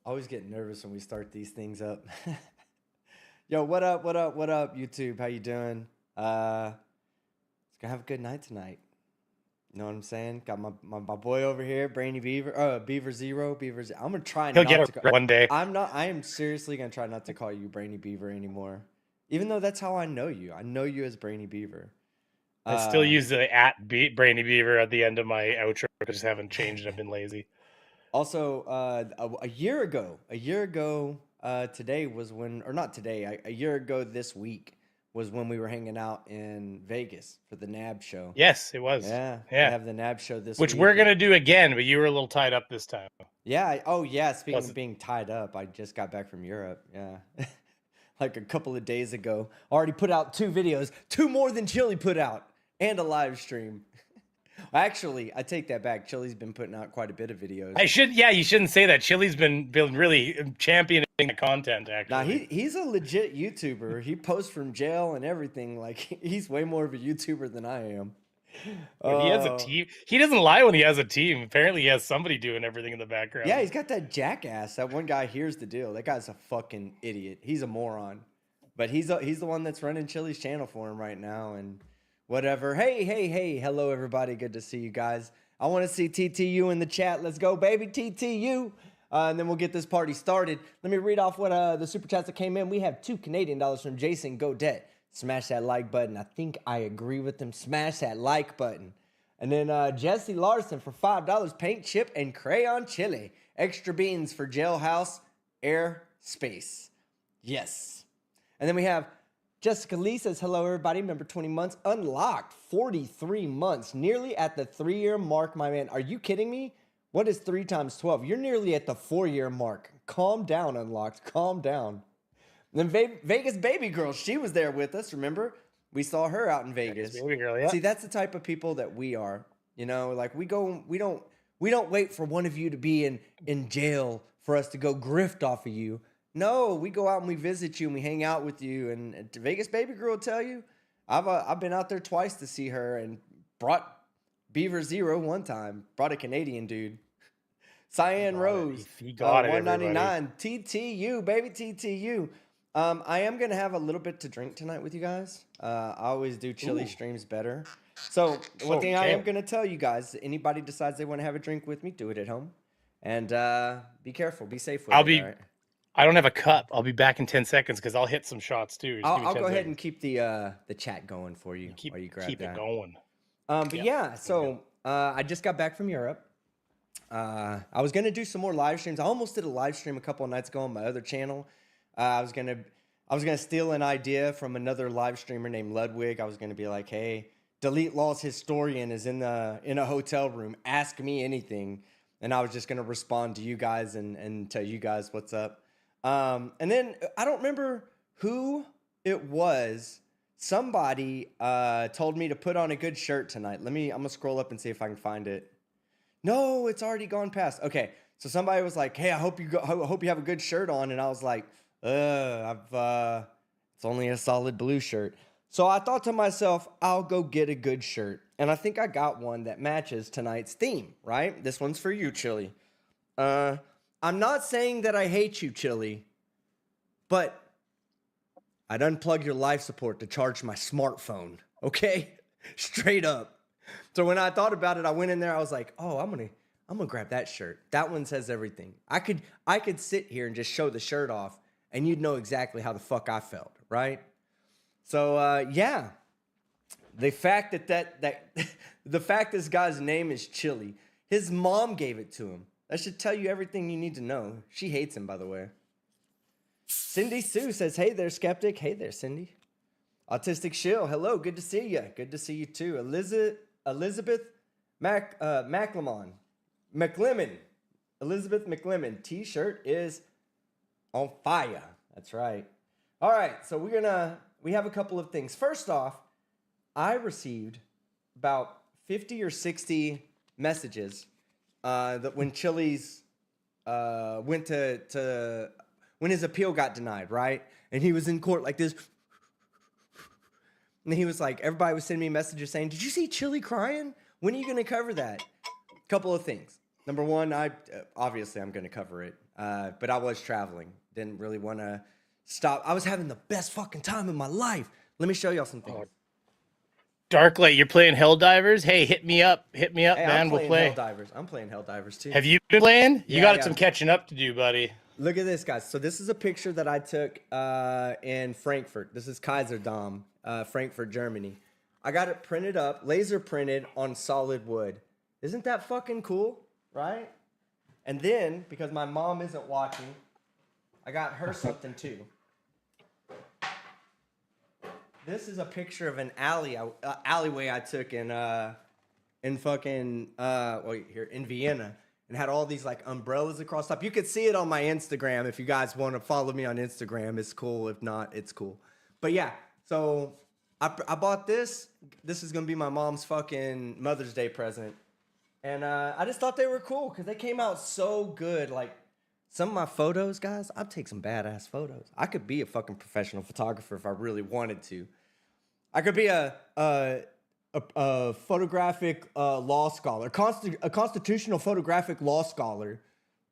I always get nervous when we start these things up. Yo, what up? What up? What up, YouTube? How you doing? It's gonna have a good night tonight. You know what I'm saying? Got my boy over here, Brainy Beaver. Beaver Zero. I'm gonna try He'll not get to. it one day. I'm not. I am seriously gonna try not to call you Brainy Beaver anymore. Even though that's how I know you. I know you as Brainy Beaver. I still use the Brainy Beaver at the end of my outro. I just haven't changed. I've been lazy. Also, a year ago, today was when, or not today, a year ago this week was when we were hanging out in Vegas for the NAB show. Yes, it was. Yeah. I Yeah. have the NAB show this Which week. we're going to do again, but you were a little tied up this time. Yeah. Oh, yeah. Speaking of being tied up, I just got back from Europe. Yeah. Like a couple of days ago. Already put out 2 videos, 2 more than Chille put out, and a live stream. Actually, I take that back. Chille's been putting out quite a bit of videos. You shouldn't say that. Chille's been really championing the content, actually. Nah, he's a legit YouTuber. He posts from jail and everything. Like, he's way more of a YouTuber than I am. He has a team. He doesn't lie when he has a team. Apparently, he has somebody doing everything in the background. Yeah, he's got that jackass. That one guy, here's the deal. That guy's a fucking idiot. He's a moron. But he's the one that's running Chille's channel for him right now, and whatever. Hey. Hello, everybody. Good to see you guys. I want to see TTU in the chat. Let's go, baby. TTU. And then we'll get this party started. Let me read off what the super chats that came in. We have 2 Canadian dollars from Jason Godet. Smash that like button. I think I agree with him. Smash that like button. And then Jesse Larson for $5. Paint, chip, and crayon chili. Extra beans for jailhouse air space. Yes. And then we have Jessica Lee says, hello, everybody. Member 20 months. Unlocked 43 months. Nearly at the 3-year mark, my man. Are you kidding me? What is 3 times 12? You're nearly at the 4-year mark. Calm down, Unlocked. Calm down. And then Vegas Baby Girl, she was there with us, remember? We saw her out in Vegas. Baby Girl, yeah. See, that's the type of people that we are. You know, like we don't wait for one of you to be in jail for us to go grift off of you. No, we go out and we visit you and we hang out with you. And Vegas Baby Girl will tell you, I've been out there twice to see her and brought Beaver Zero one time. Brought a Canadian dude. Cyan Rose. He got it, $1.99. TTU, baby, TTU. I am going to have a little bit to drink tonight with you guys. I always do Chille streams better. So one thing I am going to tell you guys, anybody decides they want to have a drink with me, do it at home. And be careful. Be safe with it. All right? I don't have a cup. I'll be back in 10 seconds because I'll hit some shots too. I'll go ahead and keep the chat going for you while you grab that. Keep it going. So I just got back from Europe. I was going to do some more live streams. I almost did a live stream a couple of nights ago on my other channel. I was gonna steal an idea from another live streamer named Ludwig. I was gonna be like, hey, Delete Law's historian is in a hotel room. Ask me anything. And I was just gonna respond to you guys and tell you guys what's up. And then I don't remember who it was. Somebody told me to put on a good shirt tonight. I'm gonna scroll up and see if I can find it. No, it's already gone past. Okay, so somebody was like, hey, I hope you have a good shirt on, and I was like, it's only a solid blue shirt. So I thought to myself, I'll go get a good shirt. And I think I got one that matches tonight's theme, right? This one's for you, Chille. I'm not saying that I hate you, Chille, but I'd unplug your life support to charge my smartphone, okay? Straight up. So when I thought about it, I went in there, I was like, oh, I'm gonna grab that shirt. That one says everything. I could sit here and just show the shirt off, and you'd know exactly how the fuck I felt, right? So yeah, the fact that the fact this guy's name is Chille, his mom gave it to him. That should tell you everything you need to know. She hates him, by the way. Cindy Sue says, "Hey there, Skeptic." Hey there, Cindy. Autistic Shill, hello, good to see you. Good to see you too. Elizabeth McLemon. Elizabeth McLemon. T-shirt is on fire. That's right. All right, so we have a couple of things. First off, I received about 50 or 60 messages that when Chille's went to when his appeal got denied, right? And he was in court like this. And he was like, everybody was sending me messages saying, did you see Chille crying? When are you going to cover that? Couple of things. Number one, I obviously I'm going to cover it, but I was traveling. Didn't really want to stop. I was having the best fucking time in my life. Let me show y'all some things. Darklight, you're playing Helldivers? Hey, hit me up, Hey, man. We'll play. I'm playing Helldivers too. Have you been playing? You got yeah. some catching up to do, buddy. Look at this, guys. So this is a picture that I took in Frankfurt. This is Kaiserdom, Frankfurt, Germany. I got it printed up, laser printed on solid wood. Isn't that fucking cool, right? And then, because my mom isn't watching, I got her something too. This is a picture of an alleyway I took in fucking here in Vienna, and had all these like umbrellas across top. You could see it on my Instagram if you guys want to follow me on Instagram. It's cool. If not, it's cool. But yeah, so I bought this. This is gonna be my mom's fucking Mother's Day present, and I just thought they were cool because they came out so good. Like some of my photos, guys, I'd take some badass photos. I could be a fucking professional photographer if I really wanted to. I could be a photographic law scholar, a constitutional photographic law scholar.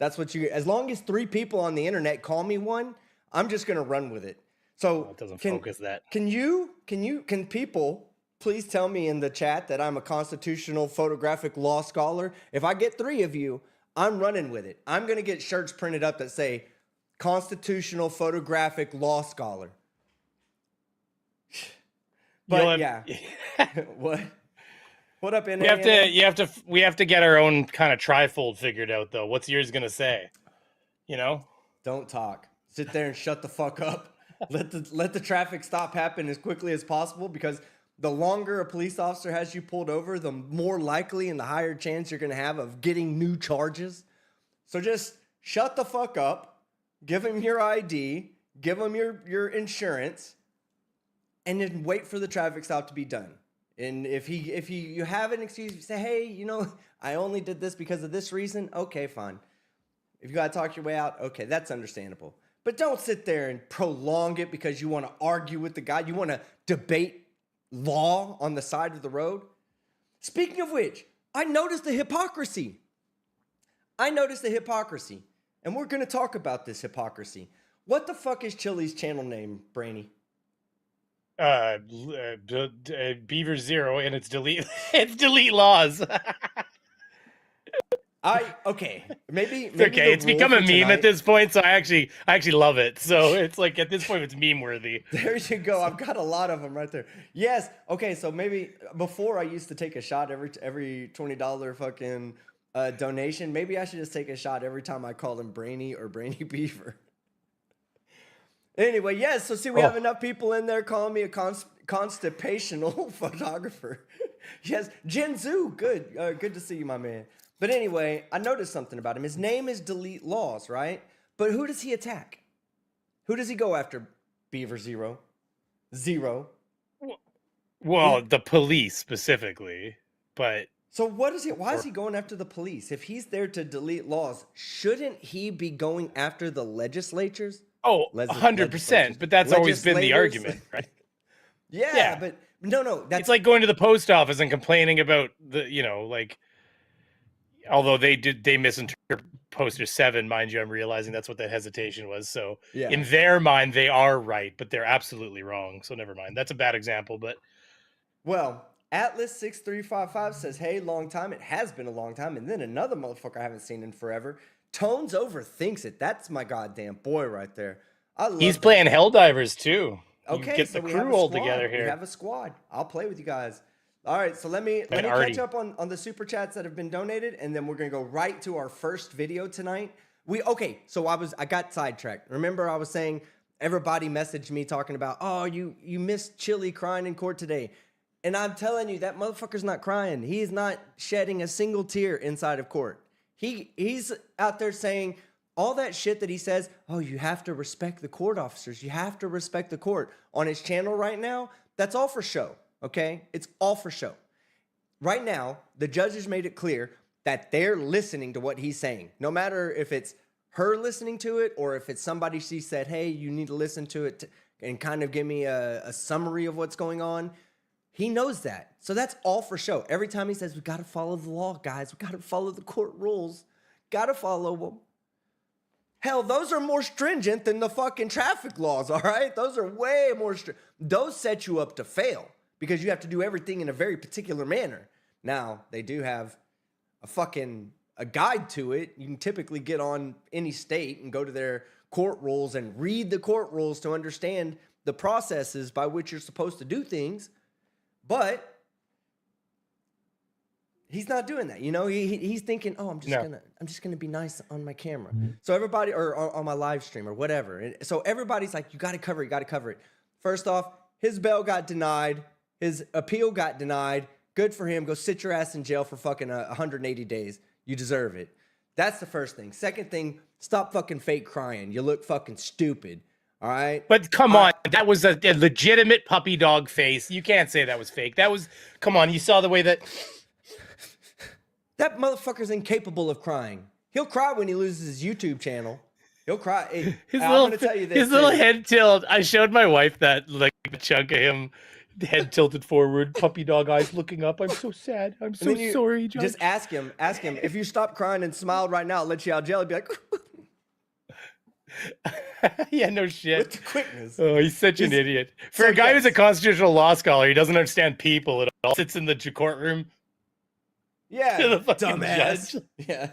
That's what you. As long as 3 people on the internet call me one, I'm just gonna run with it. So it doesn't focus that. Can people please tell me in the chat that I'm a constitutional photographic law scholar? If I get 3 of you, I'm running with it. I'm gonna get shirts printed up that say constitutional photographic law scholar. But yeah, what up, We have to get our own kind of trifold figured out though. What's yours gonna say? You know? Don't talk. Sit there and shut the fuck up. Let the traffic stop happen as quickly as possible, because the longer a police officer has you pulled over, the more likely and the higher chance you're gonna have of getting new charges. So just shut the fuck up. Give him your ID. Give him your insurance. And then wait for the traffic stop to be done. And if you have an excuse, you say, hey, you know, I only did this because of this reason. Okay, fine. If you got to talk your way out, okay, that's understandable. But don't sit there and prolong it because you want to argue with the guy. You want to debate law on the side of the road. Speaking of which, I noticed the hypocrisy. And we're going to talk about this hypocrisy. What the fuck is Chille's channel name, Brainy? Beaver Zero, and it's delete laws. Maybe okay. It's become a meme at this point, so I actually love it. So it's like at this point, it's meme worthy. There you go. I've got a lot of them right there. Yes. Okay. So maybe before I used to take a shot every $20 fucking donation. Maybe I should just take a shot every time I call him Brainy or Brainy Beaver. Anyway, yes. So see, we have enough people in there calling me a constipational photographer. Yes, Jinzu, good, good to see you, my man. But anyway, I noticed something about him. His name is Delete Laws, right? But who does he attack? Who does he go after? Beaver Zero. Well, the police specifically, but. So what is he? Why is he going after the police? If he's there to delete laws, shouldn't he be going after the legislatures? Oh, 100%. But that's always been the argument, right? Yeah, but no. It's like going to the post office and complaining about although they misinterpreted poster 7, mind you, I'm realizing that's what that hesitation was. So in their mind, they are right, but they're absolutely wrong. So never mind. That's a bad example, but. Well, Atlas6355 says, hey, long time. It has been a long time. And then another motherfucker I haven't seen in forever. Tones overthinks it. That's my goddamn boy right there. He's playing Helldivers too. Okay, get so the crew all together here. We have a squad. I'll play with you guys. All right, so let me catch up on the super chats that have been donated, and then we're gonna go right to our first video tonight. So I got sidetracked. Remember, I was saying everybody messaged me talking about, oh, you missed Chille crying in court today. And I'm telling you, that motherfucker's not crying. He is not shedding a single tear inside of court. He's out there saying all that shit that he says, oh, you have to respect the court officers. You have to respect the court. On his channel right now, that's all for show, okay? It's all for show. Right now, the judges made it clear that they're listening to what he's saying. No matter if it's her listening to it or if it's somebody she said, hey, you need to listen to it and kind of give me a summary of what's going on. He knows that. So that's all for show. Every time he says, we got to follow the law, guys. We got to follow the court rules. Got to follow them. Hell, those are more stringent than the fucking traffic laws, all right? Those are way more stringent. Those set you up to fail because you have to do everything in a very particular manner. Now, they do have a guide to it. You can typically get on any state and go to their court rules and read the court rules to understand the processes by which you're supposed to do things. But he's not doing that. He's thinking, oh, I'm just gonna be nice on my camera. Mm-hmm. So everybody, or on my live stream or whatever. And so everybody's like, you gotta cover it. First off, his bail got denied. His appeal got denied. Good for him. Go sit your ass in jail for fucking 180 days. You deserve it. That's the first thing. Second thing, stop fucking fake crying. You look fucking stupid. All right? But come on. That was a legitimate puppy dog face. You can't say that was fake. Come on. You saw the way that... That motherfucker's incapable of crying. He'll cry when he loses his YouTube channel. He'll cry. Hey, I'm going to tell you this. His little head tilt. I showed my wife that, like, the chunk of him, head tilted forward, puppy dog eyes looking up. I'm so sad. I'm so sorry, Judge. Just ask him. If you stop crying and smiled right now, I'll let you out of jail. He'd be like... Yeah, no shit. With the quickness. Oh, he's such an idiot. For a guy who's a constitutional law scholar, he doesn't understand people at all. Sits in the courtroom. Yeah, to the fucking dumbass. Judge. Yeah.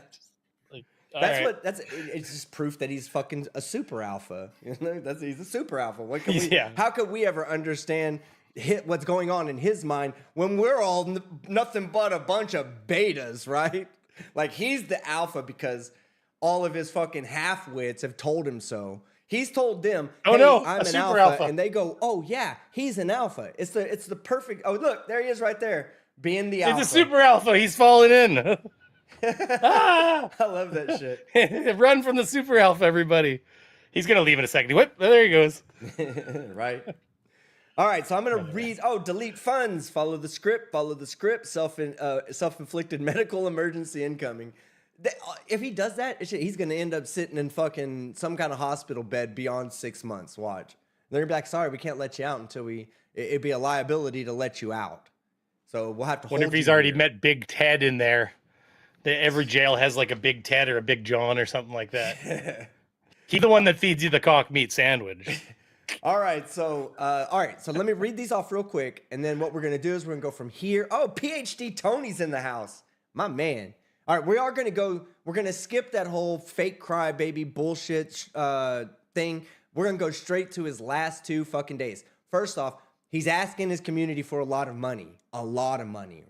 Like, it's just proof that he's fucking a super alpha. He's a super alpha. How could we ever understand what's going on in his mind when we're all nothing but a bunch of betas, right? Like, he's the alpha because all of his fucking half-wits have told him so. He's told them, hey, I'm an alpha. And they go, oh, yeah, he's an alpha. It's the perfect... Oh, look, there he is right there, being the alpha. He's a super alpha. He's falling in. I love that shit. Run from the super alpha, everybody. He's going to leave in a second. Whoop, there he goes. Right. All right, so I'm going to read... Oh, delete funds. Follow the script. Self-inflicted medical emergency incoming. If he does that, he's going to end up sitting in fucking some kind of hospital bed beyond 6 months. Watch. They're going to be like, sorry, we can't let you out until it'd be a liability to let you out. So we'll have to hold you. Wonder if he's already met Big Ted in there. Every jail has like a Big Ted or a Big John or something like that. He's the one that feeds you the cock meat sandwich. All right, so let me read these off real quick, and then what we're going to do is we're going to go from here. Oh, PhD Tony's in the house. My man. All right, we're going to skip that whole fake crybaby bullshit thing. We're going to go straight to his last 2 fucking days. First off, he's asking his community for a lot of money,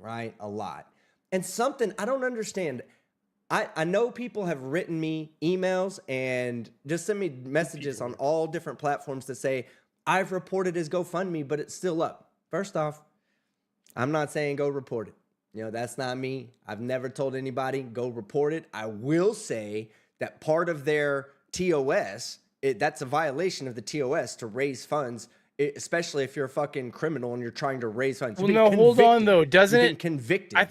right? A lot. And something I don't understand. I know people have written me emails and just sent me messages on all different platforms to say, I've reported his GoFundMe, but it's still up. First off, I'm not saying go report it. That's not me. I've never told anybody, go report it. I will say that part of their TOS, that's a violation of the TOS to raise funds, especially if you're a fucking criminal and you're trying to raise funds. Well, no, hold on, though. Doesn't it? Convicted. I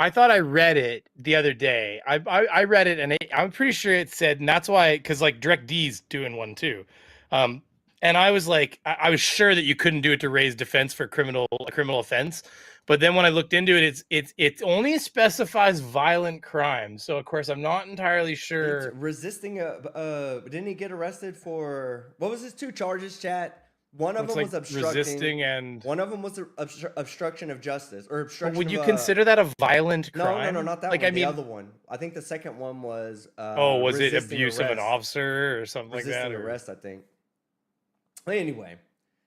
thought I read it the other day. I read it, and I'm pretty sure it said, and that's why, because like Direct D's doing one too. And I was like, I was sure that you couldn't do it to raise defense for a criminal offense. But then when I looked into it, it only specifies violent crime. So of course I'm not entirely sure. It's resisting didn't he get arrested for what was his 2 charges, chat? One of them was obstructing, resisting, and one of them was obstruction of justice or obstruction. Would you consider that a violent crime? No, not that one. The other one. I think the second one was. Was it abuse of an officer or something like that? Resisting arrest, I think. Anyway.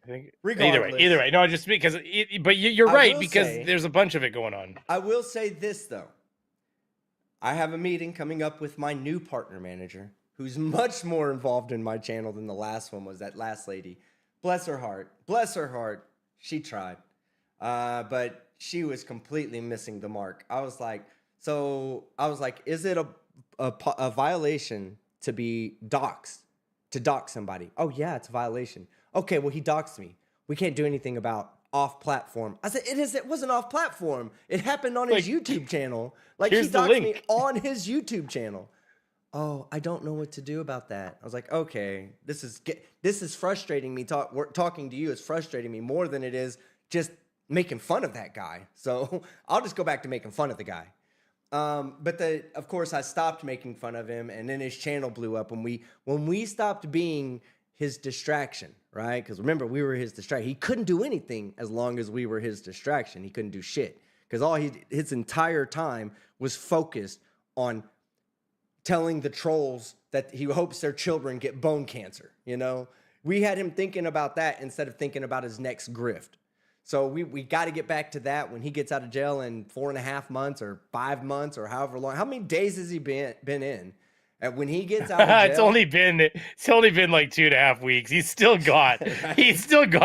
I think either way. No, just because. But you're right, because there's a bunch of it going on. I will say this though. I have a meeting coming up with my new partner manager, who's much more involved in my channel than the last one was. That last lady, bless her heart. She tried, but she was completely missing the mark. I was like, is it a violation to be doxxed, to dox somebody? Oh yeah, it's a violation. Okay, well, he doxed me. We can't do anything about off-platform. I said, it wasn't off-platform. It happened on his YouTube channel. Like, he doxed me on his YouTube channel. Oh, I don't know what to do about that. I was like, okay, this is frustrating me. Talking to you is frustrating me more than it is just making fun of that guy. So I'll just go back to making fun of the guy. But of course, I stopped making fun of him, and then his channel blew up when we stopped being his distraction, right? Because remember, we were his distraction. He couldn't do anything as long as we were his distraction. He couldn't do shit because his entire time was focused on telling the trolls that he hopes their children get bone cancer. You know, we had him thinking about that instead of thinking about his next grift. So we got to get back to that when he gets out of jail in 4.5 months or 5 months or however long. How many days has he been in? And when he gets out of jail, it's only been like 2.5 weeks. He's still got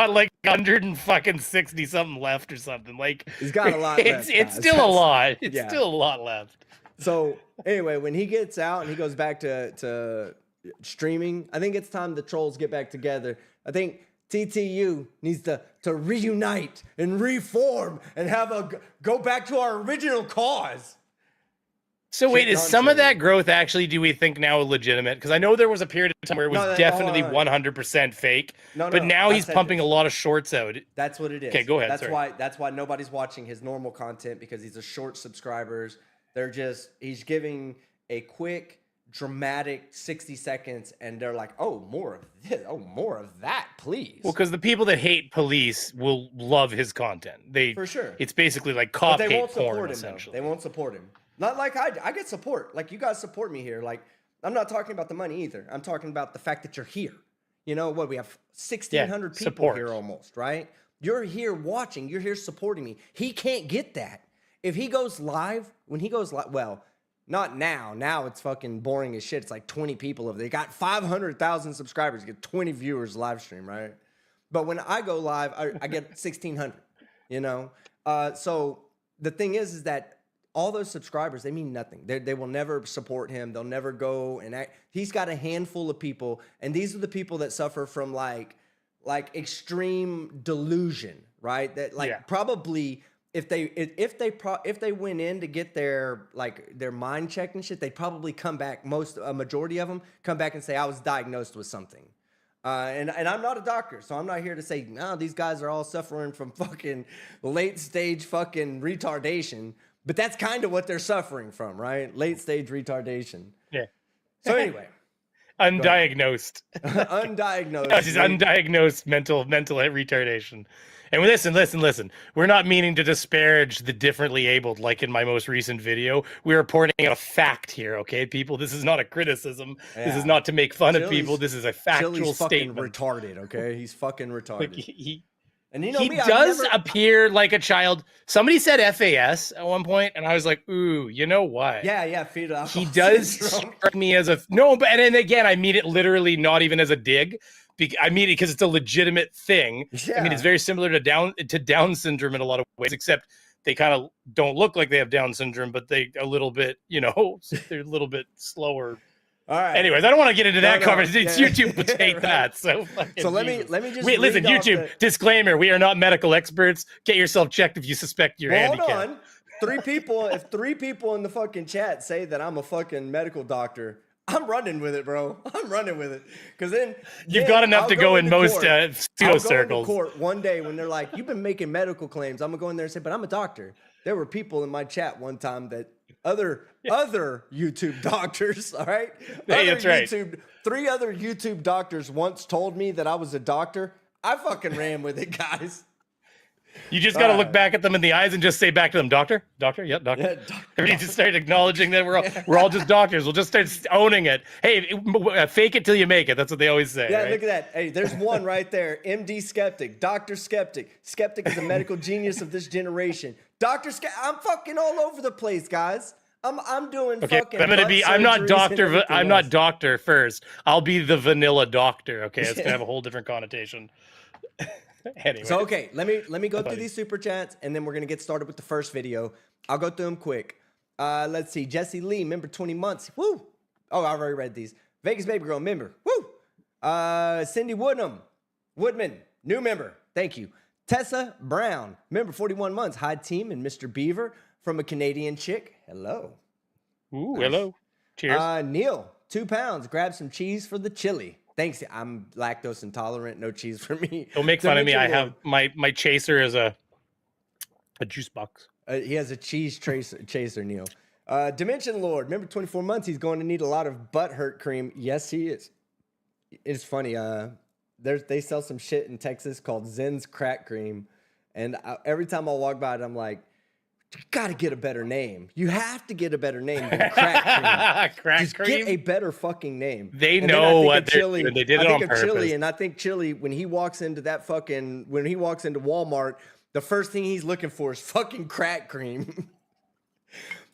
like 160 something left or something. Like he's got a lot left. It's still a lot. It's still a lot left. So anyway, when he gets out and he goes back to streaming, I think it's time the trolls get back together. I think TTU needs to reunite and reform and go back to our original cause. So wait, is some of that growth actually, do we think now legitimate? Because I know there was a period of time where it was definitely 100% fake, but now he's pumping a lot of shorts out. That's what it is. Okay, go ahead. That's why nobody's watching his normal content, because he's a short subscribers. He's giving a quick, dramatic 60 seconds, and they're like, oh, more of this, oh, more of that, please. Well, because the people that hate police will love his content. For sure. It's basically like cop hate porn, they won't support him, essentially. They won't support him. Not like I get support. Like, you guys support me here. Like, I'm not talking about the money either. I'm talking about the fact that you're here. You know what? We have 1,600 people here almost, right? You're here watching. You're here supporting me. He can't get that. If he goes live, well, not now. Now it's fucking boring as shit. It's like 20 people over there. They got 500,000 subscribers. You get 20 viewers live stream, right? But when I go live, I get 1,600, you know? So the thing is that all those subscribers, they mean nothing. They will never support him. They'll never go and act. He's got a handful of people, and these are the people that suffer from like extreme delusion, right? That probably if they went in to get their mind checked and shit, they'd probably come back. A majority of them come back and say, I was diagnosed with something. And I'm not a doctor, so I'm not here to say, no, these guys are all suffering from fucking late stage fucking retardation. But that's kind of what they're suffering from, right? Late stage retardation. Yeah. So anyway. Undiagnosed. Undiagnosed. No, she's undiagnosed mental retardation. And listen. We're not meaning to disparage the differently abled, like in my most recent video. We're pointing out a fact here, okay, people? This is not a criticism. Yeah. This is not to make fun of people. This is a factual statement. Fucking retarded, okay? He's fucking retarded. Like and you know he does appear like a child. Somebody said FAS at one point, and I was like, "Ooh, you know what? Yeah, fetal alcohol He does strike me as but then again, I mean it literally not even as a dig. I mean it because it's a legitimate thing. Yeah. I mean, it's very similar to Down syndrome in a lot of ways, except they kind of don't look like they have Down syndrome, but they a little bit, they're a little bit slower. All right. Anyways, I don't want to get into that conversation. Yeah. YouTube would take right. that. So let me just listen. YouTube disclaimer: we are not medical experts. Get yourself checked if you suspect you're handicapped. Hold on. If 3 people in the fucking chat say that I'm a fucking medical doctor, I'm running with it, bro. I'm running with it. Because then you've got enough to go in most pseudo circles. Court one day when they're like, "You've been making medical claims," I'm gonna go in there and say, "But I'm a doctor." There were people in my chat one time that other YouTube doctors, all right? Hey, that's right. 3 other YouTube doctors once told me that I was a doctor. I fucking ran with it, guys. You just got to look back at them in the eyes and just say back to them, doctor, yep, doctor. Yeah, Everybody just start acknowledging that we're all just doctors. We'll just start owning it. Hey, fake it till you make it. That's what they always say. Yeah, right? Look at that. Hey, there's one right there. MD Skeptic, Dr. Skeptic. Skeptic is a medical genius of this generation. Dr. Skeptic. I'm fucking all over the place, guys. I'm doing fucking. I'm not doctor. I'm not doctor first. I'll be the vanilla doctor. Okay, it's gonna have a whole different connotation. Anyway. So okay, let me go through these super chats, and then we're gonna get started with the first video. I'll go through them quick. Let's see. Jesse Lee, member 20 months. Woo. Oh, I already read these. Vegas Baby Girl, member. Woo. Cindy Woodman, new member. Thank you. Tessa Brown, member 41 months. Hi team and Mr. Beaver from a Canadian chick. Hello. Ooh, hello. Cheers. Neil, 2 pounds. Grab some cheese for the chili. Thanks. I'm lactose intolerant. No cheese for me. Don't make fun of me. I Dimension have my chaser is a juice box. he has a cheese chaser, Neil. Dimension Lord. Remember 24 months, he's going to need a lot of butt hurt cream. Yes, he is. It's funny. They sell some shit in Texas called Zen's Crack Cream. And every time I walk by it, I'm like, you got to get a better name. You have to get a better name than Crack Cream. Just get a better fucking name. They know what they're doing. They did it on purpose. Chille, and I think Chille, when he walks into Walmart, the first thing he's looking for is fucking crack cream.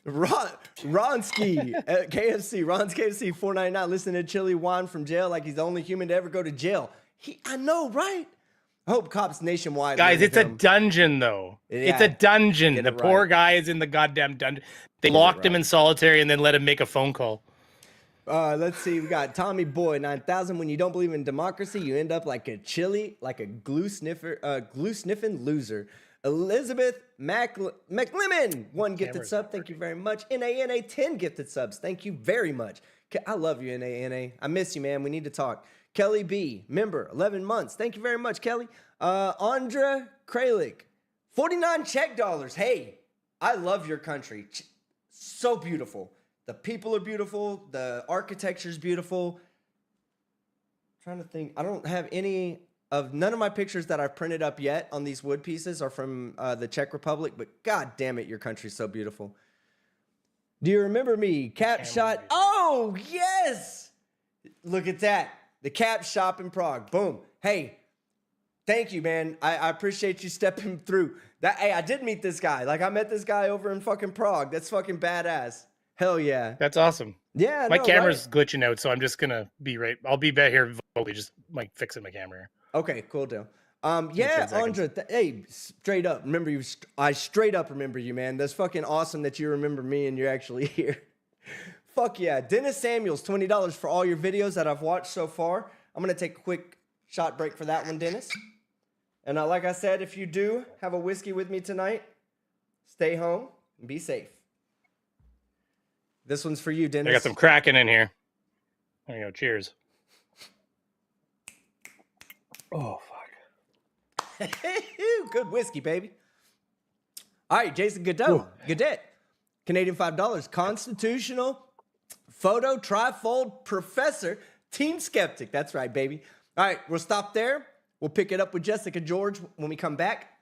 Ronski at KFC, Ron's KFC 499, listening to Chille whine from jail like he's the only human to ever go to jail. I know, right? I hope cops nationwide. Guys, it's a dungeon, though. Yeah, it's a dungeon. The poor guy is in the goddamn dungeon. They locked him in solitary and then let him make a phone call. Let's see. We got Tommy Boy 9000. When you don't believe in democracy, you end up like a Chille, like a glue sniffing loser. Elizabeth McLemmon, 1 gifted sub. Thank you very much. NANA 10 gifted subs. Thank you very much. I love you, NANA. I miss you, man. We need to talk. Kelly B, member, 11 months. Thank you very much, Kelly. Andra Kralik, 49 check dollars. Hey, I love your country. So beautiful. The people are beautiful. The architecture is beautiful. I'm trying to think. I don't have none of my pictures that I've printed up yet on these wood pieces are from the Czech Republic, but god damn it, your country's so beautiful. Do you remember me? Cap shot. Oh, yes. Look at that. The Cap shop in Prague. Boom. Hey, thank you, man. I appreciate you stepping through that. Hey, I did meet this guy. Like, I met this guy over in fucking Prague. That's fucking badass. Hell yeah. That's awesome. Yeah. My camera's glitching out, so I'm just gonna be right. I'll be back here vocally, just like fixing my camera. Okay, cool deal. Yeah, Andra. Hey, straight up. Remember you? I straight up remember you, man. That's fucking awesome that you remember me and you're actually here. Fuck yeah. Dennis Samuels, $20 for all your videos that I've watched so far. I'm going to take a quick shot break for that one, Dennis. And like I said, if you do have a whiskey with me tonight, stay home and be safe. This one's for you, Dennis. I got some Kraken in here. There you go. Cheers. Oh, fuck. Good whiskey, baby. All right, Jason Godet. Canadian $5. Constitutional Photo Trifold Professor, Team Skeptic. That's right, baby. All right, we'll stop there. We'll pick it up with Jessica George when we come back.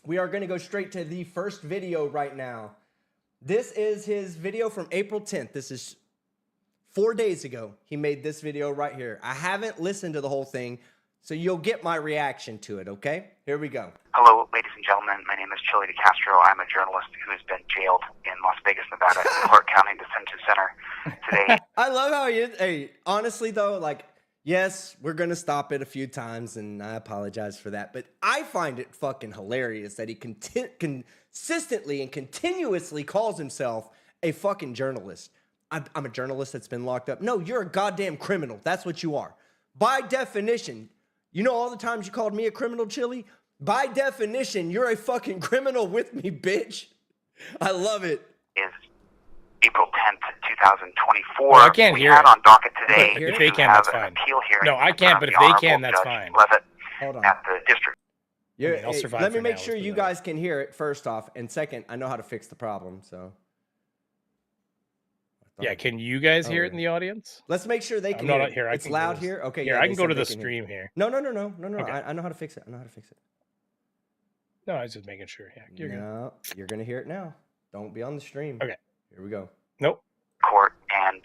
We are going to go straight to the first video right now. This is his video from April 10th. This is 4 days ago. He made this video right here. I haven't listened to the whole thing, so you'll get my reaction to it, okay? Here we go. Hello, ladies and gentlemen. My name is Chille DeCastard. I'm a journalist who has been jailed in Las Vegas, Nevada, in Clark County Detention Center today. I love how hey, honestly, though, like, yes, we're going to stop it a few times, and I apologize for that, but I find it fucking hilarious that he consistently and continuously calls himself a fucking journalist. I'm a journalist that's been locked up. No, you're a goddamn criminal. That's what you are. By definition, you know all the times you called me a criminal, Chille? By definition, you're a fucking criminal with me, bitch. I love it. Is April 10th, 2024. Well, I can't hear it. On docket today. If they can, that's fine. No, I can't, but if they can, that's fine. Levitt Hold on. at the district. I'll survive let me for make now. sure you guys can hear it, first off. And second, I know how to fix the problem, so. Yeah, can you guys hear it in the audience? Let's make sure they can hear hear it. Here, it's loud here? Okay, here, yeah, I can go to the stream here. No. Okay. I know how to fix it. No, I was just making sure. Yeah, you're good. You're going to hear it now. Don't be on the stream. Okay. Here we go. Nope. Court, and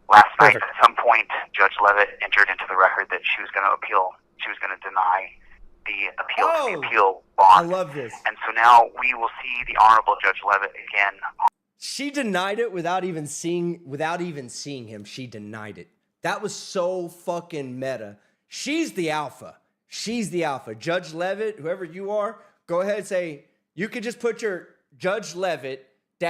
last night at some point, Judge Levitt entered into the record that she was going to appeal. She was going to deny the appeal to the appeal bond. I love this. And so now we will see the Honorable Judge Levitt again. She denied it without even seeing him. She denied it. That was so fucking meta. She's the alpha. Judge Levitt, whoever you are, go ahead and say, you could just put your Judge Levitt -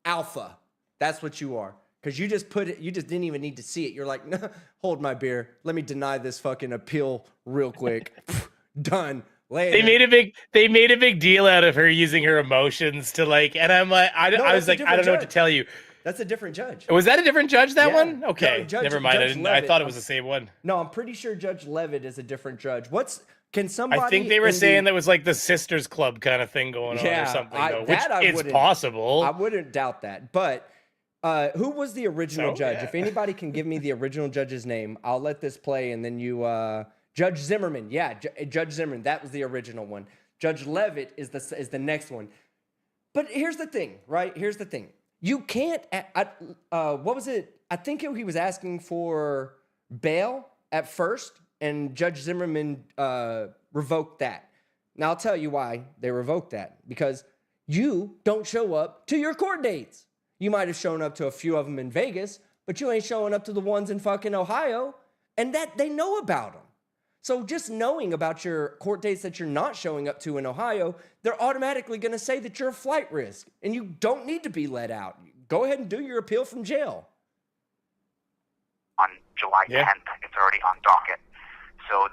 alpha. That's what you are. Because you just put it, you just didn't even need to see it. You're like, nah, hold my beer. Let me deny this fucking appeal real quick. Done. Later. They made a big deal out of her using her emotions to like, and I'm like, I was like, I don't know what to tell you. That's a different judge. Was that a different judge, that Yeah. one? Okay, No, never mind. Judge I Levitt, thought it was the same one. No, I'm pretty sure Judge Levitt is a different judge. Can somebody? I think they were saying that was like the Sisters Club kind of thing going on or something, though, which is possible. I wouldn't doubt that. But who was the original judge? Yeah. If anybody can give me the original judge's name, I'll let this play, and then you, Judge Zimmerman. Yeah, Judge Zimmerman. That was the original one. Judge Levitt is the next one. But here's the thing, right? Here's the thing. You can't. What was it? I think he was asking for bail at first, and Judge Zimmerman revoked that. Now I'll tell you why they revoked that. Because you don't show up to your court dates. You might have shown up to a few of them in Vegas, but you ain't showing up to the ones in fucking Ohio, and that they know about them. So just knowing about your court dates that you're not showing up to in Ohio, they're automatically going to say that you're a flight risk, and you don't need to be let out. Go ahead and do your appeal from jail. On July 10th, it's already on docket. So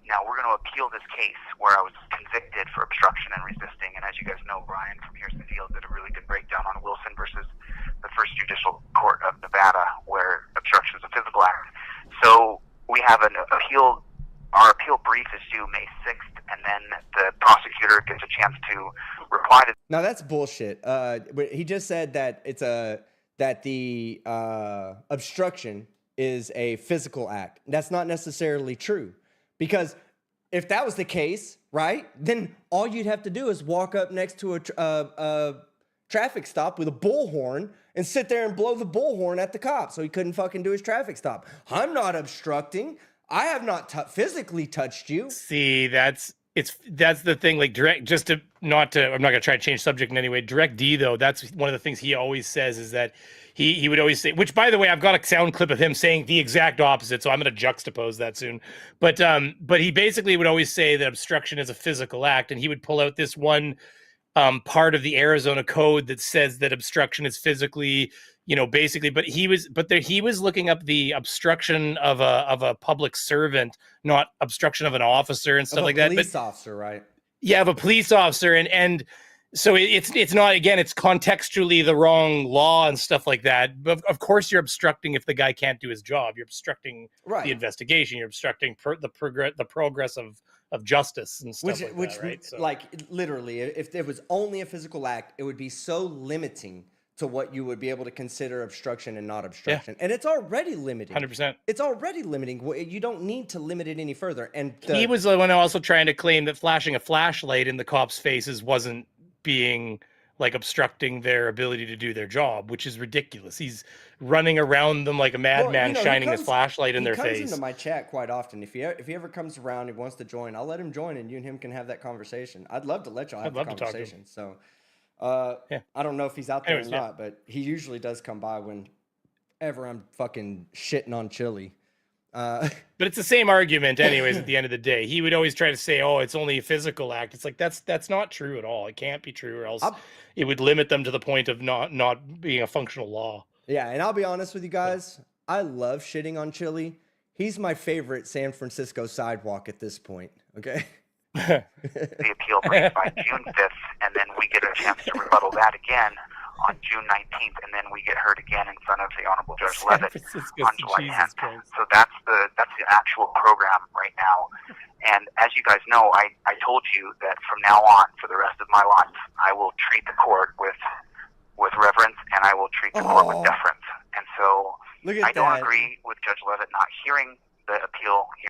now we're going to appeal this case where I was convicted for obstruction and resisting. And as you guys know, Brian from Here's the Deal did a really good breakdown on Wilson versus the First Judicial Court of Nevada, where obstruction is a physical act. So we have an appeal. Our appeal brief is due May 6th, and then the prosecutor gets a chance to reply to. Now that's bullshit. He just said that that the obstruction is a physical act. That's not necessarily true, because if that was the case, right, then all you'd have to do is walk up next to a traffic stop with a bullhorn and sit there and blow the bullhorn at the cop so he couldn't fucking do his traffic stop. I'm not obstructing. I have not physically touched you. See, that's the thing. Like I'm not gonna try to change subject in any way. Direct D though, that's one of the things he always says is that he would always say, which by the way, I've got a sound clip of him saying the exact opposite, so I'm gonna juxtapose that soon. But he basically would always say that obstruction is a physical act, and he would pull out this one part of the Arizona code that says that obstruction is physically, basically, but he was looking up the obstruction of a public servant, not obstruction of an officer and stuff like that. Police officer, right? Yeah, of a police officer, and so it's not, again, it's contextually the wrong law and stuff like that. But of course, you're obstructing if the guy can't do his job. You're obstructing the investigation. You're obstructing the progress of justice and stuff like that, right? So, like, literally, if there was only a physical act, it would be so limiting to what you would be able to consider obstruction and not obstruction. And it's already limiting. 100%. It's already limiting. You don't need to limit it any further. And he was the one also trying to claim that flashing a flashlight in the cops' faces wasn't being like obstructing their ability to do their job, which is ridiculous. He's running around them like a madman, shining his flashlight in their face. He comes into my chat quite often. If he ever comes around and wants to join, I'll let him join, and you and him can have that conversation. I'd love to let y'all have the conversation. So I don't know if he's out there or not, but he usually does come by whenever I'm fucking shitting on Chille. But it's the same argument anyways at the end of the day. He would always try to say, oh, it's only a physical act. It's like that's not true at all. It can't be true, or else it would limit them to the point of not being a functional law. Yeah, and I'll be honest with you guys, I love shitting on Chille. He's my favorite San Francisco sidewalk at this point, okay? The appeal brief by June 5th, and then we get a chance to rebuttal that again on June 19th, and then we get heard again in front of the Honorable Judge Levitt on July 10th. So that's the actual program right now. And as you guys know, I told you that from now on, for the rest of my life, I will treat the court with reverence, and I will treat the court with deference. And so I don't agree with Judge Levitt not hearing the appeal here.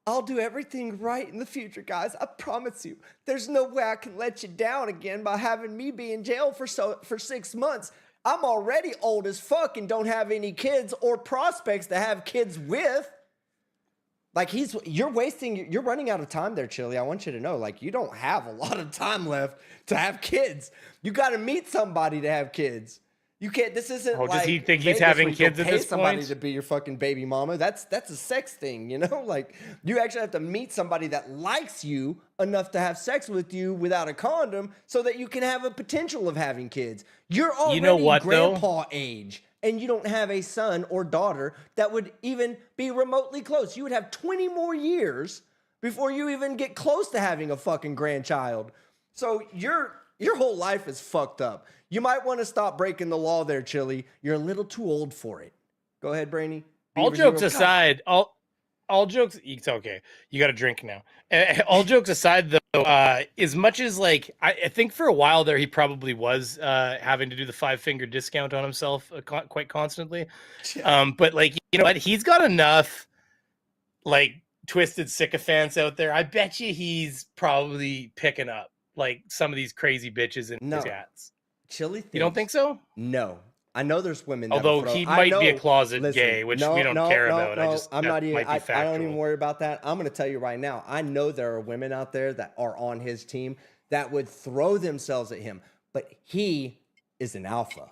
I'll do everything right in the future, guys. I promise you. There's no way I can let you down again by having me be in jail for 6 months. I'm already old as fuck and don't have any kids or prospects to have kids with. Like, you're running out of time there, Chille. I want you to know, like, you don't have a lot of time left to have kids. You got to meet somebody to have kids. You can't. This isn't. Oh, does he think he's having kids at this point? Somebody to be your fucking baby mama. That's a sex thing, you know. Like, you actually have to meet somebody that likes you enough to have sex with you without a condom, so that you can have a potential of having kids. You're already grandpa age, and you don't have a son or daughter that would even be remotely close. You would have 20 more years before you even get close to having a fucking grandchild. So your whole life is fucked up. You might want to stop breaking the law there, Chille. You're a little too old for it. Go ahead, Brainy. All jokes aside, all jokes, it's okay. You got to drink now. All jokes aside, though, as much as like I think for a while there he probably was having to do the 5-finger discount on himself quite constantly. But like, you know what? He's got enough like twisted sycophants out there. I bet you he's probably picking up like some of these crazy bitches in his chats. Chille thinks, you don't think so? No. I know there's women. Although he might be a closet gay, which we don't care about. I'm not even. I don't even worry about that. I'm going to tell you right now. I know there are women out there that are on his team that would throw themselves at him, but he is an alpha,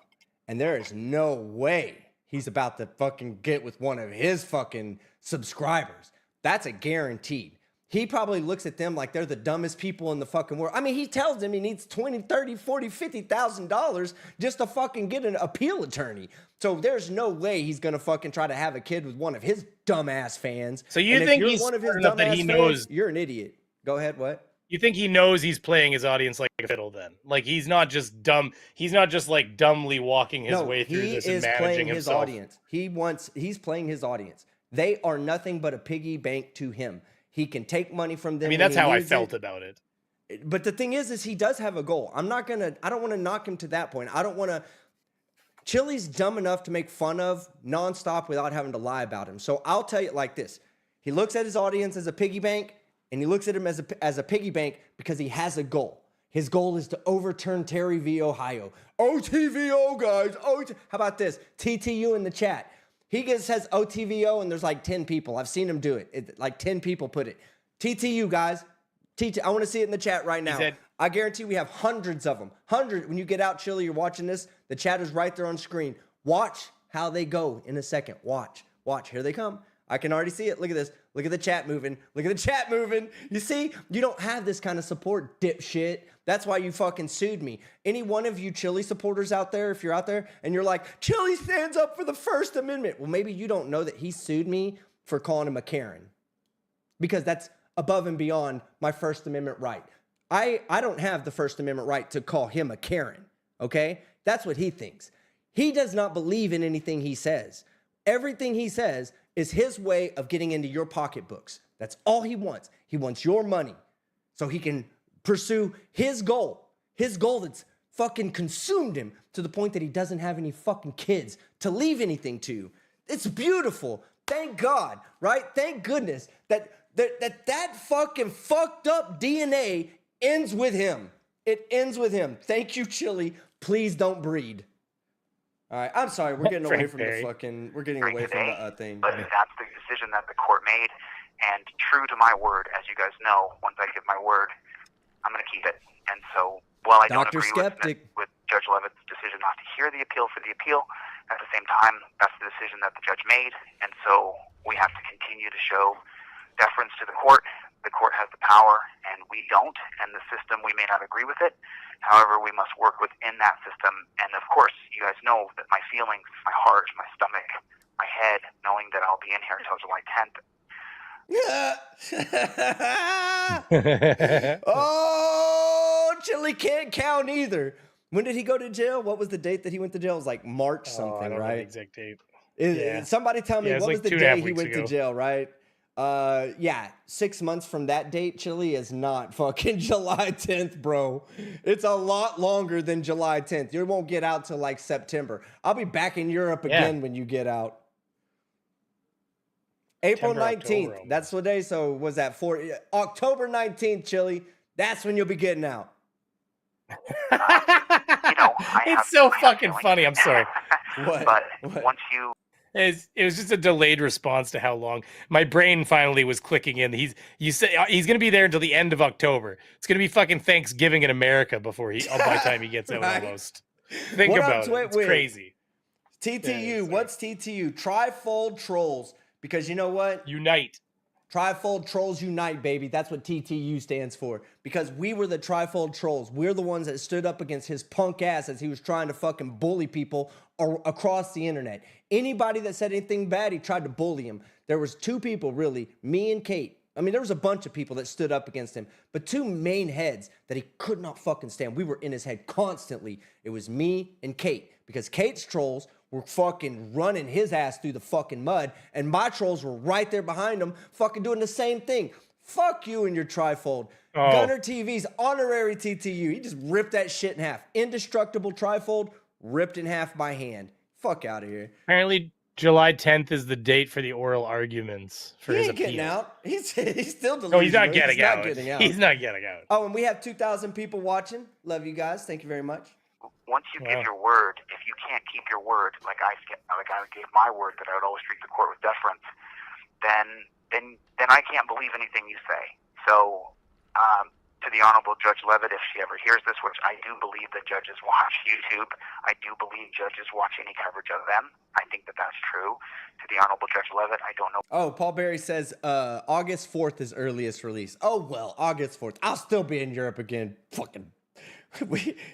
and there is no way he's about to fucking get with one of his fucking subscribers. That's a guaranteed. He probably looks at them like they're the dumbest people in the fucking world. I mean, he tells them he needs $20, $30, $40, $50,000 just to fucking get an appeal attorney. So there's no way he's gonna fucking try to have a kid with one of his dumbass fans. So you think he's one of his dumbass that he knows? You're an idiot. Go ahead. What? You think he knows he's playing his audience like a fiddle? Then, like he's not just dumb. He's not just like dumbly walking his way through this and managing himself. His audience. He's playing his audience. They are nothing but a piggy bank to him. He can take money from them. I mean, that's how I felt about it. But the thing is he does have a goal. I don't want to knock him to that point. I don't want to. Chille's dumb enough to make fun of nonstop without having to lie about him. So I'll tell you like this. He looks at his audience as a piggy bank, and he looks at him as a piggy bank because he has a goal. His goal is to overturn Terry v. Ohio. OTVO, guys. How about this? TTU in the chat. He says OTVO, and there's like 10 people. I've seen him do it. Like 10 people put it. TTU, guys. I want to see it in the chat right now. I guarantee we have hundreds of them. When you get out, Chille, you're watching this. The chat is right there on screen. Watch how they go in a second. Watch. Here they come. I can already see it. Look at this. Look at the chat moving. You see? You don't have this kind of support, dipshit. That's why you fucking sued me. Any one of you Chille supporters out there, if you're out there and you're like, Chille stands up for the First Amendment. Well, maybe you don't know that he sued me for calling him a Karen. Because that's above and beyond my First Amendment right. I don't have the First Amendment right to call him a Karen. Okay? That's what he thinks. He does not believe in anything he says. Everything he says is his way of getting into your pocketbooks. That's all he wants. He wants your money so he can pursue his goal that's fucking consumed him to the point that he doesn't have any fucking kids to leave anything to. It's beautiful. Thank God, right? Thank goodness that fucking fucked up DNA ends with him. It ends with him. Thank you, Chille. Please don't breed. All right, I'm sorry. We're getting away from the fucking. We're getting away from the thing. But that's the decision that the court made, and true to my word, as you guys know, once I give my word, I'm going to keep it. And so, while I don't agree with Judge Levitt's decision not to hear the appeal for the appeal, at the same time, that's the decision that the judge made, and so we have to continue to show deference to the court. The court has the power, and we don't, and the system, we may not agree with it. However, we must work within that system. And of course, you guys know that my feelings, my heart, my stomach, my head, knowing that I'll be in here until July 10th. Oh, Chille can't count either. When did he go to jail? What was the date that he went to jail? It was like March something, I don't right? know the exact date. Somebody tell me what was the day he went to jail, right? 6 months from that date, Chille is not fucking July 10th, bro. It's a lot longer than July 10th. You won't get out till like September. I'll be back in Europe again when you get out. April 19th. October, that's what day. So was that October 19th, Chille? That's when you'll be getting out. It's so fucking funny. I'm sorry. What? Once you. It was just a delayed response to how long my brain finally was clicking in. You say he's going to be there until the end of October. It's going to be fucking Thanksgiving in America by the time he gets out. Right. Almost. Think about it. It's crazy. TTU. What's TTU? Trifold Trolls. Because you know what? Unite. Trifold Trolls Unite, baby. That's what TTU stands for. Because we were the Trifold Trolls. We're the ones that stood up against his punk ass as he was trying to fucking bully people across the internet. Anybody that said anything bad, he tried to bully him. There was two people, really, me and Kate. I mean, there was a bunch of people that stood up against him, but two main heads that he could not fucking stand. We were in his head constantly. It was me and Kate, because Kate's trolls were fucking running his ass through the fucking mud, and my trolls were right there behind him, fucking doing the same thing. Fuck you and your trifold. Oh. Gunner TV's honorary TTU. He just ripped that shit in half. Indestructible trifold, ripped in half by hand. Fuck out of here. Apparently, July 10th is the date for the oral arguments for his appeal. Getting out. He's still delusional. No, he's not getting out. He's not getting out. Oh, and we have 2,000 people watching. Love you guys. Thank you very much. Once you give your word, if you can't keep your word, like I gave my word that I would always treat the court with deference, then I can't believe anything you say. So, to the Honorable Judge Levitt, if she ever hears this, which I do believe that judges watch YouTube, I do believe judges watch any coverage of them. I think that that's true. To the Honorable Judge Levitt, I don't know. Oh, Paul Berry says August 4th is earliest release. Oh, well, August 4th. I'll still be in Europe again. Fucking.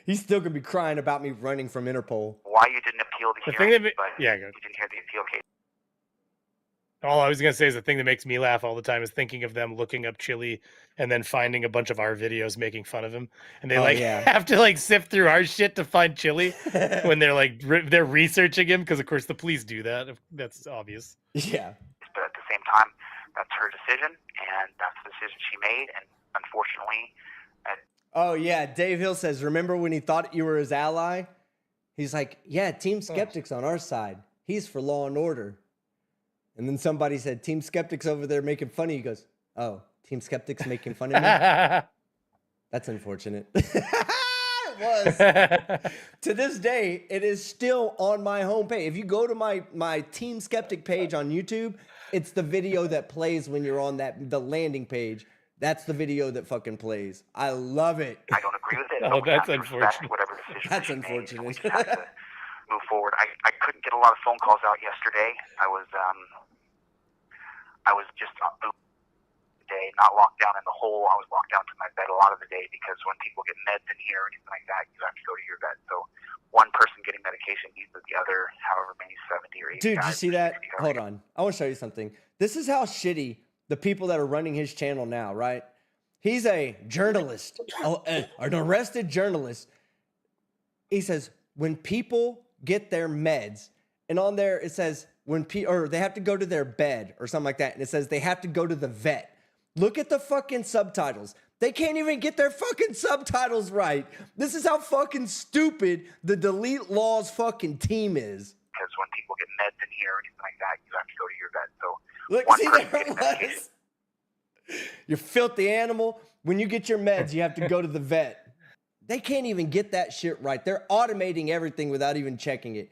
He's still going to be crying about me running from Interpol. Why you didn't appeal the hearing, but you didn't hear the appeal case. All I was going to say is the thing that makes me laugh all the time is thinking of them looking up Chille and then finding a bunch of our videos making fun of him. And they have to sift through our shit to find Chille when they're researching him. Because of course the police do that. That's obvious. Yeah. But at the same time, that's her decision and that's the decision she made. And unfortunately, oh yeah. Dave Hill says, remember when he thought you were his ally? He's like, yeah, Team Skeptic's on our side. He's for law and order. And then somebody said, Team Skeptic's over there making fun of you. He goes, oh, Team Skeptic's making fun of me? That's unfortunate. It was. To this day, it is still on my homepage. If you go to my Team Skeptic page on YouTube, it's the video that plays when you're on the landing page. That's the video that fucking plays. I love it. I don't agree with it. Oh, that's unfortunate. That's unfortunate. We just have to move forward. I couldn't get a lot of phone calls out yesterday. I was just day, not locked down in the hole. I was locked down to my bed a lot of the day because when people get meds in here or anything like that, you have to go to your bed. So one person getting medication needs the other, however many 70 or 80. Dude, you see that? Hold on. I want to show you something. This is how shitty the people that are running his channel now, right? He's a journalist, an arrested journalist. He says, when people get their meds, and on there it says or they have to go to their bed or something like that, and it says they have to go to the vet. Look at the fucking subtitles. They can't even get their fucking subtitles right. This is how fucking stupid the Delete Laws fucking team is. Because when people get meds in here or anything like that, you have to go to your vet. So look, see, there it was. You filthy animal. When you get your meds, you have to go to the vet. They can't even get that shit right. They're automating everything without even checking it.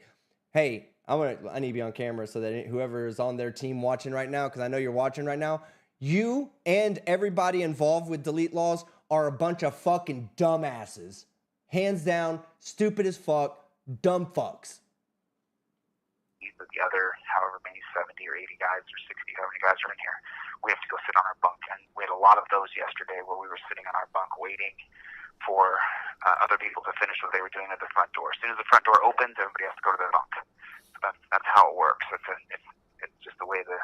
Hey, I need to be on camera so that whoever is on their team watching right now, because I know you're watching right now, you and everybody involved with Delete Laws are a bunch of fucking dumbasses. Hands down, stupid as fuck, dumb fucks. The other, however many 70 or 80 guys or 60, however many guys are in here, we have to go sit on our bunk. And we had a lot of those yesterday where we were sitting on our bunk waiting for other people to finish what they were doing at the front door. As soon as the front door opens, everybody has to go to their bunk. So that's how it works. It's just the way the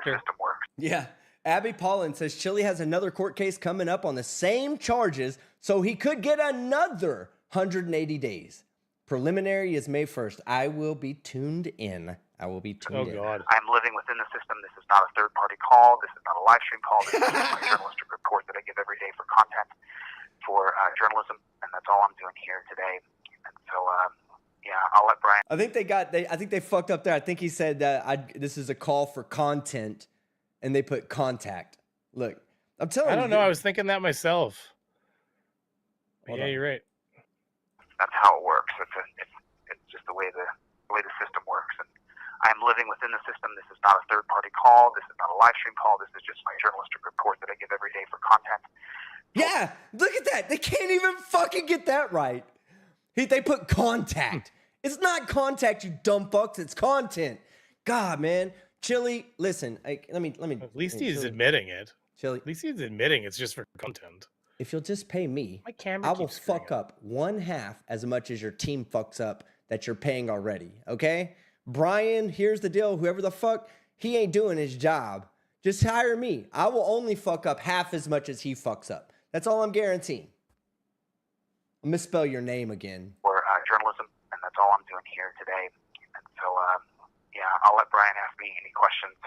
system works. Yeah. Abby Paulin says Chille has another court case coming up on the same charges, so he could get another 180 days. Preliminary is May 1st. I will be tuned in. Oh, God. I'm living within the system. This is not a third-party call. This is not a live stream call. This is just my journalistic report that I give every day for content, for journalism, and that's all I'm doing here today. And so, yeah, I'll let Brian. I think they fucked up there. I think he said that this is a call for content, and they put contact. Look, I'm telling you. I don't know. I was thinking that myself. Yeah, you're right. That's how it works. It's just the way the system works. And I'm living within the system. This is not a third-party call. This is not a live stream call. This is just my journalistic report that I give every day for content. Yeah, look at that. They can't even fucking get that right. They put contact. It's not contact, you dumb fucks. It's content. God, man. Chille, listen. Let me. At least he's admitting it. Chille. At least he's admitting it's just for content. If you'll just pay me, I will fuck up 1/2 as much as your team fucks up that you're paying already. Okay? Brian, here's the deal. Whoever the fuck, he ain't doing his job. Just hire me. I will only fuck up half as much as he fucks up. That's all I'm guaranteeing. I'll misspell your name again. For journalism, and that's all I'm doing here today. And so, yeah, I'll let Brian ask me any questions.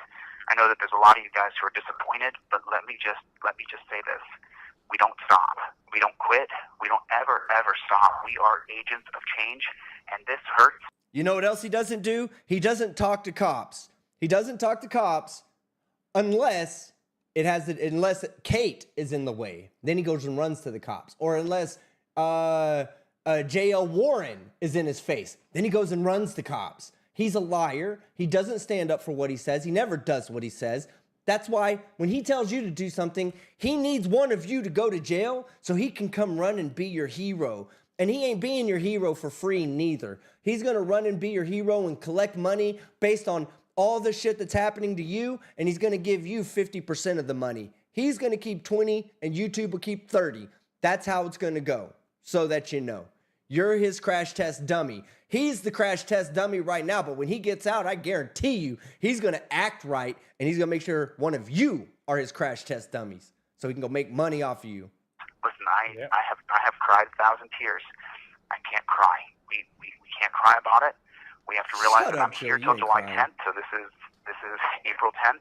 I know that there's a lot of you guys who are disappointed, but let me just say this. We don't stop. We don't quit. We don't ever stop. We are agents of change, and this hurts. You know what else he doesn't do? He doesn't talk to cops. He doesn't talk to cops unless unless Kate is in the way. Then he goes and runs to the cops. Or unless J.L. Warren is in his face. Then he goes and runs to cops. He's a liar. He doesn't stand up for what he says. He never does what he says. That's why when he tells you to do something, he needs one of you to go to jail so he can come run and be your hero. And he ain't being your hero for free neither. He's going to run and be your hero and collect money based on all the shit that's happening to you, and he's going to give you 50% of the money. He's going to keep 20 and YouTube will keep 30. That's how it's going to go, so that you know. You're his crash test dummy. He's the crash test dummy right now, but when he gets out, I guarantee you, he's going to act right, and he's going to make sure one of you are his crash test dummies, so he can go make money off of you. Listen, I have cried 1,000 tears. I can't cry. We can't cry about it. We have to realize that I'm here till July 10th, so this is April 10th,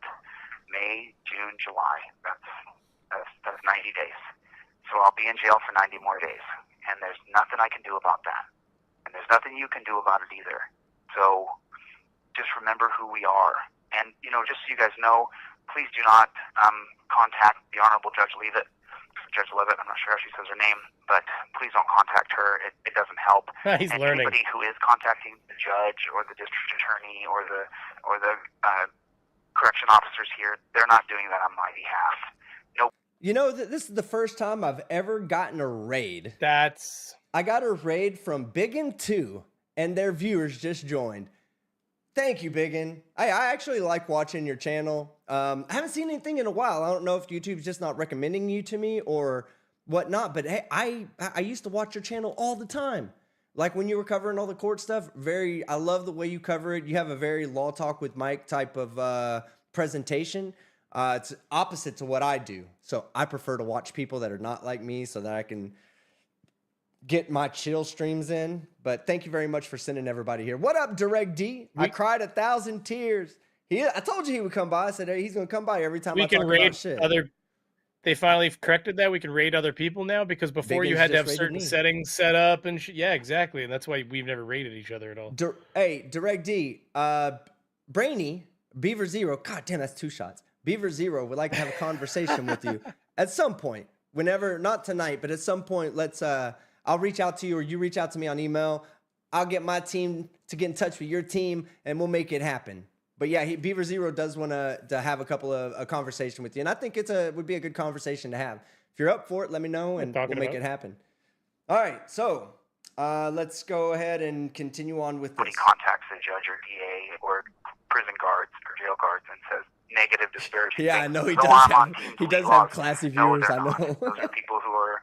May, June, July. That's 90 days. So I'll be in jail for 90 more days, and there's nothing I can do about that. And there's nothing you can do about it either. So just remember who we are. And, you know, just so you guys know, please do not contact the Honorable Judge Leavitt. Judge Leavitt, I'm not sure how she says her name, but please don't contact her. It doesn't help. He's and learning. Anybody who is contacting the judge or the district attorney or the correction officers here, they're not doing that on my behalf. Nope. You know, this is the first time I've ever gotten a raid. I got a raid from Biggin2, and their viewers just joined. Thank you, Biggin. I actually like watching your channel. I haven't seen anything in a while. I don't know if YouTube's just not recommending you to me or whatnot, but hey, I used to watch your channel all the time. Like when you were covering all the court stuff, I love the way you cover it. You have a very Law Talk with Mike type of presentation. It's opposite to what I do. So I prefer to watch people that are not like me so that I can get my chill streams in. But thank you very much for sending everybody here. What up, Direct D? I cried 1,000 tears. I told you he would come by. I said, hey, he's going to come by every time I talk about shit. They finally corrected that. We can raid other people now, because before you had to have certain settings set up and yeah, exactly. And that's why we've never raided each other at all. Hey, Direct D, Brainy, Beaver Zero, god damn, that's 2 shots. Beaver Zero would like to have a conversation with you at some point. Whenever, not tonight, but at some point, I'll reach out to you or you reach out to me on email. I'll get my team to get in touch with your team and we'll make it happen. But yeah, Beaver Zero does want to have a conversation with you. And I think would be a good conversation to have. If you're up for it, let me know and we'll make it happen. All right. So let's go ahead and continue on with this. When he contacts the judge or DA or prison guards or jail guards and says negative disparaging yeah, things, I know he does have classy viewers. I know. Those are people who are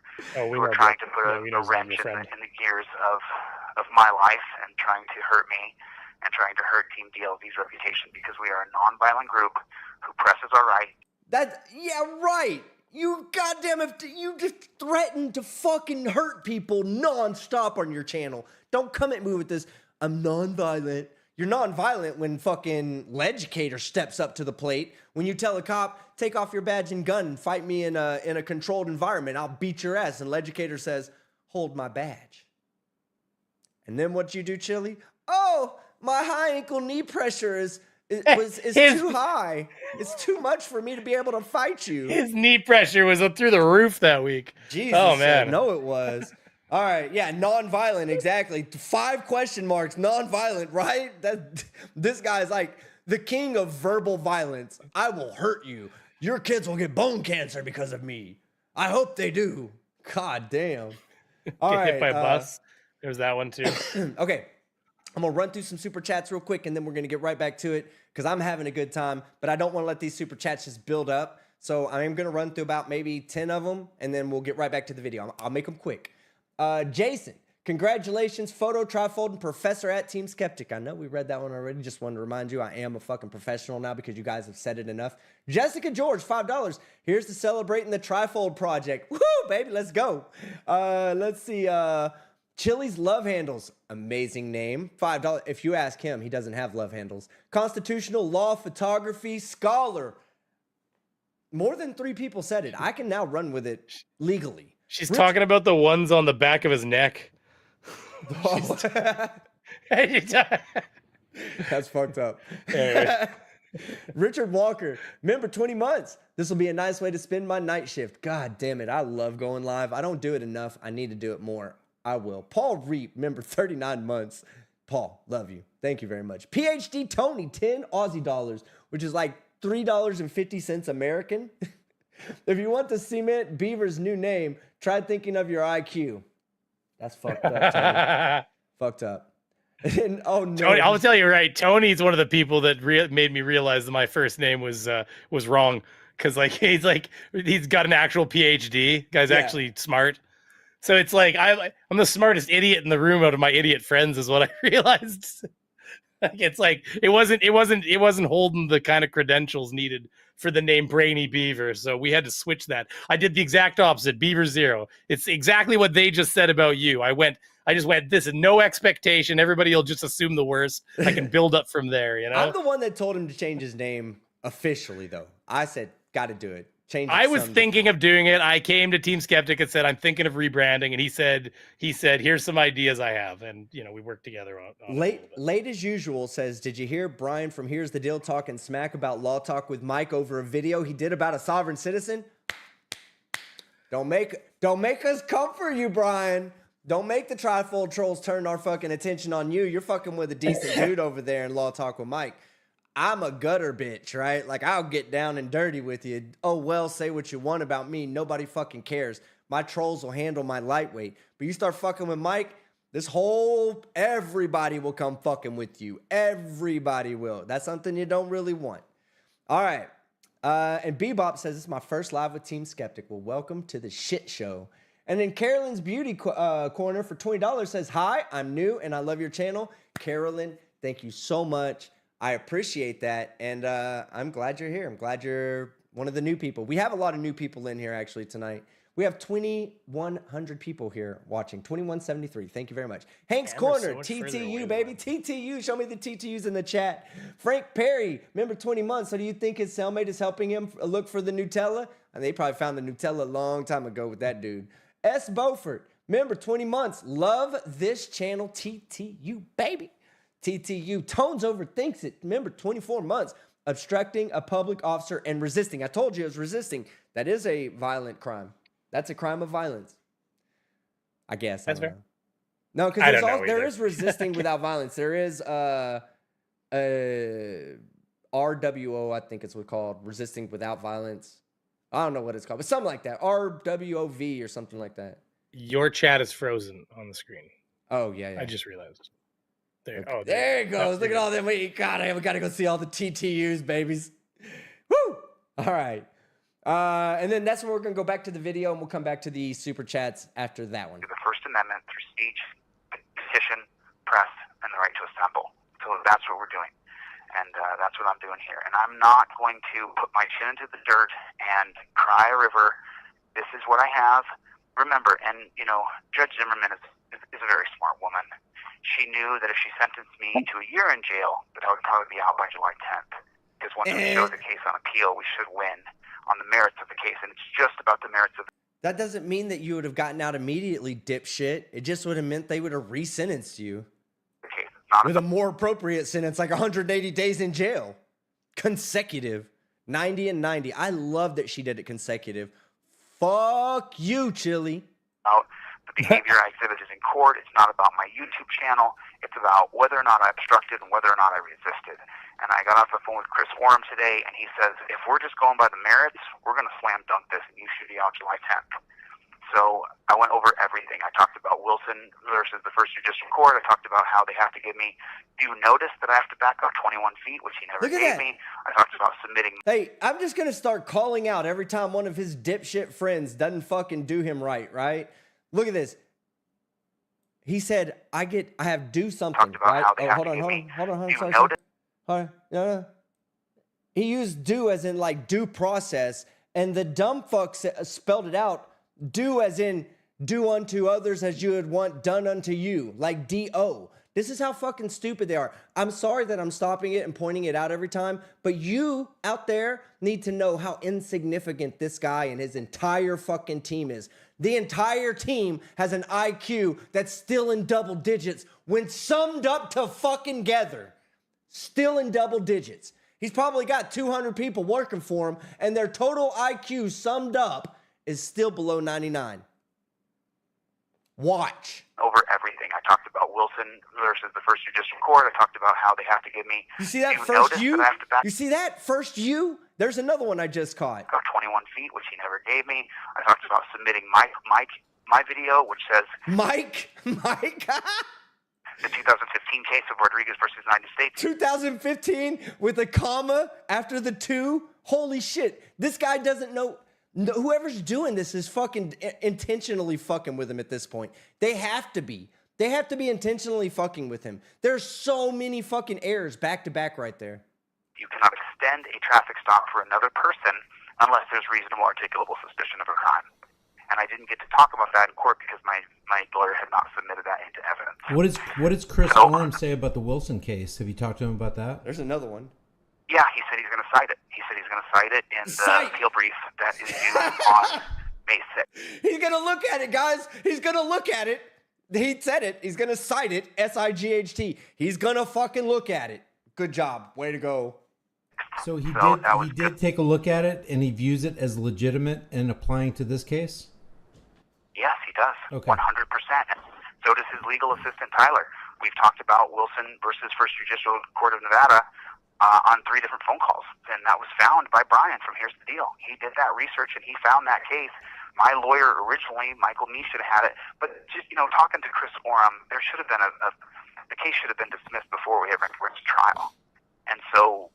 trying to put a wrench in the gears of my life and trying to hurt me and trying to hurt Team DLV's reputation, because we are a non-violent group who presses our right. Right. You goddamn, you just threaten to fucking hurt people nonstop on your channel. Don't come at me with this, I'm non-violent. You're non-violent when fucking Legicator steps up to the plate. When you tell a cop, take off your badge and gun and fight me in a controlled environment, I'll beat your ass. And Legicator says, hold my badge. And then what you do, Chille? Oh, my high ankle knee pressure is too high. It's too much for me to be able to fight you. His knee pressure was up through the roof that week. Jesus, oh man, no, it was. All right, yeah, non-violent, exactly. 5 question marks, non-violent, right? This guy's like the king of verbal violence. I will hurt you. Your kids will get bone cancer because of me. I hope they do. God damn. Get hit by a bus. There's that one too. Okay. I'm going to run through some super chats real quick, and then we're going to get right back to it because I'm having a good time, but I don't want to let these super chats just build up. So I am going to run through about maybe 10 of them, and then we'll get right back to the video. I'll make them quick. Jason, Congratulations, Photo Trifold and Professor at Team Skeptic. I know we read that one already. Just wanted to remind you I am a fucking professional now because you guys have said it enough. Jessica George, $5. Here's to celebrating the Trifold project. Woo, baby, let's go. Let's see. Chille's Love Handles. Amazing name. $5. If you ask him, he doesn't have love handles. Constitutional Law Photography Scholar. More than 3 people said it. I can now run with it legally. She's talking about the ones on the back of his neck. That's fucked up. Anyway. Richard Walker, member 20 months. This will be a nice way to spend my night shift. God damn it. I love going live. I don't do it enough. I need to do it more. I will. Paul Reap, member 39 months. Paul, love you. Thank you very much. PhD Tony, 10 Aussie dollars, which is like $3.50 American. If you want to cement Beaver's new name, try thinking of your IQ. That's fucked up, Tony. Fucked up. And, oh no! Tony, I'll tell you right. Tony's one of the people that made me realize that my first name was wrong, because he's got an actual PhD. Guy's actually smart. So it's like I'm the smartest idiot in the room out of my idiot friends, is what I realized. It's like it wasn't holding the kind of credentials needed for the name Brainy Beaver, so we had to switch that. I did the exact opposite, Beaver Zero. It's exactly what they just said about you. I just went, this is no expectation. Everybody will just assume the worst. I can build up from there, you know? I'm the one that told him to change his name officially, though. I said, got to do it. I was thinking of doing it. I came to Team Skeptic and said, I'm thinking of rebranding. And he said, here's some ideas I have. And, we worked together on Late as usual says, did you hear Brian from Here's the Deal talking smack about Law Talk with Mike over a video he did about a sovereign citizen? Don't make us come for you, Brian. Don't make the Trifold trolls turn our fucking attention on you. You're fucking with a decent dude over there in Law Talk with Mike. I'm a gutter bitch, right? Like, I'll get down and dirty with you. Oh, well, say what you want about me. Nobody fucking cares. My trolls will handle my lightweight. But you start fucking with Mike, everybody will come fucking with you. Everybody will. That's something you don't really want. All right. And Bebop says, this is my first live with Team Skeptic. Well, welcome to the shit show. And then Carolyn's Beauty Corner for $20 says, hi, I'm new and I love your channel. Carolyn, thank you so much. I appreciate that, and I'm glad you're here. I'm glad you're one of the new people. We have a lot of new people in here, actually, tonight. We have 2,100 people here watching, 2,173. Thank you very much. Hank's Corner, TTU, baby. TTU, show me the TTUs in the chat. Frank Perry, member 20 months. So do you think his cellmate is helping him look for the Nutella? And they probably found the Nutella a long time ago with that dude. S. Beaufort, member 20 months. Love this channel, TTU, baby. TTU, Tones overthinks it. Remember, 24 months. Obstructing a public officer and resisting. I told you it was resisting. That is a violent crime. That's a crime of violence. I guess. That's fair. No, because there is resisting without violence. There is RWO, I think it's what's called. Resisting without violence. I don't know what it's called, but something like that. RWOV or something like that. Your chat is frozen on the screen. Oh, yeah. I just realized. There. Okay. Oh, there it goes. Look at all them. We got to go see all the TTUs, babies. Woo! All right. And then that's when we're going to go back to the video, and we'll come back to the super chats after that one. The First Amendment through speech, petition, press, and the right to assemble. So that's what we're doing. And that's what I'm doing here. And I'm not going to put my chin into the dirt and cry a river. This is what I have. Remember, and, Judge Zimmerman is a very smart woman. She knew that if she sentenced me to a year in jail, that I would probably be out by July 10th. Because once we show the case on appeal, we should win on the merits of the case. And it's just about the merits of the case. That doesn't mean that you would have gotten out immediately, dipshit. It just would have meant they would have resentenced you. With a more appropriate sentence, like 180 days in jail. Consecutive. 90 and 90. I love that she did it consecutive. Fuck you, Chille. The behavior I exhibited in court. It's not about my YouTube channel. It's about whether or not I obstructed and whether or not I resisted. And I got off the phone with Chris Warren today, and he says, if we're just going by the merits, we're going to slam dunk this, and you should be out July 10th. So I went over everything. I talked about Wilson versus the First Judicial Court. I talked about how they have to give me, do you notice that I have to back up 21 feet, which he never gave me? I talked about submitting. Hey, I'm just going to start calling out every time one of his dipshit friends doesn't fucking do him right? Look at this. He said, I have do something. Talked about right? how they Hold on. No. He used do as in like due process, and the dumb fuck spelled it out. Do as in do unto others as you would want done unto you, like D-O. This is how fucking stupid they are. I'm sorry that I'm stopping it and pointing it out every time, but you out there need to know how insignificant this guy and his entire fucking team is. The entire team has an IQ that's still in double digits when summed up to fucking together. Still in double digits. He's probably got 200 people working for him, and their total IQ summed up is still below 99. Watch. Over everything. I talked about Wilson versus the first judicial court. I talked about how they have to give me. You see that first you? You see that first you? There's another one I just caught. About 21 feet, which he never gave me. I talked about submitting my video, which says Mike. The 2015 case of Rodriguez versus United States. 2015 with a comma after the 2. Holy shit! This guy doesn't know. Whoever's doing this is fucking intentionally fucking with him at this point. They have to be. They have to be intentionally fucking with him. There's so many fucking errors back to back right there. You cannot extend a traffic stop for another person unless there's reasonable articulable suspicion of a crime. And I didn't get to talk about that in court because my lawyer had not submitted that into evidence. What does Chris Orm say about the Wilson case? Have you talked to him about that? There's another one. Yeah, he said he's going to cite it. He said he's going to cite it in the appeal brief that is due on May 6th. He's going to look at it, guys. He's going to look at it. He said it. He's going to cite it. SIGHT. He's going to fucking look at it. Good job. Way to go. So he did take a look at it, and he views it as legitimate and applying to this case? Yes, he does. Okay. 100%. So does his legal assistant, Tyler. We've talked about Wilson versus First Judicial Court of Nevada on 3 different phone calls, and that was found by Brian from Here's the Deal. He did that research, and he found that case. My lawyer originally, Michael Nee, should have had it, but just, talking to Chris Orem, there should have been the case should have been dismissed before we ever went to trial. And so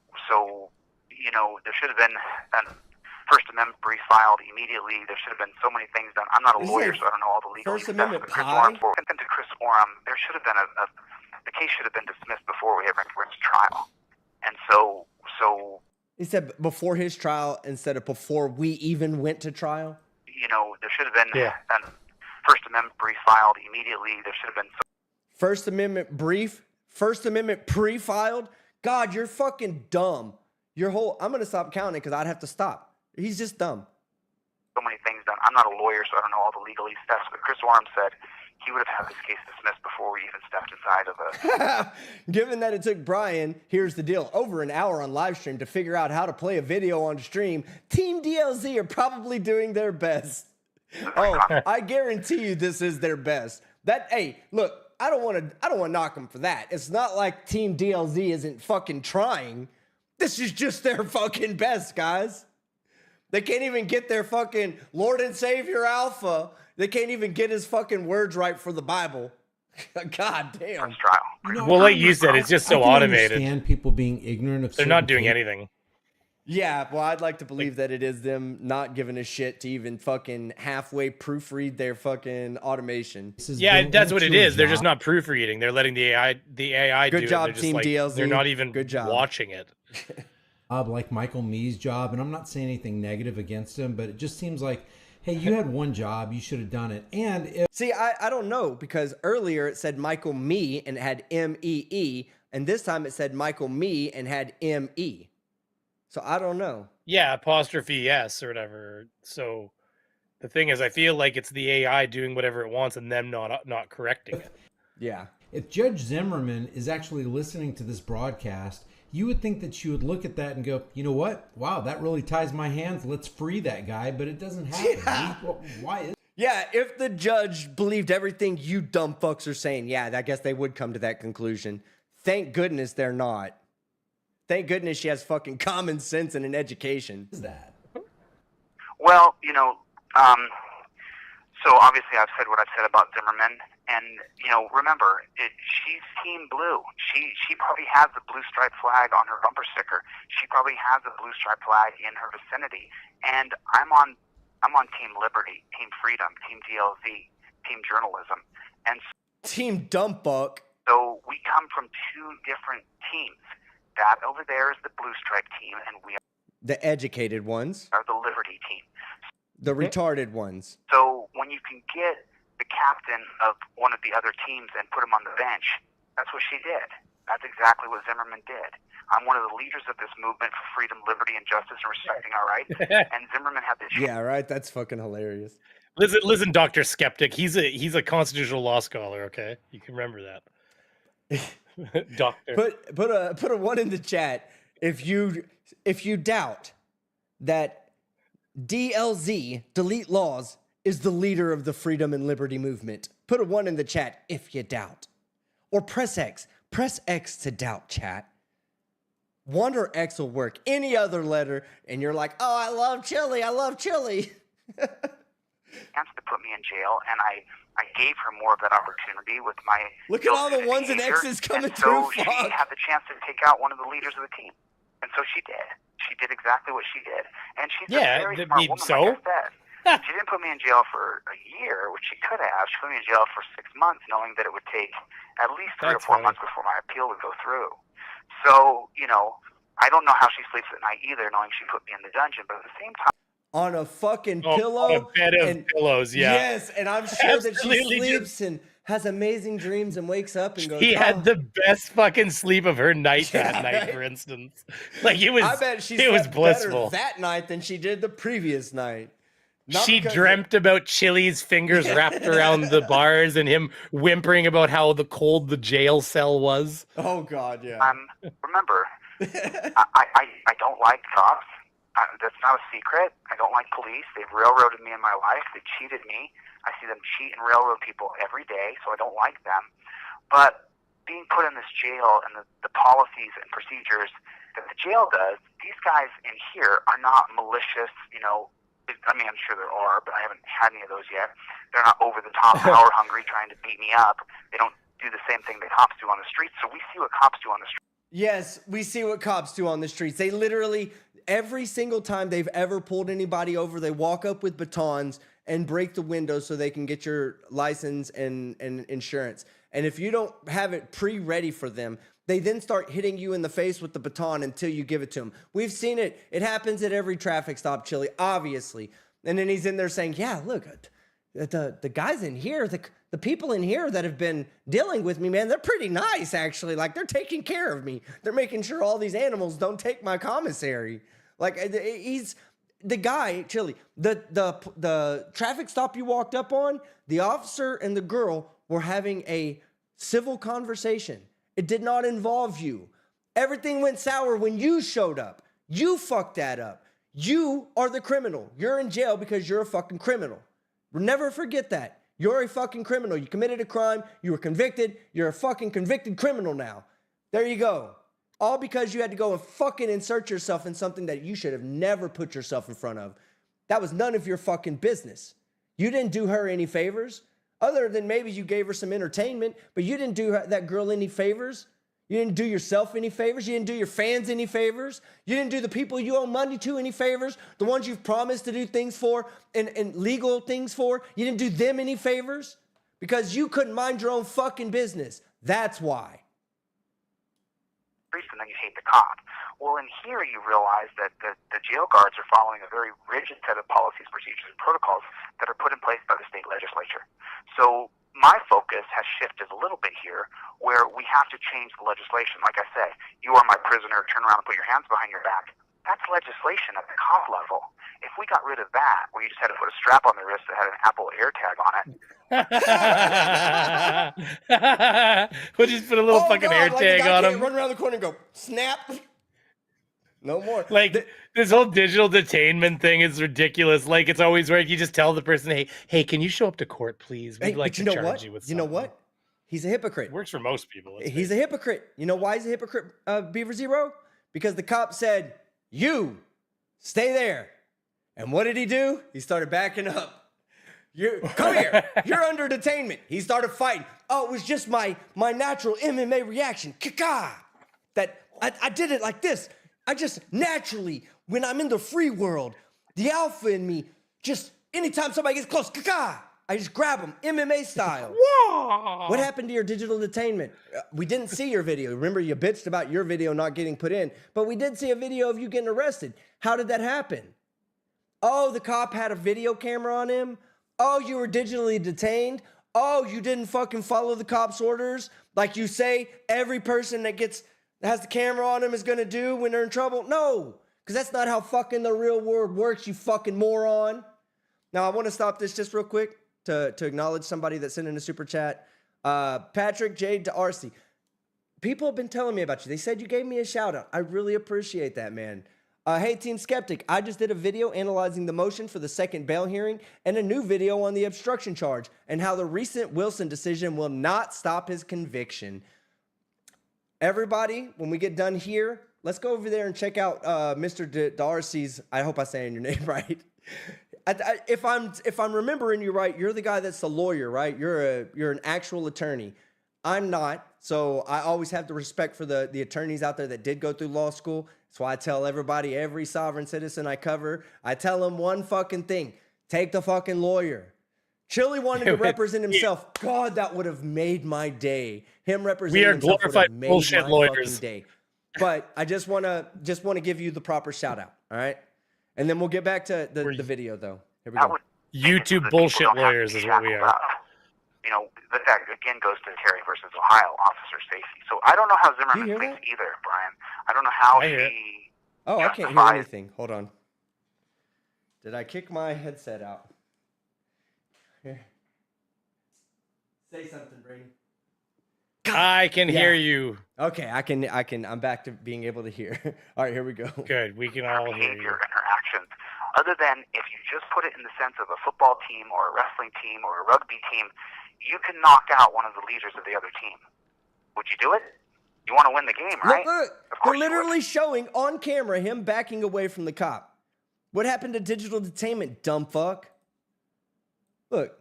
there should have been a First Amendment brief filed immediately. There should have been so many things done. I'm not a lawyer, so I don't know all the legal First steps. Amendment But Chris Orem, there should have been the case should have been dismissed before we ever went to trial. And so he said before his trial instead of before we even went to trial. There should have been a First Amendment brief filed immediately. There should have been First Amendment brief, First Amendment pre-filed. God, you're fucking dumb. I'm gonna stop counting because I'd have to stop. He's just dumb. So many things done. I'm not a lawyer, so I don't know all the legal steps. But Chris Orem said he would have had this case dismissed before we even stepped inside of a. Given that it took Brian, here's the deal, over an hour on live stream to figure out how to play a video on stream, Team DLZ are probably doing their best. Oh, I guarantee you this is their best. Hey, look, I don't want to knock them for that. It's not like Team DLZ isn't fucking trying. This is just their fucking best, guys. They can't even get their fucking Lord and Savior Alpha. They can't even get his fucking words right for the Bible. God damn. Well, like you said, it's just so automated. I understand people being ignorant of. They're not doing anything. Yeah, well, I'd like to believe that it is them not giving a shit to even fucking halfway proofread their fucking automation. Yeah, that's what it is. They're just not proofreading. They're letting the AI do it. Good job, Team DLZ. They're not even watching it. Like Michael Mee's job, and I'm not saying anything negative against him, but it just seems like, hey, you had one job, you should have done it. And see, I don't know, because earlier it said Michael Me and it had MEE, and this time it said Michael Me and had ME. So I don't know. Yeah, apostrophe S or whatever. So the thing is, I feel like it's the AI doing whatever it wants and them not correcting it. Yeah. If Judge Zimmerman is actually listening to this broadcast, you would think that she would look at that and go, you know what? Wow, that really ties my hands. Let's free that guy. But it doesn't happen. Yeah. Why is? Yeah, if the judge believed everything you dumb fucks are saying, yeah, I guess they would come to that conclusion. Thank goodness they're not. Thank goodness she has fucking common sense and an education. What is that? Well, so obviously I've said what I've said about Zimmerman. And, remember, she's Team Blue. She probably has the blue stripe flag on her bumper sticker. She probably has a blue stripe flag in her vicinity. And I'm on Team Liberty, Team Freedom, Team DLZ, Team Journalism. And Team Dumpbuck. So we come from two different teams. That over there is the Blue Stripe team, and we The educated ones. are the Liberty team. The retarded ones. So when you can get the captain of one of the other teams and put him on the bench, that's what she did. That's exactly what Zimmerman did. I'm one of the leaders of this movement for freedom, liberty, and justice and respecting our rights. And Zimmerman had this. Yeah, right. That's fucking hilarious. Listen, Dr. Skeptic. He's a constitutional law scholar. Okay, you can remember that. Doctor. Put a 1 in the chat if you doubt that DLZ, Delete Laws, is the leader of the freedom and liberty movement. Put a 1 in the chat if you doubt. Or press X. Press X to doubt, chat. 1 or X will work. Any other letter, and you're like, oh, I love Chille. I love Chille. Chance to put me in jail, and I gave her more of that opportunity with my. Look at all the 1s and X's coming through. So she had the chance to take out one of the leaders of the team, and so she did. She did exactly what she did, and she's a very smart woman. Like I said. She didn't put me in jail for a year, which she could have. She put me in jail for 6 months, knowing that it would take at least 3 or 4 months before my appeal would go through. So, I don't know how she sleeps at night either, knowing she put me in the dungeon, but at the same time. On a fucking pillow. On a bed of pillows, yeah. Yes, and I'm sure that she sleeps and has amazing dreams and wakes up and goes, He had the best fucking sleep of her night that night, for instance. Like, it was, I bet she it was blissful. Better that night than she did the previous night. She dreamt about Chille's fingers wrapped around the bars and him whimpering about how cold the jail cell was. Oh, God, yeah. Remember, I don't like cops. That's not a secret. I don't like police. They've railroaded me in my life. They cheated me. I see them cheat and railroad people every day, so I don't like them. But being put in this jail and the policies and procedures that the jail does, these guys in here are not malicious, I mean, I'm sure there are, but I haven't had any of those yet. They're not over-the-top, power-hungry, trying to beat me up. They don't do the same thing that cops do on the streets, so we see what cops do on the streets. Yes, we see what cops do on the streets. They literally, every single time they've ever pulled anybody over, they walk up with batons and break the window so they can get your license and insurance. And if you don't have it pre-ready for them, they then start hitting you in the face with the baton until you give it to them. We've seen it. It happens at every traffic stop, Chille, obviously. And then he's in there saying, yeah, look, the guys in here, the people in here that have been dealing with me, man, they're pretty nice, actually. Like, they're taking care of me. They're making sure all these animals don't take my commissary. Like, he's the guy, Chille, the traffic stop you walked up on, the officer and the girl were having a civil conversation. It did not involve you. Everything went sour when you showed up. You fucked that up. You are the criminal. You're in jail because you're a fucking criminal. Never forget that. You're a fucking criminal. You committed a crime. You were convicted. You're a fucking convicted criminal now. There you go. All because you had to go and fucking insert yourself in something that you should have never put yourself in front of. That was none of your fucking business. You didn't do her any favors. Other than maybe you gave her some entertainment, but you didn't do that girl any favors. You didn't do yourself any favors. You didn't do your fans any favors. You didn't do the people you owe money to any favors. The ones you've promised to do things for and legal things for. You didn't do them any favors because you couldn't mind your own fucking business. That's why. And then you hate the cop. Well, in here you realize that the jail guards are following a very rigid set of policies, procedures, and protocols that are put in place by the state legislature. So my focus has shifted a little bit here where we have to change the legislation. Like I say, you are my prisoner, turn around and put your hands behind your back. That's legislation at the cop level. If we got rid of that, where you just had to put a strap on the wrist that had an Apple AirTag on it. We'll just put a little fucking AirTag on him. Run around the corner and go, snap. No more. Like, this whole digital detainment thing is ridiculous. Like, it's always where you just tell the person, hey, can you show up to court, please? We'd like to charge you with something. You know what? He's a hypocrite. It works for most people. He's a hypocrite. You know why he's a hypocrite, Beaver Zero? Because the cop said, you, stay there. And what did he do? He started backing up. Come here. You're under detainment. He started fighting. Oh, it was just my natural MMA reaction. Kaka! That I did it like this. I just naturally, when I'm in the free world, the alpha in me, just anytime somebody gets close, kaka! I just grab him, MMA style. Whoa! What happened to your digital detainment? We didn't see your video. Remember, you bitched about your video not getting put in, but we did see a video of you getting arrested. How did that happen? Oh, the cop had a video camera on him. Oh, you were digitally detained. Oh, you didn't fucking follow the cop's orders like you say every person that has the camera on him is gonna do when they're in trouble. No, because that's not how fucking the real world works, you fucking moron. Now, I want to stop this just real quick to acknowledge somebody that sent in a super chat. Patrick J. D'Arcy. People have been telling me about you. They said you gave me a shout out. I really appreciate that, man. Hey, Team Skeptic, I just did a video analyzing the motion for the second bail hearing and a new video on the obstruction charge and how the recent Wilson decision will not stop his conviction. Everybody, when we get done here, let's go over there and check out Mr. D'Arcy's. I hope I'm saying your name right. If I'm remembering you right, you're the guy that's the lawyer, right? You're an actual attorney. I'm not, so I always have the respect for the attorneys out there that did go through law school. That's why I tell everybody, every sovereign citizen I cover, I tell them one fucking thing: take the fucking lawyer. Chille wanted to represent himself. God, that would have made my day. Him representing himself would have made my fucking day. But I just wanna give you the proper shout out, all right? And then we'll get back to the video, though. Here we go. YouTube bullshit lawyers is what we are. You know, that again goes to Terry versus Ohio, officer safety. So I don't know how Zimmerman thinks either, Brian. I don't know how he. Oh, I can't hear anything. Hold on. Did I kick my headset out? Here. Say something, Brady. I can hear you. Okay, I can. I'm back to being able to hear. All right, here we go. Good. We can all hear you. And her actions. Other than if you just put it in the sense of a football team or a wrestling team or a rugby team, you can knock out one of the leaders of the other team. Would you do it? You want to win the game, right? Look, they're literally showing on camera him backing away from the cop. What happened to digital detainment, dumb fuck? Look.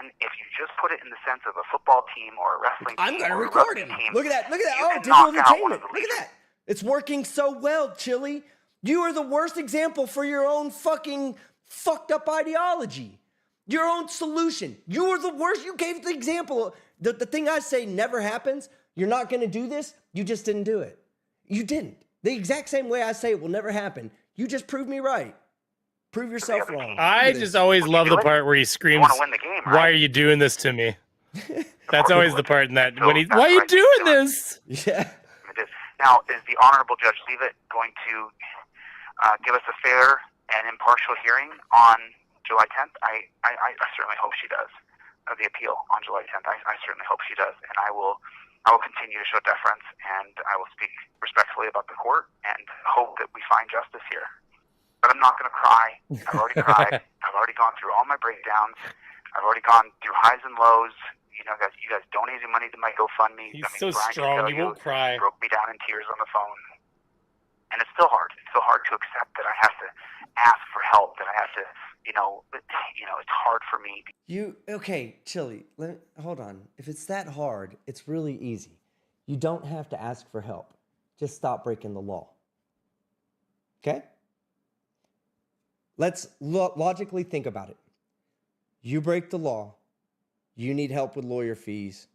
And if you just put it in the sense of a football team or a wrestling I'm team going to or record a him. team, Look at that. Look at that. you Oh, can digital knock out one of detainment. the Look at leaders. that. It's working so well, Chille. You are the worst example for your own fucking fucked up ideology. Your own solution. You are the worst. You gave the example. The thing I say never happens. You're not going to do this. You just didn't do it. You didn't. The exact same way I say it will never happen. You just proved me right. Prove yourself wrong. I just always love the part where he screams, "Why are you doing this to me?" That's always the part in that when he, "Why are you doing this?" Yeah. Now, is the Honorable Judge Leavitt going to give us a fair and impartial hearing on July 10th? I certainly hope she does. The appeal on July 10th. I certainly hope she does, and I will continue to show deference, and I will speak respectfully about the court and hope that we find justice here. But I'm not going to cry. I've already cried. I've already gone through all my breakdowns. I've already gone through highs and lows. You guys donated money to my GoFundMe. He's so strong. He won't cry. Broke me down in tears on the phone. And it's still hard. It's still hard to accept that I have to ask for help, that I have to, it's hard for me. Okay, Chille, hold on. If it's that hard, it's really easy. You don't have to ask for help. Just stop breaking the law. Okay? Let's logically think about it. You break the law. You need help with lawyer fees.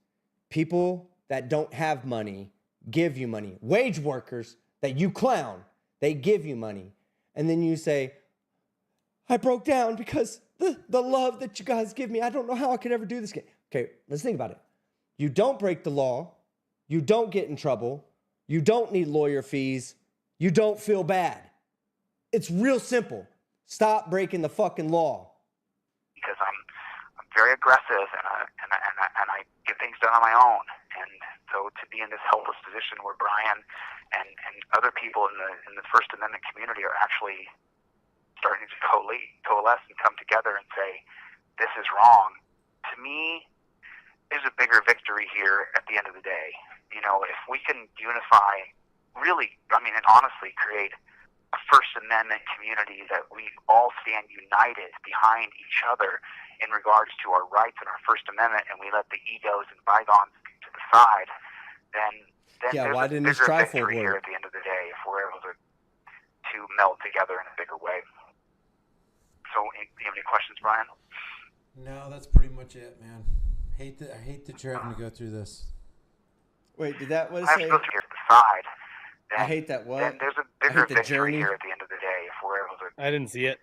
People that don't have money give you money. Wage workers that you clown, they give you money. And then you say, I broke down because the love that you guys give me, I don't know how I could ever do this again. Okay, let's think about it. You don't break the law. You don't get in trouble. You don't need lawyer fees. You don't feel bad. It's real simple. Stop breaking the fucking law. Because I'm very aggressive and I get things done on my own. And so to be in this helpless position where Brian and other people in the First Amendment community are actually starting to coalesce and come together and say, this is wrong, to me, there's a bigger victory here at the end of the day. If we can unify, really, and honestly create a First Amendment community that we all stand united behind each other in regards to our rights and our First Amendment, and we let the egos and bygones to the side, then yeah, there's why a didn't this bigger trifold victory here work? at the end of the day if we're able to meld together in a bigger way. So, do you have any questions, Brian? No, that's pretty much it, man. I hate that you're having to go through this. Wait, did that what it I have say? to go through the side. I hate that what? Then there's a I bigger hate the victory journey. here at the end of the day if we're able to I didn't see it.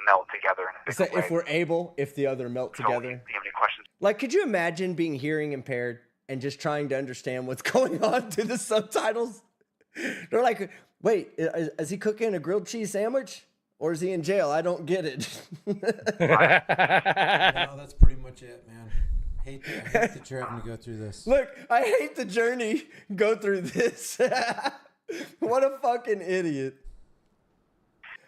melt together in a It's big that way. if we're able, if the other melt So, together. do you have any questions? Like, could you imagine being hearing impaired and just trying to understand what's going on through the subtitles? They're like, wait, is he cooking a grilled cheese sandwich? Or is he in jail? I don't get it. No, that's pretty much it, man. I hate that you're having to go through this. Look, I hate the journey. Go through this. What a fucking idiot.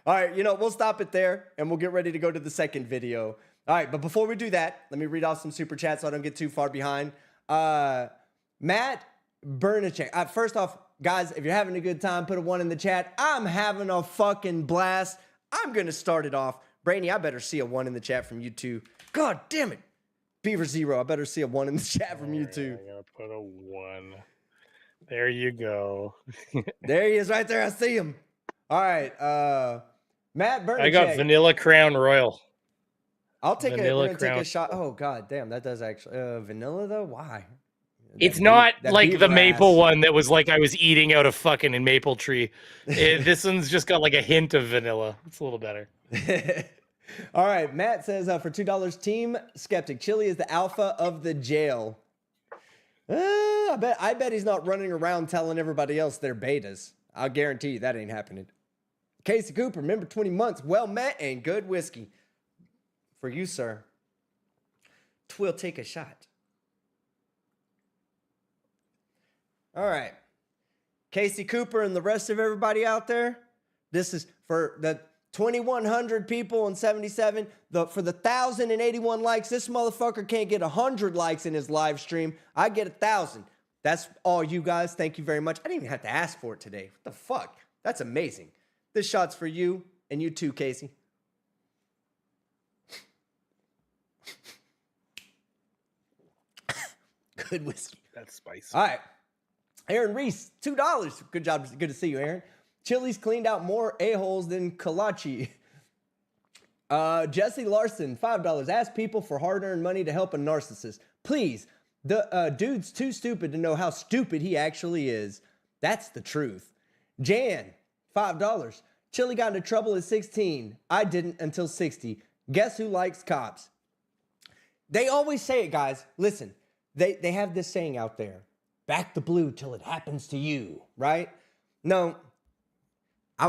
All right, we'll stop it there and we'll get ready to go to the second video. All right, but before we do that, let me read off some super chats so I don't get too far behind. Matt Bernacek. First off, guys, if you're having a good time, put a 1 in the chat. I'm having a fucking blast. I'm going to start it off. Brainy, I better see a 1 in the chat from you two. God damn it. Beaver Zero, I better see a 1 in the chat from you two. I'm going to put a 1. There you go. There he is right there. I see him. All right. Matt Bernacek. I got Vanilla Crown Royal. I'll take Vanilla take a Crown. shot. Oh, God damn. That does actually. Vanilla, though? Why? It's not that like the beaver maple ass. one that was like I was eating out of fucking maple tree. This one's just got like a hint of vanilla. It's a little better. All right. Matt says for $2, Team Skeptic. Chille is the alpha of the jail. I bet he's not running around telling everybody else they're betas. I'll guarantee you that ain't happening. Casey Cooper, remember 20 months. Well met and good whiskey. For you, sir. Twill take a shot. All right. Casey Cooper and the rest of everybody out there, this is for the 2,100 people and 77. For the 1,081 likes, this motherfucker can't get 100 likes in his live stream. I get 1,000. That's all you guys. Thank you very much. I didn't even have to ask for it today. What the fuck? That's amazing. This shot's for you and you too, Casey. Good whiskey. That's spicy. All right. Aaron Reese, $2. Good job. Good to see you, Aaron. Chili's cleaned out more a-holes than Kalachi. Jesse Larson, $5. Ask people for hard-earned money to help a narcissist. Please. The dude's too stupid to know how stupid he actually is. That's the truth. Jan, $5. Chille got into trouble at 16. I didn't until 60. Guess who likes cops? They always say it, guys. Listen, they have this saying out there. Back the blue till it happens to you, right? No,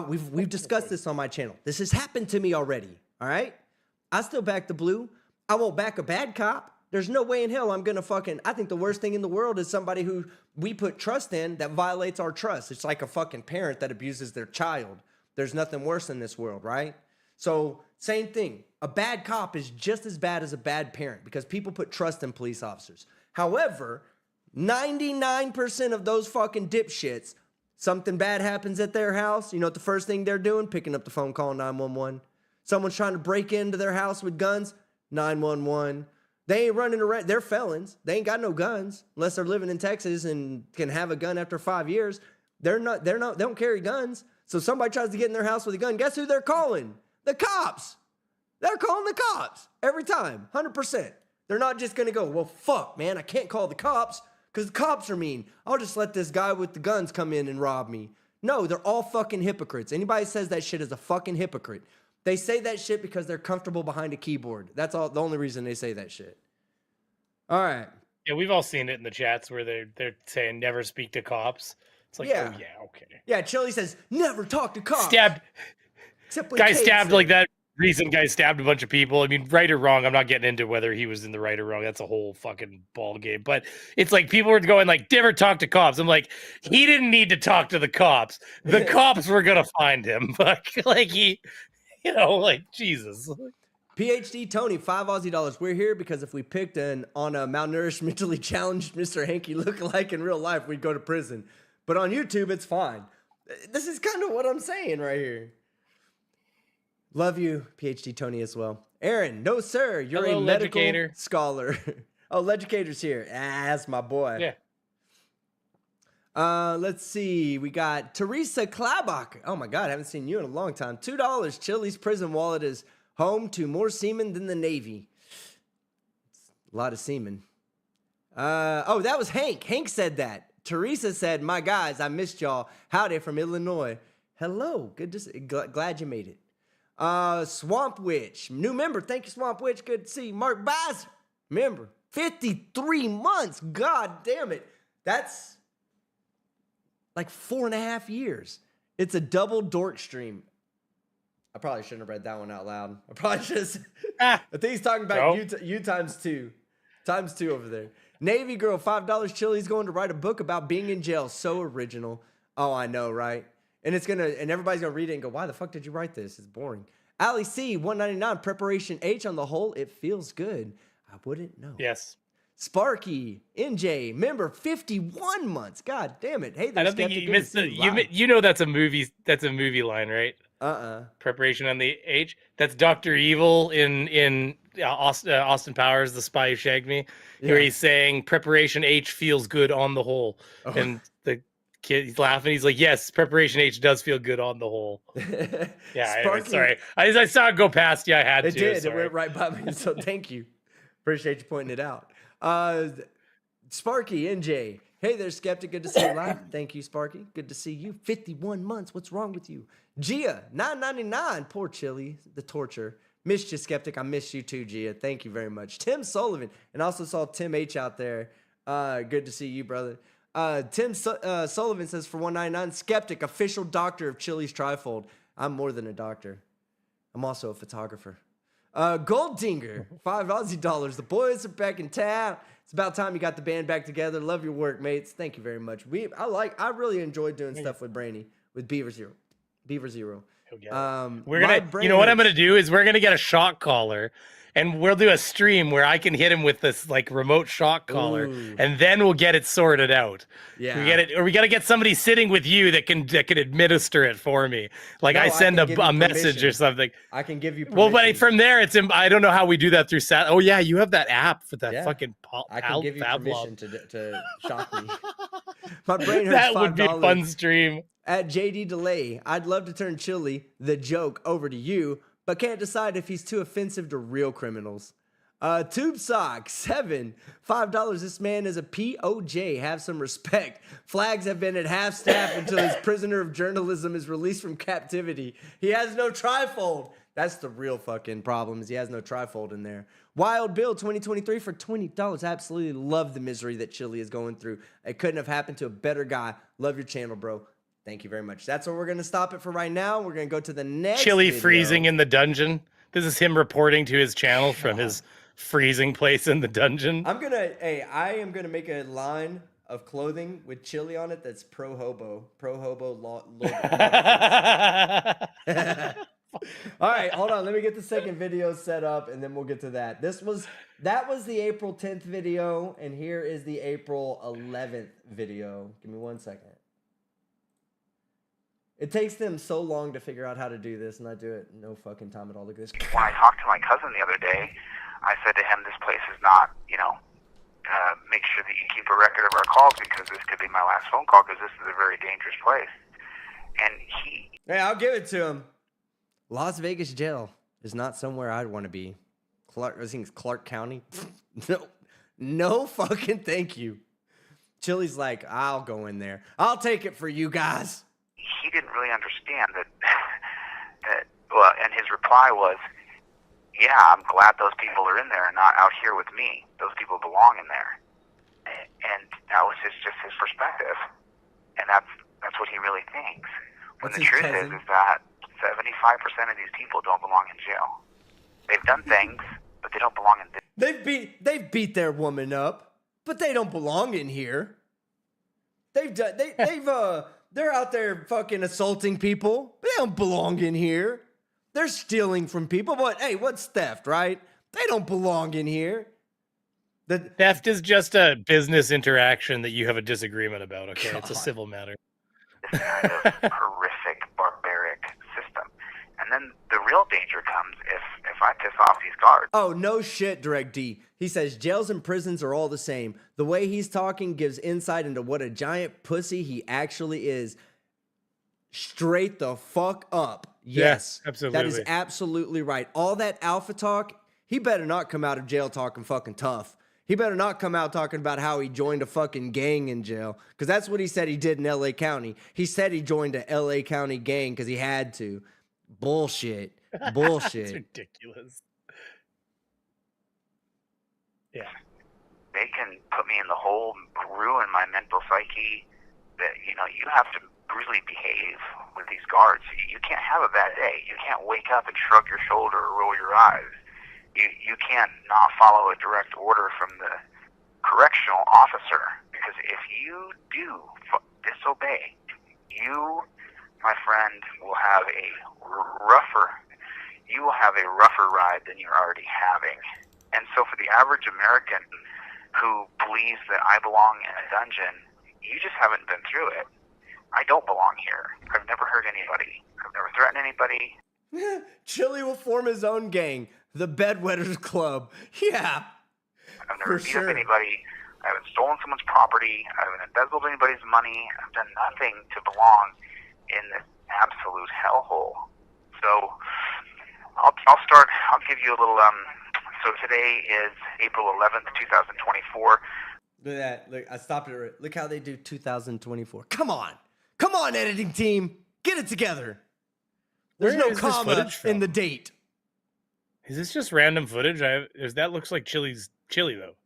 we've discussed this on my channel. This has happened to me already, all right? I still back the blue. I won't back a bad cop. There's no way in hell I'm going to I think the worst thing in the world is somebody who we put trust in that violates our trust. It's like a fucking parent that abuses their child. There's nothing worse in this world, right? So same thing. A bad cop is just as bad as a bad parent because people put trust in police officers. However, 99% of those fucking dipshits, something bad happens at their house. You know what the first thing they're doing? Picking up the phone, calling 911. Someone's trying to break into their house with guns, 911. They ain't running around. They're felons. They ain't got no guns unless they're living in Texas and can have a gun after 5 years. They don't carry guns. So somebody tries to get in their house with a gun. Guess who they're calling? The cops. They're calling the cops every time, 100%. They're not just going to go, well, fuck, man, I can't call the cops because the cops are mean. I'll just let this guy with the guns come in and rob me. No, they're all fucking hypocrites. Anybody says that shit is a fucking hypocrite. They say that shit because they're comfortable behind a keyboard. That's all. The only reason they say that shit. All right. Yeah, we've all seen it in the chats where they're saying never speak to cops. It's like, Yeah. oh yeah, okay. Yeah, Chille says never talk to cops. Stabbed. Except when Guy Kate stabbed said- like that. Recent guy stabbed a bunch of people. I mean, right or wrong, I'm not getting into whether he was in the right or wrong. That's a whole fucking ball game. But it's like people were going like, never talk to cops. I'm like, he didn't need to talk to the cops. The cops were gonna find him. But like he, like Jesus. PhD Tony, $5 Aussie. We're here because if we picked on a malnourished, mentally challenged Mr. Hanky lookalike in real life, we'd go to prison. But on YouTube, it's fine. This is kind of what I'm saying right here. Love you, PhD Tony, as well. Aaron, no, sir. You're Hello, a medical Leducator. scholar. Oh, Leducator's here. that's my boy. Yeah. Let's see. We got Teresa Klabach. Oh, my God. I haven't seen you in a long time. $2. Chille's prison wallet is home to more seamen than the Navy. A lot of semen. That was Hank. Hank said that. Teresa said, "My guys, I missed y'all. Howdy from Illinois. Hello. Good to see. Glad you made it." Swamp Witch, new member. Thank you, Swamp Witch. Good to see you. Mark Bass, member. 53 months. God damn it. That's like 4.5 years. It's a double dork stream. I probably shouldn't have read that one out loud. I probably should have. I think he's talking about you times two. Times two over there. Navy Girl, $5. Chille's going to write a book about being in jail. So original. Oh, I know, right? And everybody's gonna read it and go, "Why the fuck did you write this? It's boring." Ali C, $1.99. Preparation H on the whole. It feels good. I wouldn't know. Yes. Sparky, NJ, member, 51 months. God damn it. Hey, I don't think you missed you know that's a movie. That's a movie line, right? Preparation on the H. That's Dr. Evil in Austin Powers, The Spy Who Shagged Me, where he's saying Preparation H feels good on the whole, and the kid, he's laughing. He's like, "Yes, Preparation H does feel good on the whole." Yeah, anyway, sorry. I saw it go past you. I had to. It did. Sorry. It went right by me. So thank you. Appreciate you pointing it out. Sparky, NJ. Hey there, Skeptic. Good to see you live. Thank you, Sparky. Good to see you. 51 months. What's wrong with you? Gia, $9.99. Poor Chille. The torture. Missed you, Skeptic. I missed you too, Gia. Thank you very much. Tim Sullivan. And also saw Tim H out there. Good to see you, brother. Tim Sullivan says for $1.99, Skeptic, official doctor of Chille's Trifold. I'm more than a doctor. I'm also a photographer. Golddinger, $5 Aussie. The boys are back in town. It's about time you got the band back together. Love your work, mates. Thank you very much. I really enjoy doing stuff with Brainy, with Beaver Zero. We're gonna, you know what I'm gonna do is we're gonna get a shock collar, and we'll do a stream where I can hit him with this like remote shock collar, and then we'll get it sorted out. Yeah, we gotta get somebody sitting with you that can administer it for me. Like I send a message or something. I can give you permission. Well, but from there, I don't know how we do that through Sat. Oh yeah, you have that app for that fucking. I can give you permission to shock me. My brain hurts. That would be a fun stream. At JD Delay, I'd love to turn Chille, the joke, over to you, but can't decide if he's too offensive to real criminals. Tube Sock, $7. $5. This man is a POJ. Have some respect. Flags have been at half staff until his prisoner of journalism is released from captivity. He has no trifold. That's the real fucking problem, is he has no trifold in there. Wild Bill 2023 for $20. Absolutely love the misery that Chille is going through. It couldn't have happened to a better guy. Love your channel, bro. Thank you very much. That's where we're going to stop it for right now. We're going to go to the next Chille video. freezing in the dungeon. This is him reporting to his channel from his freezing place in the dungeon. I am going to make a line of clothing with Chille on it that's pro hobo. Pro hobo law. All right, hold on. Let me get the second video set up, and then we'll get to that. That was the April 10th video, and here is the April 11th video. Give me 1 second. It takes them so long to figure out how to do this, and I do it no fucking time at all. Look at this. When I talked to my cousin the other day, I said to him, "This place is not, make sure that you keep a record of our calls because this could be my last phone call because this is a very dangerous place." And hey, I'll give it to him. Las Vegas jail is not somewhere I'd want to be. I think it's Clark County. No fucking thank you. Chille's like, I'll go in there. I'll take it for you guys. He didn't really understand that, and his reply was, "Yeah, I'm glad those people are in there and not out here with me. Those people belong in there." And that was just his perspective, and that's what he really thinks. When the truth is that 75% of these people don't belong in jail. They've done things, but they don't belong in this. They've beat their woman up, but they don't belong in here. They're out there fucking assaulting people, but they don't belong in here. They're stealing from people, but hey, what's theft, right? They don't belong in here. Theft is just a business interaction that you have a disagreement about, okay? God. It's a civil matter. This kind of horrific, barbaric system. And then the real danger comes if I piss off these guards. Oh, no shit, Direct D. He says jails and prisons are all the same. The way he's talking gives insight into what a giant pussy he actually is. Straight the fuck up. Yes, absolutely. That is absolutely right. All that alpha talk, he better not come out of jail talking fucking tough. He better not come out talking about how he joined a fucking gang in jail, because that's what he said he did in L.A. County. He said he joined a L.A. County gang because he had to. Bullshit. Bullshit. It's ridiculous. Yeah. They can put me in the hole, ruin my mental psyche. That, you know, you have to really behave with these guards. You can't have a bad day. You can't wake up and shrug your shoulder or roll your eyes. You can't not follow a direct order from the correctional officer, because if you do disobey, you, my friend, will have a rougher ride than you're already having. And so for the average American who believes that I belong in a dungeon, you just haven't been through it. I don't belong here. I've never hurt anybody. I've never threatened anybody. Chille will form his own gang, the Bedwetters Club. Yeah. I've never beat up anybody. I haven't stolen someone's property. I haven't embezzled anybody's money. I've done nothing to belong in this absolute hellhole. So I'll start. I'll give you a little. So today is April 11th, 2024. Look at that. Look, I stopped it. Right. Look how they do 2024. Come on, editing team, get it together. There's no comma in the date. Is this just random footage? That looks like Chille's Chille though.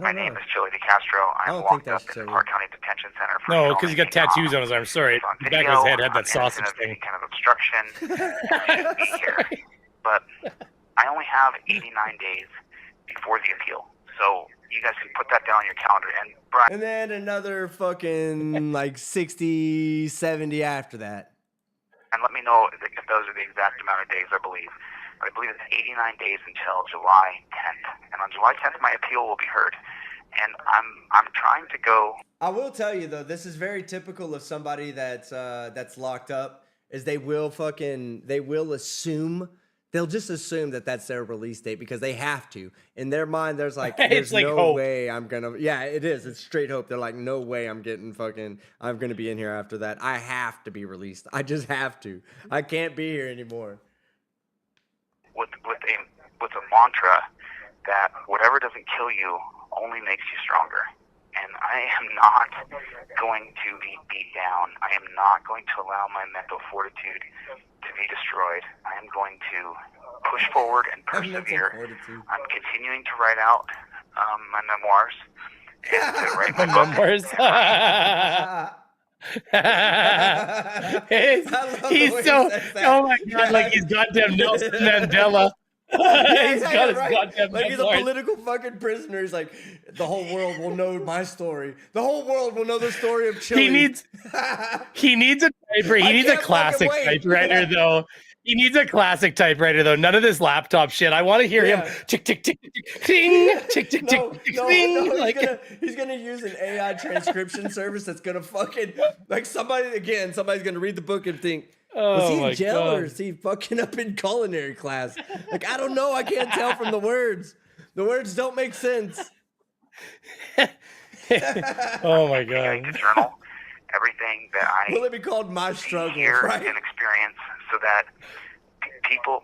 My name is Chille DeCastard. I'm locked up in the Clark County Detention Center. No, because he got tattoos on his arm. Sorry, the back of his head had that sausage thing. Kind of obstruction. I shouldn't be here, but I only have 89 days before the appeal, so you guys can put that down on your calendar. And Brian, and then another fucking like 60, 70 after that. And let me know if those are the exact amount of days. I believe it's 89 days until July 10th. And on July 10th, my appeal will be heard. And I'm trying to go. I will tell you though, this is very typical of somebody that's locked up. Is they will assume. They'll just assume that that's their release date because they have to. In their mind, there's like, there's like no way I'm gonna. Yeah, it is. It's straight hope. They're like, no way I'm gonna be in here after that. I have to be released. I just have to. I can't be here anymore. With a mantra that whatever doesn't kill you only makes you stronger. And I am not going to be beat down. I am not going to allow my mental fortitude to be destroyed. I am going to push forward and persevere. I'm continuing to write out my memoirs and to write my memoirs. he's so, oh my God, like he's goddamn Nelson Mandela. He's got his goddamn like he's a political fucking prisoner. He's like, the whole world will know my story. The whole world will know the story of Chille. He needs a typewriter. He needs a classic typewriter though. He needs a classic typewriter though. None of this laptop shit. I want to hear him tick tick tick tick ting tick tick tick ting. He's gonna use an AI transcription service that's gonna fucking like somebody's gonna read the book and think, was he in jail or is he fucking up in culinary class? Like, I don't know. I can't tell from the words. The words don't make sense. Oh my God. To journal everything that I will it be called My Struggle, hear right? And experience, so that people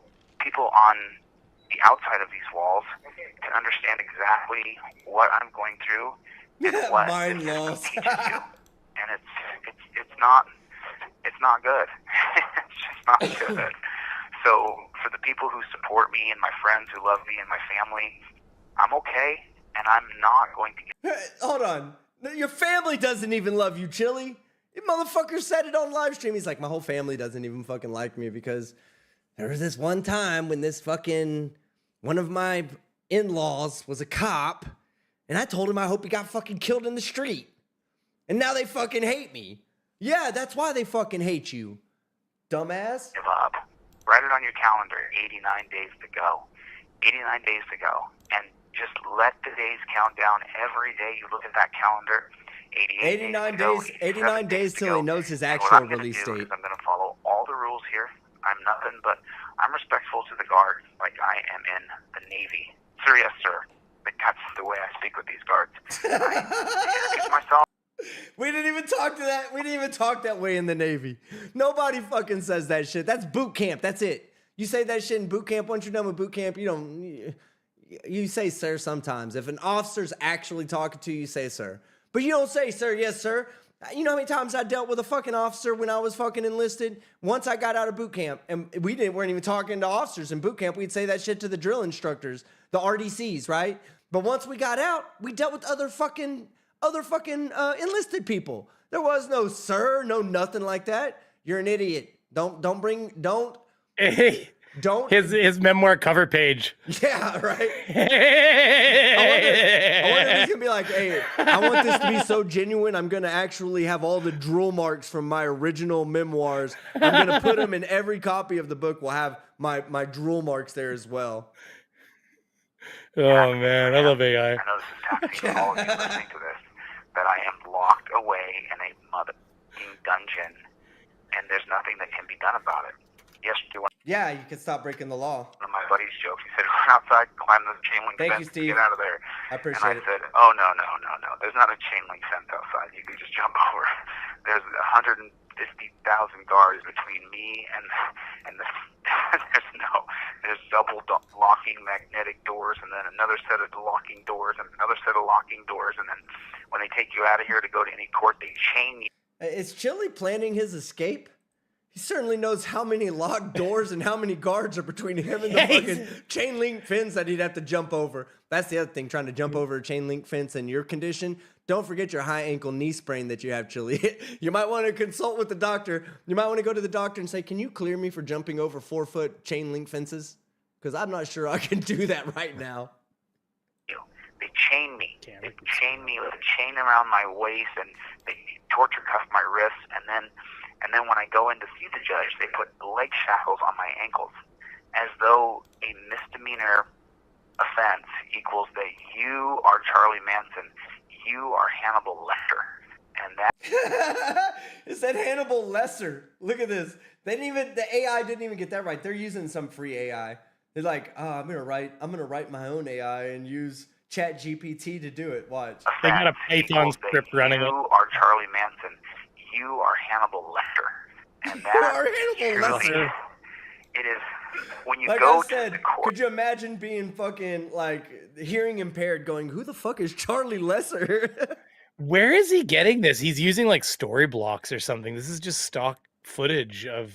on the outside of these walls can understand exactly what I'm going through and what mind this loss. teaches you. And it's not good. It's just not good. So for the people who support me and my friends who love me and my family, I'm okay, and I'm not going to get... Hold on. Your family doesn't even love you, Chille. You motherfucker said it on live stream. He's like, my whole family doesn't even fucking like me because there was this one time when one of my in-laws was a cop, and I told him I hope he got fucking killed in the street. And now they fucking hate me. Yeah, that's why they fucking hate you, dumbass. Give up. Write it on your calendar. 89 days to go. 89 days to go. And just let the days count down. Every day you look at that calendar. 89 days till he knows his actual release date. I'm going to follow all the rules here. I'm nothing but I'm respectful to the guards like I am in the Navy. Sir, yes, sir. That's the way I speak with these guards. I introduce myself. We didn't even talk to that. We didn't even talk that way in the Navy. Nobody fucking says that shit. That's boot camp. That's it. You say that shit in boot camp. Once you're done with boot camp, you don't. you say sir sometimes. If an officer's actually talking to you, you say sir. But you don't say sir, yes sir. You know how many times I dealt with a fucking officer when I was fucking enlisted? Once I got out of boot camp, and weren't even talking to officers in boot camp. We'd say that shit to the drill instructors, the RDCs, right? But once we got out, we dealt with other fucking enlisted people. There was no sir, no nothing like that. You're an idiot. Hey. Don't his memoir cover page. Yeah, right. I wonder if he's gonna be like, hey, I want this to be so genuine. I'm gonna actually have all the drool marks from my original memoirs. I'm gonna put them in every copy of the book. We'll have my drool marks there as well. Oh man, I love AI. I know this is happening to all of you listening to this, that I am locked away in a motherfucking dungeon, and there's nothing that can be done about it. Yesterday, yeah, you can stop breaking the law. One of my buddies joked. He said, "Run outside, climb the chain link Thank fence, you, Steve. get out of there." I appreciate it. And I said, "Oh no. There's not a chain link fence outside. You can just jump over. There's 150,000 guards between me and the. There's double locking magnetic doors, and then another set of locking doors, and another set of locking doors, and then when they take you out of here to go to any court, they chain you." Is Chille planning his escape? He certainly knows how many locked doors and how many guards are between him and the fucking chain link fence that he'd have to jump over. That's the other thing, trying to jump over a chain link fence in your condition. Don't forget your high ankle knee sprain that you have, Chille. You might want to consult with the doctor. You might want to go to the doctor and say, can you clear me for jumping over 4-foot chain link fences? Because I'm not sure I can do that right now. They chain me. They chain me with a chain around my waist, and they torture cuff my wrists, and then when I go in to see the judge, they put leg shackles on my ankles, as though a misdemeanor offense equals that you are Charlie Manson, you are Hannibal Lecter, and that it said Hannibal Lesser. Look at this. The AI didn't even get that right. They're using some free AI. They're like, I'm gonna write my own AI and use ChatGPT to do it. Watch. They got a Python script running. You are Charlie Manson. You are Hannibal Lecter, and that you are Hannibal Lecter. It is when you like go I said, to the court. Could you imagine being fucking like hearing impaired, going, "Who the fuck is Charlie Lesser?" Where is he getting this? He's using like story blocks or something. This is just stock footage of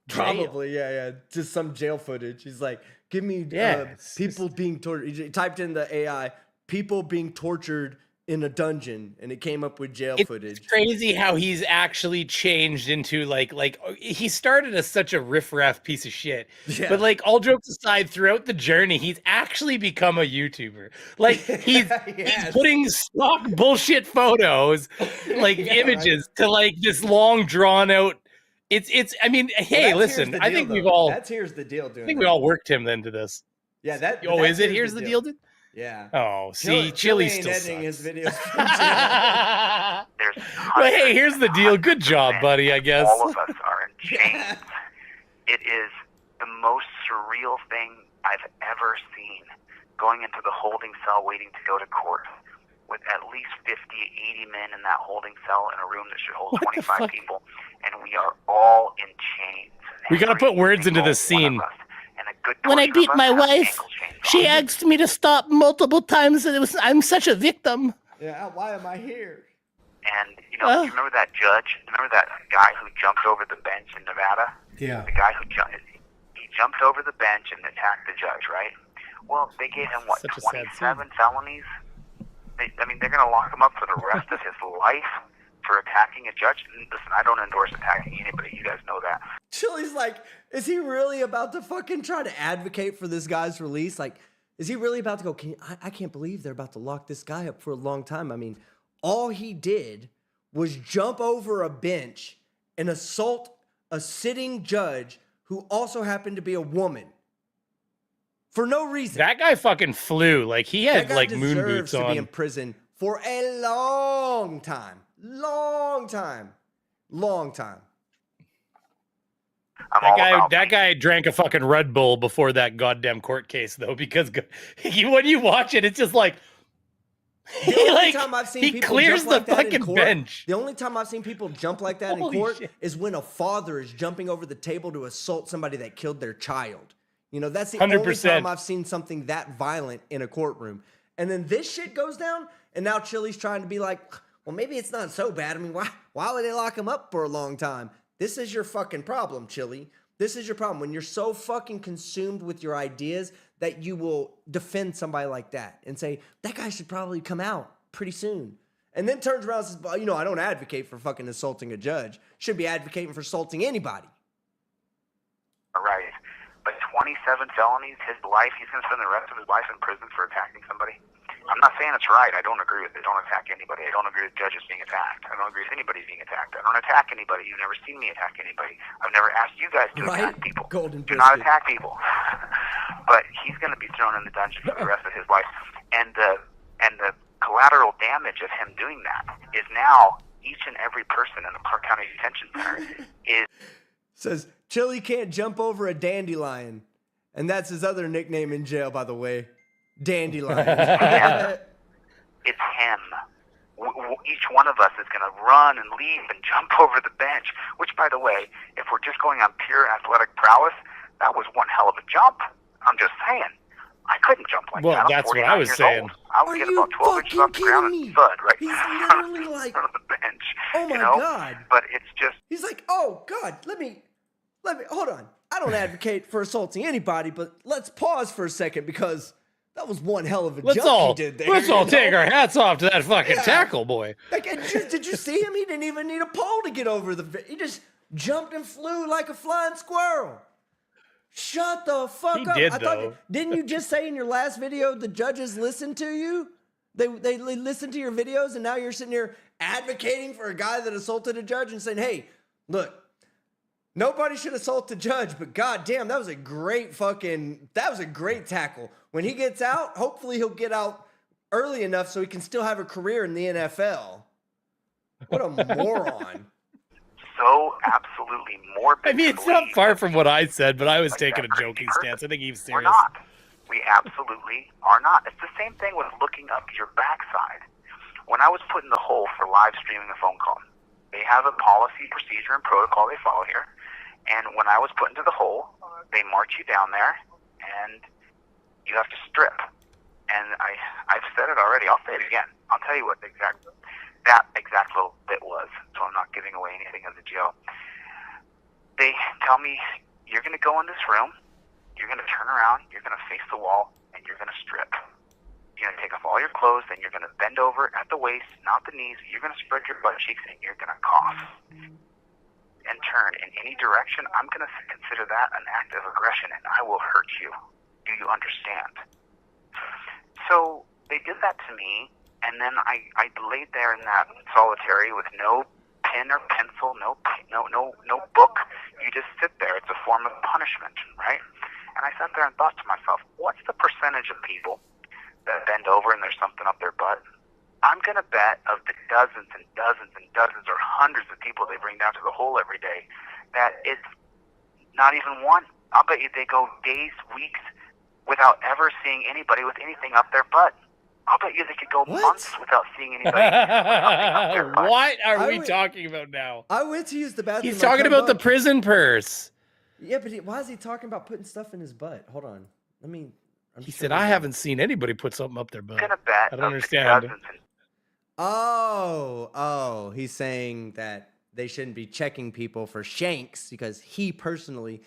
jail. Probably, yeah, just some jail footage. He's like, "Give me people being tortured." He typed in the AI, "people being tortured in a dungeon," and it came up with jail footage. It's crazy how he's actually changed into like he started as such a riffraff piece of shit, but like all jokes aside, throughout the journey, he's actually become a YouTuber. Like he's putting stock bullshit photos, like images, to like this long drawn out. It's. I mean, hey, listen. I think we've all. Here's the deal, dude. I think we all worked him into this. Yeah, that. Oh, is it? Here's the deal, dude. Yeah. Oh, see, Chille still editing his sucks. videos. Well, hey, here's the deal. Good job, buddy. I guess all of us are in chains. It is the most surreal thing I've ever seen. Going into the holding cell, waiting to go to court, with at least 50, 80 men in that holding cell in a room that should hold 25 people, and we are all in chains. We gotta put words into this scene. When I beat my wife, she asked me to stop multiple times, and I'm such a victim. Yeah, why am I here? And, you remember that judge? Remember that guy who jumped over the bench in Nevada? Yeah. The guy who jumped over the bench and attacked the judge, right? Well, they gave him, 27 felonies? They're going to lock him up for the rest of his life for attacking a judge. And listen, I don't endorse attacking anybody. You guys know that. Chille's like, is he really about to fucking try to advocate for this guy's release? Like, is he really about to go, I can't believe they're about to lock this guy up for a long time. I mean, all he did was jump over a bench and assault a sitting judge who also happened to be a woman. For no reason. That guy fucking flew. Like, he had like moon boots on. To be in prison for a long time. That guy drank a fucking Red Bull before that goddamn court case, though, because when you watch it, it's just like the only time I've seen people clears jump like the that fucking in court, bench. The only time I've seen people jump like that in Holy court shit. is when a father is jumping over the table to assault somebody that killed their child. You know, that's the only 100%. time I've seen something that violent in a courtroom. And then this shit goes down, and now Chille's trying to be like, well, maybe it's not so bad. I mean, why would they lock him up for a long time? This is your fucking problem, Chille. This is your problem. When you're so fucking consumed with your ideas that you will defend somebody like that and say, that guy should probably come out pretty soon. And then turns around and says, well, you know, I don't advocate for fucking assaulting a judge. Should be advocating for assaulting anybody. Right. But 27 felonies, his life, he's going to spend the rest of his life in prison for attacking somebody. I'm not saying it's right. I don't agree with it. Don't attack anybody. I don't agree with judges being attacked. I don't agree with anybody being attacked. I don't attack anybody. You've never seen me attack anybody. I've never asked you guys to attack people. Golden Do not attack people. But he's going to be thrown in the dungeon for the rest of his life. And the collateral damage of him doing that is now each and every person in the Clark County Detention Center is... Says, Chille can't jump over a dandelion. And that's his other nickname in jail, by the way. Dandelion. It's him. Each one of us is going to run and leap and jump over the bench, which, by the way, if we're just going on pure athletic prowess, that was one hell of a jump. I'm just saying. I couldn't jump like that. Well, that's what I was saying. Old. I would get about 12 inches off the ground and thud right He's literally like, on the bench. oh my God. But it's just... He's like, oh God, let me, hold on. I don't advocate for assaulting anybody, but let's pause for a second because that was one hell of a jump he did there. Let's all take our hats off to that fucking tackle, boy. Like, did you see him? He didn't even need a pole to get over he just jumped and flew like a flying squirrel. Shut the fuck up. Did, though. Didn't you just say in your last video the judges listened to you? They listened to your videos, and now you're sitting here advocating for a guy that assaulted a judge and saying, hey, look, nobody should assault the judge, but goddamn, that was a great tackle. When he gets out, hopefully he'll get out early enough so he can still have a career in the NFL. What a moron. So absolutely morbid. I mean, it's not far from what I said, but I was taking a joking stance. I think he was serious. We're not. We absolutely are not. It's the same thing with looking up your backside. When I was put in the hole for live streaming a phone call, they have a policy, procedure, and protocol they follow here. And when I was put into the hole, they march you down there, and you have to strip. And I've said it already. I'll say it again. I'll tell you what that exact little bit was, so I'm not giving away anything of the jail. They tell me, you're going to go in this room, you're going to turn around, you're going to face the wall, and you're going to strip. You're going to take off all your clothes, then you're going to bend over at the waist, not the knees, you're going to spread your butt cheeks, and you're going to cough and turn in any direction. I'm going to consider that an act of aggression, and I will hurt you. Do you understand? So they did that to me. And then I laid there in that solitary with no pen or pencil, no book. You just sit there. It's a form of punishment, right? And I sat there and thought to myself, what's the percentage of people that bend over and there's something up their butt? I'm going to bet of the dozens and dozens and dozens or hundreds of people they bring down to the hole every day that it's not even one. I'll bet you they go days, weeks without ever seeing anybody with anything up their butt. I'll bet you they could go months without seeing anybody with something up their butt. What are we talking about now? I went to use the bathroom. He's talking about the prison purse. Yeah, but why is he talking about putting stuff in his butt? Hold on. He said, I haven't seen anybody put something up their butt. I'm gonna bet I don't understand. Oh, he's saying that they shouldn't be checking people for shanks because he personally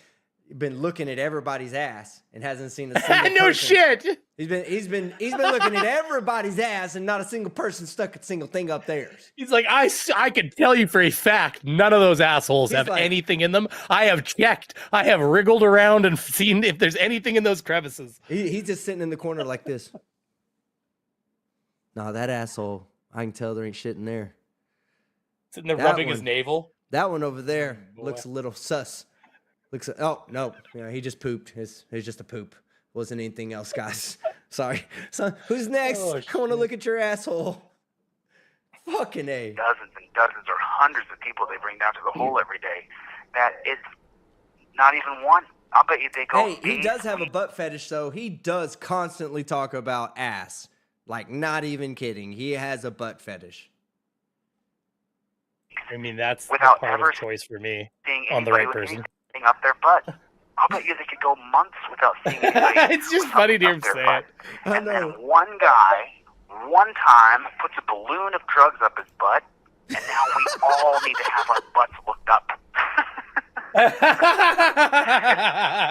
been looking at everybody's ass and hasn't seen a single no person. shit. He's been looking at everybody's ass and not a single person stuck a single thing up theirs. He's like, I can tell you for a fact, none of those assholes have like, anything in them. I have checked. I have wriggled around and seen if there's anything in those crevices. He's just sitting in the corner like this. Nah, that asshole, I can tell there ain't shit in there. Sitting there rubbing his navel. That one over there looks a little sus. Oh, no. Yeah, he just pooped. It's just a poop. Wasn't anything else, guys. Sorry. So, who's next? I want to look at your asshole. Fucking A. Dozens and dozens or hundreds of people they bring down to the hole every day. That it's not even one. I'll bet you they go. Hey, he does have a butt fetish, though. He does constantly talk about ass. Like, not even kidding. He has a butt fetish. I mean, that's without part ever of choice for me seeing on the right anybody with person. anything up their butt. I'll bet you they could go months without seeing anybody. It's just funny to hear him say it. I And know. then one guy, one time, puts a balloon of drugs up his butt, and now we all need to have our butts looked up. You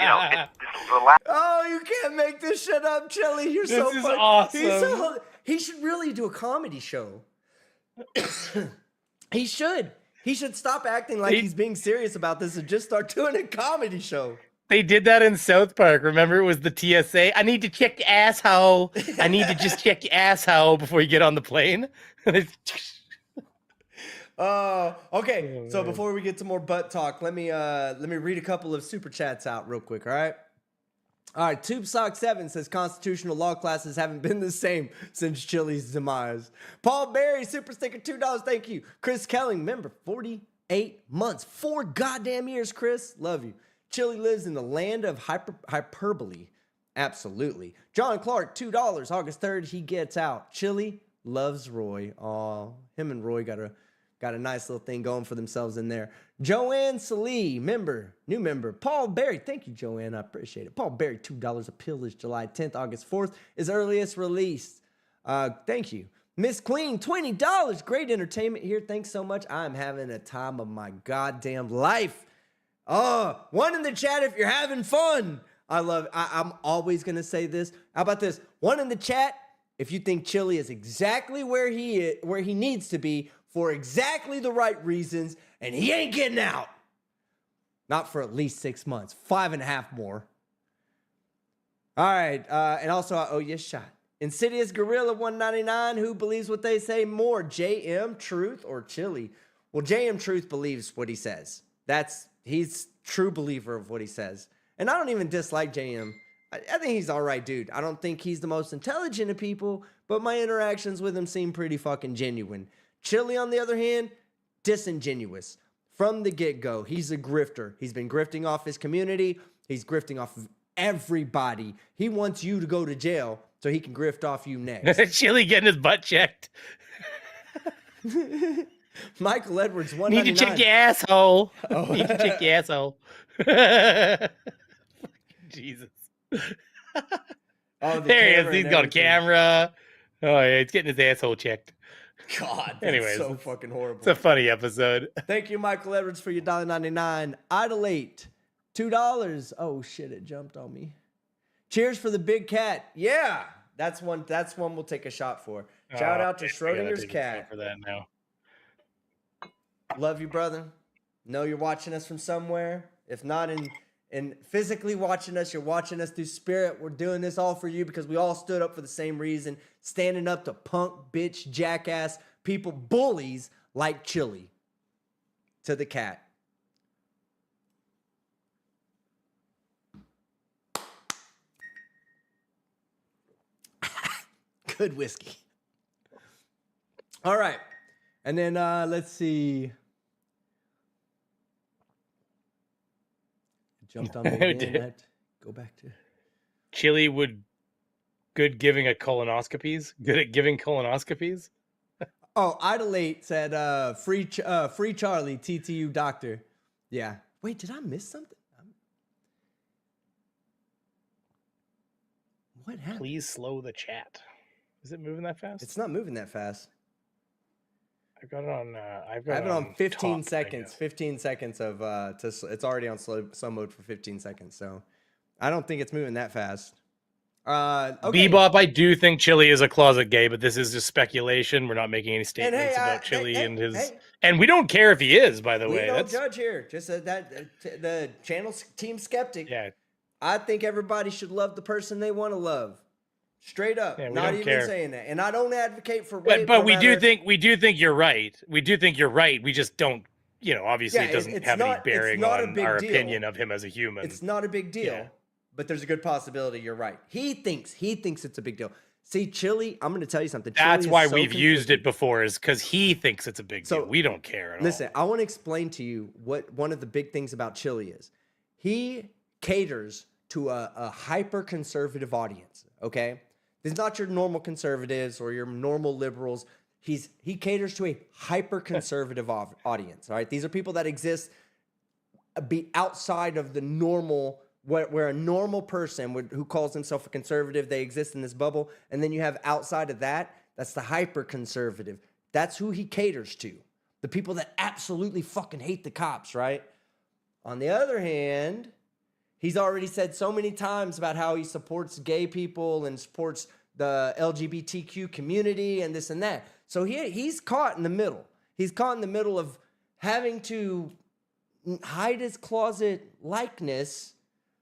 know, this was the last. Oh, you can't make this shit up, Chille. You're This so is funny. awesome. He should really do a comedy show. He should. He should stop acting like he's being serious about this and just start doing a comedy show. They did that in South Park. Remember, it was the TSA. I need to check your asshole. I need to just check your asshole before you get on the plane. Okay. Oh, So man. before we get to more butt talk, let me read a couple of super chats out real quick. All right. All right. Tube Sock 7 says constitutional law classes haven't been the same since Chille's demise. Paul Berry, super sticker, $2. Thank you. Chris Kelling, member, 48 months, 4 goddamn years. Chris, love you. Chille lives in the land of hyperbole. Absolutely. John Clark, $2. August 3rd, he gets out. Chille loves Roy. Aw, him and Roy got a nice little thing going for themselves in there. Joanne Salee, member, new member. Paul Berry, thank you, Joanne. I appreciate it. Paul Berry, $2. Appeal is July 10th. August 4th is earliest release. Thank you. Miss Queen, $20. Great entertainment here. Thanks so much. I'm having a time of my goddamn life. One in the chat if you're having fun. I'm always going to say this. How about this? One in the chat if you think Chille is exactly where he needs to be for exactly the right reasons, and he ain't getting out. Not for at least 6 months, 5.5 more. All right, and also I owe you a shot. Insidious Gorilla 199, who believes what they say more, JM Truth or Chille? Well, JM Truth believes what he says. He's true believer of what he says. And I don't even dislike JM. I think he's all right, dude. I don't think he's the most intelligent of people, but my interactions with him seem pretty fucking genuine. Chille, on the other hand, disingenuous. From the get-go, he's a grifter. He's been grifting off his community. He's grifting off of everybody. He wants you to go to jail so he can grift off you next. Chille getting his butt checked. Michael Edwards, $199. Need to check your asshole. Need to check your asshole. Jesus. Oh, there he is. He's got a camera. Oh, yeah, he's getting his asshole checked. God, that's Anyways, so fucking horrible. It's a funny episode. Thank you, Michael Edwards, for your $1.99. Idolate, $2. Oh shit, it jumped on me. Cheers for the big cat. Yeah, that's one we'll take a shot for. Shout out to Schrodinger's cat. For that now. Love you, brother. Know you're watching us from somewhere. If not in physically watching us, you're watching us through spirit. We're doing this all for you because we all stood up for the same reason. Standing up to punk, bitch, jackass people, bullies like Chille. To the cat. Good whiskey. All right. And then let's see. Jumped on me again. Go back to Chille good giving a colonoscopies. Good at giving colonoscopies. Oh, Idolate said free Charlie, TTU doctor. Yeah. Wait, did I miss something? What happened? Please slow the chat. Is it moving that fast? It's not moving that fast. I've got it on. I have it on 15 top, seconds. 15 seconds of it's already on slow mode for 15 seconds. So I don't think it's moving that fast. Okay. Bebop, I do think Chille is a closet gay, but this is just speculation. We're not making any statements about Chille and his. And we don't care if he is, by the way. We don't judge here. Just the channel team Skeptic. Yeah. I think everybody should love the person they want to love. Straight up. Yeah, not even care. Saying that. And I don't advocate for rape. But we do think you're right. We do think you're right. We just don't, obviously it doesn't have any bearing on our opinion of him as a human. It's not a big deal. Yeah. But there's a good possibility you're right. He thinks it's a big deal. See, Chille, I'm going to tell you something. That's why we've used it before, is because he thinks it's a big deal. We don't care at all. Listen, I want to explain to you what one of the big things about Chille is. He caters to a hyper-conservative audience, okay? This is not your normal conservatives or your normal liberals. He caters to a hyper-conservative audience, all right? These are people that exist be outside of the normal where a normal person who calls himself a conservative, they exist in this bubble. And then you have outside of that, that's the hyper conservative. That's who he caters to. The people that absolutely fucking hate the cops, right? On the other hand, he's already said so many times about how he supports gay people and supports the LGBTQ community and this and that. So he's caught in the middle. He's caught in the middle of having to hide his closet likeness.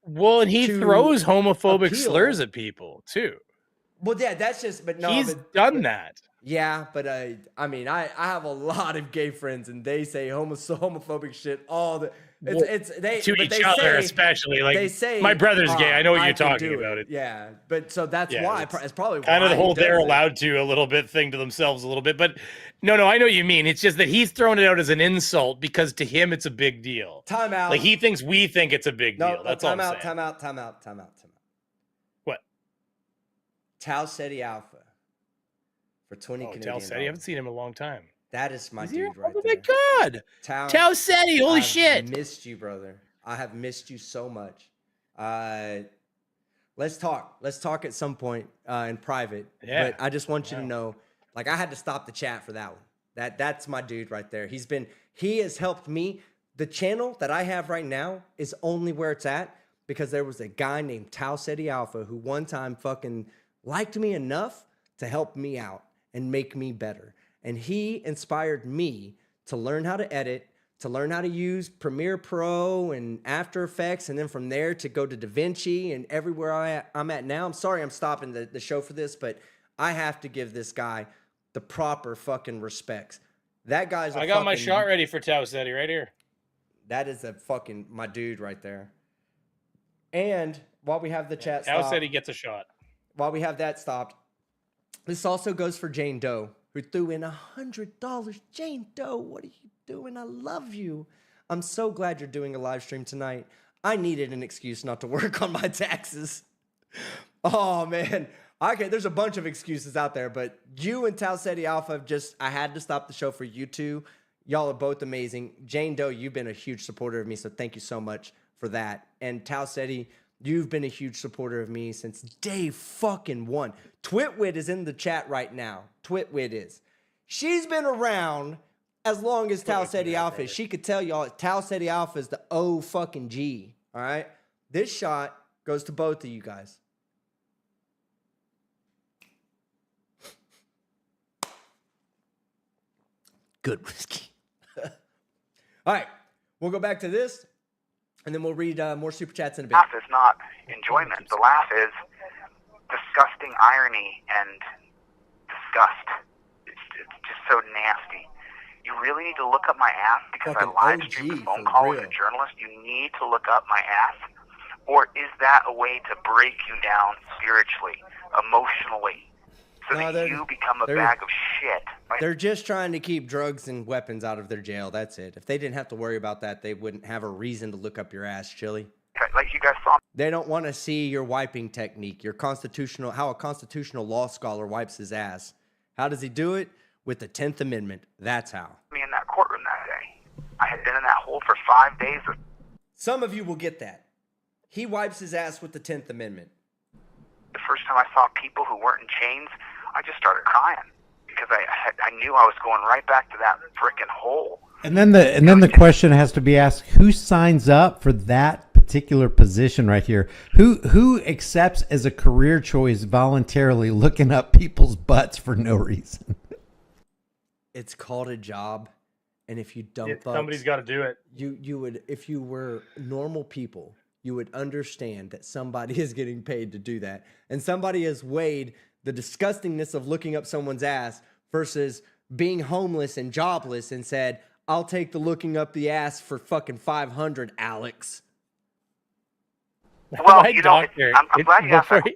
Well, and he throws homophobic appeal. Slurs at people too. Well, yeah, that's just, but no. He's done that. Yeah, but I mean, I have a lot of gay friends and they say homophobic shit all the to each other, especially. Like, they say, my brother's gay. I know what you're talking about. It. Yeah, but so that's why it's probably kind of the whole they're it. allowed to a little bit thing to themselves a little bit. But no, I know what you mean. It's just that he's thrown it out as an insult because to him it's a big deal. Time out. Like he thinks we think it's a big deal. That's all I'm saying. Time out. What? Tau Ceti Alpha for 20 Canadian Tau Ceti. I haven't seen him in a long time. That is my dude right there. there. Oh my God. Tau Ceti. Holy shit. I missed you, brother. I have missed you so much. Let's talk. Let's talk at some point in private. Yeah. But I just want you to know, like, I had to stop the chat for that one. That's my dude right there. He has helped me. The channel that I have right now is only where it's at because there was a guy named Tau Ceti Alpha who one time fucking liked me enough to help me out and make me better. And he inspired me to learn how to edit, to learn how to use Premiere Pro and After Effects, and then from there to go to DaVinci and everywhere I'm at now. I'm sorry I'm stopping the show for this, but I have to give this guy the proper fucking respects. That guy's I got my shot ready for Tau Ceti right here. That is my dude right there. And while we have the chat Tau stopped, Ceti gets a shot. While we have that stopped, this also goes for Jane Doe, who threw in $100. Jane Doe, what are you doing? I love you. I'm so glad you're doing a live stream tonight. I needed an excuse not to work on my taxes. Oh, man. Okay, there's a bunch of excuses out there, but you and Tau Ceti Alpha, I had to stop the show for you two. Y'all are both amazing. Jane Doe, you've been a huge supporter of me, so thank you so much for that. And Tau Ceti, you've been a huge supporter of me since day fucking one. Twitwit is in the chat right now. Twitwit is. She's been around as long as Tau Ceti Alpha is. She could tell y'all Tau Ceti Alpha is the O fucking G. All right? This shot goes to both of you guys. Good whiskey. All right. We'll go back to this. And then we'll read more super chats in a bit. Laugh is not enjoyment. The laugh is disgusting irony and disgust. It's just so nasty. You really need to look up my ass because Fucking I live streamed a phone call with a journalist. You need to look up my ass. Or is that a way to break you down spiritually, emotionally, so that you become a bag of shit? Right? They're just trying to keep drugs and weapons out of their jail. That's it. If they didn't have to worry about that, they wouldn't have a reason to look up your ass, Chille. Like you guys saw. They don't want to see your wiping technique, how a constitutional law scholar wipes his ass. How does he do it? With the 10th Amendment. That's how. Me in that courtroom that day. I had been in that hole for 5 days. Some of you will get that. He wipes his ass with the 10th Amendment. The first time I saw people who weren't in chains, I just started crying because I knew I was going right back to that frickin' hole. And then the question has to be asked: who signs up for that particular position right here? Who accepts as a career choice voluntarily looking up people's butts for no reason? It's called a job, and if you dump bucks, somebody's got to do it. You would, if you were normal people, you would understand that somebody is getting paid to do that, and somebody has weighed the disgustingness of looking up someone's ass versus being homeless and jobless and said, I'll take the looking up the ass for fucking 500, Alex. Well, I'm glad you asked that.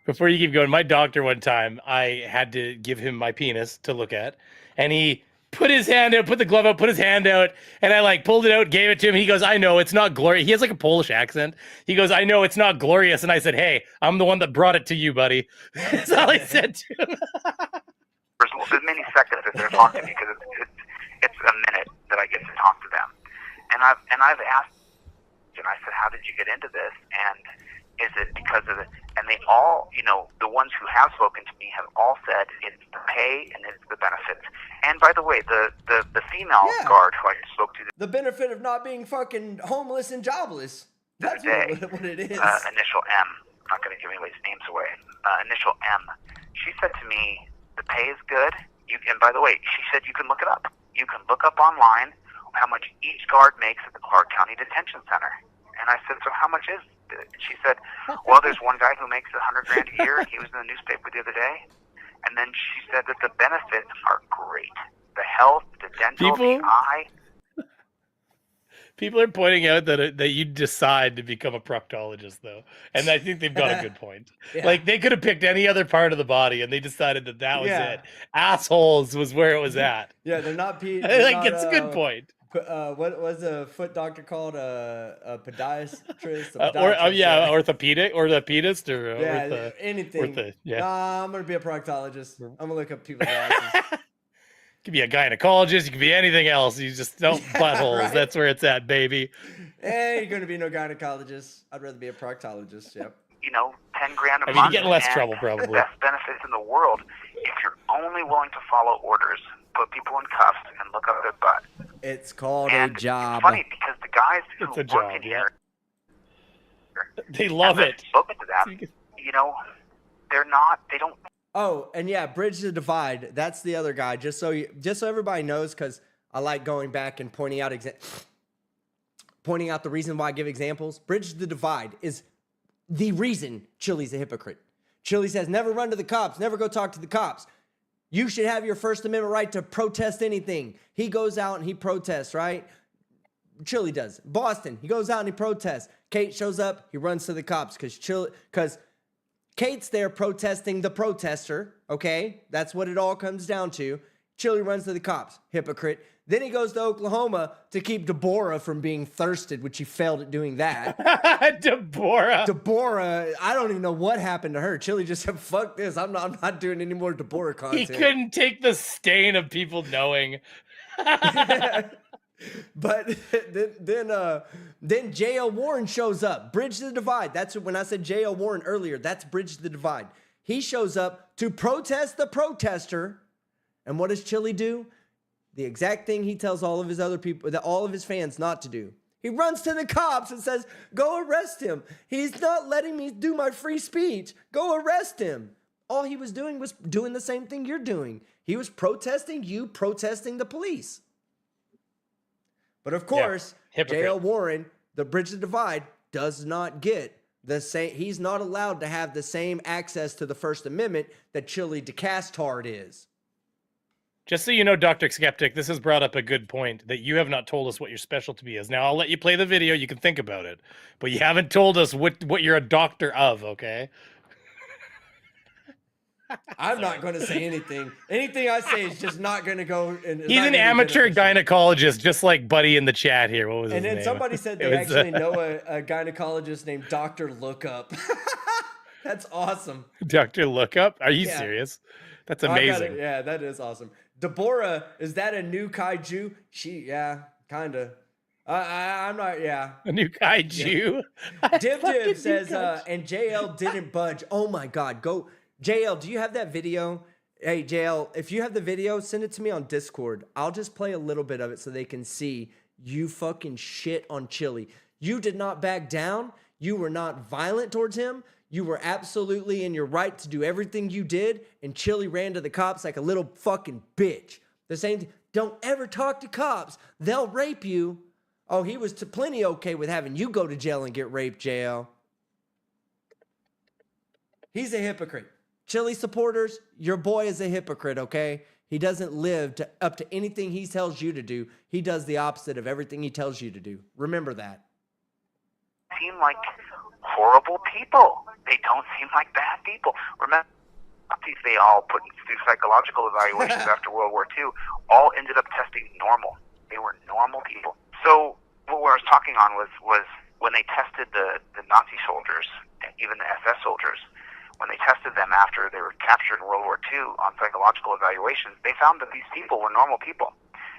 Before you keep going, my doctor one time, I had to give him my penis to look at, and he put his hand out, put the glove out, put his hand out, and I pulled it out, gave it to him. He goes, I know it's not glorious. He has a Polish accent. He goes, I know it's not glorious. And I said, hey, I'm the one that brought it to you, buddy. That's all I said to him. There's many seconds that they're talking to me because it's a minute that I get to talk to them. And I've asked And I said, how did you get into this? And is it because of it? And they all, the ones who have spoken to me have all said it's the pay and it's the benefits. And by the way, the female guard who I spoke to the benefit of not being fucking homeless and jobless. That's what it is. Initial M. I'm not going to give anybody's names away. Initial M. She said to me, the pay is good. And by the way, she said you can look it up. You can look up online how much each guard makes at the Clark County Detention Center. And I said, so how much is it? She said, well, there's one guy who makes $100,000 a year. He was in the newspaper the other day. And then she said that the benefits are great. The health, the dental, the eye. People are pointing out that you decide to become a proctologist, though, and I think they've got a good point. Yeah. Like, they could have picked any other part of the body, and they decided that was it. Assholes was where it was at. Yeah, they're not. It's a good point. What was a foot doctor called? A podiatrist? Orthopedist, or anything. Nah, I'm gonna be a proctologist. I'm gonna look up people's asses. You could be a gynecologist. You could be anything else. You just don't buttholes. Right? That's where it's at, baby. Hey, you're gonna be no gynecologist. I'd rather be a proctologist. Yep. $10,000 a month. You get in less trouble, probably. The best benefits in the world if you're only willing to follow orders, put people in cuffs, and look up their butt. It's called a job. It's funny because the guys who work in here, they love it. Spoken to that, they're not. They don't. Oh, and yeah, Bridge the Divide. That's the other guy. Just so everybody knows, because I like going back and pointing out the reason why I give examples. Bridge the Divide is the reason Chille's a hypocrite. Chille says, never run to the cops, never go talk to the cops. You should have your First Amendment right to protest anything. He goes out and he protests, right? Chille does. Boston, he goes out and he protests. Kate shows up, he runs to the cops because Kate's there protesting the protester, okay? That's what it all comes down to. Chille runs to the cops, hypocrite. Then he goes to Oklahoma to keep Deborah from being thirsted, which he failed at doing that. Deborah, I don't even know what happened to her. Chille just said, fuck this. I'm not doing any more Deborah content. He couldn't take the stain of people knowing. But then J.L. Warren shows up. Bridge the Divide. That's when I said J.L. Warren earlier. That's Bridge the Divide. He shows up to protest the protester. And what does Chille do? The exact thing he tells all of his other people, all of his fans not to do. He runs to the cops and says, go arrest him. He's not letting me do my free speech. Go arrest him. All he was doing was doing the same thing you're doing. He was protesting you protesting the police. But of course, J.L. Warren, the Bridge the Divide, does not get the same. He's not allowed to have the same access to the First Amendment that Chille DeCastard is. Just so you know, Dr. Skeptic, this has brought up a good point that you have not told us what your specialty is. Now, I'll let you play the video. You can think about it. But you haven't told us what you're a doctor of, okay? I'm not going to say anything. Anything I say is just not going to go. He's an amateur gynecologist, just like Buddy in the chat here. What was his name? And then somebody said they actually know a gynecologist named Dr. Lookup. That's awesome. Dr. Lookup? Are you serious? That's amazing. Yeah, that is awesome. Deborah, is that a new kaiju? Kind of. I'm not, A new kaiju? Yeah. Dib says, and JL didn't budge. Oh my God. Go. JL, do you have that video? Hey, JL, if you have the video, send it to me on Discord. I'll just play a little bit of it so they can see you fucking shit on Chille. You did not back down. You were not violent towards him. You were absolutely in your right to do everything you did, and Chille ran to the cops like a little fucking bitch. The same thing. Don't ever talk to cops. They'll rape you. Oh, he was plenty okay with having you go to jail and get raped, JL. He's a hypocrite. Chille supporters, your boy is a hypocrite, okay? He doesn't live up to anything he tells you to do. He does the opposite of everything he tells you to do. Remember that. Seem like horrible people. They don't seem like bad people. Remember, they all put through psychological evaluations after World War II, all ended up testing normal. They were normal people. So what I was talking on was when they tested the Nazi soldiers, even the SS soldiers, when they tested them after they were captured in World War II on psychological evaluations, they found that these people were normal people.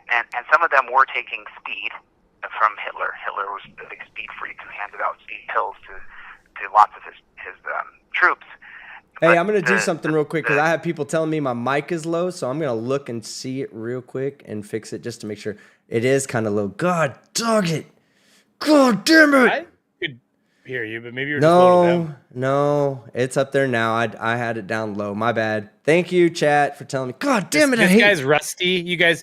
And some of them were taking speed, from Hitler. Hitler was a big speed freak who handed out speed pills to lots of his troops. Hey, But I'm going to do something real quick because I have people telling me my mic is low, so I'm going to look and see it real quick and fix it just to make sure it is kind of low. God dog it. God damn it. I could hear you, but maybe you're just low to them. No, it's up there now. I had it down low. My bad. Thank you, chat, for telling me. God damn it. This guy's rusty. You guys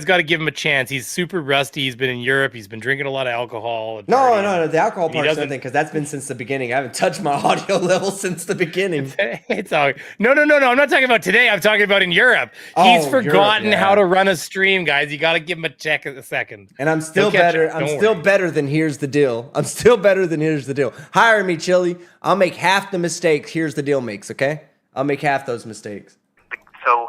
got to give him a chance. He's super rusty. He's been in Europe. He's been drinking a lot of alcohol. No. The alcohol part's nothing because that's been since the beginning. I haven't touched my audio level since the beginning. It's all no. I'm not talking about today. I'm talking about in Europe. He's forgotten how to run a stream, guys. You got to give him a second. And I'm still better. I'm still better than Here's the Deal. I'm still better than Here's the Deal. Hire me, Chille. I'll make half the mistakes Here's the Deal makes. Okay, I'll make half those mistakes. So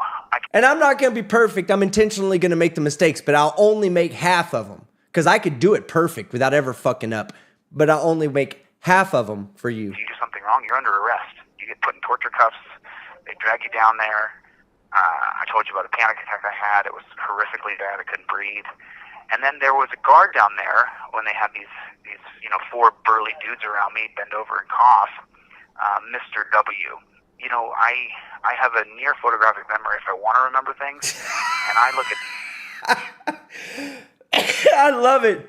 And I'm not going to be perfect. I'm intentionally going to make the mistakes, but I'll only make half of them because I could do it perfect without ever fucking up. But I'll only make half of them for you. if you do something wrong, you're under arrest. You get put in torture cuffs. They drag you down there. I told you about a panic attack I had. It was horrifically bad. I couldn't breathe. And then there was a guard down there when they had these four burly dudes around me bend over and cough. Mr. W. I have a near photographic memory if I want to remember things. And I look at... I love it.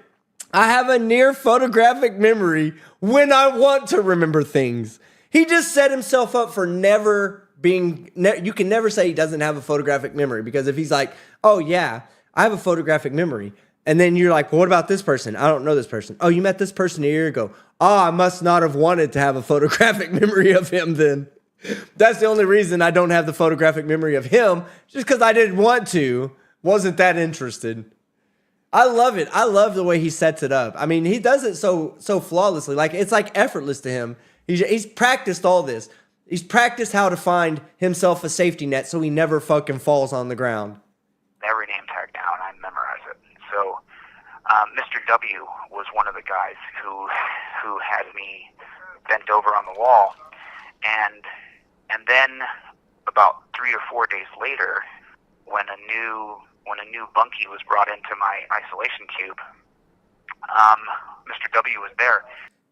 I have a near photographic memory when I want to remember things. He just set himself up for never being... you can never say he doesn't have a photographic memory because if he's like, oh yeah, I have a photographic memory. And then you're like, well, what about this person? I don't know this person. Oh, you met this person a year ago. Oh, I must not have wanted to have a photographic memory of him then. That's the only reason I don't have the photographic memory of him, just because I didn't want to, wasn't that interested. I love it. I love the way he sets it up. I mean, he does it so flawlessly. Like, it's like effortless to him. He's practiced all this. He's practiced how to find himself a safety net so he never fucking falls on the ground. Every name tag down, I memorize it. So, Mr. W was one of the guys who had me bent over on the wall, and then about 3 or 4 days later, when a new bunkie was brought into my isolation cube, Mr. W was there.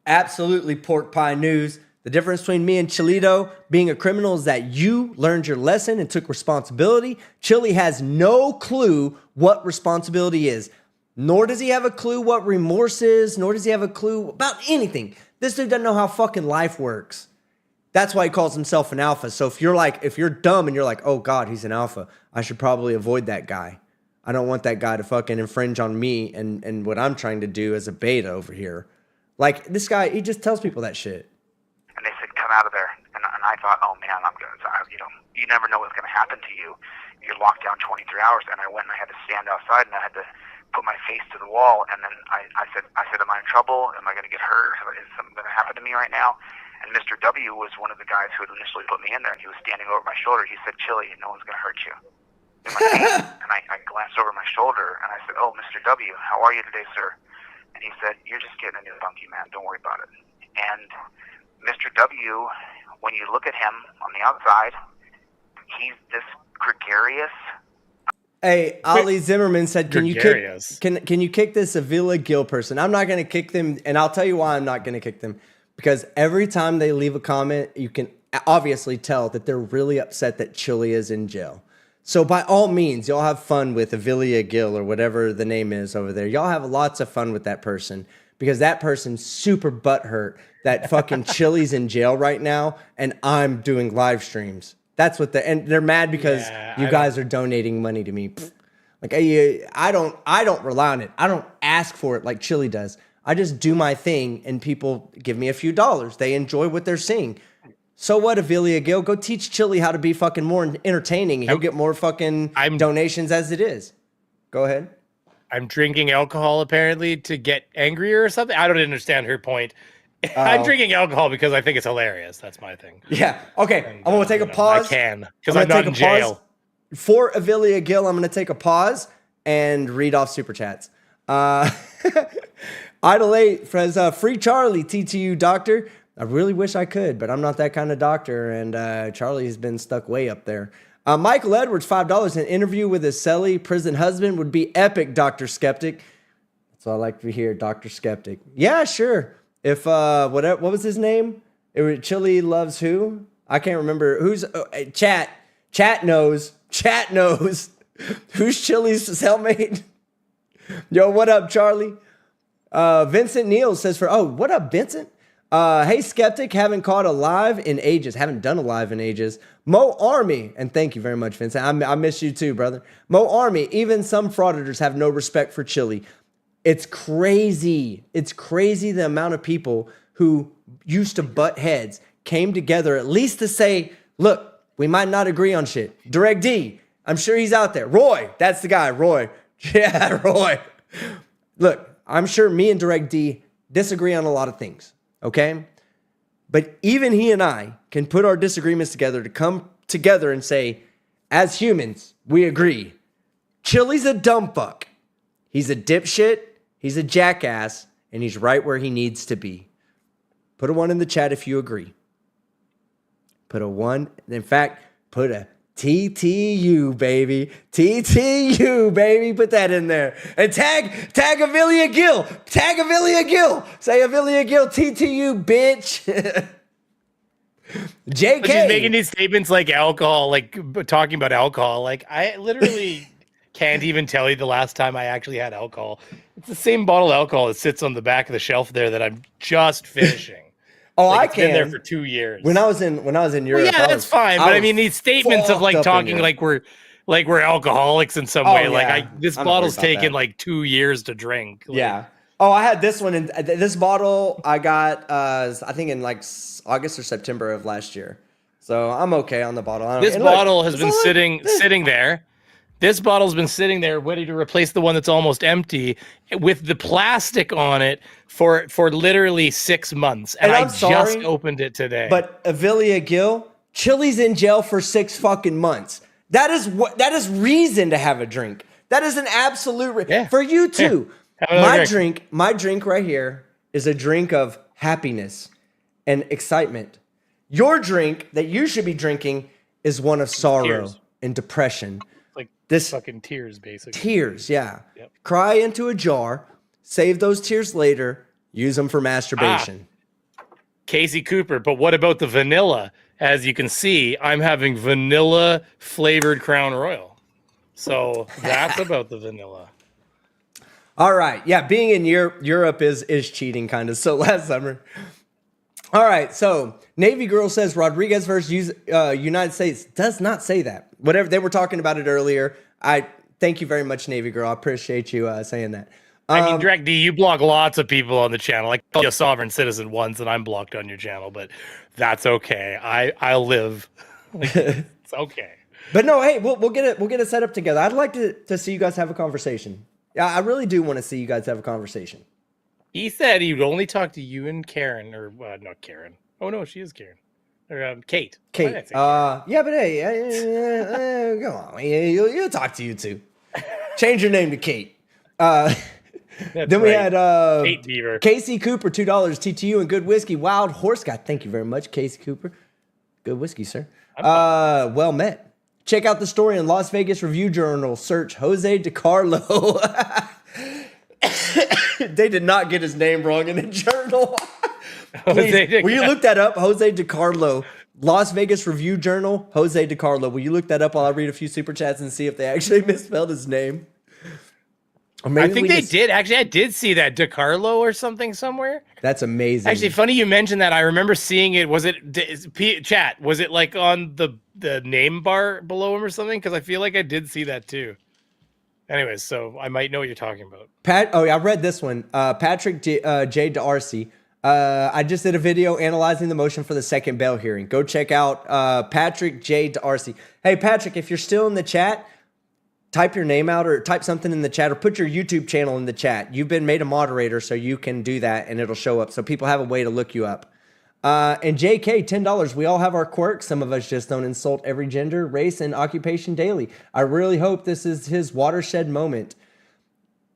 Absolutely, pork pie news. The difference between me and Chillito being a criminal is that you learned your lesson and took responsibility. Chille has no clue what responsibility is. Nor does he have a clue what remorse is. Nor does he have a clue about anything. This dude doesn't know how fucking life works. That's why he calls himself an alpha. So if you're dumb and you're like, oh God, he's an alpha, I should probably avoid that guy. I don't want that guy to fucking infringe on me and what I'm trying to do as a beta over here. Like, this guy, he just tells people that shit. And they said, come out of there. And I thought, oh man, I'm good. You never know what's going to happen to you. You're locked down 23 hours. And I went and I had to stand outside and I had to put my face to the wall. And then I said, am I in trouble? Am I going to get hurt? Is something going to happen to me right now? And Mr. W was one of the guys who had initially put me in there, and he was standing over my shoulder. He said, Chille, no one's going to hurt you. And I glanced over my shoulder, and I said, oh, Mr. W, how are you today, sir? And he said, you're just getting a new bunkie, man. Don't worry about it. And Mr. W, when you look at him on the outside, he's this gregarious. Hey, Ollie Zimmerman said, can you kick this Avila Gill person? I'm not going to kick them, and I'll tell you why I'm not going to kick them. Because every time they leave a comment, you can obviously tell that they're really upset that Chille is in jail. So by all means, y'all have fun with Avilia Gill or whatever the name is over there. Y'all have lots of fun with that person because that person's super butthurt that fucking Chille's in jail right now and I'm doing live streams. That's what and they're mad because you guys are donating money to me. Like, I don't rely on it. I don't ask for it like Chille does. I just do my thing and people give me a few dollars. They enjoy what they're seeing. So what, Avilia Gill? Go teach Chille how to be fucking more entertaining. He'll get more fucking donations as it is. Go ahead. I'm drinking alcohol apparently to get angrier or something. I don't understand her point. I'm drinking alcohol because I think it's hilarious. That's my thing. Yeah. Okay. I'm going to take a pause. I can because I'm not in jail. For Avilia Gill, I'm going to take a pause and read off super chats. Idle 8 says, free Charlie, TTU doctor. I really wish I could, but I'm not that kind of doctor, and Charlie's been stuck way up there. Michael Edwards, $5. An interview with his celly prison husband would be epic, Dr. Skeptic. So I like to hear Dr. Skeptic. Yeah, sure. If what was his name? It was Chille loves who? I can't remember. Who's chat knows. Chat knows. Who's Chille's cellmate? Yo, what up, Charlie? Vincent Neal says what up, Vincent? Hey, Skeptic, haven't caught a live in ages. Haven't done a live in ages. Mo Army, and thank you very much, Vincent. I miss you too, brother. Mo Army, even some frauditors have no respect for Chille. It's crazy. It's crazy the amount of people who used to butt heads came together at least to say, look, we might not agree on shit. Direct D, I'm sure he's out there. Roy, that's the guy, Roy. Yeah, Roy. Look, I'm sure me and Direct D disagree on a lot of things, okay? But even he and I can put our disagreements together to come together and say, as humans, we agree. Chille's a dumb fuck. He's a dipshit. He's a jackass, and he's right where he needs to be. Put a 1 in the chat if you agree. Put a 1. In fact, put a TTU, baby. TTU, baby. Put that in there. And tag Avilia Gill. Tag Avilia Gill. Say Avilia Gill, TTU, bitch. JK. She's making these statements like alcohol, like talking about alcohol. Like, I literally can't even tell you the last time I actually had alcohol. It's the same bottle of alcohol that sits on the back of the shelf there that I'm just finishing. Oh, like I can. Been there for 2 years. When I was in Europe, yeah, that's fine. But I mean, these statements of like talking like we're alcoholics in some way. Yeah. Like this bottle's taken like 2 years to drink. Like, yeah. Oh, I had this one in this bottle. I got I think in like August or September of last year. So I'm okay on the bottle. This bottle has been sitting there. This bottle's been sitting there ready to replace the one that's almost empty with the plastic on it for literally 6 months. And I just opened it today. But Avilia Gill, Chille's in jail for 6 fucking months. That is reason to have a drink. That is an absolute for you too. My drink right here is a drink of happiness and excitement. Your drink that you should be drinking is one of sorrow and depression. This fucking tears, basically. Tears, yeah. Yep. Cry into a jar, save those tears later, use them for masturbation. Casey Cooper, but what about the vanilla? As you can see, I'm having vanilla flavored Crown Royal. So that's about the vanilla. All right. Yeah, being in Europe is cheating kind of. So last summer. All right. So Navy Girl says Rodriguez versus United States. Does not say that. Whatever, they were talking about it earlier. I thank you very much, Navy Girl. I appreciate you saying that. I mean, Direct D, you block lots of people on the channel. Like you're a sovereign citizen once, and I'm blocked on your channel, but that's okay. I'll live. It's okay. But no, hey, we'll get it set up together. I'd like to see you guys have a conversation. Yeah, I really do want to see you guys have a conversation. He said he would only talk to you and Karen, or not Karen. Oh no, she is Karen. Or Kate. Kate. Yeah, but hey, come on, you'll talk to you too. Change your name to Kate. Then we had Kate Beaver. Casey Cooper, $2 TTU and good whiskey. Wild Horse Guy. Thank you very much, Casey Cooper. Good whiskey, sir. Well met. Check out the story in Las Vegas Review Journal. Search Jose DeCarlo. They did not get his name wrong in the journal. Please, will you look that up? Jose DeCarlo. Las Vegas Review Journal. Jose DeCarlo. Will you look that up while I read a few super chats and see if they actually misspelled his name? Or maybe I think they did. Actually, I did see that DeCarlo or something somewhere. That's amazing. Actually, funny you mentioned that. I remember seeing it. Was it chat? Was it like on the name bar below him or something? Because I feel like I did see that too. Anyways, so I might know what you're talking about. I read this one. Patrick J. D'Arcy. I just did a video analyzing the motion for the second bail hearing. Go check out Patrick J. D'Arcy. Hey, Patrick, if you're still in the chat, type your name out or type something in the chat or put your YouTube channel in the chat. You've been made a moderator, so you can do that and it'll show up. So people have a way to look you up. And JK, $10. We all have our quirks. Some of us just don't insult every gender, race, and occupation daily. I really hope this is his watershed moment.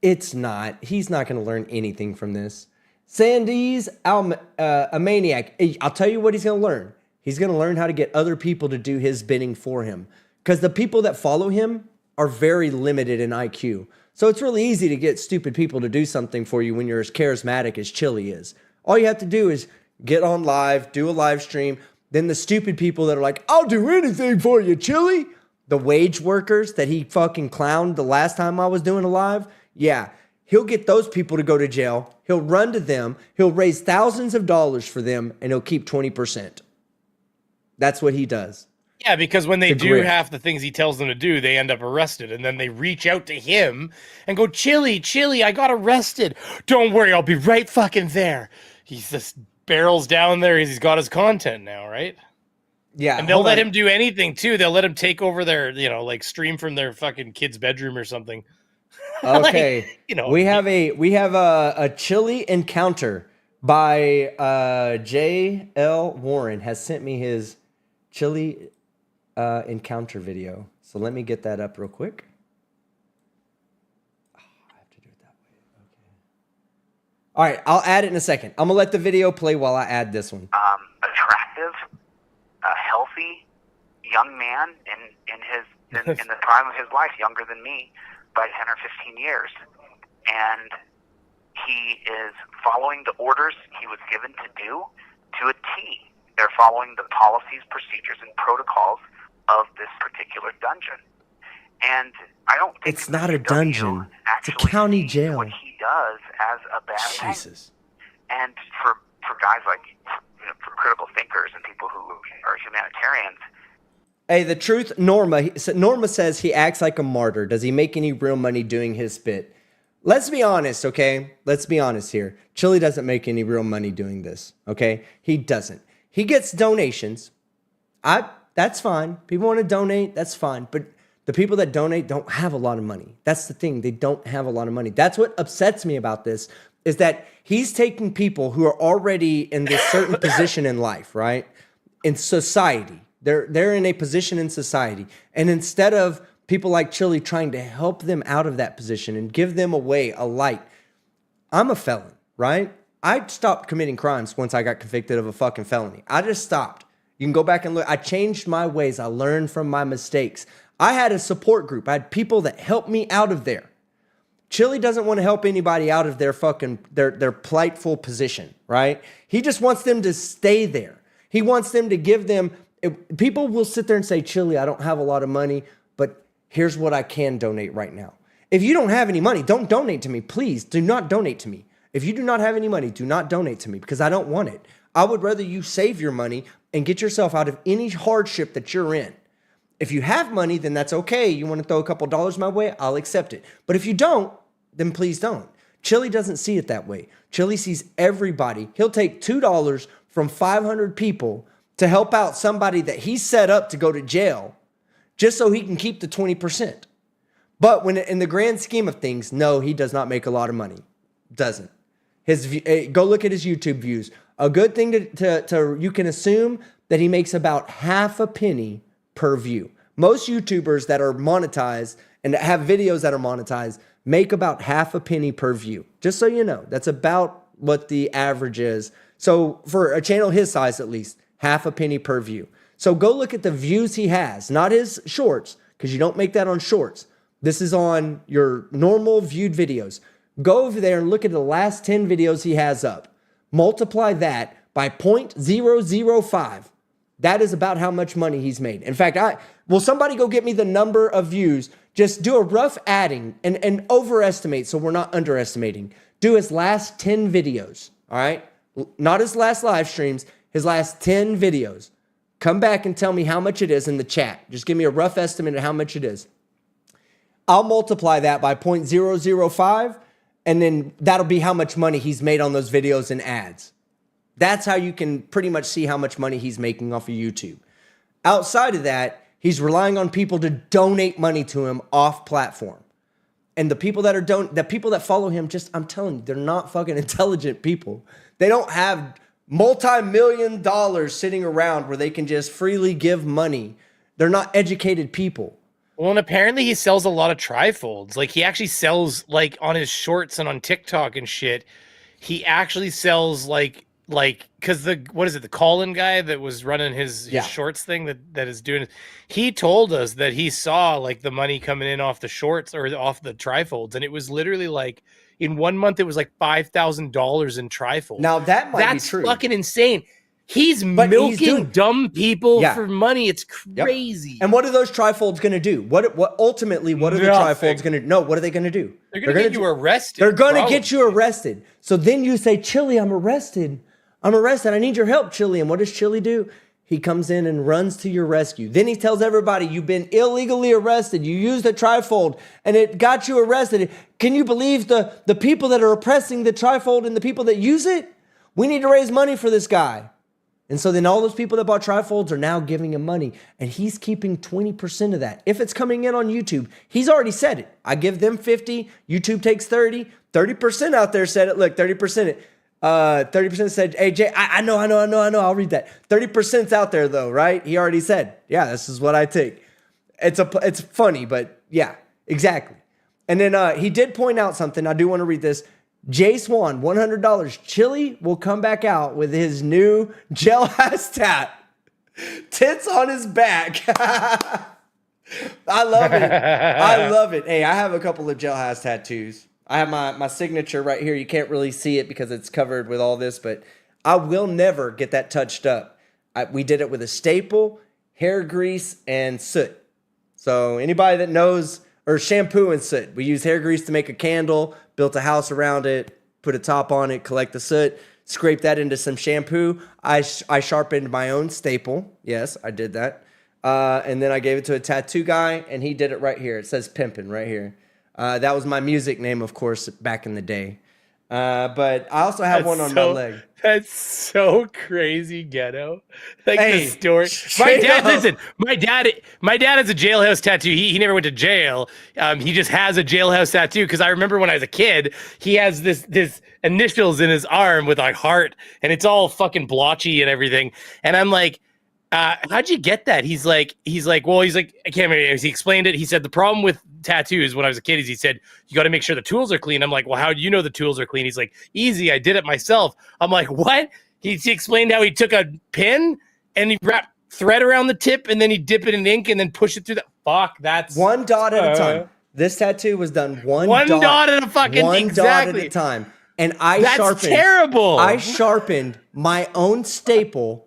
It's not. He's not going to learn anything from this. Sandy's a maniac. I'll tell you what he's going to learn. He's going to learn how to get other people to do his bidding for him. Because the people that follow him are very limited in IQ. So it's really easy to get stupid people to do something for you when you're as charismatic as Chille is. All you have to do is get on live, do a live stream. Then the stupid people that are like, I'll do anything for you, Chille. The wage workers that he fucking clowned the last time I was doing a live. Yeah, he'll get those people to go to jail. He'll run to them. He'll raise thousands of dollars for them, and he'll keep 20%. That's what he does. Yeah, because when they do half the things he tells them to do, they end up arrested. And then they reach out to him and go, Chille, I got arrested. Don't worry, I'll be right fucking there. He's just barrels down there. He's got his content now, right? Yeah. And they'll let him do anything, too. They'll let him take over their, like stream from their fucking kid's bedroom or something. Okay. Like, we have a Chille encounter by J.L. Warren has sent me his Chille encounter video. So let me get that up real quick. Oh, I have to do it that way. Okay. All right, I'll add it in a second. I'm gonna let the video play while I add this one. Attractive, healthy young man in the prime of his life, younger than me by 10 or 15 years, and he is following the orders he was given to do to a T. They're following the policies, procedures, and protocols of this particular dungeon. And I don't think it's not a dungeon. It's a county jail. What he does as a bad Jesus. thing. And for guys like for critical thinkers and people who are humanitarians. Hey, the truth, Norma says he acts like a martyr. Does he make any real money doing his spit? Let's be honest, okay? Let's be honest here. Chille doesn't make any real money doing this, okay? He doesn't. He gets donations. That's fine. People want to donate, that's fine. But the people that donate don't have a lot of money. That's the thing. They don't have a lot of money. That's what upsets me about this, is that he's taking people who are already in this certain position in life, right? In society. They're in a position in society. And instead of people like Chille trying to help them out of that position and give them a light. I'm a felon, right? I stopped committing crimes once I got convicted of a fucking felony. I just stopped. You can go back and look. I changed my ways. I learned from my mistakes. I had a support group. I had people that helped me out of there. Chille doesn't want to help anybody out of their fucking, their plightful position, right? He just wants them to stay there. He wants them to give them, people will sit there and say, Chille, I don't have a lot of money, but here's what I can donate right now. If you don't have any money, don't donate to me. Please do not donate to me. If you do not have any money, do not donate to me because I don't want it. I would rather you save your money and get yourself out of any hardship that you're in. If you have money, then that's okay. You want to throw a couple dollars my way, I'll accept it. But if you don't, then please don't. Chille doesn't see it that way. Chille sees everybody. He'll take $2 from 500 people to help out somebody that he set up to go to jail just so he can keep the 20%. But when in the grand scheme of things, no, he does not make a lot of money. Doesn't. Go look at his YouTube views. A good thing to you can assume that he makes about half a penny per view. Most YouTubers that are monetized and that have videos that are monetized make about half a penny per view. Just so you know, that's about what the average is. So for a channel his size, at least, half a penny per view. So go look at the views he has, not his shorts, because you don't make that on shorts. This is on your normal viewed videos. Go over there and look at the last 10 videos he has up. Multiply that by 0.005. That is about how much money he's made. In fact, will somebody go get me the number of views? Just do a rough adding and overestimate so we're not underestimating. Do his last 10 videos, all right? Not his last live streams, his last 10 videos. Come back and tell me how much it is in the chat. Just give me a rough estimate of how much it is. I'll multiply that by 0.005, and then that'll be how much money he's made on those videos and ads. That's how you can pretty much see how much money he's making off of YouTube. Outside of that, he's relying on people to donate money to him off platform. And the people that are the people that follow him, I'm telling you, they're not fucking intelligent people. They don't have multi-million dollars sitting around where they can just freely give money. They're not educated people. Well, and apparently he sells a lot of trifolds. Like, he actually sells, like, on his shorts and on TikTok and shit, he actually sells, like, like, because the Colin guy that was running his shorts thing that is doing it, he told us that he saw like the money coming in off the shorts or off the trifolds, and it was literally like in 1 month it was like $5,000 in trifolds. Now that might be That's true. fucking insane. He's milking dumb people for money. It's crazy. Yep. And what are those trifolds going to do? What ultimately? What are the trifolds going to do? No, what are they going to do? They're going to get you arrested. They're going to get you arrested. So then you say, Chille, I'm arrested. I need your help, Chille. And what does Chille do? He comes in and runs to your rescue. Then he tells everybody, you've been illegally arrested. You used a trifold and it got you arrested. Can you believe the people that are oppressing the trifold and the people that use it? We need to raise money for this guy. And so then all those people that bought trifolds are now giving him money, and he's keeping 20% of that. If it's coming in on YouTube, he's already said it. I give them 50, YouTube takes 30% out there said it. Look, 30%. 30% said, hey, Jay, I know. I'll read that. 30%'s out there though, right? He already said, yeah, this is what I take. It's funny, but yeah, exactly. And then he did point out something. I do want to read this. Jay Swan, $100. Chille will come back out with his new jailhouse tat. Tits on his back. I love it. Hey, I have a couple of jailhouse tattoos. I have my signature right here. You can't really see it because it's covered with all this, but I will never get that touched up. We did it with a staple, hair grease, and soot. So anybody that knows, or shampoo and soot. We use hair grease to make a candle, built a house around it, put a top on it, collect the soot, scrape that into some shampoo. I sharpened my own staple. Yes, I did that. And then I gave it to a tattoo guy, and he did it right here. It says Pimpin' right here. That was my music name, of course, back in the day. But I also have one on my leg. That's so crazy ghetto. Like the story. My dad has a jailhouse tattoo. He never went to jail. He just has a jailhouse tattoo. Because I remember when I was a kid, he has this initials in his arm with a heart, and it's all fucking blotchy and everything. And I'm like, how'd you get that? He's like, I can't remember. He explained it. He said the problem with tattoos when I was a kid is he said, you got to make sure the tools are clean. I'm like, well, how do you know the tools are clean? He's like, easy. I did it myself. I'm like, what? He explained how he took a pin and he wrapped thread around the tip and then he dip it in ink and then push it through the fuck. That's one dot at a time. This tattoo was done one dot at a fucking dot at a time. And that's terrible. I sharpened my own staple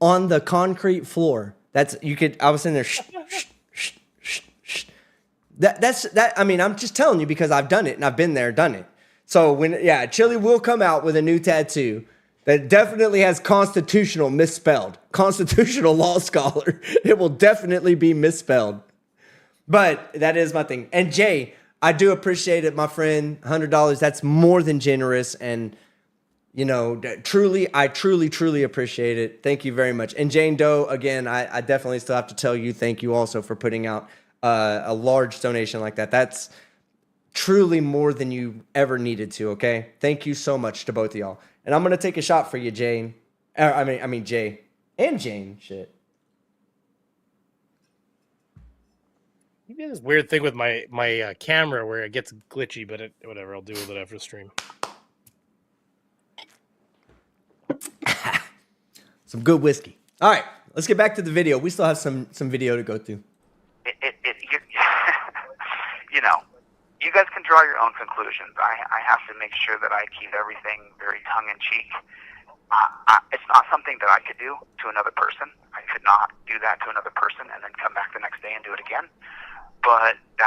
on the concrete floor. I was in there. I mean, I'm just telling you because I've done it and I've been there, done it. So Chille will come out with a new tattoo that definitely has constitutional misspelled. Constitutional law scholar. It will definitely be misspelled. But that is my thing. And Jay, I do appreciate it, my friend. $100. That's more than generous. And you know, I truly appreciate it. Thank you very much. And Jane Doe, again, I definitely still have to tell you thank you also for putting out a large donation like that. That's truly more than you ever needed to, okay? Thank you so much to both of y'all. And I'm going to take a shot for you, Jane. I mean, Jay. And Jane, shit. You did this weird thing with my camera where it gets glitchy, but whatever, I'll deal with it after the stream. Some good whiskey. All right, let's get back to the video. We still have some video to go through. You know, you guys can draw your own conclusions. I have to make sure that I keep everything very tongue-in-cheek. It's not something that I could do to another person. I could not do that to another person and then come back the next day and do it again. But it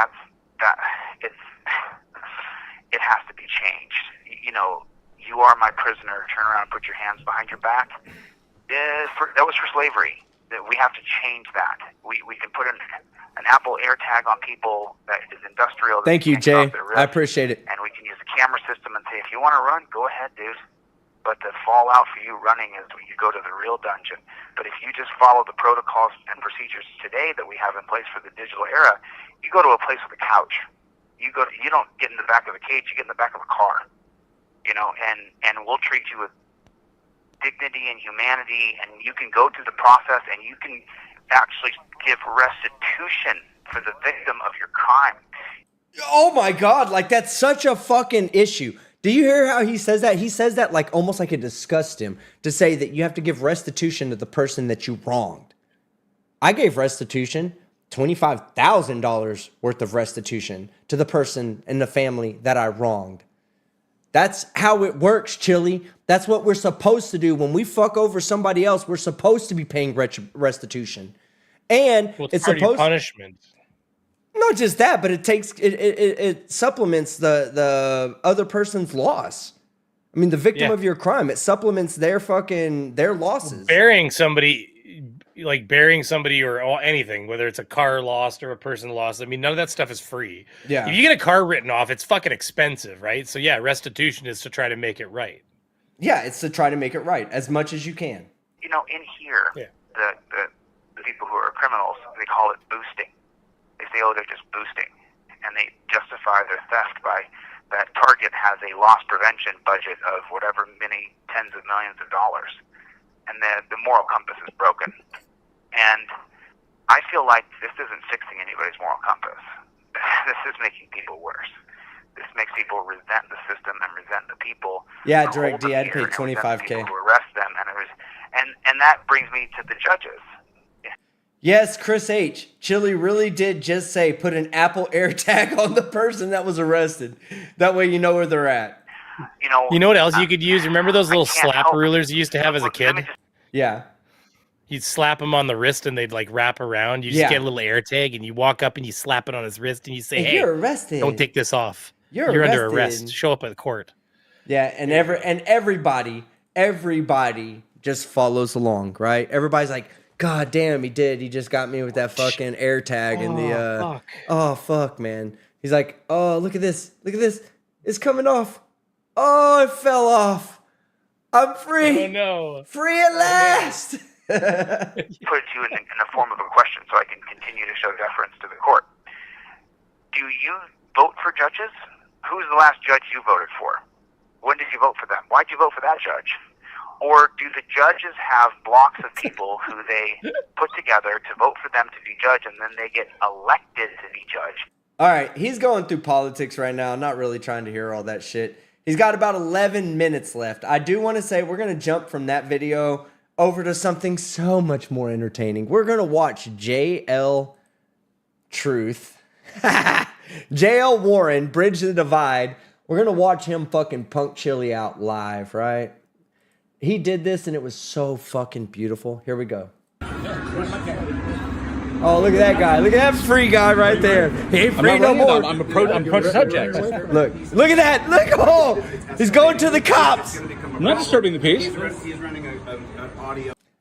has to be changed. You know, you are my prisoner. Turn around and put your hands behind your back. That was for slavery. That we have to change that. We can put an Apple AirTag on people that is industrial. That Thank you, Jay. I appreciate it. And we can use a camera system and say, if you want to run, go ahead, dude. But the fallout for you running is when you go to the real dungeon. But if you just follow the protocols and procedures today that we have in place for the digital era, you go to a place with a couch. You don't get in the back of a cage. You get in the back of a car. You know, and we'll treat you with dignity and humanity, and you can go through the process and you can actually give restitution for the victim of your crime. Oh my God, like that's such a fucking issue. Do you hear how he says that? He says that like almost like it disgusts him to say that you have to give restitution to the person that you wronged. I gave restitution, $25,000 worth of restitution to the person and the family that I wronged. That's how it works, Chille. That's what we're supposed to do. When we fuck over somebody else, we're supposed to be paying restitution. And it's supposed punishment. Not just that, but it supplements the other person's loss. I mean, the victim of your crime, it supplements their losses. Burying somebody or anything, whether it's a car lost or a person lost. I mean, none of that stuff is free. Yeah. If you get a car written off, it's fucking expensive, right? So yeah, restitution is to try to make it right. Yeah, it's to try to make it right as much as you can. You know, in here, the people who are criminals, they call it boosting. They say, oh, they're just boosting. And they justify their theft by that Target has a loss prevention budget of whatever many tens of millions of dollars. And the moral compass is broken. And I feel like this isn't fixing anybody's moral compass. This is making people worse. This makes people resent the system and resent the people. Yeah, Direct D, I'd pay $25K. To arrest them, and that brings me to the judges. Yes, Chris H. Chille really did just say put an Apple AirTag on the person that was arrested. That way you know where they're at. You know what else you could use? Remember those little slap rulers you used to have as a kid? Yeah. You'd slap them on the wrist and they'd like wrap around. You just get a little AirTag and you walk up and you slap it on his wrist and you say, hey, you're arrested. Don't take this off. You're under arrest. Show up at court. Yeah, and everybody just follows along, right? Everybody's like, God damn, he did. He just got me with that fucking AirTag and fuck. Oh fuck, man. He's like, oh, look at this. Look at this. It's coming off. Oh, it fell off. I'm free. Oh no. Free at last. Put it to you in the form of a question so I can continue to show deference to the court. Do you vote for judges? Who's the last judge you voted for? When did you vote for them? Why'd you vote for that judge? Or do the judges have blocks of people who they put together to vote for them to be judge, and then they get elected to be judge? All right, he's going through politics right now. I'm not really trying to hear all that shit. He's got about 11 minutes left. I do want to say we're going to jump from that video over to something so much more entertaining. We're going to watch JL Truth. JL Warren, Bridge the Divide. We're going to watch him fucking punk Chille out live, right? He did this and it was so fucking beautiful. Here we go. Oh, look at that guy. Look at that free guy right there. He ain't free no more. I'm pro-subject. Look at that. Look. Oh, he's going to the cops. I'm not disturbing the peace.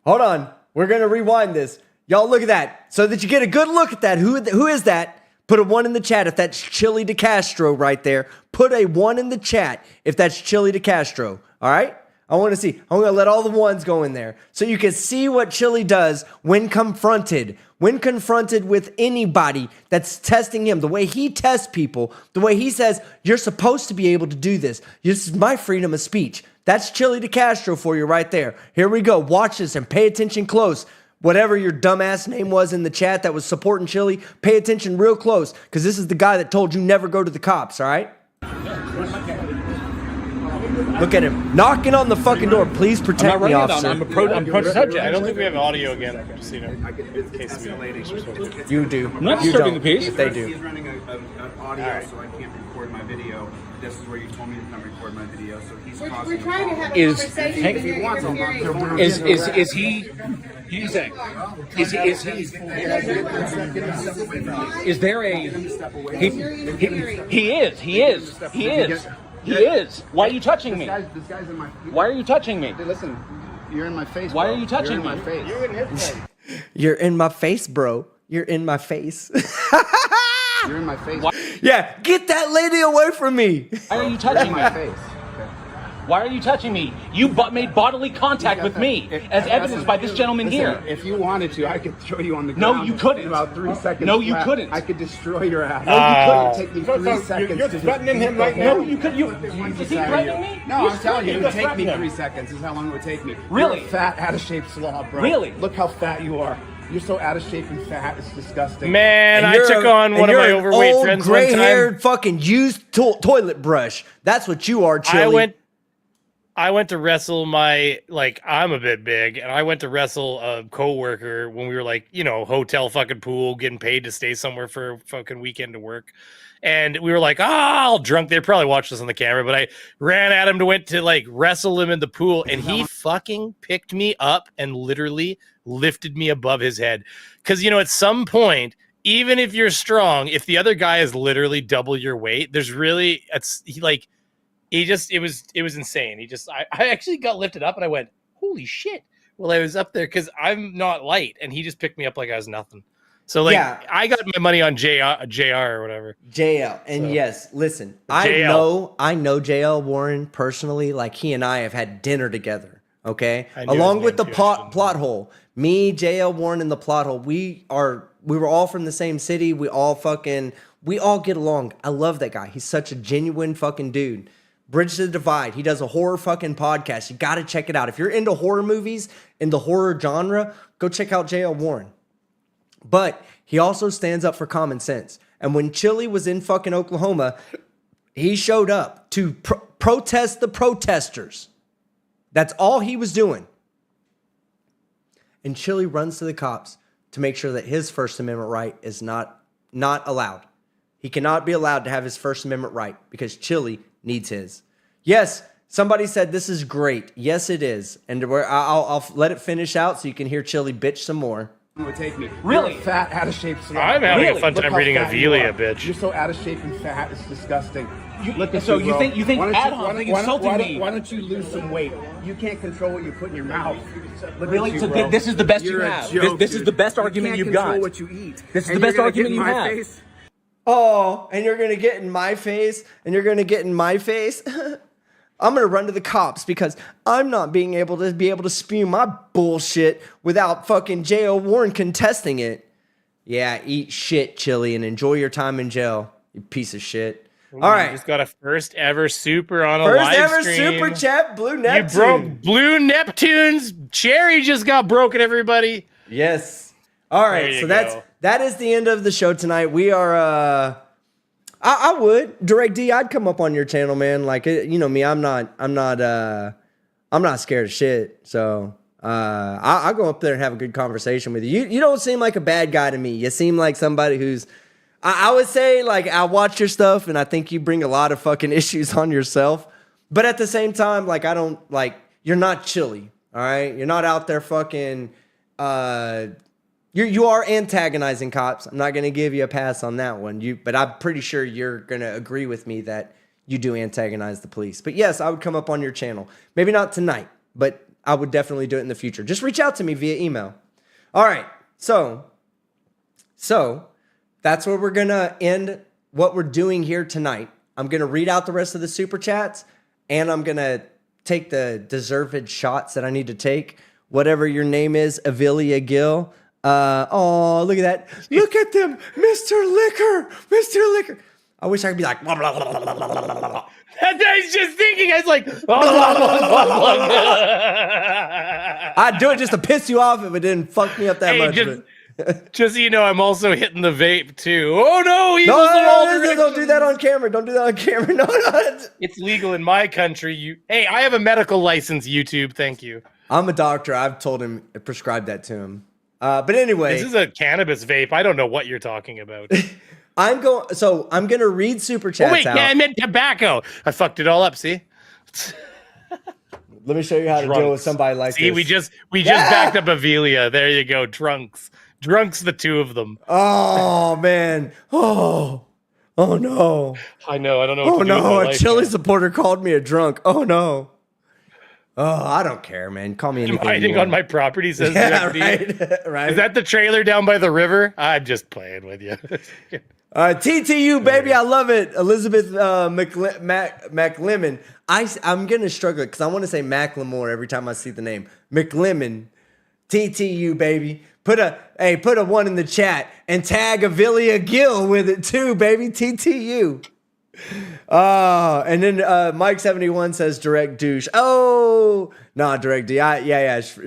Hold on. We're going to rewind this. Y'all look at that. So that you get a good look at that. Who is that? Put a 1 in the chat if that's Chille DeCastard right there. Put a 1 in the chat if that's Chille DeCastard. All right? I want to see. I'm going to let all the ones go in there so you can see what Chille does when confronted. When confronted with anybody that's testing him, the way he tests people, the way he says, you're supposed to be able to do this. This is my freedom of speech. That's Chille DeCastard for you right there. Here we go. Watch this and pay attention close. Whatever your dumbass name was in the chat that was supporting Chille, pay attention real close because this is the guy that told you never go to the cops, all right? Look at him knocking on the fucking door. Please protect me, officer. I'm pro-subject. I don't think we have audio again. Just, in case you do. I'm not disturbing the peace. They do. He's running an audio, so I can't record my video. This is where you told me to come record my video, so he's causing We're trying to have a Is- conversation. hey, and you're interfering. Is he? He's saying. Is there a? He is. Why are you touching me? This guy's in my. Why are you touching me? Hey, listen, you're in my face. Why bro. are you touching You're in me? my face. You're in his face. You're in my face, bro. You're in my face. You're in my face. Yeah, get that lady away from me. Why are you touching My me? face. Why are you touching me? You made bodily contact with me, as evidenced by this gentleman here. If you wanted to, I could throw you on the No, ground. you couldn't. In about 3 seconds. No, you flat. couldn't. I could destroy your ass. No, you It would take me 3 seconds. You're to threatening just him right now. No, you could. Is he Jesus, threatening me? No, I'm telling you, it would threaten take me him. 3 seconds. Is how long it would take me. Really? You're a fat, out of shape slob, bro. Really? Look how fat you are. You're so out of shape and fat. It's disgusting. Man, I took on one of my overweight friends one time. Gray-haired fucking used toilet brush. That's what you are, Chille. I went to wrestle I'm a bit big, and I went to wrestle a coworker when we were hotel fucking pool, getting paid to stay somewhere for a fucking weekend to work. And we were like, all drunk. They probably watched us on the camera, but I ran at him went to wrestle him in the pool, and he fucking picked me up and literally lifted me above his head. Because, at some point, even if you're strong, if the other guy is literally double your weight, there's really, it was insane. I actually got lifted up and I went, holy shit. Well, I was up there because I'm not light, and he just picked me up like I was nothing. So I got my money on JR or whatever. JL. And yes, listen, I know JL Warren personally. He and I have had dinner together. Okay. Along with the plot hole. Me, JL Warren, and the plot hole. We were all from the same city. We all get along. I love that guy. He's such a genuine fucking dude. Bridge the Divide. He does a horror fucking podcast. You got to check it out. If you're into horror movies, in the horror genre, go check out JL Warren. But he also stands up for common sense. And when Chille was in fucking Oklahoma, he showed up to protest the protesters. That's all he was doing. And Chille runs to the cops to make sure that his First Amendment right is not allowed. He cannot be allowed to have his First Amendment right because Chille needs his. Yes, somebody said this is great. Yes, it is. And I'll let it finish out so you can hear Chille bitch some more. Would take me. Really? You're fat, out of shape. I'm having a fun time reading Avelia, bitch. You're so out of shape and fat. It's disgusting. You think insulting me? Why don't you lose some weight? You can't control what you put in your mouth. Really? So this is the best you have. This is the best argument you've got. What you eat. This is the best argument you have. Oh, and you're gonna get in my face, I'm going to run to the cops because I'm not being able to spew my bullshit without fucking J.O. Warren contesting it. Yeah, eat shit, Chille, and enjoy your time in jail, you piece of shit. All right. Just got a first ever super on a live stream. First ever super chat, Blue Neptune. You broke Blue Neptune's cherry just got broken, everybody. Yes. All right, so that is the end of the show tonight. We are I would Direct D. I'd come up on your channel, man. You know me, I'm not scared of shit. So I'll go up there and have a good conversation with you. You don't seem like a bad guy to me. You seem like somebody who's. I would say I watch your stuff and I think you bring a lot of fucking issues on yourself. But at the same time, I don't you're not Chille. All right, you're not out there fucking. You are antagonizing cops. I'm not going to give you a pass on that one. But I'm pretty sure you're going to agree with me that you do antagonize the police. But yes, I would come up on your channel. Maybe not tonight, but I would definitely do it in the future. Just reach out to me via email. All right. So that's where we're going to end what we're doing here tonight. I'm going to read out the rest of the super chats, and I'm going to take the deserved shots that I need to take. Whatever your name is, Avelia Gill. Oh, look at that. Look at them. Mr. Liquor. I wish I could be like, blah, blah, blah, blah, blah, blah, blah. I was just thinking, I was like, I'd do it just to piss you off if it didn't fuck me up that much. Just so you know, I'm also hitting the vape too. Oh no, don't do that on camera. Don't do that on camera. No. It's legal in my country. Hey, I have a medical license, YouTube. Thank you. I'm a doctor. I've told him, prescribed that to him. But anyway, this is a cannabis vape. I don't know what you're talking about. I'm going to read super chats. Oh, wait, I meant tobacco. I fucked it all up. See. Let me show you how to deal with somebody like this. We just backed up Avelia. There you go. Drunks, the two of them. Oh man. Oh no. I know. I don't know. What to do with my life, Chille supporter called me a drunk. Oh no. Oh, I don't care, man. Call me anything. Hiding on my property, says right. Is that the trailer down by the river? I'm just playing with you. TTU, baby, I love it. Elizabeth McLemmon. I'm gonna struggle because I want to say Macklemore every time I see the name McLemmon. TTU, baby. Put a one in the chat and tag Avelia Gill with it too, baby. TTU. And then Mike71 says direct douche. Oh, nah, direct D.